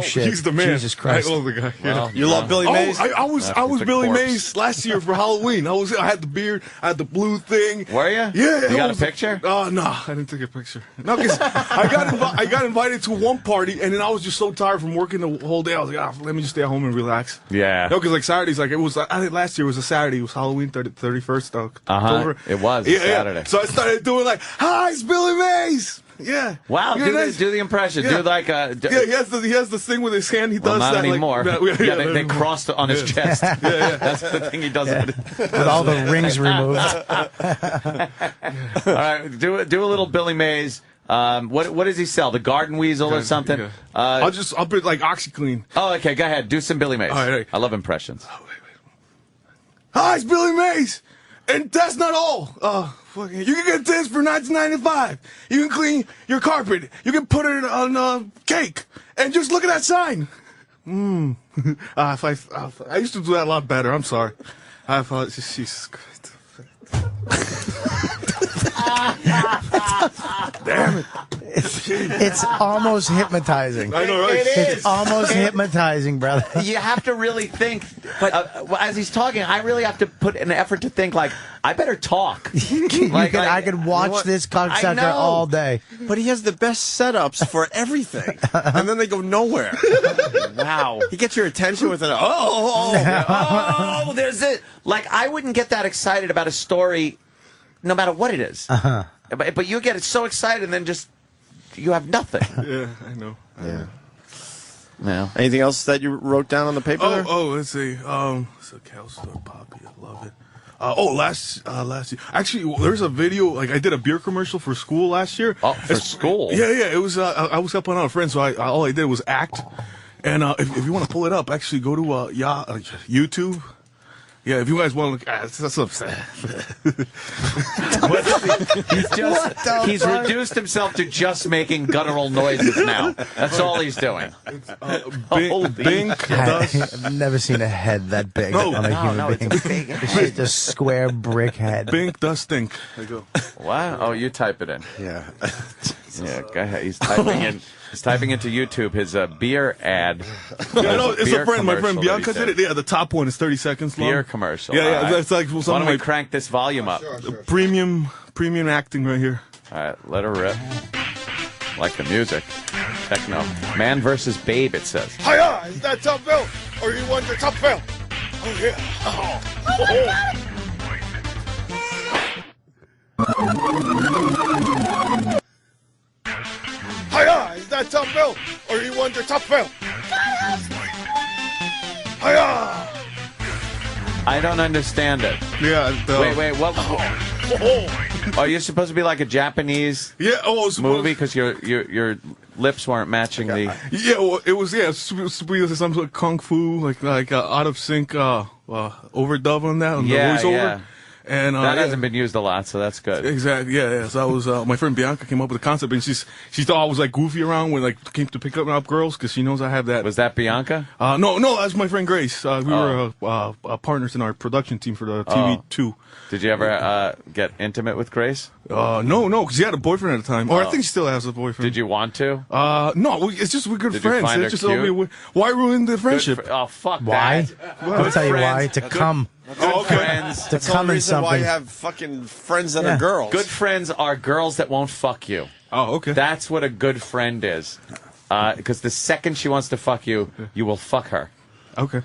shit. he's the man. Jesus Christ. I love the guy. Yeah. You love Billy Mays? I was Billy Mays last year for Halloween. I had the beard, I had the blue thing. Were you? Yeah. You got a picture? Oh, no, I didn't take a picture. No, because I got invited to one party, and then I was just so tired from working the whole day. I was like, let me just stay at home and relax. Yeah. No, because like Saturdays, like it was. I think last year was a Saturday. It was Halloween 31st October. It was Saturday. Yeah. So I started doing like, "Hi, it's Billy Mays." Yeah. Wow. Do the impression. Yeah. Do like a. He has the thing with his hand. He does not that anymore. Like, they crossed on his chest. That's the thing he does. With all the rings removed. All right. Do a little Billy Mays. What does he sell? The garden weasel or something? Yeah. I'll put like OxyClean. Oh, okay. Go ahead. Do some Billy Mays. All right. I love impressions. Hi, it's Billy Mays, and that's not all. You can get this for $19.95. You can clean your carpet. You can put it on cake, and just look at that sign. I used to do that a lot better. I'm sorry. I thought, Jesus Christ. Damn it. It's almost hypnotizing. I know, right? It's almost hypnotizing, brother. You have to really think. But as he's talking, I really have to put an effort to think. Like, I better talk. I could watch this cocksucker all day. But he has the best setups for everything, and then they go nowhere. Wow. He gets your attention with an there's it. Like, I wouldn't get that excited about a story, no matter what it is. But you get so excited, and then just you have nothing. Yeah, I know. Yeah. No. Anything else that you wrote down on the paper there? Let's see. It's a cow store poppy. I love it. Last year. Actually, there's a video, like I did a beer commercial for school last year. Oh, for school? Yeah. It was, I was helping out a friend, so all I did was act. And if you want to pull it up, actually go to YouTube. Yeah, if you guys want to look, that's upset. He's reduced himself to just making guttural noises now. That's all he's doing. Bink I've never seen a head that big on a human being. It's big. It's just a square brick head. Bink does stink. There you go. Wow. Oh, you type it in. Yeah. Yeah, go ahead. He's typing in. He's typing into YouTube his beer ad. It's a friend. My friend Bianca did it. Yeah, the top one is 30 seconds long. Beer commercial. Yeah. Right. That's like Why something don't we like crank this volume up? Premium acting right here. All right, let her rip. Like the music. Techno. Man versus Babe, it says. Hiya! Is that Top Bill? Or you want your Top Bill? Oh, yeah. Hiya! Is that Top Bill? Or you want your Top Bill? Hiya! I don't understand it. Yeah. Wait, what? Are you supposed to be like a Japanese movie? Because your lips weren't matching the... Yeah, well, it was supposed to be some sort of kung fu, like out of sync overdub on that, on the voiceover. Yeah. And that hasn't been used a lot, so that's good. Exactly, yeah. So I was my friend Bianca came up with the concept, and she thought I was like goofy around when like came to pick up girls because she knows I have that. Was that Bianca? No, that's my friend Grace. We were partners in our production team for the TV2. Did you ever get intimate with Grace? No, because she had a boyfriend at the time, or I think she still has a boyfriend. Did you want to? No, it's just we're good Did friends. You find her just cute? Why ruin the friendship? Oh, fuck why? that. I'll tell you why. To come. Good friends. To come in something. Why you have fucking friends that are girls. Good friends are girls that won't fuck you. Oh, okay. That's what a good friend is. Because the second she wants to fuck you, you will fuck her. Okay.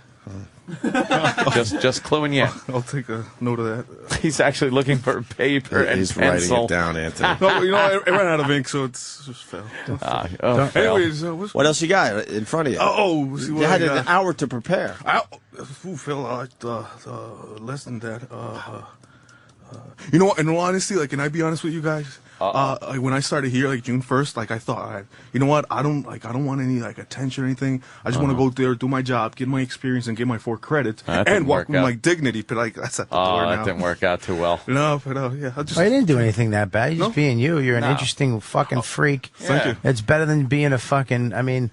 Just cluing you. I'll take a note of that. He's actually looking for paper and He's pencil. writing it down, Anthony. No, I ran out of ink, so it's just fell. Anyways, what else you got in front of you? You had an hour to prepare. Phil, less than that. You know what? In all honesty, like, can I be honest with you guys? Like, when I started here, like June 1st, like I thought, you know what? I don't want any like attention or anything. I just want to go there, do my job, get my experience, and get my 4 credits, and walk with my dignity. But like that's at the door now. That didn't work out too well. No, but yeah, I didn't do anything that bad. You're just being you. You're an interesting fucking freak. Thank you. It's better than being a fucking. I mean,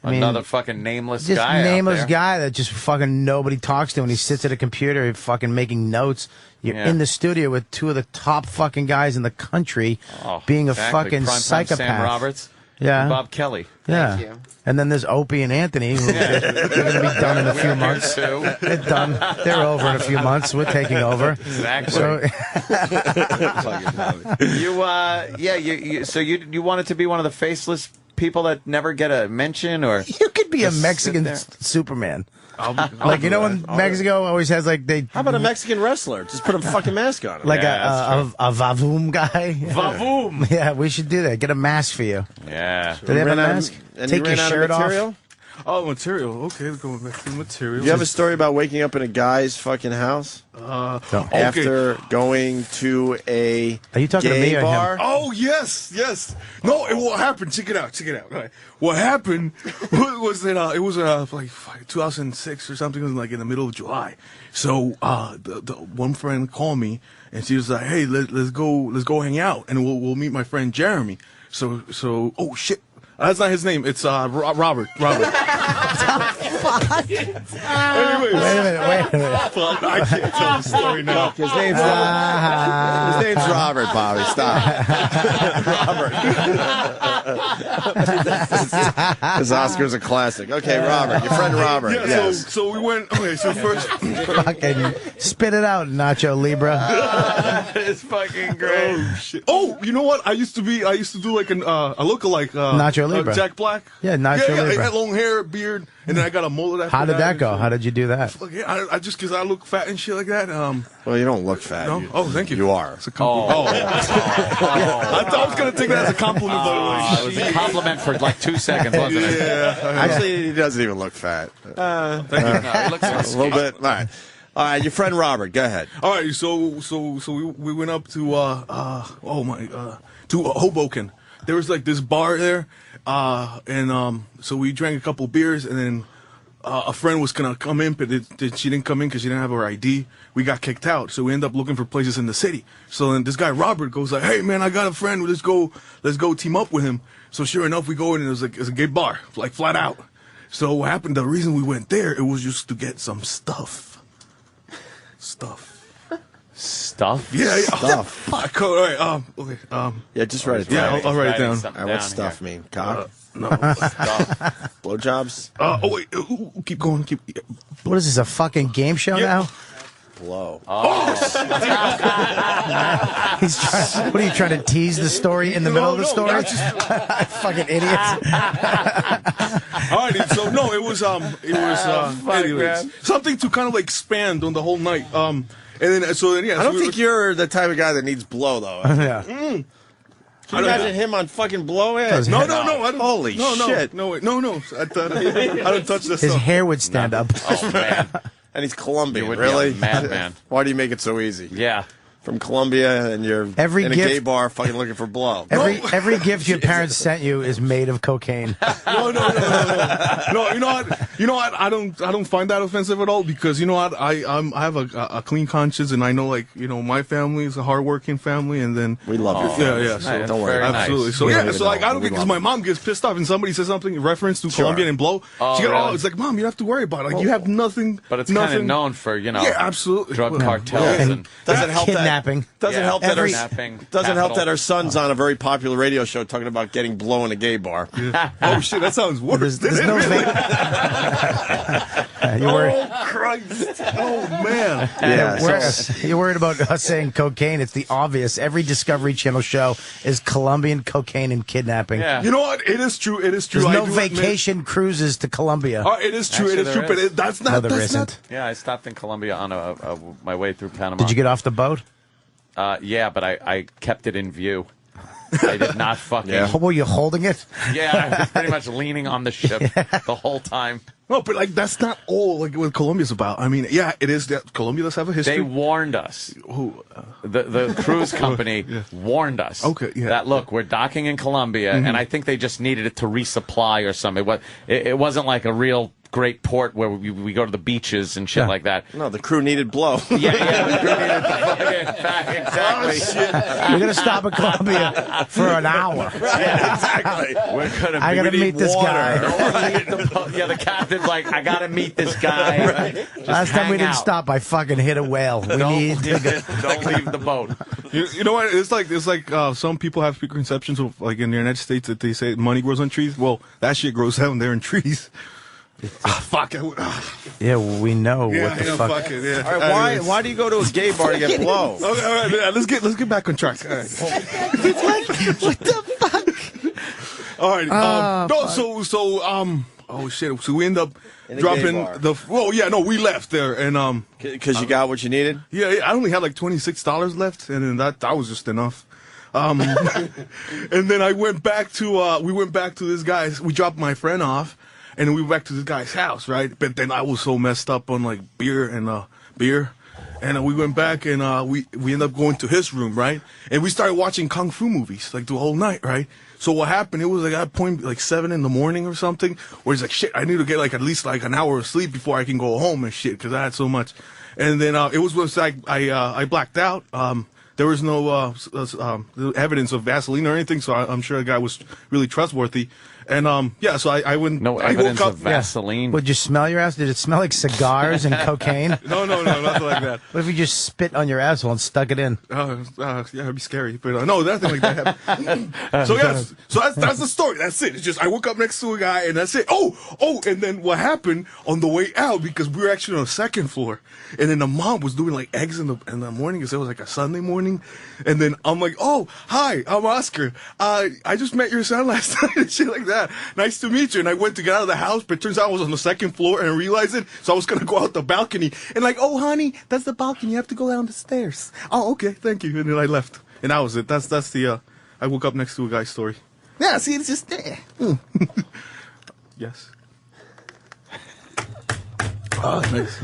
Another fucking nameless just guy. nameless out there. guy that just fucking nobody talks to, and he sits at a computer fucking making notes. You're in the studio with two of the top fucking guys in the country, being a fucking Primetime psychopath. Sam Roberts. Yeah. And Bob Kelly. Yeah. Thank you. And then there's Opie and Anthony, who are going to be done in a few months. They're done. They're over in a few months. We're taking over. Exactly. So, so you wanted to be one of the faceless people that never get a mention, or you could be a just Mexican sit there? Superman. I'll Like, you know when Mexico always has like they. How about a Mexican wrestler? Just put a fucking mask on him. Like a Vavoom guy. Vavoom. Yeah, we should do that. Get a mask for you. Yeah. Do they have a mask? And Take your shirt material? off. Oh, material. Okay, let's go back to the material. You have a story about waking up in a guy's fucking house after going to a Are you talking to gay me or him? bar? Oh, yes. No, what happened? Check it out. All right. What happened was that it was like 2006 or something. It was like in the middle of July. So the one friend called me and she was like, "Hey, let's go hang out and we'll meet my friend Jeremy." So oh shit. That's not his name. It's Robert. Anyway, wait a minute. Fuck, I can't tell the story now. His name's Robert, Bobby. Stop. Robert. This Oscar's a classic. Okay, Robert. Your friend Robert. Yeah, yes. so we went. Okay, so first. Fucking spit it out, Nacho Libre. It's fucking great. Oh shit! Oh, you know what? I used to do like a lookalike. Nacho Libre. Jack Black. Yeah, Nacho Libre. I had long hair, beard, and then I got a mullet. How did that go? How did you do that? I just because I look fat and shit like that. Well, you don't look fat. No? Oh, thank you. You are. It's a compliment. I thought I was gonna take that as a compliment. By the way, it was a compliment for like 2 seconds, wasn't it? Yeah. Actually, he doesn't even look fat. Thank you. No, he looks A little bit. All right. Your friend Robert. Go ahead. All right. So we went up to to Hoboken. There was like this bar there, and so we drank a couple beers, and then a friend was gonna come in, but she didn't come in because she didn't have her ID. We got kicked out, so we ended up looking for places in the city. So then this guy Robert goes like, "Hey man, I got a friend. Let's go team up with him." So sure enough, we go in, and it's a gay bar, like flat out. So what happened? The reason we went there, it was just to get some stuff. Stuff? Yeah. Stuff. All right. Okay. Yeah, just write it down. Yeah, I'll write it down. All right, what's stuff mean? Cock? No. Blowjobs? Oh wait. Keep going. What is this, a fucking game show now? Blow. He's what are you trying to tease the story in the middle of the story? Fucking idiot. All right, so no, it was anyways, something to kind of like expand on the whole night. And then yeah. I don't think you're the type of guy that needs blow though. Yeah. Can you imagine him on fucking blow it? No. I don't, Holy shit. No. I don't touch this His stuff. hair would stand up. Oh, man. And he's Colombian, You would really? be a madman. Why do you make it so easy? Yeah. From Colombia, and you're in a gay bar fucking looking for blow. Every gift your parents sent you is made of cocaine. No. You know what? I don't find that offensive at all because you know what? I have a clean conscience and I know like my family is a hardworking family and then we love you. Yeah. So don't worry. Absolutely. Nice. So We yeah. don't So like even know. I don't think because my mom gets pissed off and somebody says something in reference to Colombian and blow. She really? it's like Mom, you don't have to worry about it. Like you have nothing. But it's nothing. kind of known for Yeah, absolutely. drug cartels and Doesn't help kidnapping. Doesn't help that Doesn't help that our son's on a very popular radio show talking about getting blow in a gay bar. Oh shit, that sounds worse. There's no Oh Christ! Oh man! You're worried about us saying cocaine. It's the obvious. Every Discovery Channel show is Colombian cocaine and kidnapping. Yeah. You know what? It is true. There's no vacation cruises to Colombia. It is true. Actually, it is true. there But is. that's not. No, there that's isn't. not. Yeah, I stopped in Colombia on my way through Panama. Did you get off the boat? Yeah, but I kept it in view. I did not fucking... Were you holding it? Yeah, I was pretty much leaning on the ship the whole time. No, but like that's not all like what Colombia's about. I mean, yeah, it is that Colombia does have a history. They warned us. Who? The cruise company warned us. Okay, yeah. That look, we're docking in Colombia, and I think they just needed it to resupply or something. It wasn't like a real great port where we go to the beaches and shit like that. No, the crew needed blow. The crew needed the fucking exactly. Oh, shit. We're gonna stop at Columbia for an hour. Yeah, exactly. I gotta meet this guy. The captain's like, I gotta meet this guy. Right. Last time we didn't stop, I fucking hit a whale. Don't leave the boat. You know what? It's like some people have preconceptions of, like, in the United States that they say money grows on trees. Well, that shit grows down there in trees. Fuck it. Yeah, we know what the fuck. Fuck it, yeah. All right, why do you go to a gay bar to get blow? Okay, all right, yeah, let's get back on track. All right. What the fuck? All right. Oh shit. So we end up dropping we left there and because you got what you needed. Yeah, I only had like $26 left, and then that was just enough. And then I went back to we went back to this guy's. We dropped my friend off, and then we went back to this guy's house, right? But then I was so messed up on like beer, and we went back and we ended up going to his room, right? And we started watching kung fu movies like the whole night, right? So what happened? It was like at a point like 7 in the morning or something, where he's like, shit, I need to get like at least like an hour of sleep before I can go home and shit, because I had so much. And then it was like I blacked out. There was no evidence of Vaseline or anything, so I'm sure the guy was really trustworthy. And so I went. No evidence of Vaseline. Would you smell your ass? Did it smell like cigars and cocaine? No, nothing like that. What if you just spit on your asshole and stuck it in? Yeah, it'd be scary. But no, nothing like that happened. So that's the story. That's it. It's just I woke up next to a guy and that's it. Oh, and then what happened on the way out, because we were actually on the second floor, and then the mom was doing like eggs in the morning, because it was like a Sunday morning, and then I'm like, oh, hi, I'm Oscar. I just met your son last night and shit like that. Nice to meet you. And I went to get out of the house, but it turns out I was on the second floor and I realized it. So I was going to go out the balcony and like, oh, honey, that's the balcony. You have to go down the stairs. Oh, okay. Thank you. And then I left. And that was it. That's the, I woke up next to a guy's story. Yeah, see, it's just there. Yes. Oh, nice.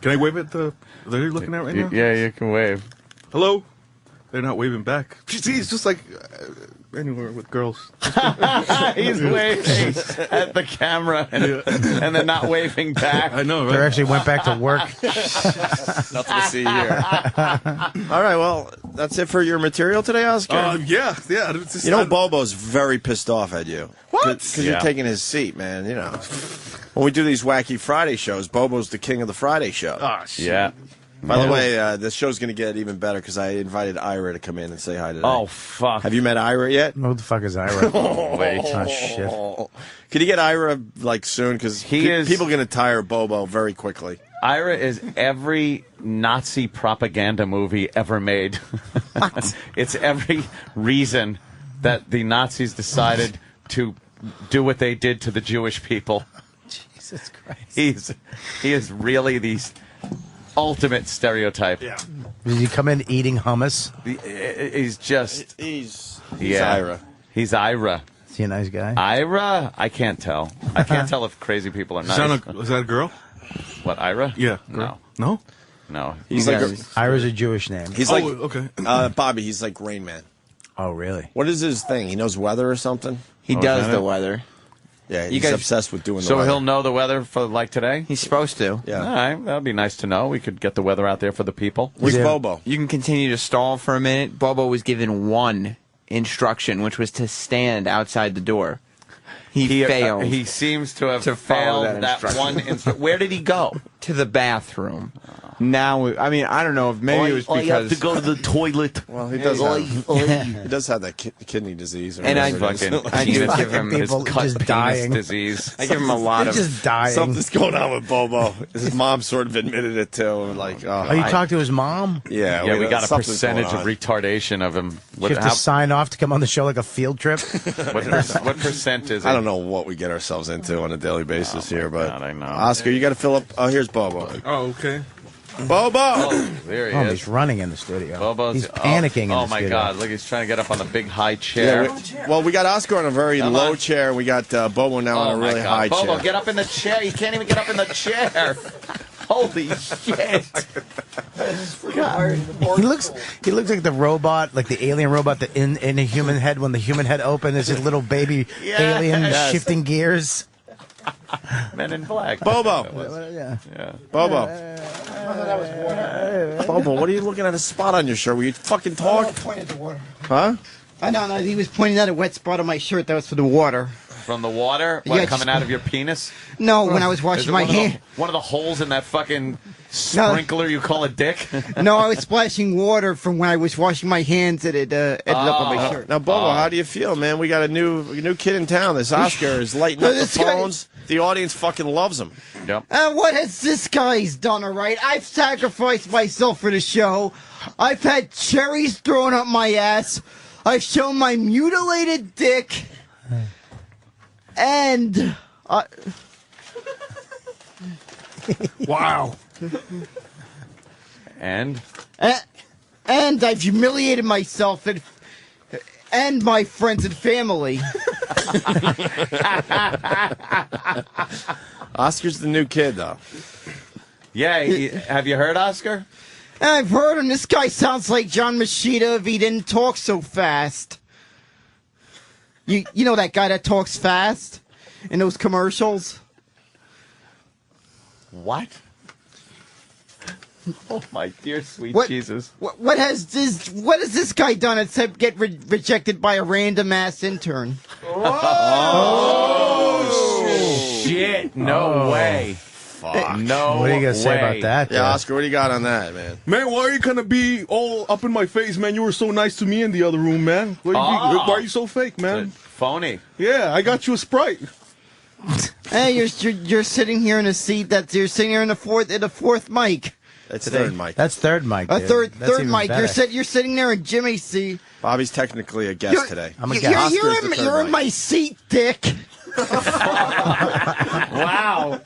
Can I wave at the, they're looking at right now? Yeah, you can wave. Hello? They're not waving back. See, it's just like anywhere with girls. He's waving at the camera and then not waving back. I know, right? They actually went back to work. Nothing to see here. All right, well, that's it for your material today, Oscar? Yeah. You know, Bobo's very pissed off at you. What? Because you're taking his seat, man, you know. When we do these wacky Friday shows, Bobo's the king of the Friday show. Oh, shit. Yeah. By the way, this show's going to get even better because I invited Ira to come in and say hi today. Oh, fuck. Have you met Ira yet? Who the fuck is Ira? Wait. Oh, shit. Can you get Ira, like, soon? Because people are going to tire Bobo very quickly. Ira is every Nazi propaganda movie ever made. It's every reason that the Nazis decided to do what they did to the Jewish people. Jesus Christ. He is really the ultimate stereotype. Yeah. Did he come in eating hummus? He's just... He's yeah. Ira. He's Ira. Is he a nice guy? Ira? I can't tell. I can't tell if crazy people are nice. Is that a girl? What, Ira? Yeah. No. No? No. He's like Ira's a Jewish name. He's like okay. Bobby. He's like Rain Man. Oh, really? What is his thing? He knows weather or something? He does the weather. Yeah, he's obsessed with doing the So weather. he'll know the weather for like today? He's supposed to. Yeah. All right, that'd be nice to know. We could get the weather out there for the people. Where's Bobo? You can continue to stall for a minute. Bobo was given one instruction, which was to stand outside the door. He failed. He seems to have follow failed that that one instruction. Where did he go? To the bathroom. Now, I mean, I don't know if maybe it was because... you have to go to the toilet. Well, he does have that kidney disease. Or and I do give him his just dying disease. I give him a lot of... just dying. Something's going on with Bobo. His mom sort of admitted it too. Like, you talked to his mom? Yeah, we got a percentage of retardation of him. You have to sign off to come on the show like a field trip? What percent is it? I don't know what we get ourselves into on a daily basis here, but God, I know. Oscar, you got to fill up. Oh, here's Bobo. Oh, okay. Bobo! Oh, there he is. He's running in the studio. Bobo's, he's panicking in the studio. Oh, my God. Look, he's trying to get up on the big high chair. Yeah, well, we got Oscar on a very low chair. We got Bobo now on a really high chair. Bobo, get up in the chair. He can't even get up in the chair. Holy shit. He looks like the robot, like the alien robot that in a human head, when the human head opens, there's a little baby alien shifting gears. Men in Black. Bobo. Yeah. Bobo. that was water. Bobo, what are you looking at a spot on your shirt? Were you fucking talk? Point at the water. Huh? I don't know. He was pointing at a wet spot on my shirt. That was for the water. From the water? What, Yeah, coming out of your penis? No, when I was Is washing it my one of the- hand. One of the holes in that fucking sprinkler you call a dick? No, I was splashing water from when I was washing my hands, and it ended up on my shirt. Now, Bobo, how do you feel, man? We got a new kid in town. This Oscar is lighting up the This guy- phones. The audience fucking loves him. Yep. What has this guy's done, all right? I've sacrificed myself for the show. I've had cherries thrown up my ass. I've shown my mutilated dick. And... Wow. And? And I've humiliated myself and my friends and family. Oscar's the new kid, though. Yeah, have you heard Oscar? I've heard him. This guy sounds like John Machida if he didn't talk so fast. You know that guy that talks fast in those commercials? What? Oh my dear sweet What- Jesus! What has this guy done except get rejected by a random ass intern? Oh shit! No way! Fuck. No. What are you gonna say about that? Yeah, Oscar, what do you got on that, man? Man, why are you gonna be all up in my face, man? You were so nice to me in the other room, man. Why are you so fake, man? Phony. Yeah, I got you a Sprite. Hey, you're sitting here in a seat you're sitting here in the fourth mic. That's third mic. That's third mic. A dude. third That's even mic. better. You're sitting there in Jimmy's seat. Bobby's technically a guest today. I'm a guest. Oscar is the third You're in mic. my seat, Dick. Wow.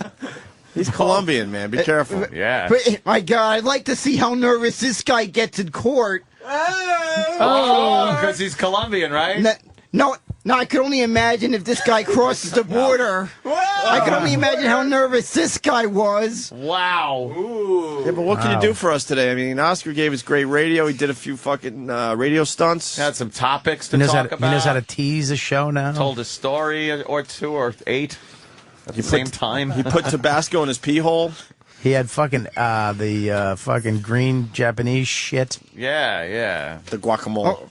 He's Colombian, man. Be careful. Yeah. But, my God, I'd like to see how nervous this guy gets in court. Oh, because he's Colombian, right? No, I could only imagine if this guy crosses the border. I can only imagine how nervous this guy was. Wow. Yeah, but what can you do for us today? I mean, Oscar gave us great radio. He did a few fucking radio stunts. Had some topics to He knows, talk how, about. he knows how to tease a show now. Told a story or two or eight at the same time. He put Tabasco in his pee hole. He had fucking the fucking green Japanese shit. Yeah. The guacamole.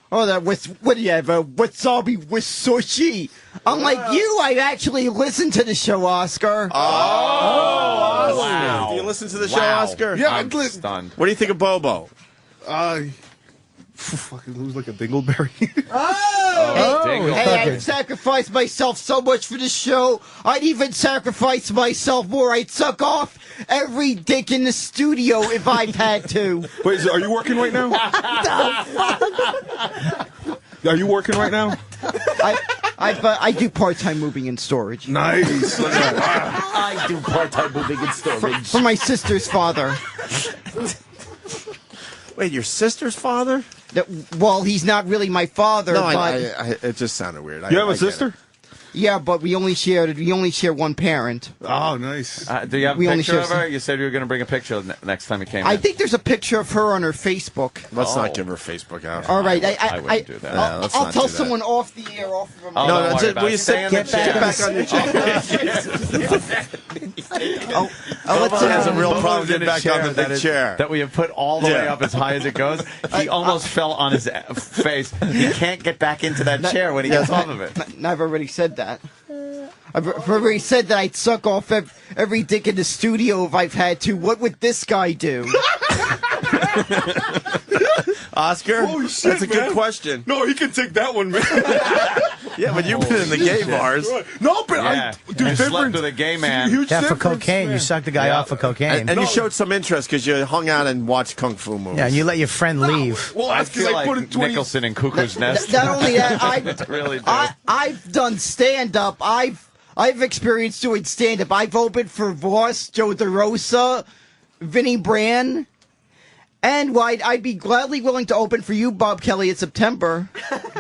That what do you have? Wasabi with sushi. Unlike you, I actually listened to the show, Oscar. Oh, wow. Do you listen to the show, Wow. Oscar? Yeah, I'm stunned. What do you think of Bobo? Fucking lose like a dingleberry. Hey, I've sacrificed myself so much for this show. I'd even sacrifice myself more. I'd suck off every dick in the studio if I've had to. Wait, are you working right now? Are you working right now? I do part-time moving and storage. Nice. I do part-time moving and storage. For my sister's father. Wait, your sister's father? Well, he's not really my father. No, but it just sounded weird. You have I a get sister? yeah, but we only share one parent. Oh, nice. Do you have a We only picture share of her? You said you were going to bring a picture next time you came I in. think there's a picture of her on her Facebook. Let's not give her Facebook out. All right, I wouldn't do that. Yeah, let's I'll not tell do that. someone off the air, off of Oh, No, don't that's worry it. about Will it. you Stay in get the back chair. on your chair? let's He has a real Bobo's problem in getting a back on the that big is- chair. That we have put all the way Yeah. up as high as it goes. He almost fell on his face. He can't get back into that chair when he gets off of it. I've already said that. I've already said that I'd suck off every dick in the studio if I've had to. What would this guy do? Oscar? Holy shit, That's a good man. question. No, he can take that one, man. Yeah, but you've been in the gay bars. No, but Yeah. I do You slept different. with a gay man. Huge Yeah, for difference, cocaine. man. You sucked the guy Yeah. off for cocaine. And you showed some interest because you hung out and watched Kung Fu movies. yeah, and you let your friend leave. Well, I that's because feel I like put in 20. Nicholson in Cuckoo's Nest. Not only that, Really do. I've done stand-up. I've experienced doing stand-up. I've opened for Voss, Joe DeRosa, Vinnie Brand, and I'd be gladly willing to open for you, Bob Kelly, in September.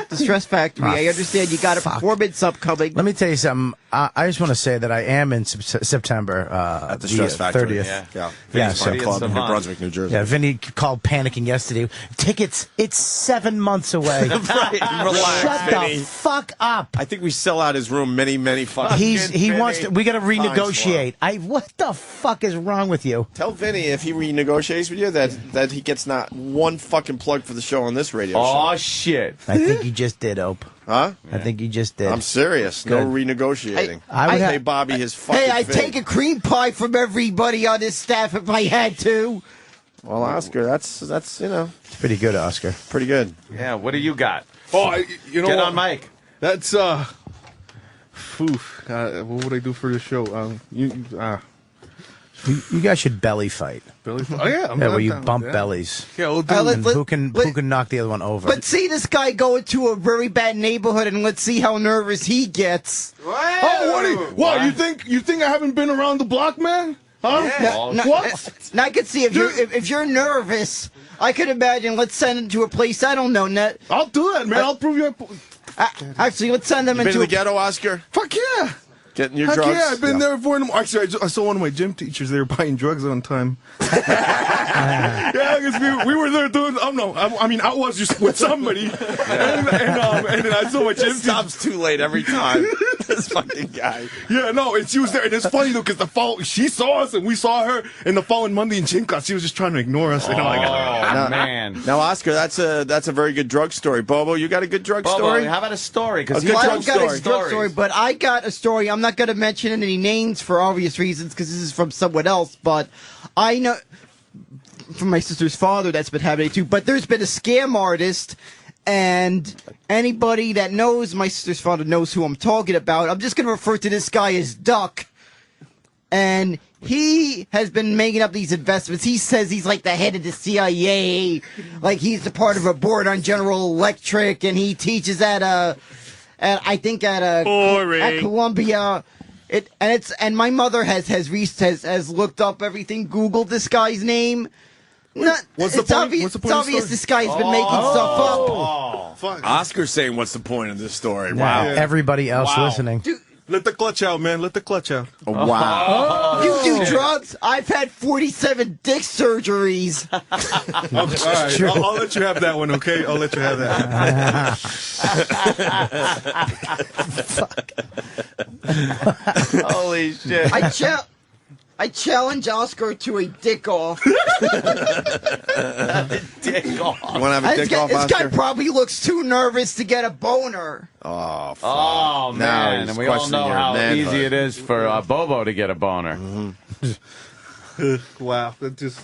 The Stress Factory. I understand you got a performance upcoming. Let me tell you something. I just want to say that I am in September at the Stress Factory. 30th. Yeah. Vinny's Playing club in New Brunswick, New Jersey. Yeah, Vinny called panicking yesterday. Tickets, it's 7 months away. Right, relax, Shut Vinny. the fuck up. I think we sell out his room many fucking. He wants to. We got to times for renegotiate. What the fuck is wrong with you? Tell Vinny if he renegotiates with you that he gets not one fucking plug for the show on this radio show. Oh shit! I think you just did, Ope. Huh? I think you just did. I'm serious. Good. No renegotiating. I would pay Bobby his fucking Hey, I'd fee. take a cream pie from everybody on this staff if I had to. Well, Oscar, that's It's pretty good, Oscar. pretty good. Yeah, what do you got? Oh, you know Get what? on mic. That's what would I do for the show? You guys should belly fight. Belly fight? Oh yeah, where you down with bump that. bellies. Yeah, we'll do. And who can knock the other one over? Let's see this guy go into a very bad neighborhood and let's see how nervous he gets. Oh, what? You think I haven't been around the block, man? Huh? What? Now I can see if you're nervous, I could imagine. Let's send him to a place I don't know. I'll do that, man. I'll prove you. Actually, let's send them You been into to the ghetto, Oscar? Fuck yeah. Getting your Heck drugs? yeah, I've been there before. Actually, I saw one of my gym teachers. They were buying drugs on time. Yeah, because we were there doing. I was just with somebody, and then I saw my gym teacher. Stops too late every time. This fucking guy. Yeah, no, she was there, and it's funny though because she saw us and we saw her, and the following Monday in gym class, she was just trying to ignore us. And I'm like, man. Now, Oscar, that's a very good drug story. Bobo, you got a good drug Bobo, story? how about a story? Because A good I drug don't got story. a drug story, but I got a story. I'm not going to mention any names for obvious reasons because this is from someone else, but I know from my sister's father that's been happening too. But there's been a scam artist, and anybody that knows my sister's father knows who I'm talking about. I'm just going to refer to this guy as Duck. And he has been making up these investments. He says he's like the head of the CIA, like he's a part of a board on General Electric, and he teaches at Columbia. And my mother has looked up everything, Googled this guy's name. What's the point? What's the point It's of the obvious story? this guy's been making stuff up. Oscar's saying, what's the point of this story? Wow. Wow. Everybody else listening. let the clutch out, man. Let the clutch out. Wow. You do drugs? I've had 47 dick surgeries. All right, I'll let you have that one, okay? I'll let you have that. Holy shit. I challenge Oscar to a dick off. Dick off. You want to have a dick off, This guy Oscar? probably looks too nervous to get a boner. Oh, fuck. Oh, Now man. he's And we all questioning know your how manhood. easy it is for Bobo to get a boner. Wow, that just.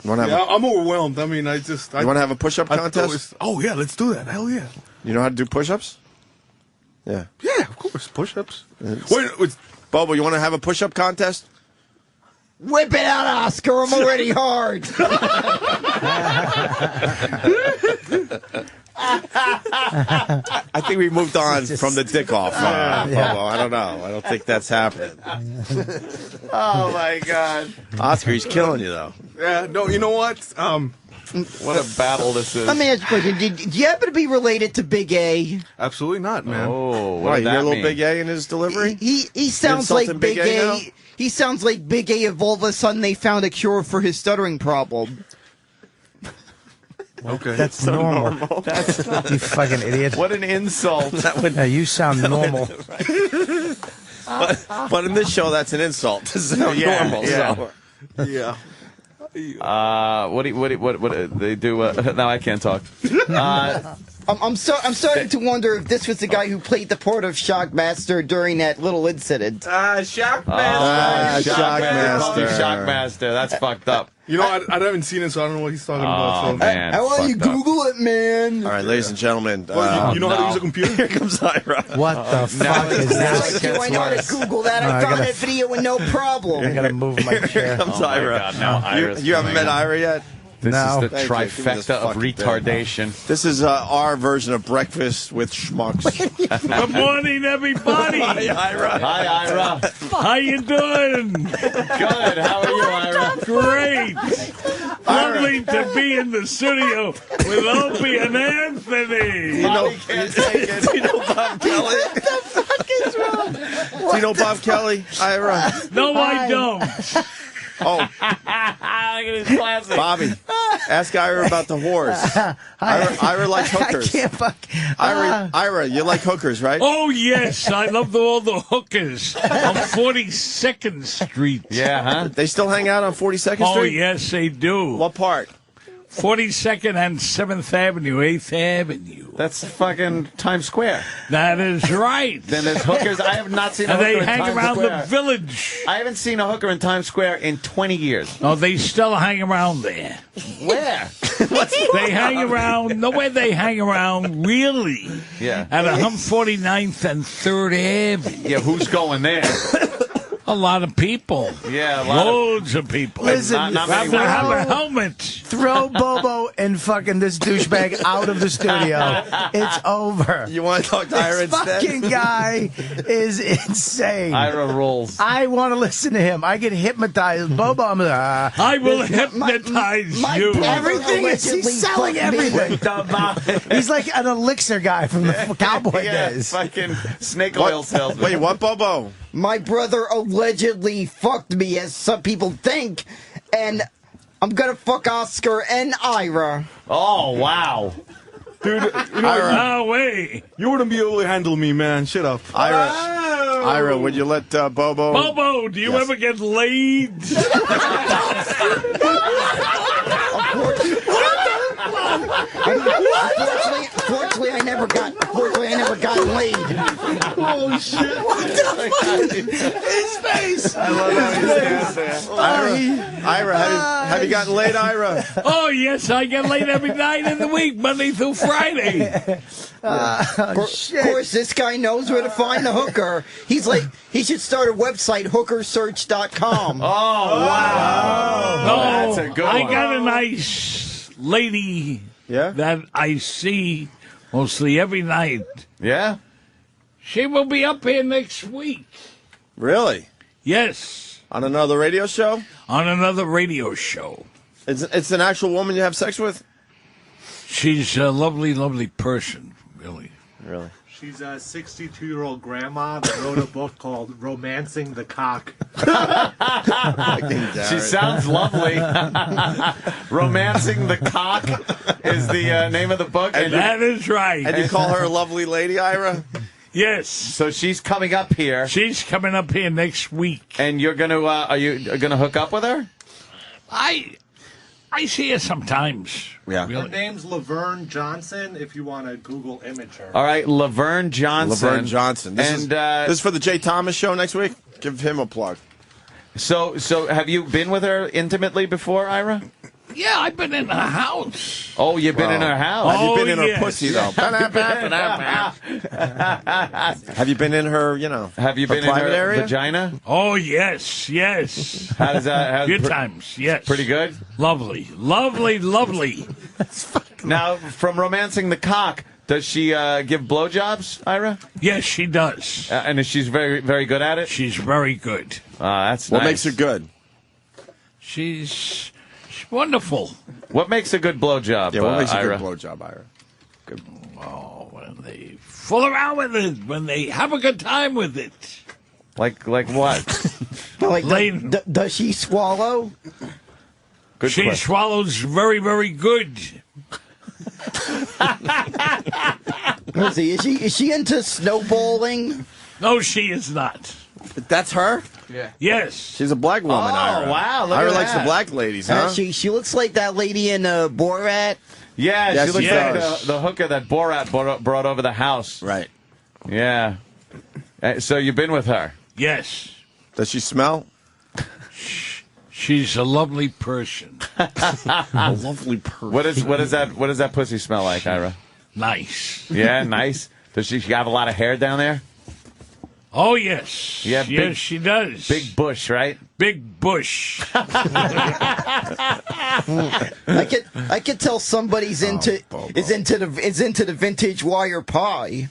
You want to Yeah, have, I'm overwhelmed. I mean, you want to have a push-up contest? Oh yeah, let's do that. Hell yeah. You know how to do push-ups? Yeah. Yeah, of course. Push-ups. Wait, Bobo, you want to have a push-up contest? Whip it out, Oscar. I'm already hard. I think we moved on from the dick off, Bobo. I don't know. I don't think that's happening. Oh, my God. Oscar, he's killing you, though. Yeah, no, you know what? What a battle this is. Let me ask you a question. Do you happen to be related to Big A? Absolutely not, man. Oh, what Why, did you hear that a little mean? Big A in his delivery? He sounds like insulting Big Big A A. now? He sounds like Big A if all of a sudden they found a cure for his stuttering problem. Okay. That's normal. That's You fucking idiot. what an insult. Yeah, you sound normal. But in this show, that's an insult. This is not normal. yeah. So. Yeah. What they do? Now I can't talk. I'm starting to wonder if this was the guy who played the part of Shockmaster during that little incident. Shockmaster. Shockmaster. That's fucked up. You know, I haven't seen it, so I don't know what he's talking about. Oh, So. man. How about you fucked up. Google it, man? All right, ladies and gentlemen. Well, you know how to no. use a computer? Here comes Ira. What the fuck is this? Do I know how to Google that? I I found gotta- that video with no problem. I gotta move my chair. Comes Oh, my Ira. God, now Ira's You haven't coming met in. Ira yet? This No. is the Thank you. Give me this trifecta of fucking thing. retardation. This is our version of breakfast with schmucks. Good morning, everybody. Hi, Ira. Hi, Ira. How you doing? Good. How are you, Ira? Great. Lovely to be in the studio with Opie and Anthony. You know, Can't take it. you know Bob Kelly? What the fuck is wrong? Do you know Bob Kelly, Ira? No, I don't. Oh, Look at his classic. Bobby, ask Ira about the whores. Ira likes hookers. I can't fuck. Ira, you like hookers, right? Oh, yes. I love all the hookers on 42nd Street. Yeah, huh? They still hang out on 42nd Street? Oh, yes, they do. What part? 42nd and 7th Avenue, 8th Avenue. That's fucking Times Square. That is right. Then there's hookers. I have not seen a And hooker they in hang Times around Square. the village. I haven't seen a hooker in Times Square in 20 years. Oh, they still hang around there. Where? They hang around, nowhere they hang around, really. Yeah. At 149th and 3rd Avenue. Yeah, who's going there? A lot of people. Yeah, a lot Loads of people. Listen, not have many to have a women. helmet. Throw Bobo and fucking this douchebag out of the studio. It's over. You want to talk to Ira This instead? fucking guy is insane. Ira rules. I want to listen to him. I get hypnotized. Bobo, I'm like, I will hypnotize you. everything is he's selling everything. He's like an elixir guy from the cowboy Yeah, days. fucking snake oil salesman. Wait, what, Bobo? My brother allegedly fucked me, as some people think, and I'm gonna fuck Oscar and Ira. Oh, wow. Dude, you know, Ira, No way. you wouldn't be able to handle me, man. Shut up. Ira, would you let Bobo? Bobo, do you ever get laid? Fortunately, I never got laid. Oh shit! What the fuck? His face. I love how he stands there. Ira, have you gotten laid, Ira? Oh, yes, I get laid every night of the week, Monday through Friday. Of course, this guy knows where to find the hooker. He's like, he should start a website, hookersearch.com. Oh, wow. No, That's a good I one. got a nice lady that I see mostly every night. Yeah? She will be up here next week. Really? Yes. On another radio show? On another radio show. It's an actual woman you have sex with? She's a lovely, lovely person, really. Really? She's a 62-year-old grandma that wrote a book called Romancing the Cock. She sounds lovely. Romancing the Cock is the name of the book. And that is right. And you call her a lovely lady, Ira? Yes. So she's coming up here. She's coming up here next week. And you're going to, are you going to hook up with her? I see her sometimes. Yeah. Her name's Laverne Johnson, if you want to Google image her. All right, Laverne Johnson. Laverne Johnson. This is for the Jay Thomas show next week? Give him a plug. So have you been with her intimately before, Ira? Yeah, I've been in her house. Oh, you've been in her house. Have you been in her yes. pussy, though? Have you been in her, Have you her been in private her area? vagina? Oh, yes, yes. How does that? Few times, yes. Pretty good? Lovely, lovely, lovely. Now, from Romancing the Cock, does she give blowjobs, Ira? Yes, she does. And she's very, very good at it? She's very good. That's What nice. makes her good? She's wonderful. What makes a good blowjob, Yeah, what makes a Ira? good blowjob, Ira? Good. Oh, when they fool around with it, when they have a good time with it. Like what? Like, does she swallow? Good she question. swallows very, very good. Let's see, is she into snowballing? No, she is not. That's her? Yeah. Yes. She's a black woman, Ira. wow, look Ira at likes that. the black ladies, huh? She looks like that lady in Borat. Yeah, Yes, she looks she like does. the hooker that Borat brought over the house. Right. Yeah. So you've been with her? Yes. Does she smell? She's a lovely person. A lovely person. What does that pussy smell like, Ira? Nice. Yeah, nice. Does she have a lot of hair down there? Oh, yes. Yeah, yes, big- she does. Big bush, right? Big bush. I could tell somebody's into the vintage wire pie.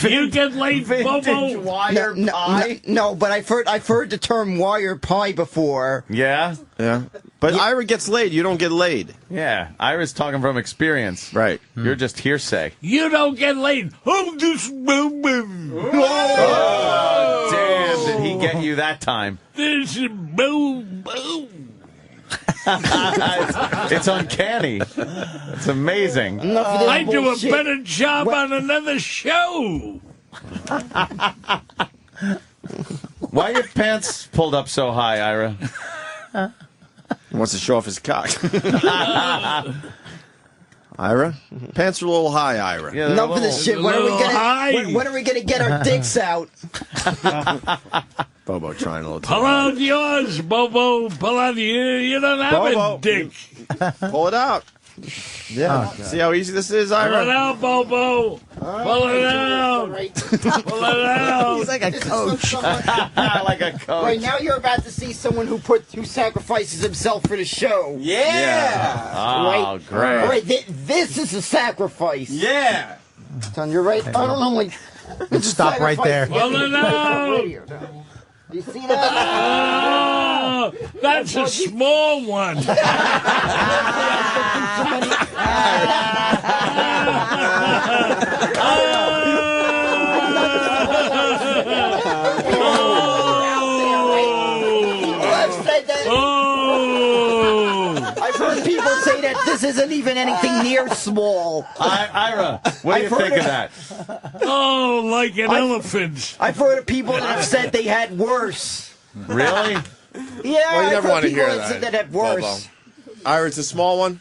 You get laid, Bobo. wire pie? No, but I've heard the term wire pie before. Yeah? Yeah. But Ira gets laid. You don't get laid. Yeah. Ira's talking from experience. Right. You're just hearsay. You don't get laid. Oh, this Bobo. get you that time. This is boom, boom. It's uncanny. It's amazing. I do a better job on another show. Why are your pants pulled up so high, Ira? He wants to show off his cock. Ira? Pants are a little high, Ira. Yeah, enough of this shit. When are we gonna get our dicks out? Bobo trying a little too Pull hard. out yours, Bobo. Pull out you don't have Bobo. a dick. Pull it out. Yeah. See how easy this is, Ira? Pull it out, Bobo. Pull it out. Pull it out. He's like a coach. Like a coach. Right now, you're about to see someone who sacrifices himself for the show. Yeah. Oh, great. All right, this is a sacrifice. Yeah. Son, you're right. I don't know, like. Let's stop right there. Pull it out. You see that? Oh, that's a small one. I've heard people say that this isn't even anything near small. Ira, what do you think of that? Oh, like an elephant. I've heard of people that have said they had worse. Really? Yeah, Well, you I've never heard want to people hear that said that. that had worse. Bobo. Ira, it's a small one.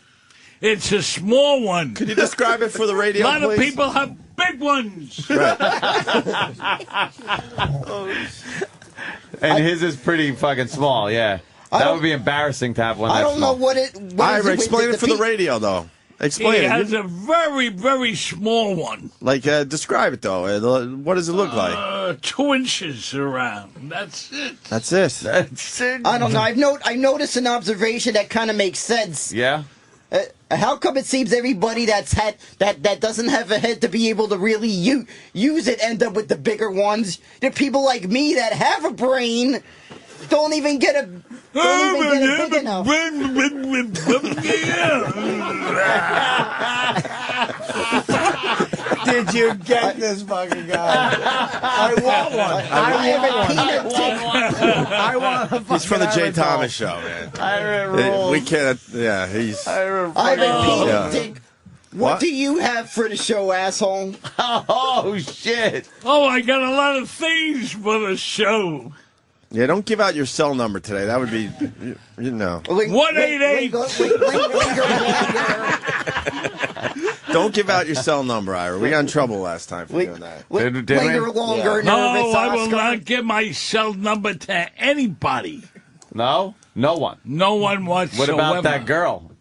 It's a small one. Could you describe it for the radio, A lot please? of people have big ones. And his is pretty fucking small, yeah. That would be embarrassing to have one. I that don't know small. what it. Ira, explain it for the radio, though. Explain He it. has a very, very small one. Like, describe it, though. What does it look like? 2 inches around. That's it. That's it. That's it. I don't know. I noticed an observation that kind of makes sense. Yeah? How come it seems everybody that doesn't have a head to be able to really use it end up with the bigger ones? The people like me that have a brain don't even get a big enough. Did you get this fucking guy? I want one. I want a fucking He's from the Jay Ira Thomas doll. show, man. Ira rules. We can't. Yeah, he's. I'm a peanut Yeah. dick. What? What do you have for the show, asshole? Oh, shit. Oh, I got a lot of things for the show. Yeah, don't give out your cell number today. That would be, you know. 188. Don't give out your cell number, Ira. We got in trouble last time for doing that. Linger longer, No, nervous, I will Oscar. not give my cell number to anybody. No? No one. No one What whatsoever. about that girl?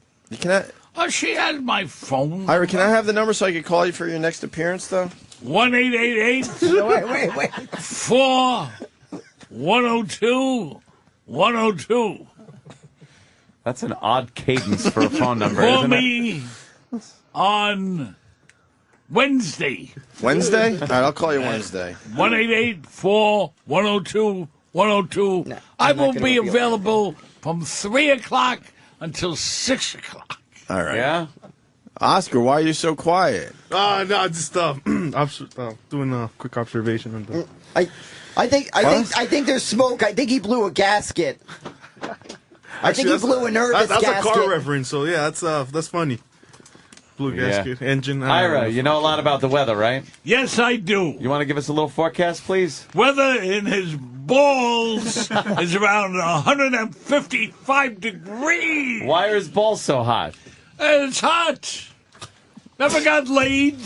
Can I, Oh, she has my phone. Ira, can I have the number so I can call you for your next appearance, though? 1-888. Wait. 4-102-102. That's an odd cadence for a phone number, Call isn't it? me on Wednesday. Wednesday? All right, I'll call you Wednesday. 1-888-4-102-102. I will gonna be reveal available from 3 o'clock until 6 o'clock. All right. Yeah? Oscar, why are you so quiet? No, just doing a quick observation. On the... I think there's smoke. I think he blew a gasket. I think he blew a nervous That's gasket. a car reference, so yeah, that's funny. Blue gasket, engine. Ira, you know a lot about the weather, right? Yes, I do. You want to give us a little forecast, please? Weather in his balls is around 155 degrees. Why are his balls so hot? It's hot. Never got laid.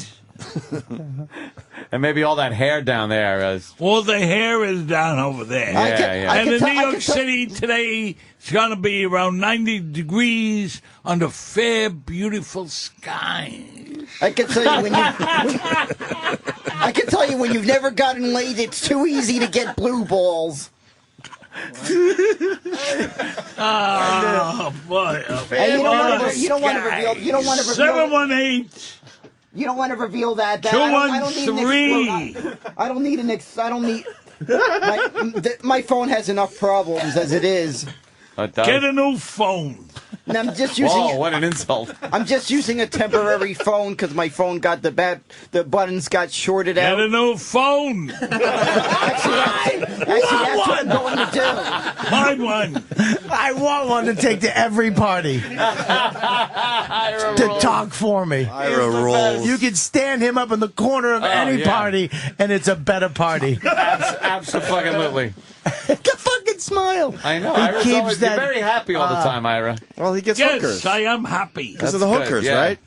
And maybe all that hair down there is... All the hair is down over there. And in New York City today, it's going to be around 90 degrees under fair, beautiful skies. I can tell you when you've never gotten laid, it's too easy to get blue balls. Oh, boy. Hey, you don't want to reveal. You don't want to reveal. 718. You don't want to reveal that. 213. I don't need an. My phone has enough problems as it is. Get a new phone. And I'm just using. Whoa, what an insult! I'm just using a temporary phone because my phone got the buttons got shorted out. Get a new phone. Actually, that's what I'm going to do. Buy one. I want one to take to every party. To talk for me. Ira rules. You can stand him up in the corner of any party, and it's a better party. Absolutely. Fucking smile. I know. He Ira's keeps always, that, you're very happy all the time, Ira. Well, he gets Yes, hookers. I am happy. Because of the hookers, right?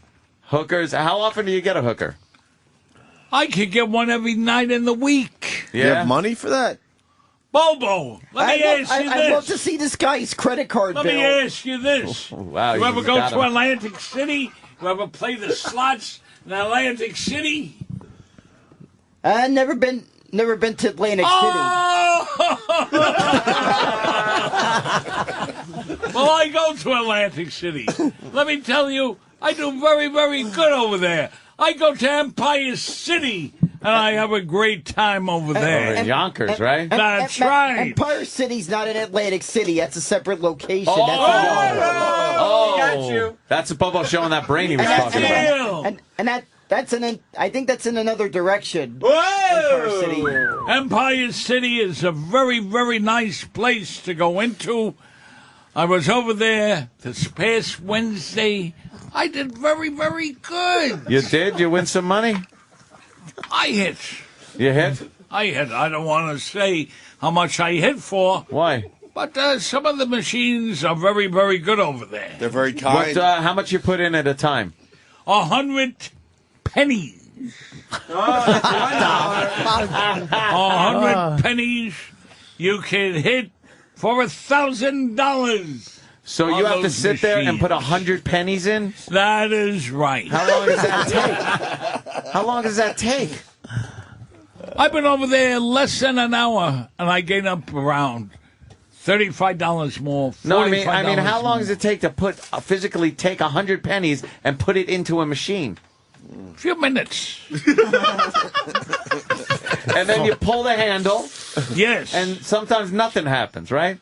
Hookers. How often do you get a hooker? I could get one every night in the week. You have money for that? Bobo, let me ask you this. I'd love to see this guy's credit card Let bill. me ask you this. Wow, You ever you go got to him. Atlantic City? You ever play the slots in Atlantic City? I've never been to Atlantic Well, I go to Atlantic City. Let me tell you, I do very, very good over there. I go to Empire City, and I have a great time over there. In Yonkers, right? That's right. Empire City's not in Atlantic City. That's a separate location. Got you. That's a Bobo showing that brain he was talking about. I think that's in another direction. Whoa! Empire City. Empire City is a very, very nice place to go into. I was over there this past Wednesday. I did very, very good. You did? You win some money? I hit. You hit? I hit. I don't want to say how much I hit for. Why? But some of the machines are very, very good over there. They're very kind. How much you put in at a time? 100 pennies. 100 pennies you can hit for $1,000. So you have to sit there and put 100 pennies in? That is right. How long does that take? How long does that take? I've been over there less than an hour, and I gained up around $35 more. No, I mean, how long more. does it take to physically take 100 pennies and put it into a machine? A few minutes. And then you pull the handle. Yes. And sometimes nothing happens, right?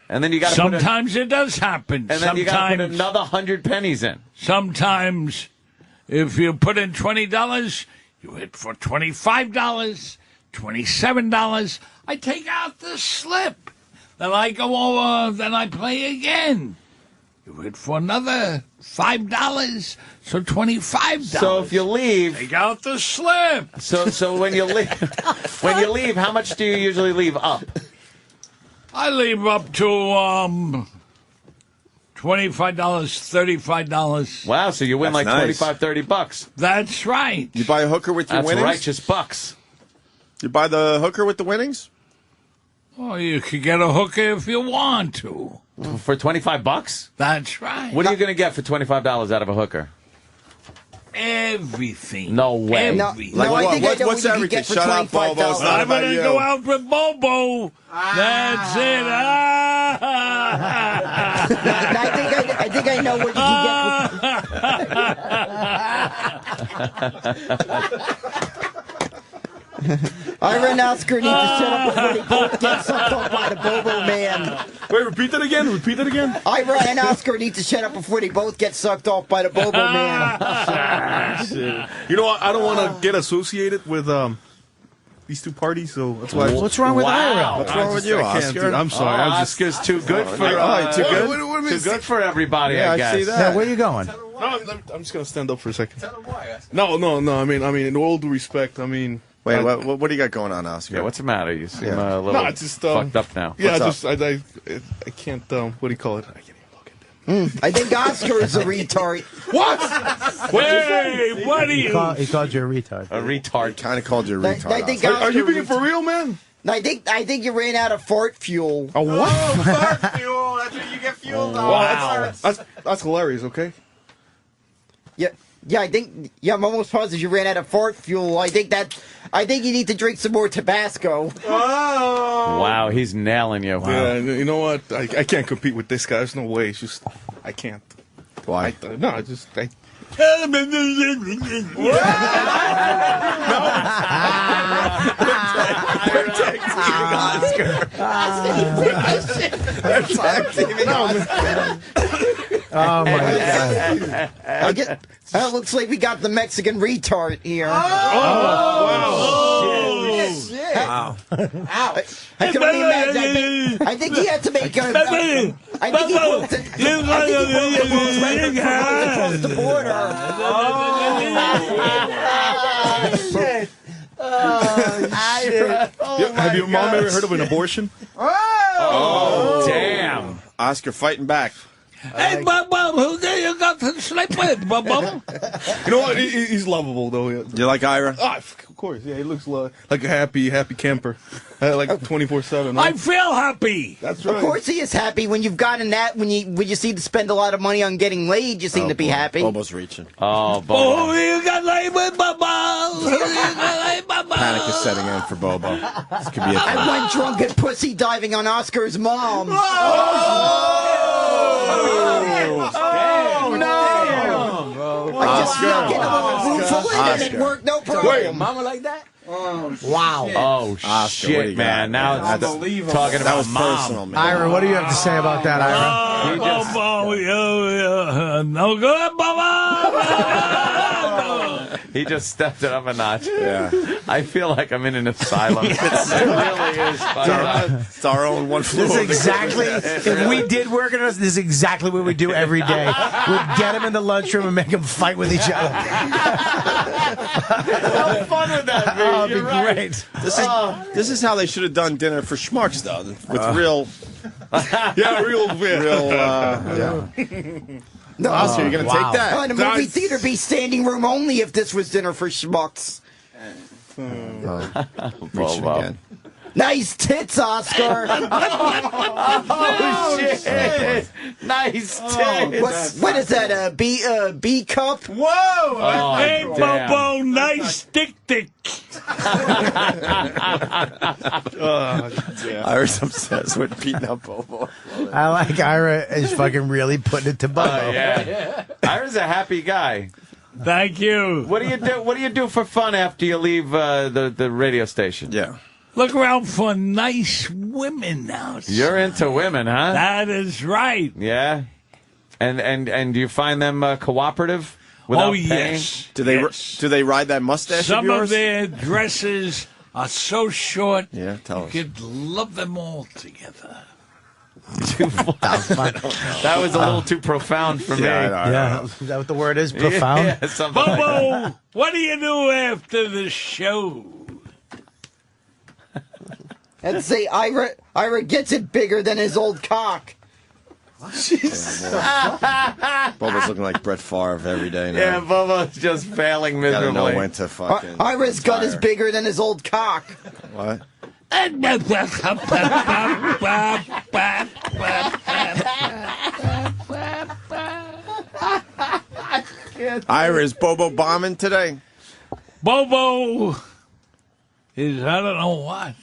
And then you got to sometimes it does happen. And then you got to put another 100 pennies in. Sometimes, if you put in $20, you hit for $25, $27. I take out the slip. Then I go over. Then I play again. You hit for another $5, so $25. So if you leave, take out the slip. So when you leave, how much do you usually leave up? I leave up to $25, $35. Wow, so you win That's like nice. $25-$30. That's right. You buy a hooker with your That's winnings? righteous bucks. You buy the hooker with the winnings? Oh, you could get a hooker if you want to. For $25? That's right. What are you going to get for $25 out of a hooker? Everything. No way. Everything. Like I what? think I know What's what you everything? can get for Shut up, $25. Bobo. It's not I'm about going to you. go out with Bobo. That's it. I think I know what you can get. Ira and Oscar need to shut up before they both get sucked up by the Bobo man. Wait, repeat that again. Repeat that again. Ira and Oscar need to shut up before they both get sucked off by the Bobo man. You know what? I don't want to get associated with these two parties, so that's why. What's wrong with Ira? What's wrong with you, I can't Oscar? I'm sorry. I'm just. Oscar's too good for too good? too good for everybody, Yeah, I guess. I see that. Now, where you going? No, I'm just gonna stand up for a second. No. I mean, in all due respect, I mean. Wait, what do you got going on, Oscar? Yeah, what's the matter? You seem a little No, it's just fucked up now. Yeah, What's I can't. What do you call it? I can't even look at them. I think Oscar is a retard. What? Hey, what are you? He called you a retard. A retard. Kind of called you a retard. I think Oscar. Are you being for real, man? I think you ran out of fart fuel. A what? Fart fuel. That's what you get fueled on. Wow. That's hilarious. Okay. Yeah, I'm almost positive you ran out of fart fuel. I think you need to drink some more Tabasco. Oh. Wow, he's nailing you. Yeah, you know what? I can't compete with this guy. There's no way. It's just I can't. Why? I just. Tag teaming Oscar. Oh my God! Looks like we got the Mexican retard here. Shit. Wow. I can only imagine. I think he had to make I think he moved across the border. Have your mom ever heard of an abortion? Oh, damn. Oscar fighting back. Hey, Bum, who do you got to sleep with, Bum? You know what? He's lovable, though. You like Ira? Ah, of course. Yeah, he looks like a happy camper. Like 24/7. I feel happy. That's right. Of course he is happy when you've gotten that. When you seem to spend a lot of money on getting laid, you seem to be happy. Almost reaching. Oh, Who Bobo. you got laid with, Bum? Who you got laid, Bum? Panic is setting in for Bobo. This could be a I went drunk and pussy diving on Oscar's mom. Oh, no! I just snuck in a little room and it worked no problem. Wait, mama like that? Wow. Oh, Oscar, what do shit, you man. got? Now it's Unbelievable. talking That about was mom. personal, man. Ira, what do you have to say about that, Ira? No good, He just stepped it up a notch. Yeah. I feel like I'm in an asylum. It really is. It's our own one floor. This is exactly, if we did work in us, this is exactly what we do every day. We'd get them in the lunchroom and make them fight with each other. How fun would that be? Oh, it'd be You're right. great. This is how they should have done dinner for schmucks, though, with real. Yeah, real. Yeah. No, Oscar, you're gonna take that? Oh, and a movie theater be standing room only if this was dinner for schmucks. Reaching again. Nice tits, Oscar. Oh, shit. Nice tits. What is that? A B cup? Whoa! Oh, Hey, damn. Bobo, nice dick. Ira's obsessed with beating up Bobo. I like Ira is fucking really putting it to Bobo. Oh, yeah. Ira's a happy guy. Thank you. What do you do? What do you do for fun after you leave the radio station? Yeah. Look around for nice women now. You're into women, huh? That is right. Yeah. And do you find them cooperative? Without paying? Yes. Do they ride that mustache of Some yours? of their dresses are so short. Yeah, tell us. You could love them all together. That was a little too profound for me. Yeah, is that what the word is? Profound? Yeah, something like Bobo, that. what do you do after the show? And say Ira gets it bigger than his old cock. Bobo's looking like Brett Favre every day now. Yeah, Bobo's just failing Gotta miserably. know when to fucking. Ira's gut is retire. bigger than his old cock. What? Ira, is Bobo bombing today? Bobo is, I don't know what.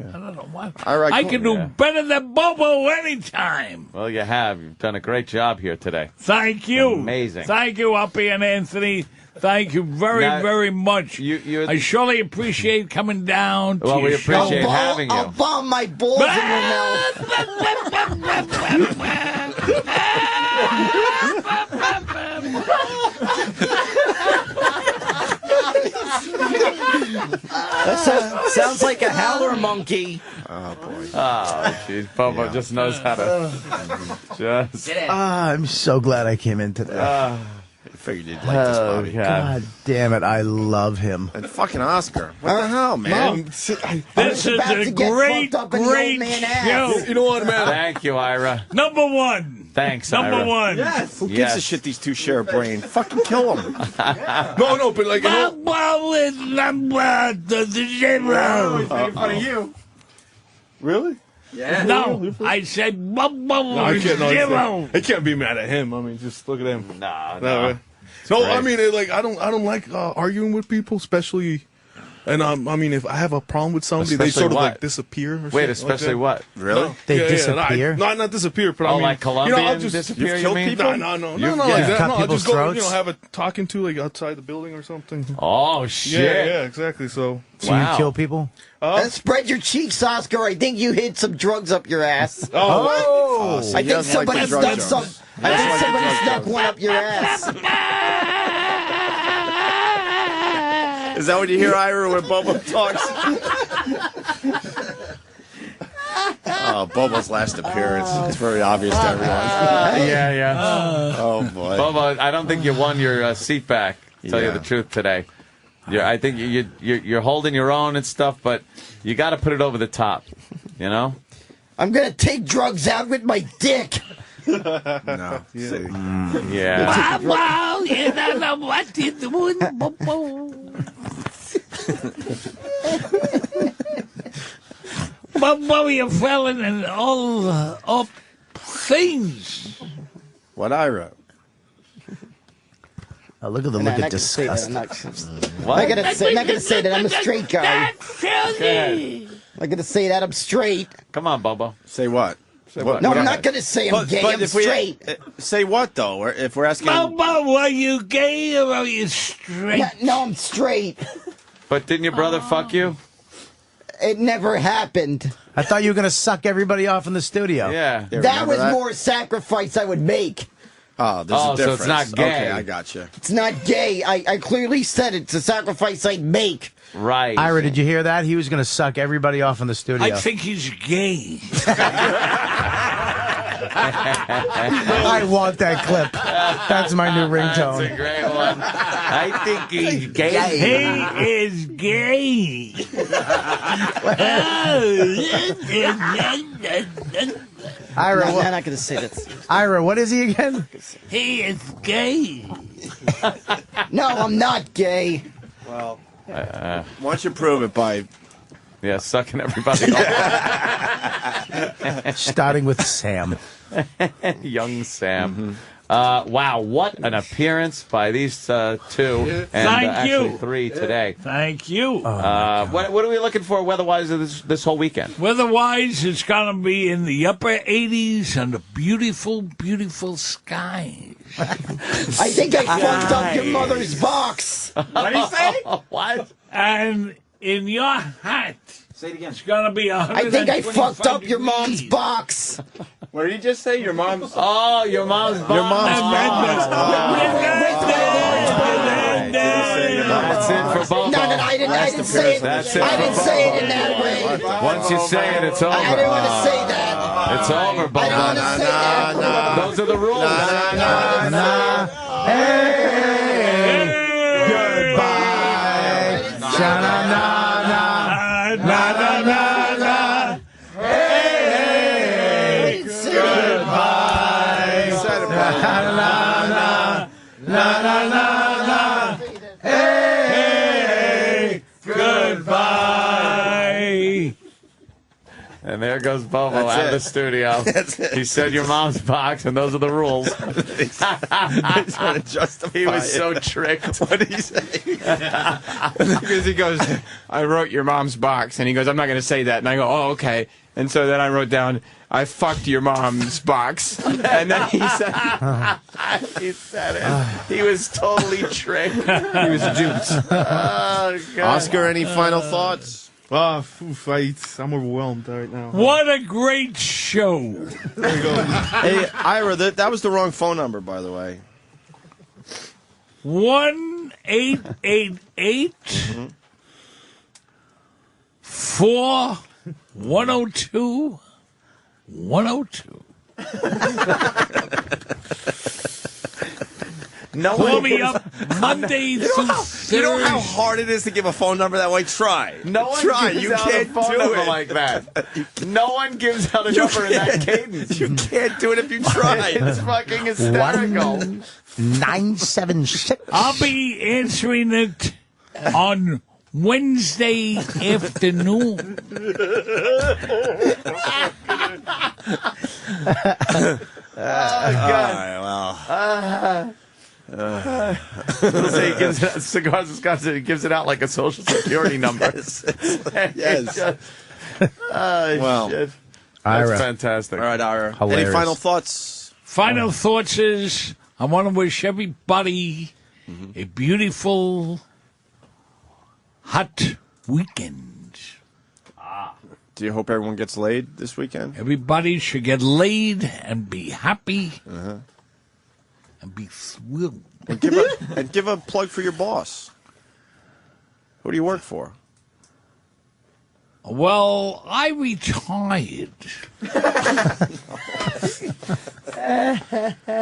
I don't know what. Ira, I can do Yeah. better than Bobo anytime. Well, you have. You've done a great job here today. Thank you. Amazing. Thank you, Opie and Anthony. Thank you very, Now, very much. I surely appreciate coming down to Well, we your show. appreciate having you. I'll bomb my balls in your mouth. That sounds like a howler monkey. Oh, boy. Oh, jeez. Bobo just knows how to. Just. I'm so glad I came in today. I figured you'd like this, Bobby. God damn it, I love him. And fucking Oscar. What the hell, man? This is a great, great show. You know what, man? Thank you, Ira. Number one. Thanks, Number Ira. one. Yes. Who gives a shit these two share a brain? Fucking kill them. No, but like, you know. Bobo is number zero. He's making fun of you. Really? Yeah. No, I said Bobo No, I is can't. No, zero. I can't be mad at him. I mean, just look at him. No. No, I mean, like, I don't like arguing with people, especially And I mean, if I have a problem with somebody, they Especially sort of what? like disappear. Or Wait, something especially like that. what? Really? No. They Yeah, disappear? not disappear, but I Oh, mean, like Colombian I'll just disappear, You've you killed mean? people? No, You've like that. cut No, I'll people's just go, throats? have a talking to like outside the building or something. Oh, shit. Yeah, exactly. So, So you kill people? Spread your cheeks, Oscar. I think you hid some drugs up your ass. Oh. So I he think doesn't like somebody the drug snuck jokes. I think somebody snuck one up your ass. Is that what you hear, Ira, when Bobo talks? Oh, Bobo's last appearance. It's very obvious to everyone. Yeah. Oh, boy. Bobo, I don't think you won your seat back, to tell you Yeah. the truth today. I think you're holding your own and stuff, but you got to put it over the top, you know? I'm going to take drugs out with my dick. No. Yeah. Wow, you don't know what you're doing, Bobo. Bobo, you're falling in all up things. What Ira? Oh, look at the look of disgust. I'm not going to say that I'm a straight guy. I'm going to say that I'm straight. Come on, Bobo. Say what? No, I'm not going to say I'm gay. I'm straight. Say what, though? If we're asking... Bobo, are you gay or are you straight? No, I'm straight. But didn't your brother fuck you? It never happened. I thought you were going to suck everybody off in the studio. Yeah. That was more sacrifice I would make. Oh, there's a so difference. it's not gay. Okay, I got you. It's not gay. I clearly said it's a sacrifice I'd make. Right. Ira, did you hear that? He was going to suck everybody off in the studio. I think he's gay. I want that clip. That's my new ringtone. That's a great one. I think he's gay. He is gay. Ira, I'm not going to say that. Ira, what is he again? He is gay. No, I'm not gay. Well, why don't you prove it by... Yeah, sucking everybody off. Starting with Sam. Young Sam. Wow, what an appearance by these two, and Thank actually you. three today. Thank you. What are we looking for weather-wise this whole weekend? Weather-wise, it's going to be in the upper 80s and a beautiful, beautiful skies. I think I fucked up your mother's box. What do you say? What? And in your hat, say it again. It's going to be I think I fucked up your mom's box. What did you just say? Your mom's... Oh, your mom's box. Your mom's box. That's it for Bobo. No, I didn't say it. That's it I for didn't say it in that way. Once you say it, it's over. I didn't want to say that. It's over, Bobo. I didn't want to say that. Those are the rules. Hey, goodbye. Sha-na-na-na. Na-na-na-na. Hey, goodbye. Na-na-na. Na-na-na-na. Hey, goodbye. And there goes Bobo That's out of it. the studio. That's it. He said your mom's box, and those are the rules. He's trying to justify He was it. so tricked. What did he say? Because he goes, I wrote your mom's box, and he goes, I'm not going to say that. And I go, oh, okay. And so then I wrote down, I fucked your mom's box. And then he said, He said it. He was totally tricked. he was duped. Oh, God. Oscar, any final thoughts? I'm overwhelmed right now. What a great show. There you go. Hey, Ira, that was the wrong phone number, by the way. 1-888 4-102 102. No Call one me gives- up Monday through Thursday. You know how hard it is to give a phone number that way? Try. No one Try. gives You out can't a phone do number it. like that. No one gives out a number in that cadence. You can't do it if you try. It's fucking hysterical. 976. I'll be answering it on Wednesday afternoon. Oh, God. All right, well. It'll say he gives it, Cigars Wisconsin, he gives it out like a social security number. Yes. Well, shit. Ira. That's fantastic. All right, Ira. Hilarious. Any final thoughts? Final thoughts is I want to wish everybody a beautiful, hot weekend. Do you hope everyone gets laid this weekend? Everybody should get laid and be happy and be thrilled. And give a plug for your boss. Who do you work for? Well, I retired.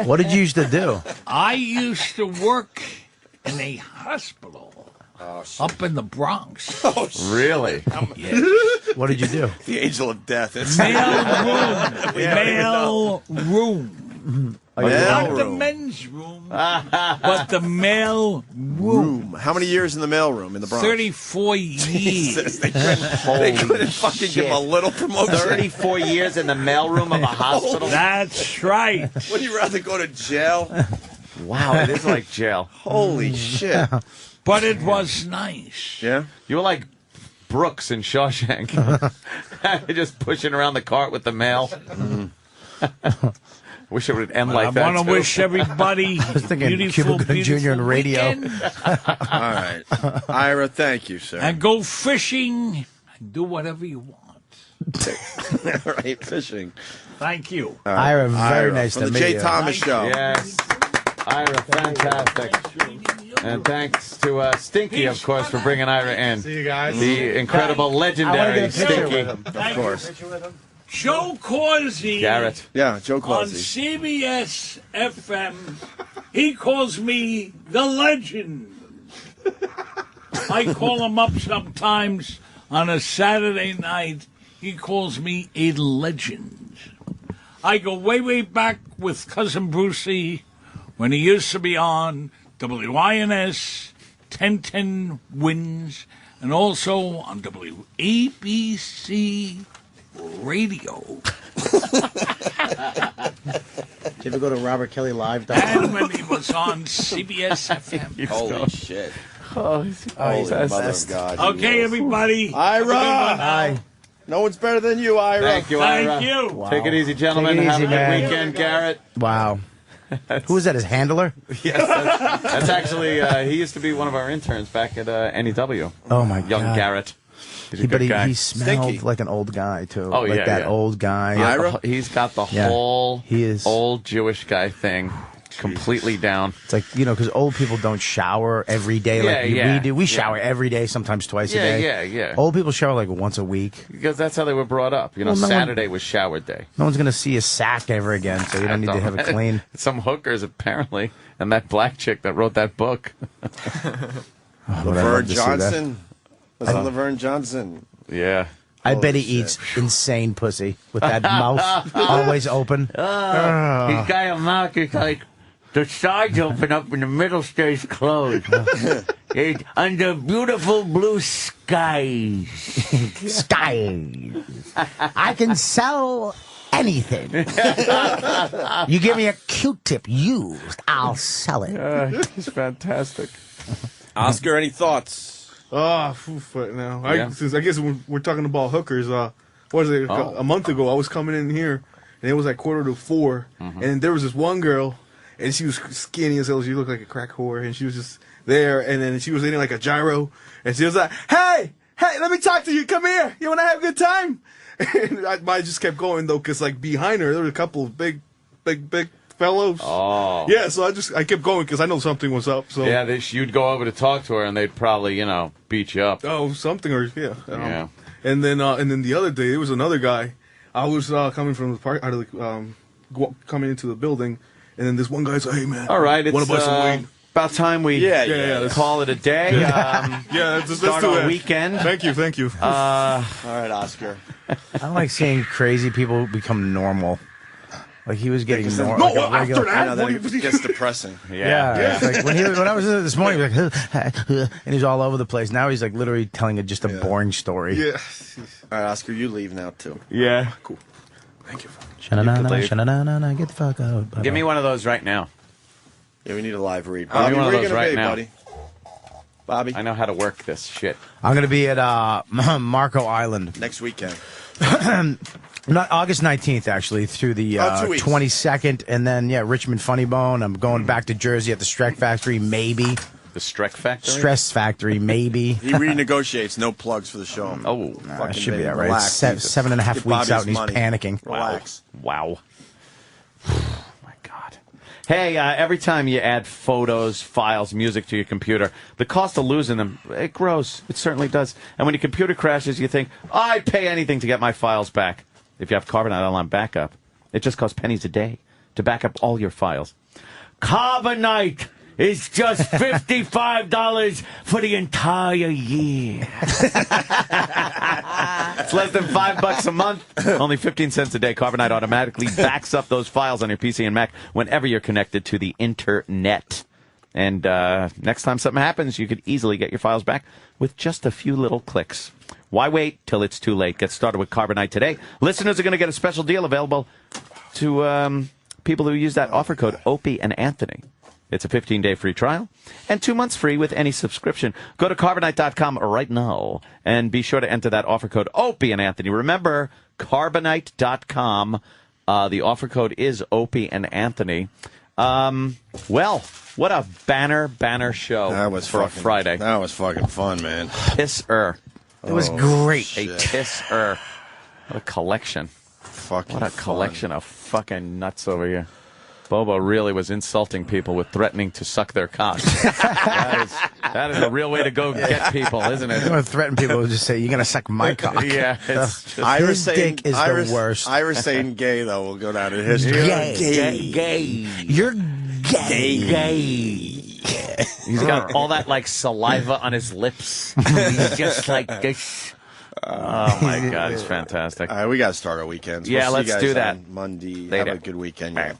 What did you used to do? I used to work in a hospital up in the Bronx. Really? Yes. What did you do? The angel of death. Mail room. Not the men's room, but the mail room. How many years in the mail room in the Bronx? 34 years. They couldn't fucking give him a little promotion. 34 years in the mailroom of a hospital? That's right. Would you rather go to jail? Wow, it is like jail. Holy shit. But it was nice. Yeah? You were like Brooks in Shawshank. Just pushing around the cart with the mail. Wish it would end like that. I want to wish everybody a beautiful, Cuba Gooding Jr. in radio. All right. Ira, thank you, sir. And go fishing and do whatever you want. All right, fishing. Thank you. Right. Ira, very nice from to the meet Jay you. Thomas Show. Yes. Ira, fantastic. And thanks to Stinky, of course, for bringing Ira in. See you guys. The incredible, legendary Stinky. Of course. Joe Causey. Garrett. Yeah, Joe On Causey. CBS FM, he calls me the legend. I call him up sometimes on a Saturday night. He calls me a legend. I go way, way back with Cousin Brucey when he used to be on WINS, 1010 Wins, and also on WABC Radio. Did you ever go to RobertKellyLive.com? And when he was on CBS FM. Holy shit. Oh, he's Holy the mother best. of God. Okay, everybody. Ira! Hi. No one's better than you, Ira. Thank you, Ira. Thank you. Wow. Take it easy, gentlemen. Take it Have easy, a good man. weekend, Garrett. Wow. Who was that, his handler? Yes, that's actually, he used to be one of our interns back at NEW. Oh, my Young God. Garrett. He's a But good guy. he smelled Stinky. like an old guy, too. Oh, like yeah, that yeah. old guy. Yeah, Ira? he's got the Yeah, whole he is. old Jewish guy thing completely down. It's like, because old people don't shower every day Yeah, like yeah, we do. We yeah. shower every day, sometimes twice a Yeah, day. yeah. Old people shower like once a week. Because that's how they were brought up. You know, Well, no one- Saturday was shower day. No one's going to see a sack ever again, so you don't need to have it clean. Some hookers, apparently, and that black chick that wrote that book. Laverne Johnson. Was it Laverne Johnson? Yeah. I bet he Holy eats insane pussy with that mouth always open. He's got a mouth that's like the sides open up and the middle stays closed. It's under beautiful blue skies. Skies. I can sell anything. You give me a Q-tip used, I'll sell it. He's fantastic. Oscar, any thoughts? But now, Yeah. since I guess we're talking about hookers, what was it? Oh. A month ago, I was coming in here, and it was like 3:45, and there was this one girl, and she was skinny as hell. She looked like a crack whore, and she was just there, and then she was eating like a gyro, and she was like, hey, let me talk to you. Come here. You want to have a good time? And I just kept going, though, because like behind her, there were a couple of big fellows. Oh. Yeah, so I kept going because I know something was up. So Yeah, you'd go over to talk to her, and they'd probably, beat you up. Oh, something or yeah. Yeah. And then the other day, there was another guy. I was coming from the park, out of the, coming into the building, and then this one guy's like, "Hey man, All right, wanna it's buy some weed?" about time we call it a day. Yeah, let's start do our it. weekend. Thank you. All right, Oscar. I don't like seeing crazy people become normal. Like he was getting normal. No, like a after regular. that, I know that it gets depressing. Yeah. It's like when I was there this morning, he was like, and he's all over the place. Now he's like literally telling just a boring story. Yeah. All right, Oscar, you leave now too. Yeah. Cool. Thank you. Sha-na-na-na, sha-na-na-na, get the fuck out. Give me one of those right now. Yeah, we need a live read. I'll Bobby, be one of where you those gonna right be, now. buddy? Bobby? I know how to work this shit. I'm going to be at Marco Island. Next weekend. Not August 19th, actually, through the 2 weeks. 22nd. And then, Richmond Funny Bone. I'm going back to Jersey at the Streck Factory, maybe. The Streck Factory? Stress Factory, maybe. He renegotiates. No plugs for the show. Oh. That should be all right. Relax. 7.5 Get weeks out, and he's Bobby's money. panicking. Relax. Wow. My God. Hey, every time you add photos, files, music to your computer, the cost of losing them, it grows. It certainly does. And when your computer crashes, you think, I'd pay anything to get my files back. If you have Carbonite Online Backup, it just costs pennies a day to back up all your files. Carbonite is just $55 for the entire year. It's less than $5 a month. Only 15 cents a day. Carbonite automatically backs up those files on your PC and Mac whenever you're connected to the internet. And next time something happens, you could easily get your files back with just a few little clicks. Why wait till it's too late? Get started with Carbonite today. Listeners are going to get a special deal available to people who use that offer code Opie and Anthony. It's a 15-day free trial and 2 months free with any subscription. Go to Carbonite.com right now and be sure to enter that offer code Opie and Anthony. Remember, Carbonite.com. The offer code is Opie and Anthony. Well, what a banner show That was for a Friday. That was fucking fun, man. Pisser. It was great. A pisser. What a collection. Fucking What a collection of fucking nuts over here. Bobo really was insulting people with threatening to suck their cock. that is a real way to go get people, isn't it? You want to threaten people who just say, you're going to suck my cock. Yeah. It's just, His dick is the worst. Ira saying gay, though, will go down in history. Gay. You're gay. He's got all that, like, saliva on his lips. He's just like this. Oh, my God. He's fantastic. All right, we got to start our weekends. Yeah, We'll see let's you guys do that. on Monday. Later. Have a good weekend. Yeah.